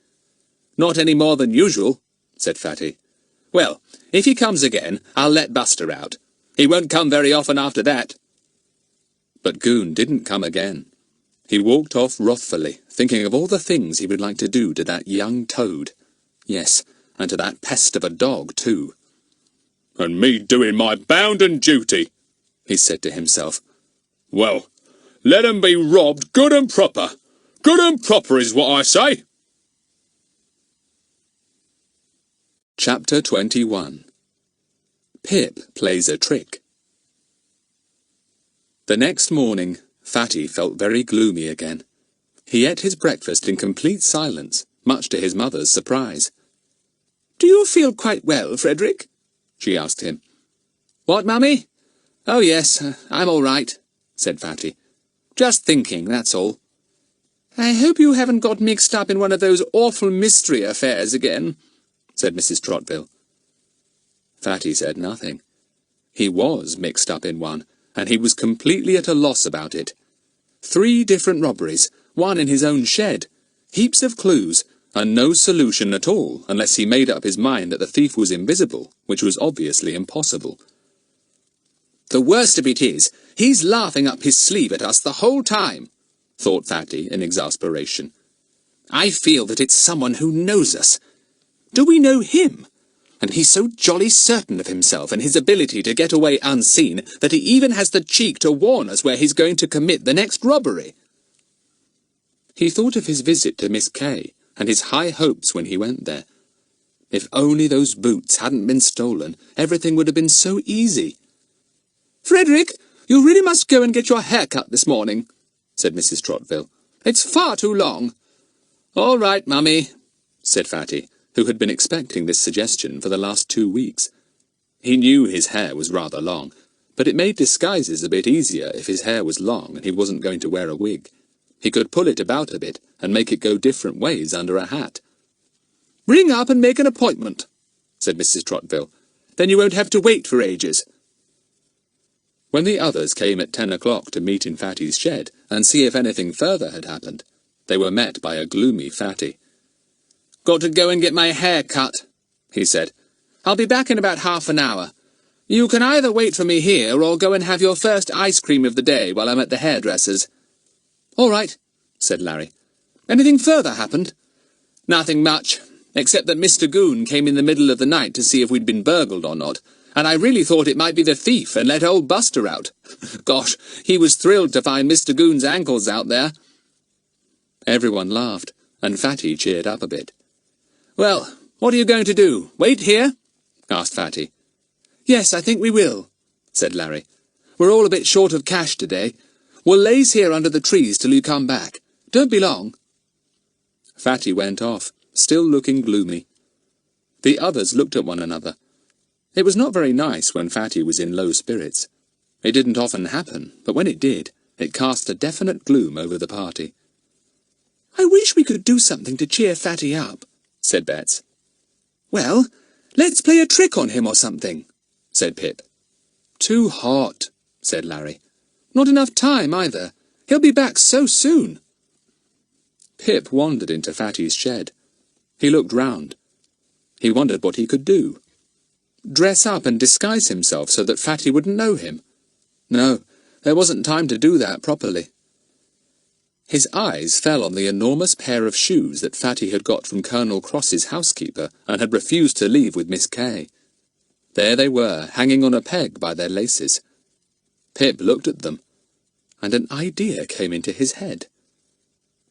Speaker 1: "Not any more than usual," said Fatty. "Well, if he comes again, I'll let Buster out. He won't come very often after that."
Speaker 2: But Goon didn't come again. He walked off wrathfully, thinking of all the things he would like to do to that young toad. Yes, and to that pest of a dog, too.
Speaker 4: "And me doing my bounden duty,"
Speaker 2: he said to himself.
Speaker 4: "Well, let 'em be robbed good and proper. Good and proper is what I say."
Speaker 2: Chapter 21. Pip Plays a Trick. The next morning, Fatty felt very gloomy again. He ate his breakfast in complete silence, much to his mother's surprise.
Speaker 1: "Do you feel quite well, Frederick?" she asked him. "What, Mummy? Oh, yes, I'm all right,"
Speaker 2: said Fatty. "Just thinking, that's all." "I hope you haven't got mixed up in one of those awful mystery affairs again," said Mrs. Trottville. Fatty said nothing. He was mixed up in one, and he was completely at a loss about it. 3 different robberies, one in his own shed, heaps of clues, and no solution at all unless he made up his mind that the thief was invisible, which was obviously impossible. "The worst of it is, he's laughing up his sleeve at us the whole time," thought Fatty in exasperation. "I feel that it's someone who knows us. Do we know him? And he's so jolly certain of himself and his ability to get away unseen that he even has the cheek to warn us where he's going to commit the next robbery." He thought of his visit to Miss Kay and his high hopes when he went there. If only those boots hadn't been stolen, everything would have been so easy. "Frederick, you really must go and get your hair cut this morning," said Mrs. Trottville. "It's far too long." "All right, Mummy," said Fatty, who had been expecting this suggestion for the last 2 weeks. He knew his hair was rather long, but it made disguises a bit easier if his hair was long and he wasn't going to wear a wig. He could pull it about a bit and make it go different ways under a hat. "Ring up and make an appointment," said Mrs. Trottville. "Then you won't have to wait for ages." When the others came at 10 o'clock to meet in Fatty's shed and see if anything further had happened, they were met by a gloomy Fatty. "Got to go and get my hair cut," he said. "I'll be back in about half an hour. You can either wait for me here or go and have your first ice cream of the day while I'm at the hairdresser's." "All right," said Larry. "Anything further happened?" "Nothing much, except that Mr. Goon came in the middle of the night to see if we'd been burgled or not, and I really thought it might be the thief and let old Buster out. Gosh, he was thrilled to find Mr. Goon's ankles out there." Everyone laughed, and Fatty cheered up a bit. "Well, what are you going to do? Wait here?" asked Fatty. "Yes, I think we will," said Larry. "We're all a bit short of cash today. We'll laze here under the trees till you come back. Don't be long." Fatty went off, still looking gloomy. The others looked at one another. It was not very nice when Fatty was in low spirits. It didn't often happen, but when it did, it cast a definite gloom over the party. "I wish we could do something to cheer Fatty up," said Bets. "Well, let's play a trick on him or something," said Pip. "Too hot," said Larry. "Not enough time, either. He'll be back so soon." Pip wandered into Fatty's shed. He looked round. He wondered what he could do. Dress up and disguise himself so that Fatty wouldn't know him? No, there wasn't time to do that properly. His eyes fell on the enormous pair of shoes that Fatty had got from Colonel Cross's housekeeper and had refused to leave with Miss Kay. There they were, hanging on a peg by their laces. Pip looked at them, and an idea came into his head.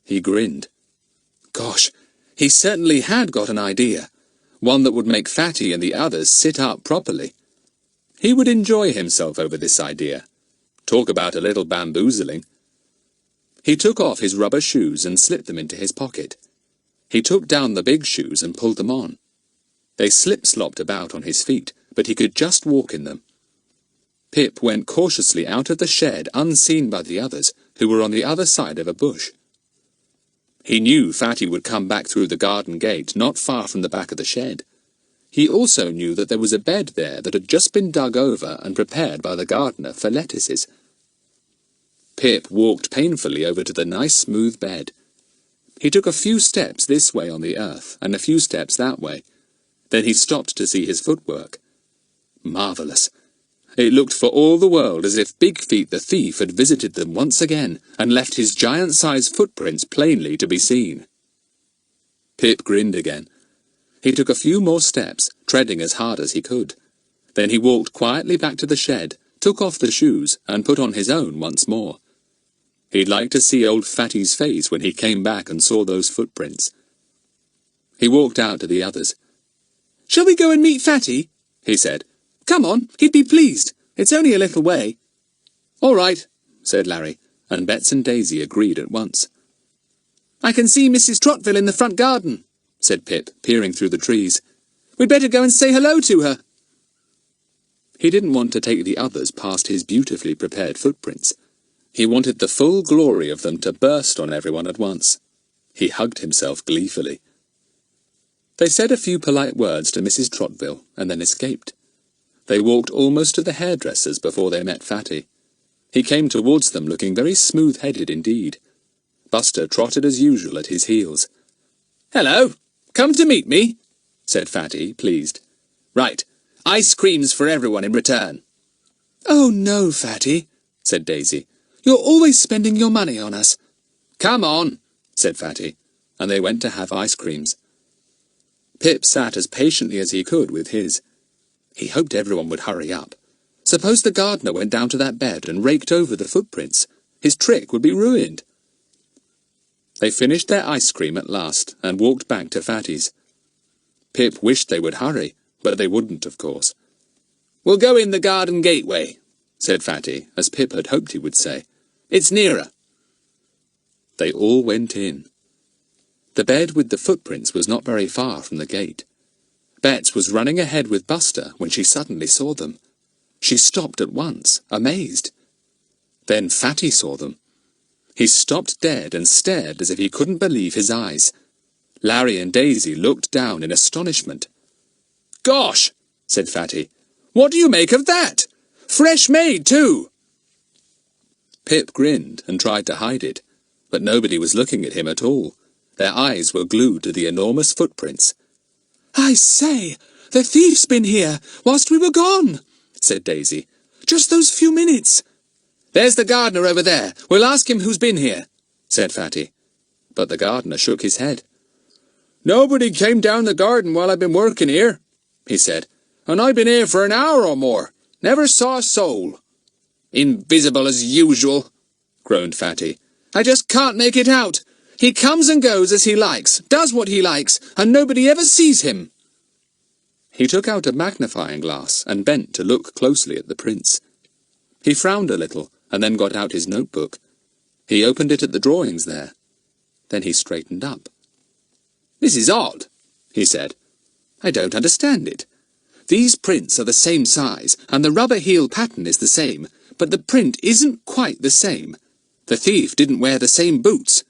Speaker 2: He grinned. Gosh, he certainly had got an idea, one that would make Fatty and the others sit up properly. He would enjoy himself over this idea. Talk about a little bamboozling. He took off his rubber shoes and slipped them into his pocket. He took down the big shoes and pulled them on. They slip-slopped about on his feet, but he could just walk in them. Pip went cautiously out of the shed unseen by the others, who were on the other side of a bush. He knew Fatty would come back through the garden gate not far from the back of the shed. He also knew that there was a bed there that had just been dug over and prepared by the gardener for lettuces. Pip walked painfully over to the nice smooth bed. He took a few steps this way on the earth and a few steps that way. Then he stopped to see his footwork. Marvellous! It looked for all the world as if Big Feet the thief had visited them once again and left his giant-sized footprints plainly to be seen. Pip grinned again. He took a few more steps, treading as hard as he could. Then he walked quietly back to the shed, took off the shoes, and put on his own once more. He'd like to see old Fatty's face when he came back and saw those footprints. He walked out to the others. "Shall we go and meet Fatty?" he said. "Come on, he'd be pleased. It's only a little way." "All right," said Larry, and Bets and Daisy agreed at once. "I can see Mrs. Trottville in the front garden," said Pip, peering through the trees. "We'd better go and say hello to her." He didn't want to take the others past his beautifully prepared footprints. He wanted the full glory of them to burst on everyone at once. He hugged himself gleefully. They said a few polite words to Mrs. Trotville and then escaped. They walked almost to the hairdresser's before they met Fatty. He came towards them looking very smooth-headed indeed. Buster trotted as usual at his heels.
Speaker 1: "Hello, come to meet me," said Fatty, pleased. "Right, ice creams for everyone in return." "Oh, no, Fatty," said Daisy. "You're always spending your money on us." "Come on," said Fatty, and they went to have ice creams. Pip sat as patiently as he could with his. He hoped everyone would hurry up. Suppose the gardener went down to that bed and raked over the footprints. His trick would be ruined. They finished their ice cream at last and walked back to Fatty's. Pip wished they would hurry, but they wouldn't, of course. "We'll go in the garden gateway," said Fatty, as Pip had hoped he would say. "It's nearer." They all went in. The bed with the footprints was not very far from the gate. Bets was running ahead with Buster when she suddenly saw them. She stopped at once, amazed. Then Fatty saw them. He stopped dead and stared as if he couldn't believe his eyes. Larry and Daisy looked down in astonishment. "Gosh!" said Fatty. "What do you make of that? Fresh made, too!" Pip grinned and tried to hide it, but nobody was looking at him at all. Their eyes were glued to the enormous footprints. "I say, the thief's been here whilst we were gone," said Daisy. "Just those few minutes." "There's the gardener over there. We'll ask him who's been here," said Fatty. But the gardener shook his head. "Nobody came down the garden while I've been working here," he said. "And I've been here for an hour or more. Never saw a soul." "Invisible as usual," groaned Fatty. "I just can't make it out. He comes and goes as he likes, does what he likes, and nobody ever sees him." He took out a magnifying glass and bent to look closely at the prints. He frowned a little and then got out his notebook. He opened it at the drawings there. Then he straightened up. "This is odd," he said. "I don't understand it. These prints are the same size, and the rubber heel pattern is the same, but the print isn't quite the same. The thief didn't wear the same boots."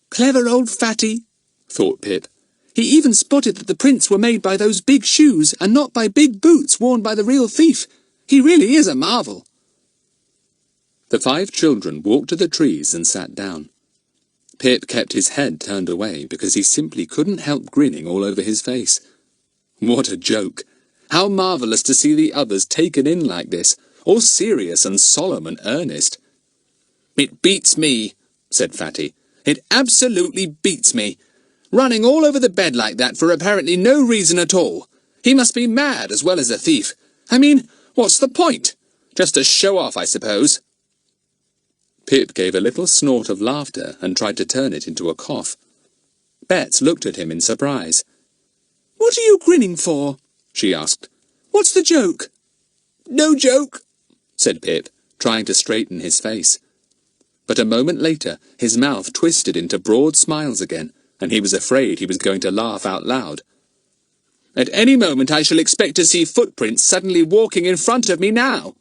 Speaker 1: "Clever old Fatty," thought Pip. "He even spotted that the prints were made by those big shoes and not by big boots worn by the real thief. He really is a marvel." The 5 children walked to the trees and sat down. Pip kept his head turned away because he simply couldn't help grinning all over his face. What a joke! How marvellous to see the others taken in like this, all serious and solemn and earnest. "It beats me," said Fatty. "It absolutely beats me. Running all over the bed like that for apparently no reason at all. He must be mad as well as a thief. I mean, what's the point? Just to show off, I suppose." Pip gave a little snort of laughter and tried to turn it into a cough. Bets looked at him in surprise. "What are you grinning for?" she asked. "What's the joke?" "No joke," said Pip, trying to straighten his face. But a moment later his mouth twisted into broad smiles again, and he was afraid he was going to laugh out loud. "At any moment I shall expect to see footprints suddenly walking in front of me now,"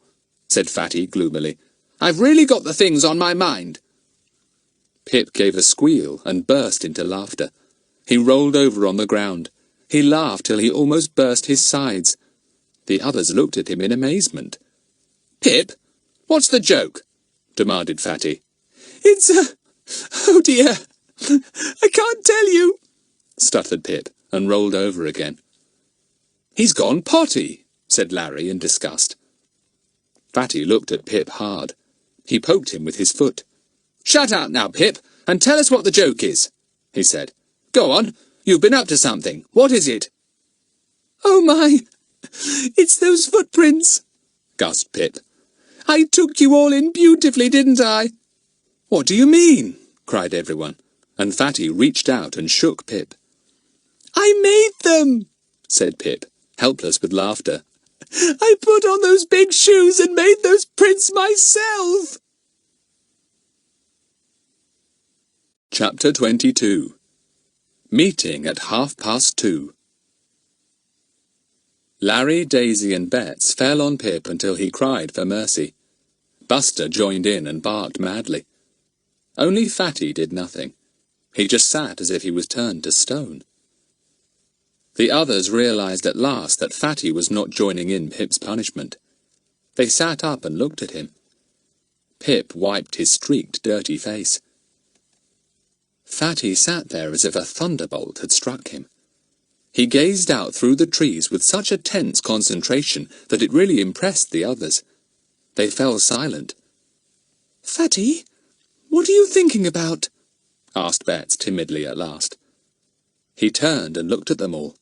Speaker 1: said Fatty gloomily. "I've really got the things on my mind." Pip gave a squeal and burst into laughter. He rolled over on the ground. He laughed till he almost burst his sides. The others looked at him in amazement. "Pip, what's the joke?" demanded Fatty. "It's oh dear, I can't tell you," stuttered Pip, and rolled over again. "He's gone potty," said Larry in disgust. Fatty looked at Pip hard. He poked him with his foot. "Shut up now, Pip, and tell us what the joke is," he said. "Go on, you've been up to something. What is it?" "Oh my, it's those footprints," gasped Pip. "I took you all in beautifully, didn't I?" "What do you mean?" cried everyone, and Fatty reached out and shook Pip. "I made them," said Pip, helpless with laughter. "I put on those big shoes and made those prints myself."
Speaker 2: Chapter 22. Meeting at 2:30. Larry, Daisy and Bets fell on Pip until he cried for mercy. Buster joined in and barked madly. Only Fatty did nothing. He just sat as if he was turned to stone. The others realized at last that Fatty was not joining in Pip's punishment. They sat up and looked at him. Pip wiped his streaked, dirty face. Fatty sat there as if a thunderbolt had struck him. He gazed out through the trees with such a tense concentration that it really impressed the others. They fell silent.
Speaker 1: "Fatty, what are you thinking about?"
Speaker 2: asked Betts timidly at last. He turned and looked at them all.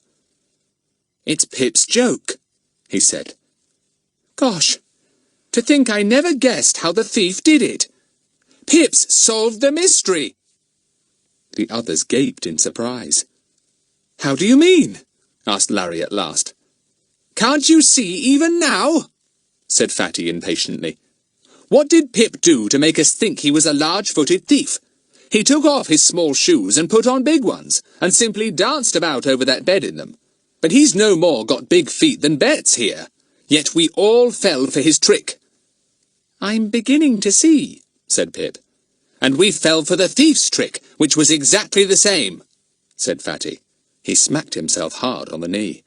Speaker 1: "It's Pip's joke," he said. "Gosh, to think I never guessed how the thief did it. Pip's solved the mystery."
Speaker 2: The others gaped in surprise.
Speaker 1: "How do you mean?" asked Larry at last. "Can't you see even now?" said Fatty impatiently. "What did Pip do to make us think he was a large-footed thief? He took off his small shoes and put on big ones, and simply danced about over that bed in them. But he's no more got big feet than Betts here. Yet we all fell for his trick." "I'm beginning to see," said Pip. "And we fell for the thief's trick, which was exactly the same," said Fatty. He smacked himself hard on the knee.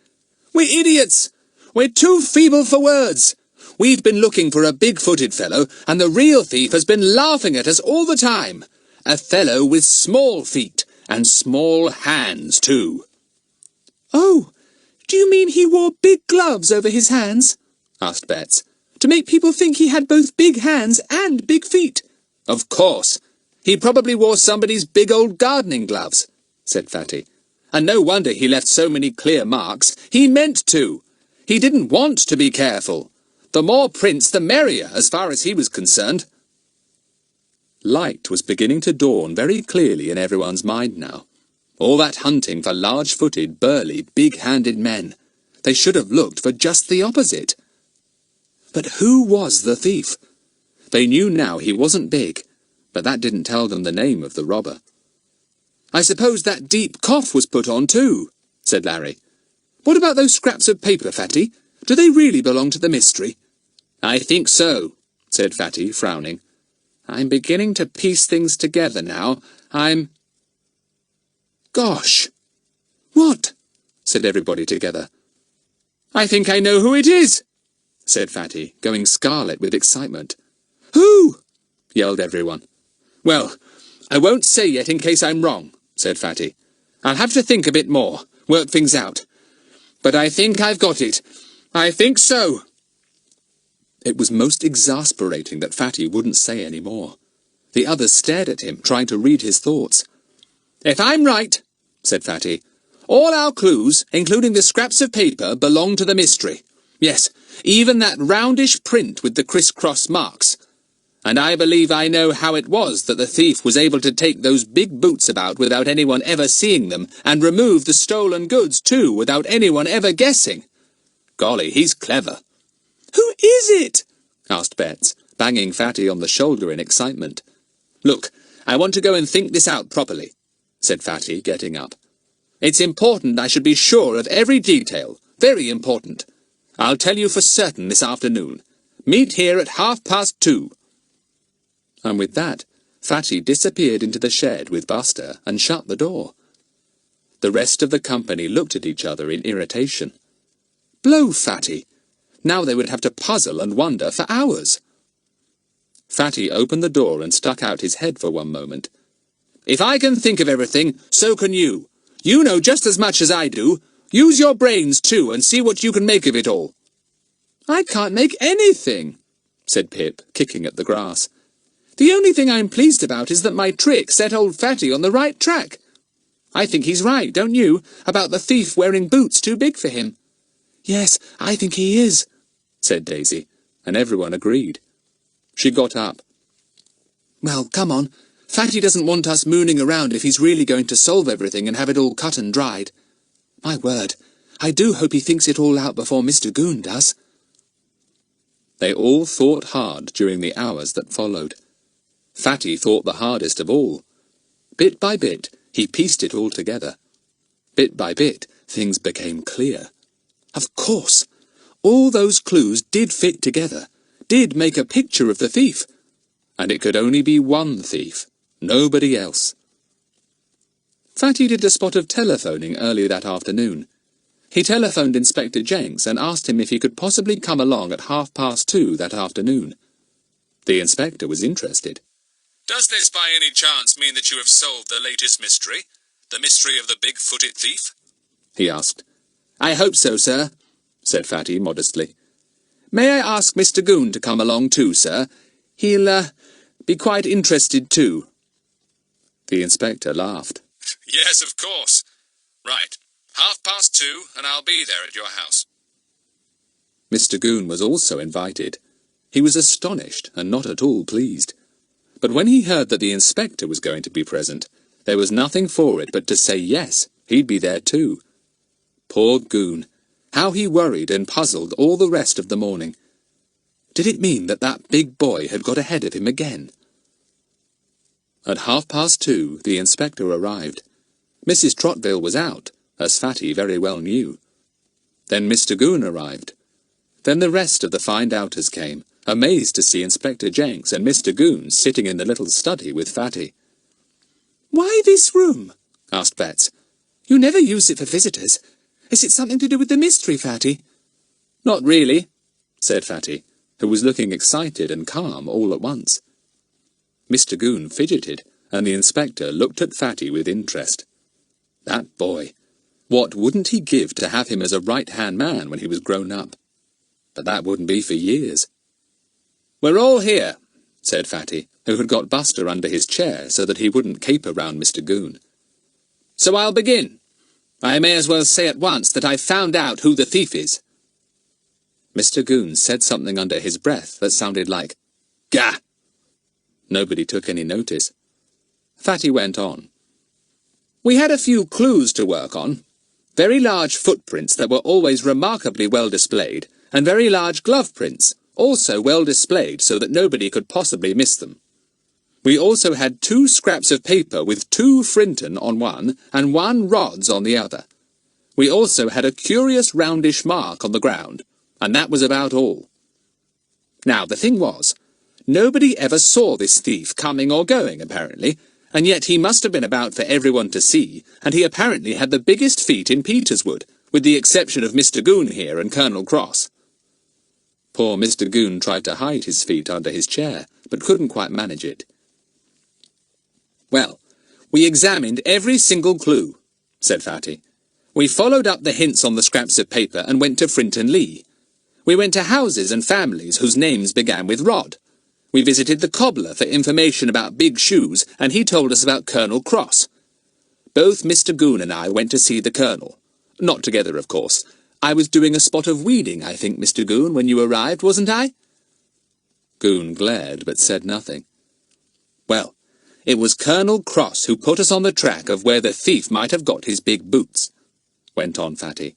Speaker 1: "We're idiots! We're too feeble for words! We've been looking for a big-footed fellow, and the real thief has been laughing at us all the time. A fellow with small feet, and small hands, too." "Oh, do you mean he wore big gloves over his hands?" asked Betts, "to make people think he had both big hands and big feet?" "Of course. He probably wore somebody's big old gardening gloves," said Fatty. "And no wonder he left so many clear marks. He meant to. He didn't want to be careful. The more prints, the merrier, as far as he was concerned."
Speaker 2: Light was beginning to dawn very clearly in everyone's mind now. All that hunting for large-footed, burly, big-handed men. They should have looked for just the opposite. But who was the thief? They knew now he wasn't big, but that didn't tell them the name of the robber.
Speaker 1: "I suppose that deep cough was put on too," said Larry. "What about those scraps of paper, Fatty? Do they really belong to the mystery?" "I think so," said Fatty, frowning. "I'm beginning to piece things together now. "Gosh!" "What?" said everybody together. "I think I know who it is," said Fatty, going scarlet with excitement. "Who?" yelled everyone. "Well, I won't say yet in case I'm wrong," said Fatty. "I'll have to think a bit more, work things out. But I think I've got it. I think so."
Speaker 2: It was most exasperating that Fatty wouldn't say any more. The others stared at him, trying to read his thoughts.
Speaker 1: "If I'm right," said Fatty, "all our clues, including the scraps of paper, belong to the mystery. Yes, even that roundish print with the criss-cross marks. And I believe I know how it was that the thief was able to take those big boots about without anyone ever seeing them, and remove the stolen goods, too, without anyone ever guessing. Golly, he's clever." "Who is it?" asked Betts, banging Fatty on the shoulder in excitement. "Look, I want to go and think this out properly," said Fatty, getting up. "It's important I should be sure of every detail. Very important. I'll tell you for certain this afternoon. Meet here at 2:30.
Speaker 2: And with that, Fatty disappeared into the shed with Buster and shut the door. The rest of the company looked at each other in irritation.
Speaker 1: Blow Fatty! Now they would have to puzzle and wonder for hours.
Speaker 2: Fatty opened the door and stuck out his head for one moment.
Speaker 1: "If I can think of everything, so can you. You know just as much as I do. Use your brains, too, and see what you can make of it all." "I can't make anything," said Pip, kicking at the grass. "The only thing I'm pleased about is that my trick set old Fatty on the right track. I think he's right, don't you, about the thief wearing boots too big for him?" "Yes, I think he is," said Daisy, and everyone agreed. She got up. "Well, come on. Fatty doesn't want us mooning around if he's really going to solve everything and have it all cut and dried. My word, I do hope he thinks it all out before Mr Goon does."
Speaker 2: They all thought hard during the hours that followed. Fatty thought the hardest of all. Bit by bit, he pieced it all together. Bit by bit, things became clear.
Speaker 1: Of course, all those clues did fit together.
Speaker 2: did make a picture of the thief, and it could only be one thief, nobody else. Fatty did a spot of telephoning early that afternoon. He telephoned Inspector Jenks and asked him if he could possibly come along at 2:30 that afternoon. The inspector was interested.
Speaker 4: Does this by any chance mean that you have solved the latest mystery? The mystery of the big-footed thief?
Speaker 2: He asked.
Speaker 1: I hope so, sir, said Fatty modestly. May I ask Mr Goon to come along too, sir? He'll, be quite interested too.
Speaker 2: The inspector laughed.
Speaker 4: Yes, of course. Right. 2:30, and I'll be there at your house.
Speaker 2: Mr Goon was also invited. He was astonished and not at all pleased. But when he heard that the inspector was going to be present, there was nothing for it but to say yes, he'd be there too. Poor Goon! How he worried and puzzled all the rest of the morning. Did it mean that that big boy had got ahead of him again? At 2:30, the inspector arrived. Mrs Trottville was out, as Fatty very well knew. Then Mr Goon arrived. Then the rest of the find-outers came, amazed to see Inspector Jenks and Mr Goon sitting in the little study with Fatty.
Speaker 1: Why this room? asked Betts. You never use it for visitors. Is it something to do with the mystery, Fatty?
Speaker 2: Not really, said Fatty, who was looking excited and calm all at once. Mr Goon fidgeted, and the inspector looked at Fatty with interest. That boy! What wouldn't he give to have him as a right-hand man when he was grown up? But that wouldn't be for years. We're all here, said Fatty, who had got Buster under his chair so that he wouldn't caper round Mr Goon.
Speaker 1: So I'll begin. I may as well say at once that I've found out who the thief is.
Speaker 2: Mr Goon said something under his breath that sounded like, Gah! Nobody took any notice. Fatty went on.
Speaker 1: We had a few clues to work on. Very large footprints that were always remarkably well displayed, and very large glove prints, also well displayed so that nobody could possibly miss them. We also had 2 scraps of paper with 2 Frinton on one and 1 rods on the other. We also had a curious roundish mark on the ground, and that was about all. Now, the thing was, nobody ever saw this thief coming or going, apparently, and yet he must have been about for everyone to see, and he apparently had the biggest feet in Peterswood, with the exception of Mr Goon here and Colonel Cross.
Speaker 2: Poor Mr Goon tried to hide his feet under his chair, but couldn't quite manage it.
Speaker 1: Well, we examined every single clue, said Fatty. We followed up the hints on the scraps of paper and went to Frinton Lee. We went to houses and families whose names began with Rod. We visited the cobbler for information about big shoes, and he told us about Colonel Cross. Both Mr Goon and I went to see the Colonel. Not together, of course. I was doing a spot of weeding, I think, Mr Goon, when you arrived, wasn't I?
Speaker 2: Goon glared, but said nothing.
Speaker 1: Well, it was Colonel Cross who put us on the track of where the thief might have got his big boots, went on Fatty.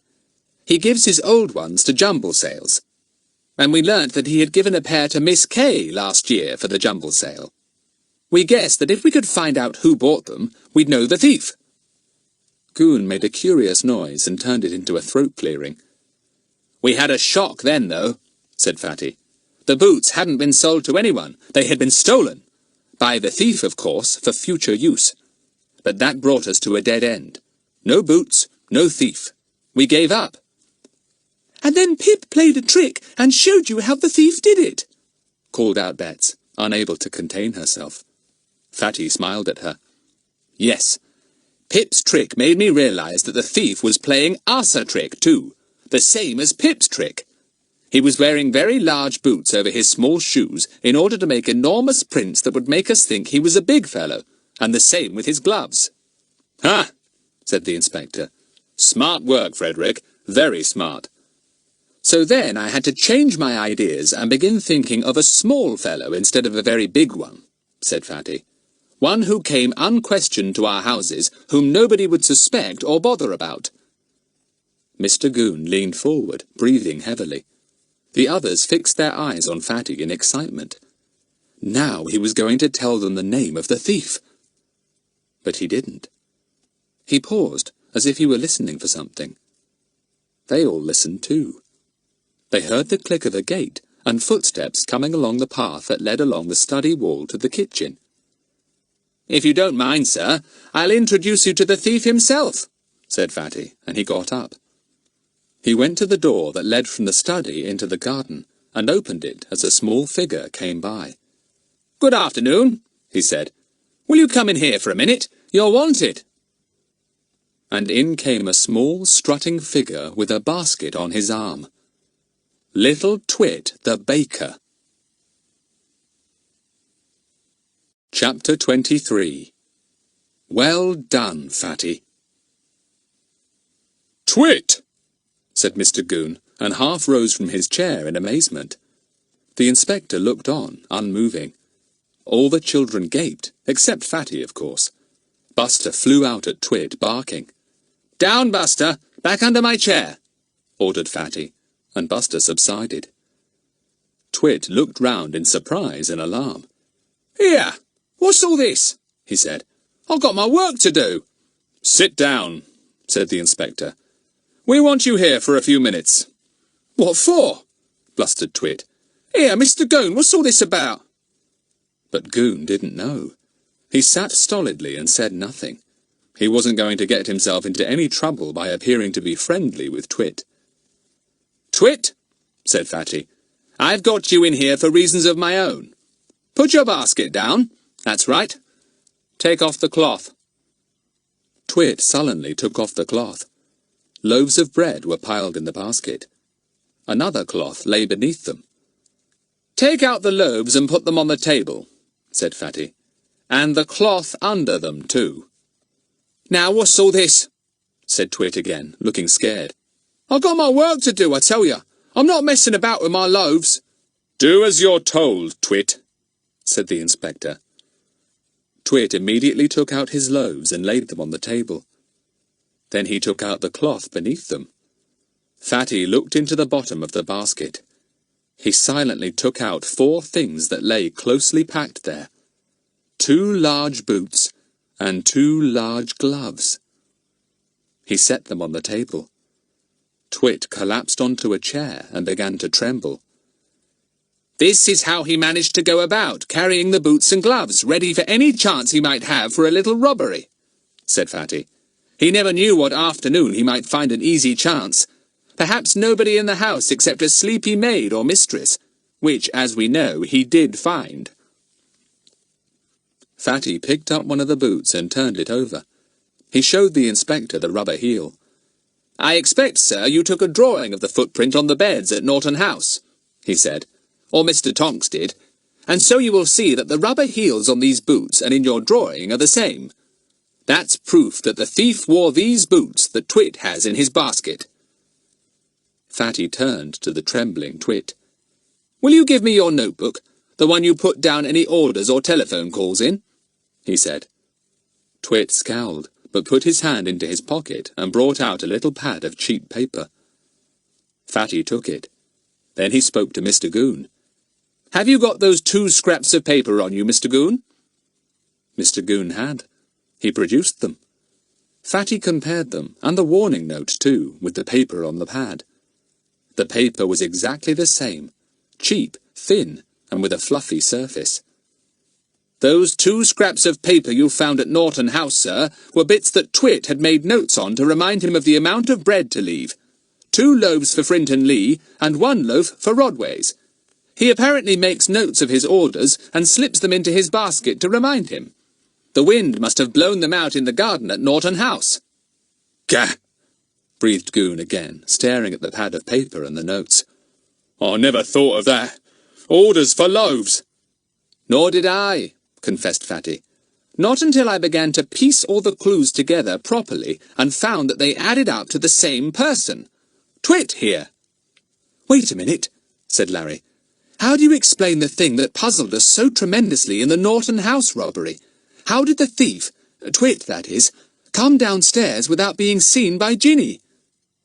Speaker 1: He gives his old ones to Jumble sales. And we learnt that he had given a pair to Miss Kay last year for the Jumble sale. We guessed that if we could find out who bought them, we'd know the thief.
Speaker 2: Goon made a curious noise and turned it into a throat-clearing.
Speaker 1: We had a shock then, though, said Fatty. The boots hadn't been sold to anyone. They had been stolen. By the thief, of course, for future use. But that brought us to a dead end. No boots, no thief. We gave up. And then Pip played a trick and showed you how the thief did it, called out Betts, unable to contain herself. Fatty smiled at her. Yes, Pip's trick made me realize that the thief was playing us a trick too, the same as Pip's trick. He was wearing very large boots over his small shoes in order to make enormous prints that would make us think he was a big fellow, and the same with his gloves.
Speaker 2: Ha! said the inspector. Smart work, Frederick. Very smart.
Speaker 1: So then I had to change my ideas and begin thinking of a small fellow instead of a very big one, said Fatty. One who came unquestioned to our houses, whom nobody would suspect or bother about.
Speaker 2: Mr Goon leaned forward, breathing heavily. The others fixed their eyes on Fatty in excitement. Now he was going to tell them the name of the thief. But he didn't. He paused, as if he were listening for something. They all listened too. They heard the click of a gate and footsteps coming along the path that led along the study wall to the kitchen.
Speaker 3: "If you don't mind, sir, I'll introduce you to the thief himself," said Fatty, and he got up.
Speaker 2: He went to the door that led from the study into the garden, and opened it as a small figure came by.
Speaker 3: "Good afternoon," he said. "Will you come in here for a minute? You're wanted."
Speaker 2: And in came a small, strutting figure with a basket on his arm. Little Twit the baker. Chapter 23. Well done, Fatty.
Speaker 4: "Twit!"
Speaker 2: said Mr Goon, and half rose from his chair in amazement. The inspector looked on, unmoving. All the children gaped, except Fatty, of course. Buster flew out at Twit, barking.
Speaker 3: "Down, Buster! Back under my chair!"
Speaker 2: ordered Fatty, and Buster subsided. Twit looked round in surprise and alarm.
Speaker 3: "Here! What's all this?" he said. "I've got my work to do."
Speaker 4: "Sit down," said the inspector.
Speaker 3: "We want you here for a few minutes." "What for?" blustered Twit. "Here, Mr Goon, what's all this about?"
Speaker 2: But Goon didn't know. He sat stolidly and said nothing. He wasn't going to get himself into any trouble by appearing to be friendly with Twit.
Speaker 3: "Twit," said Fatty, "I've got you in here for reasons of my own. Put your basket down. That's right. Take off the cloth."
Speaker 2: Twit sullenly took off the cloth. Loaves of bread were piled in the basket. Another cloth lay beneath them.
Speaker 3: "Take out the loaves and put them on the table," said Fatty. "And the cloth under them, too." "Now, what's all this?" said Twit again, looking scared. "I've got my work to do, I tell you. I'm not messing about with my loaves."
Speaker 4: "Do as you're told, Twit,"
Speaker 2: said the inspector. Twit immediately took out his loaves and laid them on the table. Then he took out the cloth beneath them. Fatty looked into the bottom of the basket. He silently took out 4 things that lay closely packed there. 2 large boots and 2 large gloves. He set them on the table. Twit collapsed onto a chair and began to tremble.
Speaker 3: "This is how he managed to go about, carrying the boots and gloves, ready for any chance he might have for a little robbery," said Fatty. "He never knew what afternoon he might find an easy chance. Perhaps nobody in the house except a sleepy maid or mistress, which, as we know, he did find."
Speaker 2: Fatty picked up one of the boots and turned it over. He showed the inspector the rubber heel.
Speaker 3: "I expect, sir, you took a drawing of the footprint on the beds at Norton House," he said, "or Mr Tonx did, and so you will see that the rubber heels on these boots and in your drawing are the same. That's proof that the thief wore these boots that Twit has in his basket."
Speaker 2: Fatty turned to the trembling Twit.
Speaker 3: "Will you give me your notebook, the one you put down any orders or telephone calls in?" he said.
Speaker 2: Twit scowled, but put his hand into his pocket and brought out a little pad of cheap paper. Fatty took it. Then he spoke to Mr Goon.
Speaker 3: "Have you got those 2 scraps of paper on you, Mr Goon?"
Speaker 2: Mr Goon had. He produced them. Fatty compared them, and the warning note too, with the paper on the pad. The paper was exactly the same, cheap, thin, and with a fluffy surface.
Speaker 3: "Those 2 scraps of paper you found at Norton House, sir, were bits that Twit had made notes on to remind him of the amount of bread to leave. 2 loaves for Frinton Lee, and 1 loaf for Rodway's. He apparently makes notes of his orders and slips them into his basket to remind him. The wind must have blown them out in the garden at Norton House."
Speaker 4: "Gah!"
Speaker 2: breathed Goon again, staring at the pad of paper and the notes.
Speaker 4: "I never thought of that. Orders for loaves."
Speaker 3: "Nor did I," confessed Fatty. "Not until I began to piece all the clues together properly and found that they added up to the same person. Twit here." "Wait a minute," said Larry. "How do you explain the thing that puzzled us so tremendously in the Norton House robbery? How did the thief, Twit that is, come downstairs without being seen by Ginny?"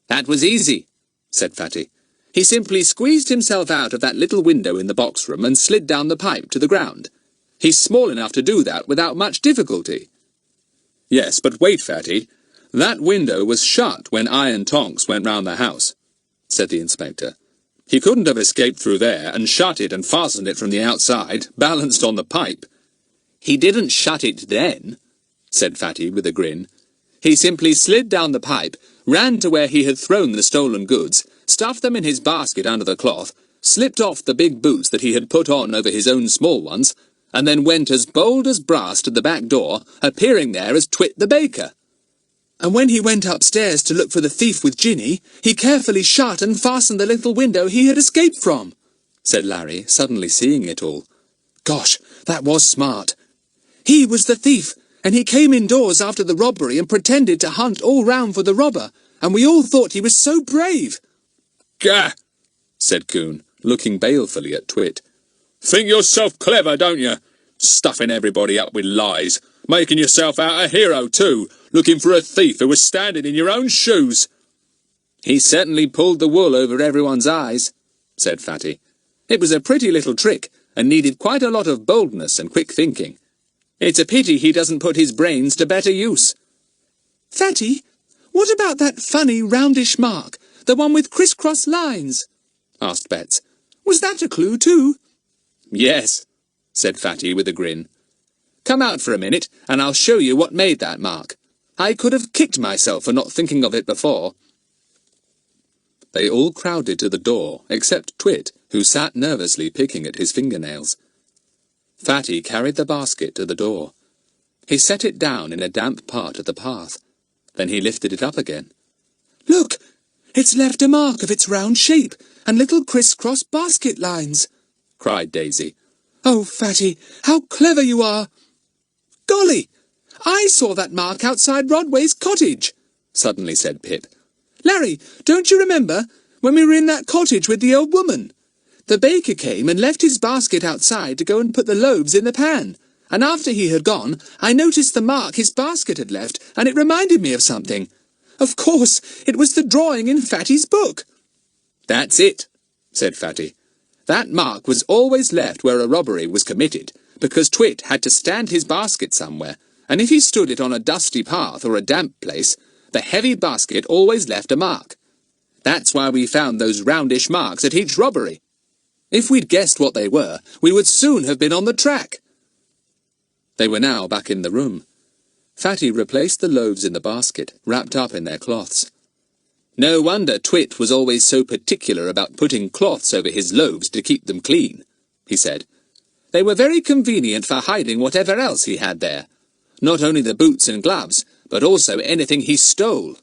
Speaker 3: "That was easy," said Fatty. "He simply squeezed himself out of that little window in the box room and slid down the pipe to the ground. He's small enough to do that without much difficulty."
Speaker 2: "Yes, but wait, Fatty. That window was shut when I and Tonx went round the house," said the inspector.
Speaker 4: He couldn't have escaped through there and shut it and fastened it from the outside, balanced on the pipe.
Speaker 1: He didn't shut it then, said Fatty with a grin. He simply slid down the pipe, ran to where he had thrown the stolen goods, stuffed them in his basket under the cloth, slipped off the big boots that he had put on over his own small ones, and then went as bold as brass to the back door, appearing there as Twit the baker. And when he went upstairs to look for the thief with Ginny, he carefully shut and fastened the little window he had escaped from, said Larry, suddenly seeing it all. Gosh, that was smart. He was the thief, and he came indoors after the robbery and pretended to hunt all round for the robber, and we all thought he was so brave.
Speaker 4: Gah! said Goon, looking balefully at Twit. Think yourself clever, don't you? Stuffing everybody up with lies. Making yourself out a hero, too, looking for a thief who was standing in your own shoes.
Speaker 1: He certainly pulled the wool over everyone's eyes, said Fatty. It was a pretty little trick, and needed quite a lot of boldness and quick thinking. It's a pity he doesn't put his brains to better use. Fatty, what about that funny roundish mark, the one with criss-cross lines? Asked Betts. Was that a clue, too? Yes, said Fatty with a grin. Come out for a minute, and I'll show you what made that mark. I could have kicked myself for not thinking of it before. They all crowded to the door, except Twit, who sat nervously picking at his fingernails. Fatty carried the basket to the door. He set it down in a damp part of the path. Then he lifted it up again. Look! It's left a mark of its round shape, and little criss-cross basket lines, cried Daisy. Oh, Fatty, how clever you are! Golly! I saw that mark outside Rodway's cottage, suddenly said Pip. Larry, don't you remember, when we were in that cottage with the old woman? The baker came and left his basket outside to go and put the loaves in the pan, and after he had gone, I noticed the mark his basket had left, and it reminded me of something. Of course, it was the drawing in Fatty's book. That's it, said Fatty. That mark was always left where a robbery was committed, because Twit had to stand his basket somewhere, and if he stood it on a dusty path or a damp place, the heavy basket always left a mark. That's why we found those roundish marks at each robbery. If we'd guessed what they were, we would soon have been on the track. They were now back in the room. Fatty replaced the loaves in the basket, wrapped up in their cloths. No wonder Twit was always so particular about putting cloths over his loaves to keep them clean, he said. They were very convenient for hiding whatever else he had there. Not only the boots and gloves, but also anything he stole.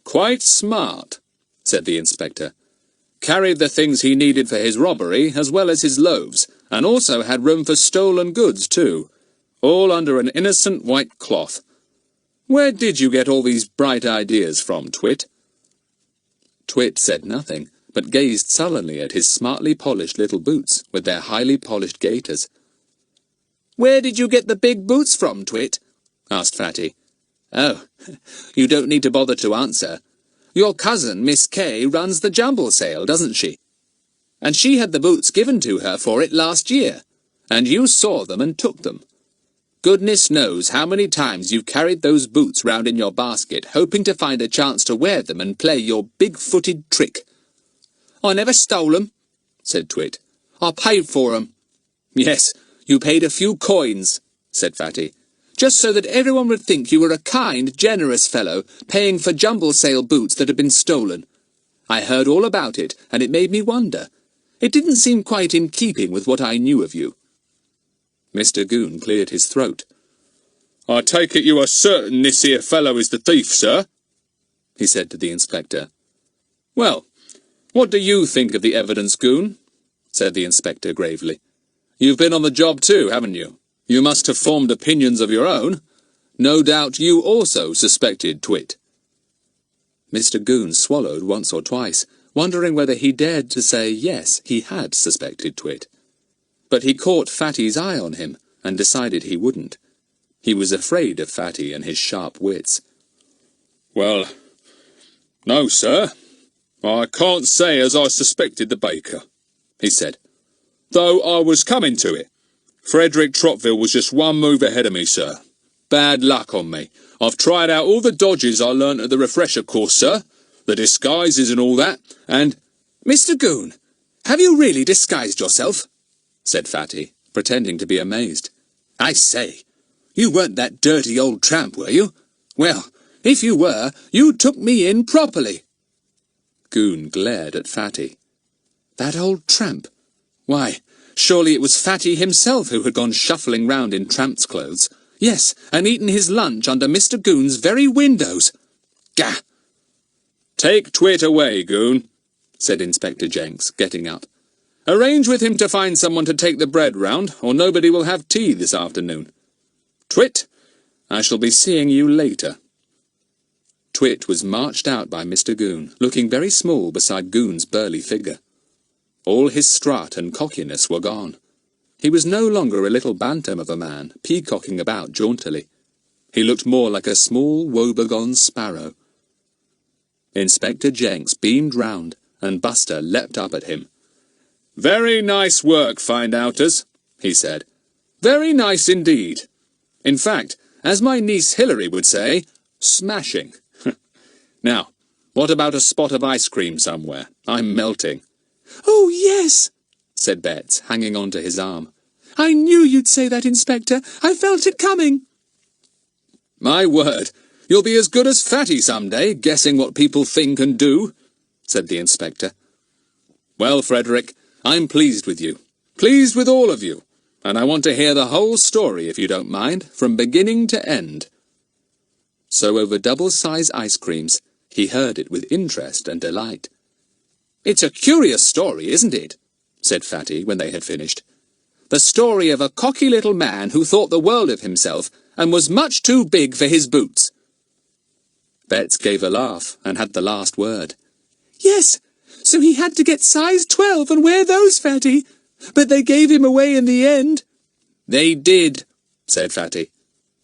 Speaker 1: Quite smart, said the inspector. Carried the things he needed for his robbery, as well as his loaves, and also had room for stolen goods, too. All under an innocent white cloth. Where did you get all these bright ideas from, Twit? Twit said nothing, but gazed sullenly at his smartly polished little boots with their highly polished gaiters. Where did you get the big boots from, Twit? Asked Fatty. Oh, you don't need to bother to answer. Your cousin, Miss Kay, runs the Jumble sale, doesn't she? And she had the boots given to her for it last year, and you saw them and took them. Goodness knows how many times you've carried those boots round in your basket, hoping to find a chance to wear them and play your big-footed trick. I never stole 'em, said Twit. I paid for 'em. Yes, you paid a few coins, said Fatty, just so that everyone would think you were a kind, generous fellow, paying for Jumble sale boots that had been stolen. I heard all about it, and it made me wonder. It didn't seem quite in keeping with what I knew of you. Mr Goon cleared his throat. I take it you are certain this here fellow is the thief, sir? He said to the inspector. Well, what do you think of the evidence, Goon? Said the inspector gravely. You've been on the job too, haven't you? You must have formed opinions of your own. No doubt you also suspected Twit. Mr Goon swallowed once or twice, wondering whether he dared to say yes, he had suspected Twit. But he caught Fatty's eye on him, and decided he wouldn't. He was afraid of Fatty and his sharp wits. Well, no, sir. I can't say as I suspected the baker, he said, though I was coming to it. Frederick Trotville was just one move ahead of me, sir. Bad luck on me. I've tried out all the dodges I learnt at the refresher course, sir, the disguises and all that, and Mr Goon, have you really disguised yourself? Said Fatty, pretending to be amazed. I say, you weren't that dirty old tramp, were you? Well, if you were, you took me in properly. Goon glared at Fatty. That old tramp? Why, surely it was Fatty himself who had gone shuffling round in tramp's clothes. Yes, and eaten his lunch under Mr Goon's very windows. Gah!
Speaker 4: Take Twit away, Goon, said Inspector Jenks, getting up. Arrange with him to find someone to take the bread round, or nobody will have tea this afternoon. Twit, I shall be seeing you later.
Speaker 2: Twit was marched out by Mr Goon, looking very small beside Goon's burly figure. All his strut and cockiness were gone. He was no longer a little bantam of a man, peacocking about jauntily. He looked more like a small woebegone sparrow. Inspector Jenks beamed round, and Buster leapt up at him.
Speaker 4: Very nice work, find-outers, he said. Very nice indeed. In fact, as my niece Hilary would say, smashing. Now, what about a spot of ice cream somewhere? I'm melting.
Speaker 1: Oh, yes, said
Speaker 2: Betts, hanging on to his arm.
Speaker 1: I knew you'd say that, Inspector. I felt it coming.
Speaker 4: My word, you'll be as good as Fatty some day, guessing what people think and do, said the inspector. Well, Frederick, I'm pleased with you. Pleased with all of you. And I want to hear the whole story, if you don't mind, from beginning to end.
Speaker 2: So over double-size ice creams, he heard it with interest and delight.
Speaker 1: It's a curious story, isn't it? Said Fatty when they had finished. The story of a cocky little man who thought the world of himself and was much too big for his boots.
Speaker 2: Betts gave a laugh and had the last word.
Speaker 1: Yes, so he had to get size 12 and wear those, Fatty. But they gave him away in the end.
Speaker 4: They did, said Fatty.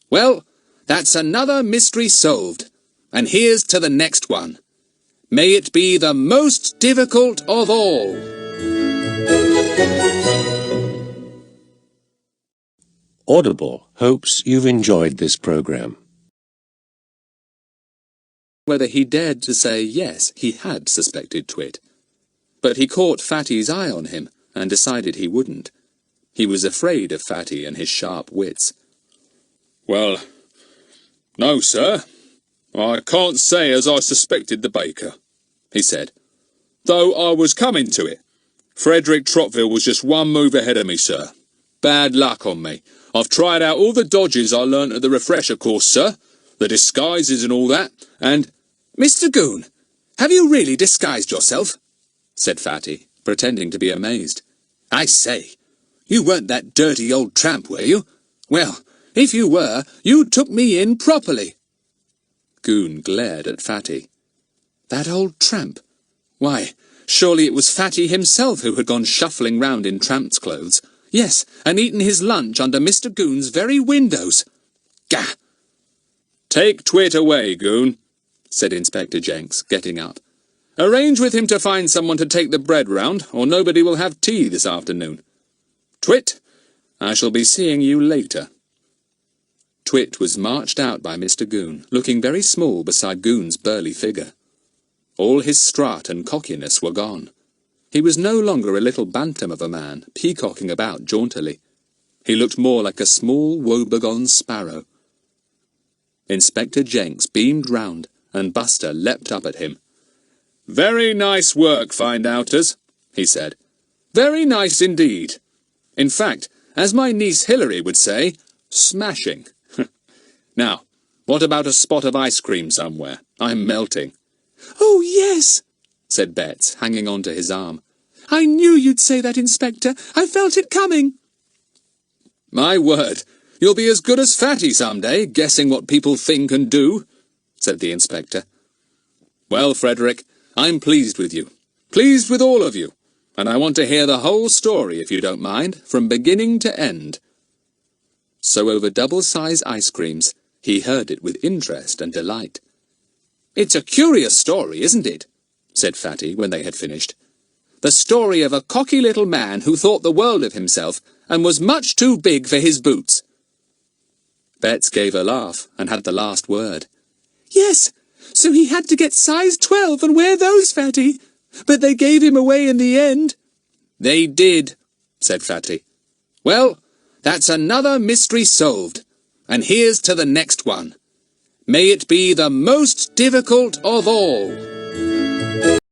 Speaker 4: Well, that's another mystery solved. And here's to the next one. May it be the most difficult of all.
Speaker 5: Audible hopes you've enjoyed this program.
Speaker 2: Whether he dared to say yes, he had suspected Twit. But he caught Fatty's eye on him and decided he wouldn't. He was afraid of Fatty and his sharp wits.
Speaker 4: Well, no, sir. I can't say as I suspected the baker, he said. Though I was coming to it. Frederick Trotville was just one move ahead of me, sir. Bad luck on me. I've tried out all the dodges I learnt at the refresher course, sir. The disguises and all that, and...
Speaker 1: Mr Goon, have you really disguised yourself?
Speaker 2: Said Fatty, pretending to be amazed.
Speaker 1: I say, you weren't that dirty old tramp, were you? Well, if you were, you took me in properly.
Speaker 2: Goon glared at Fatty. That old tramp? Why, surely it was Fatty himself who had gone shuffling round in tramp's clothes. Yes, and eaten his lunch under Mr Goon's very windows. Gah!
Speaker 4: Take Twit away, Goon,
Speaker 2: said Inspector Jenks, getting up.
Speaker 4: Arrange with him to find someone to take the bread round, or nobody will have tea this afternoon. Twit, I shall be seeing you later.
Speaker 2: Twit was marched out by Mr Goon, looking very small beside Goon's burly figure. All his strut and cockiness were gone. He was no longer a little bantam of a man, peacocking about jauntily. He looked more like a small woebegone sparrow. Inspector Jenks beamed round, and Buster leapt up at him.
Speaker 4: Very nice work, find-outers, he said. Very nice indeed. In fact, as my niece Hilary would say, smashing. Now, what about a spot of ice cream somewhere? I'm melting.
Speaker 1: Oh, yes,
Speaker 2: said Betts, hanging on to his arm.
Speaker 1: I knew you'd say that, Inspector. I felt it coming.
Speaker 4: My word, you'll be as good as Fatty some day, guessing what people think and do, said the inspector. Well, Frederick, I'm pleased with you. Pleased with all of you. And I want to hear the whole story, if you don't mind, from beginning to end.
Speaker 2: So over double-size ice creams, he heard it with interest and delight.
Speaker 1: It's a curious story, isn't it? Said Fatty when they had finished. The story of a cocky little man who thought the world of himself and was much too big for his boots.
Speaker 2: Betts gave a laugh and had the last word.
Speaker 1: Yes, so he had to get size 12 and wear those, Fatty. But they gave him away in the end.
Speaker 2: They did, said Fatty. Well, that's another mystery solved. And here's to the next one. May it be the most difficult of all.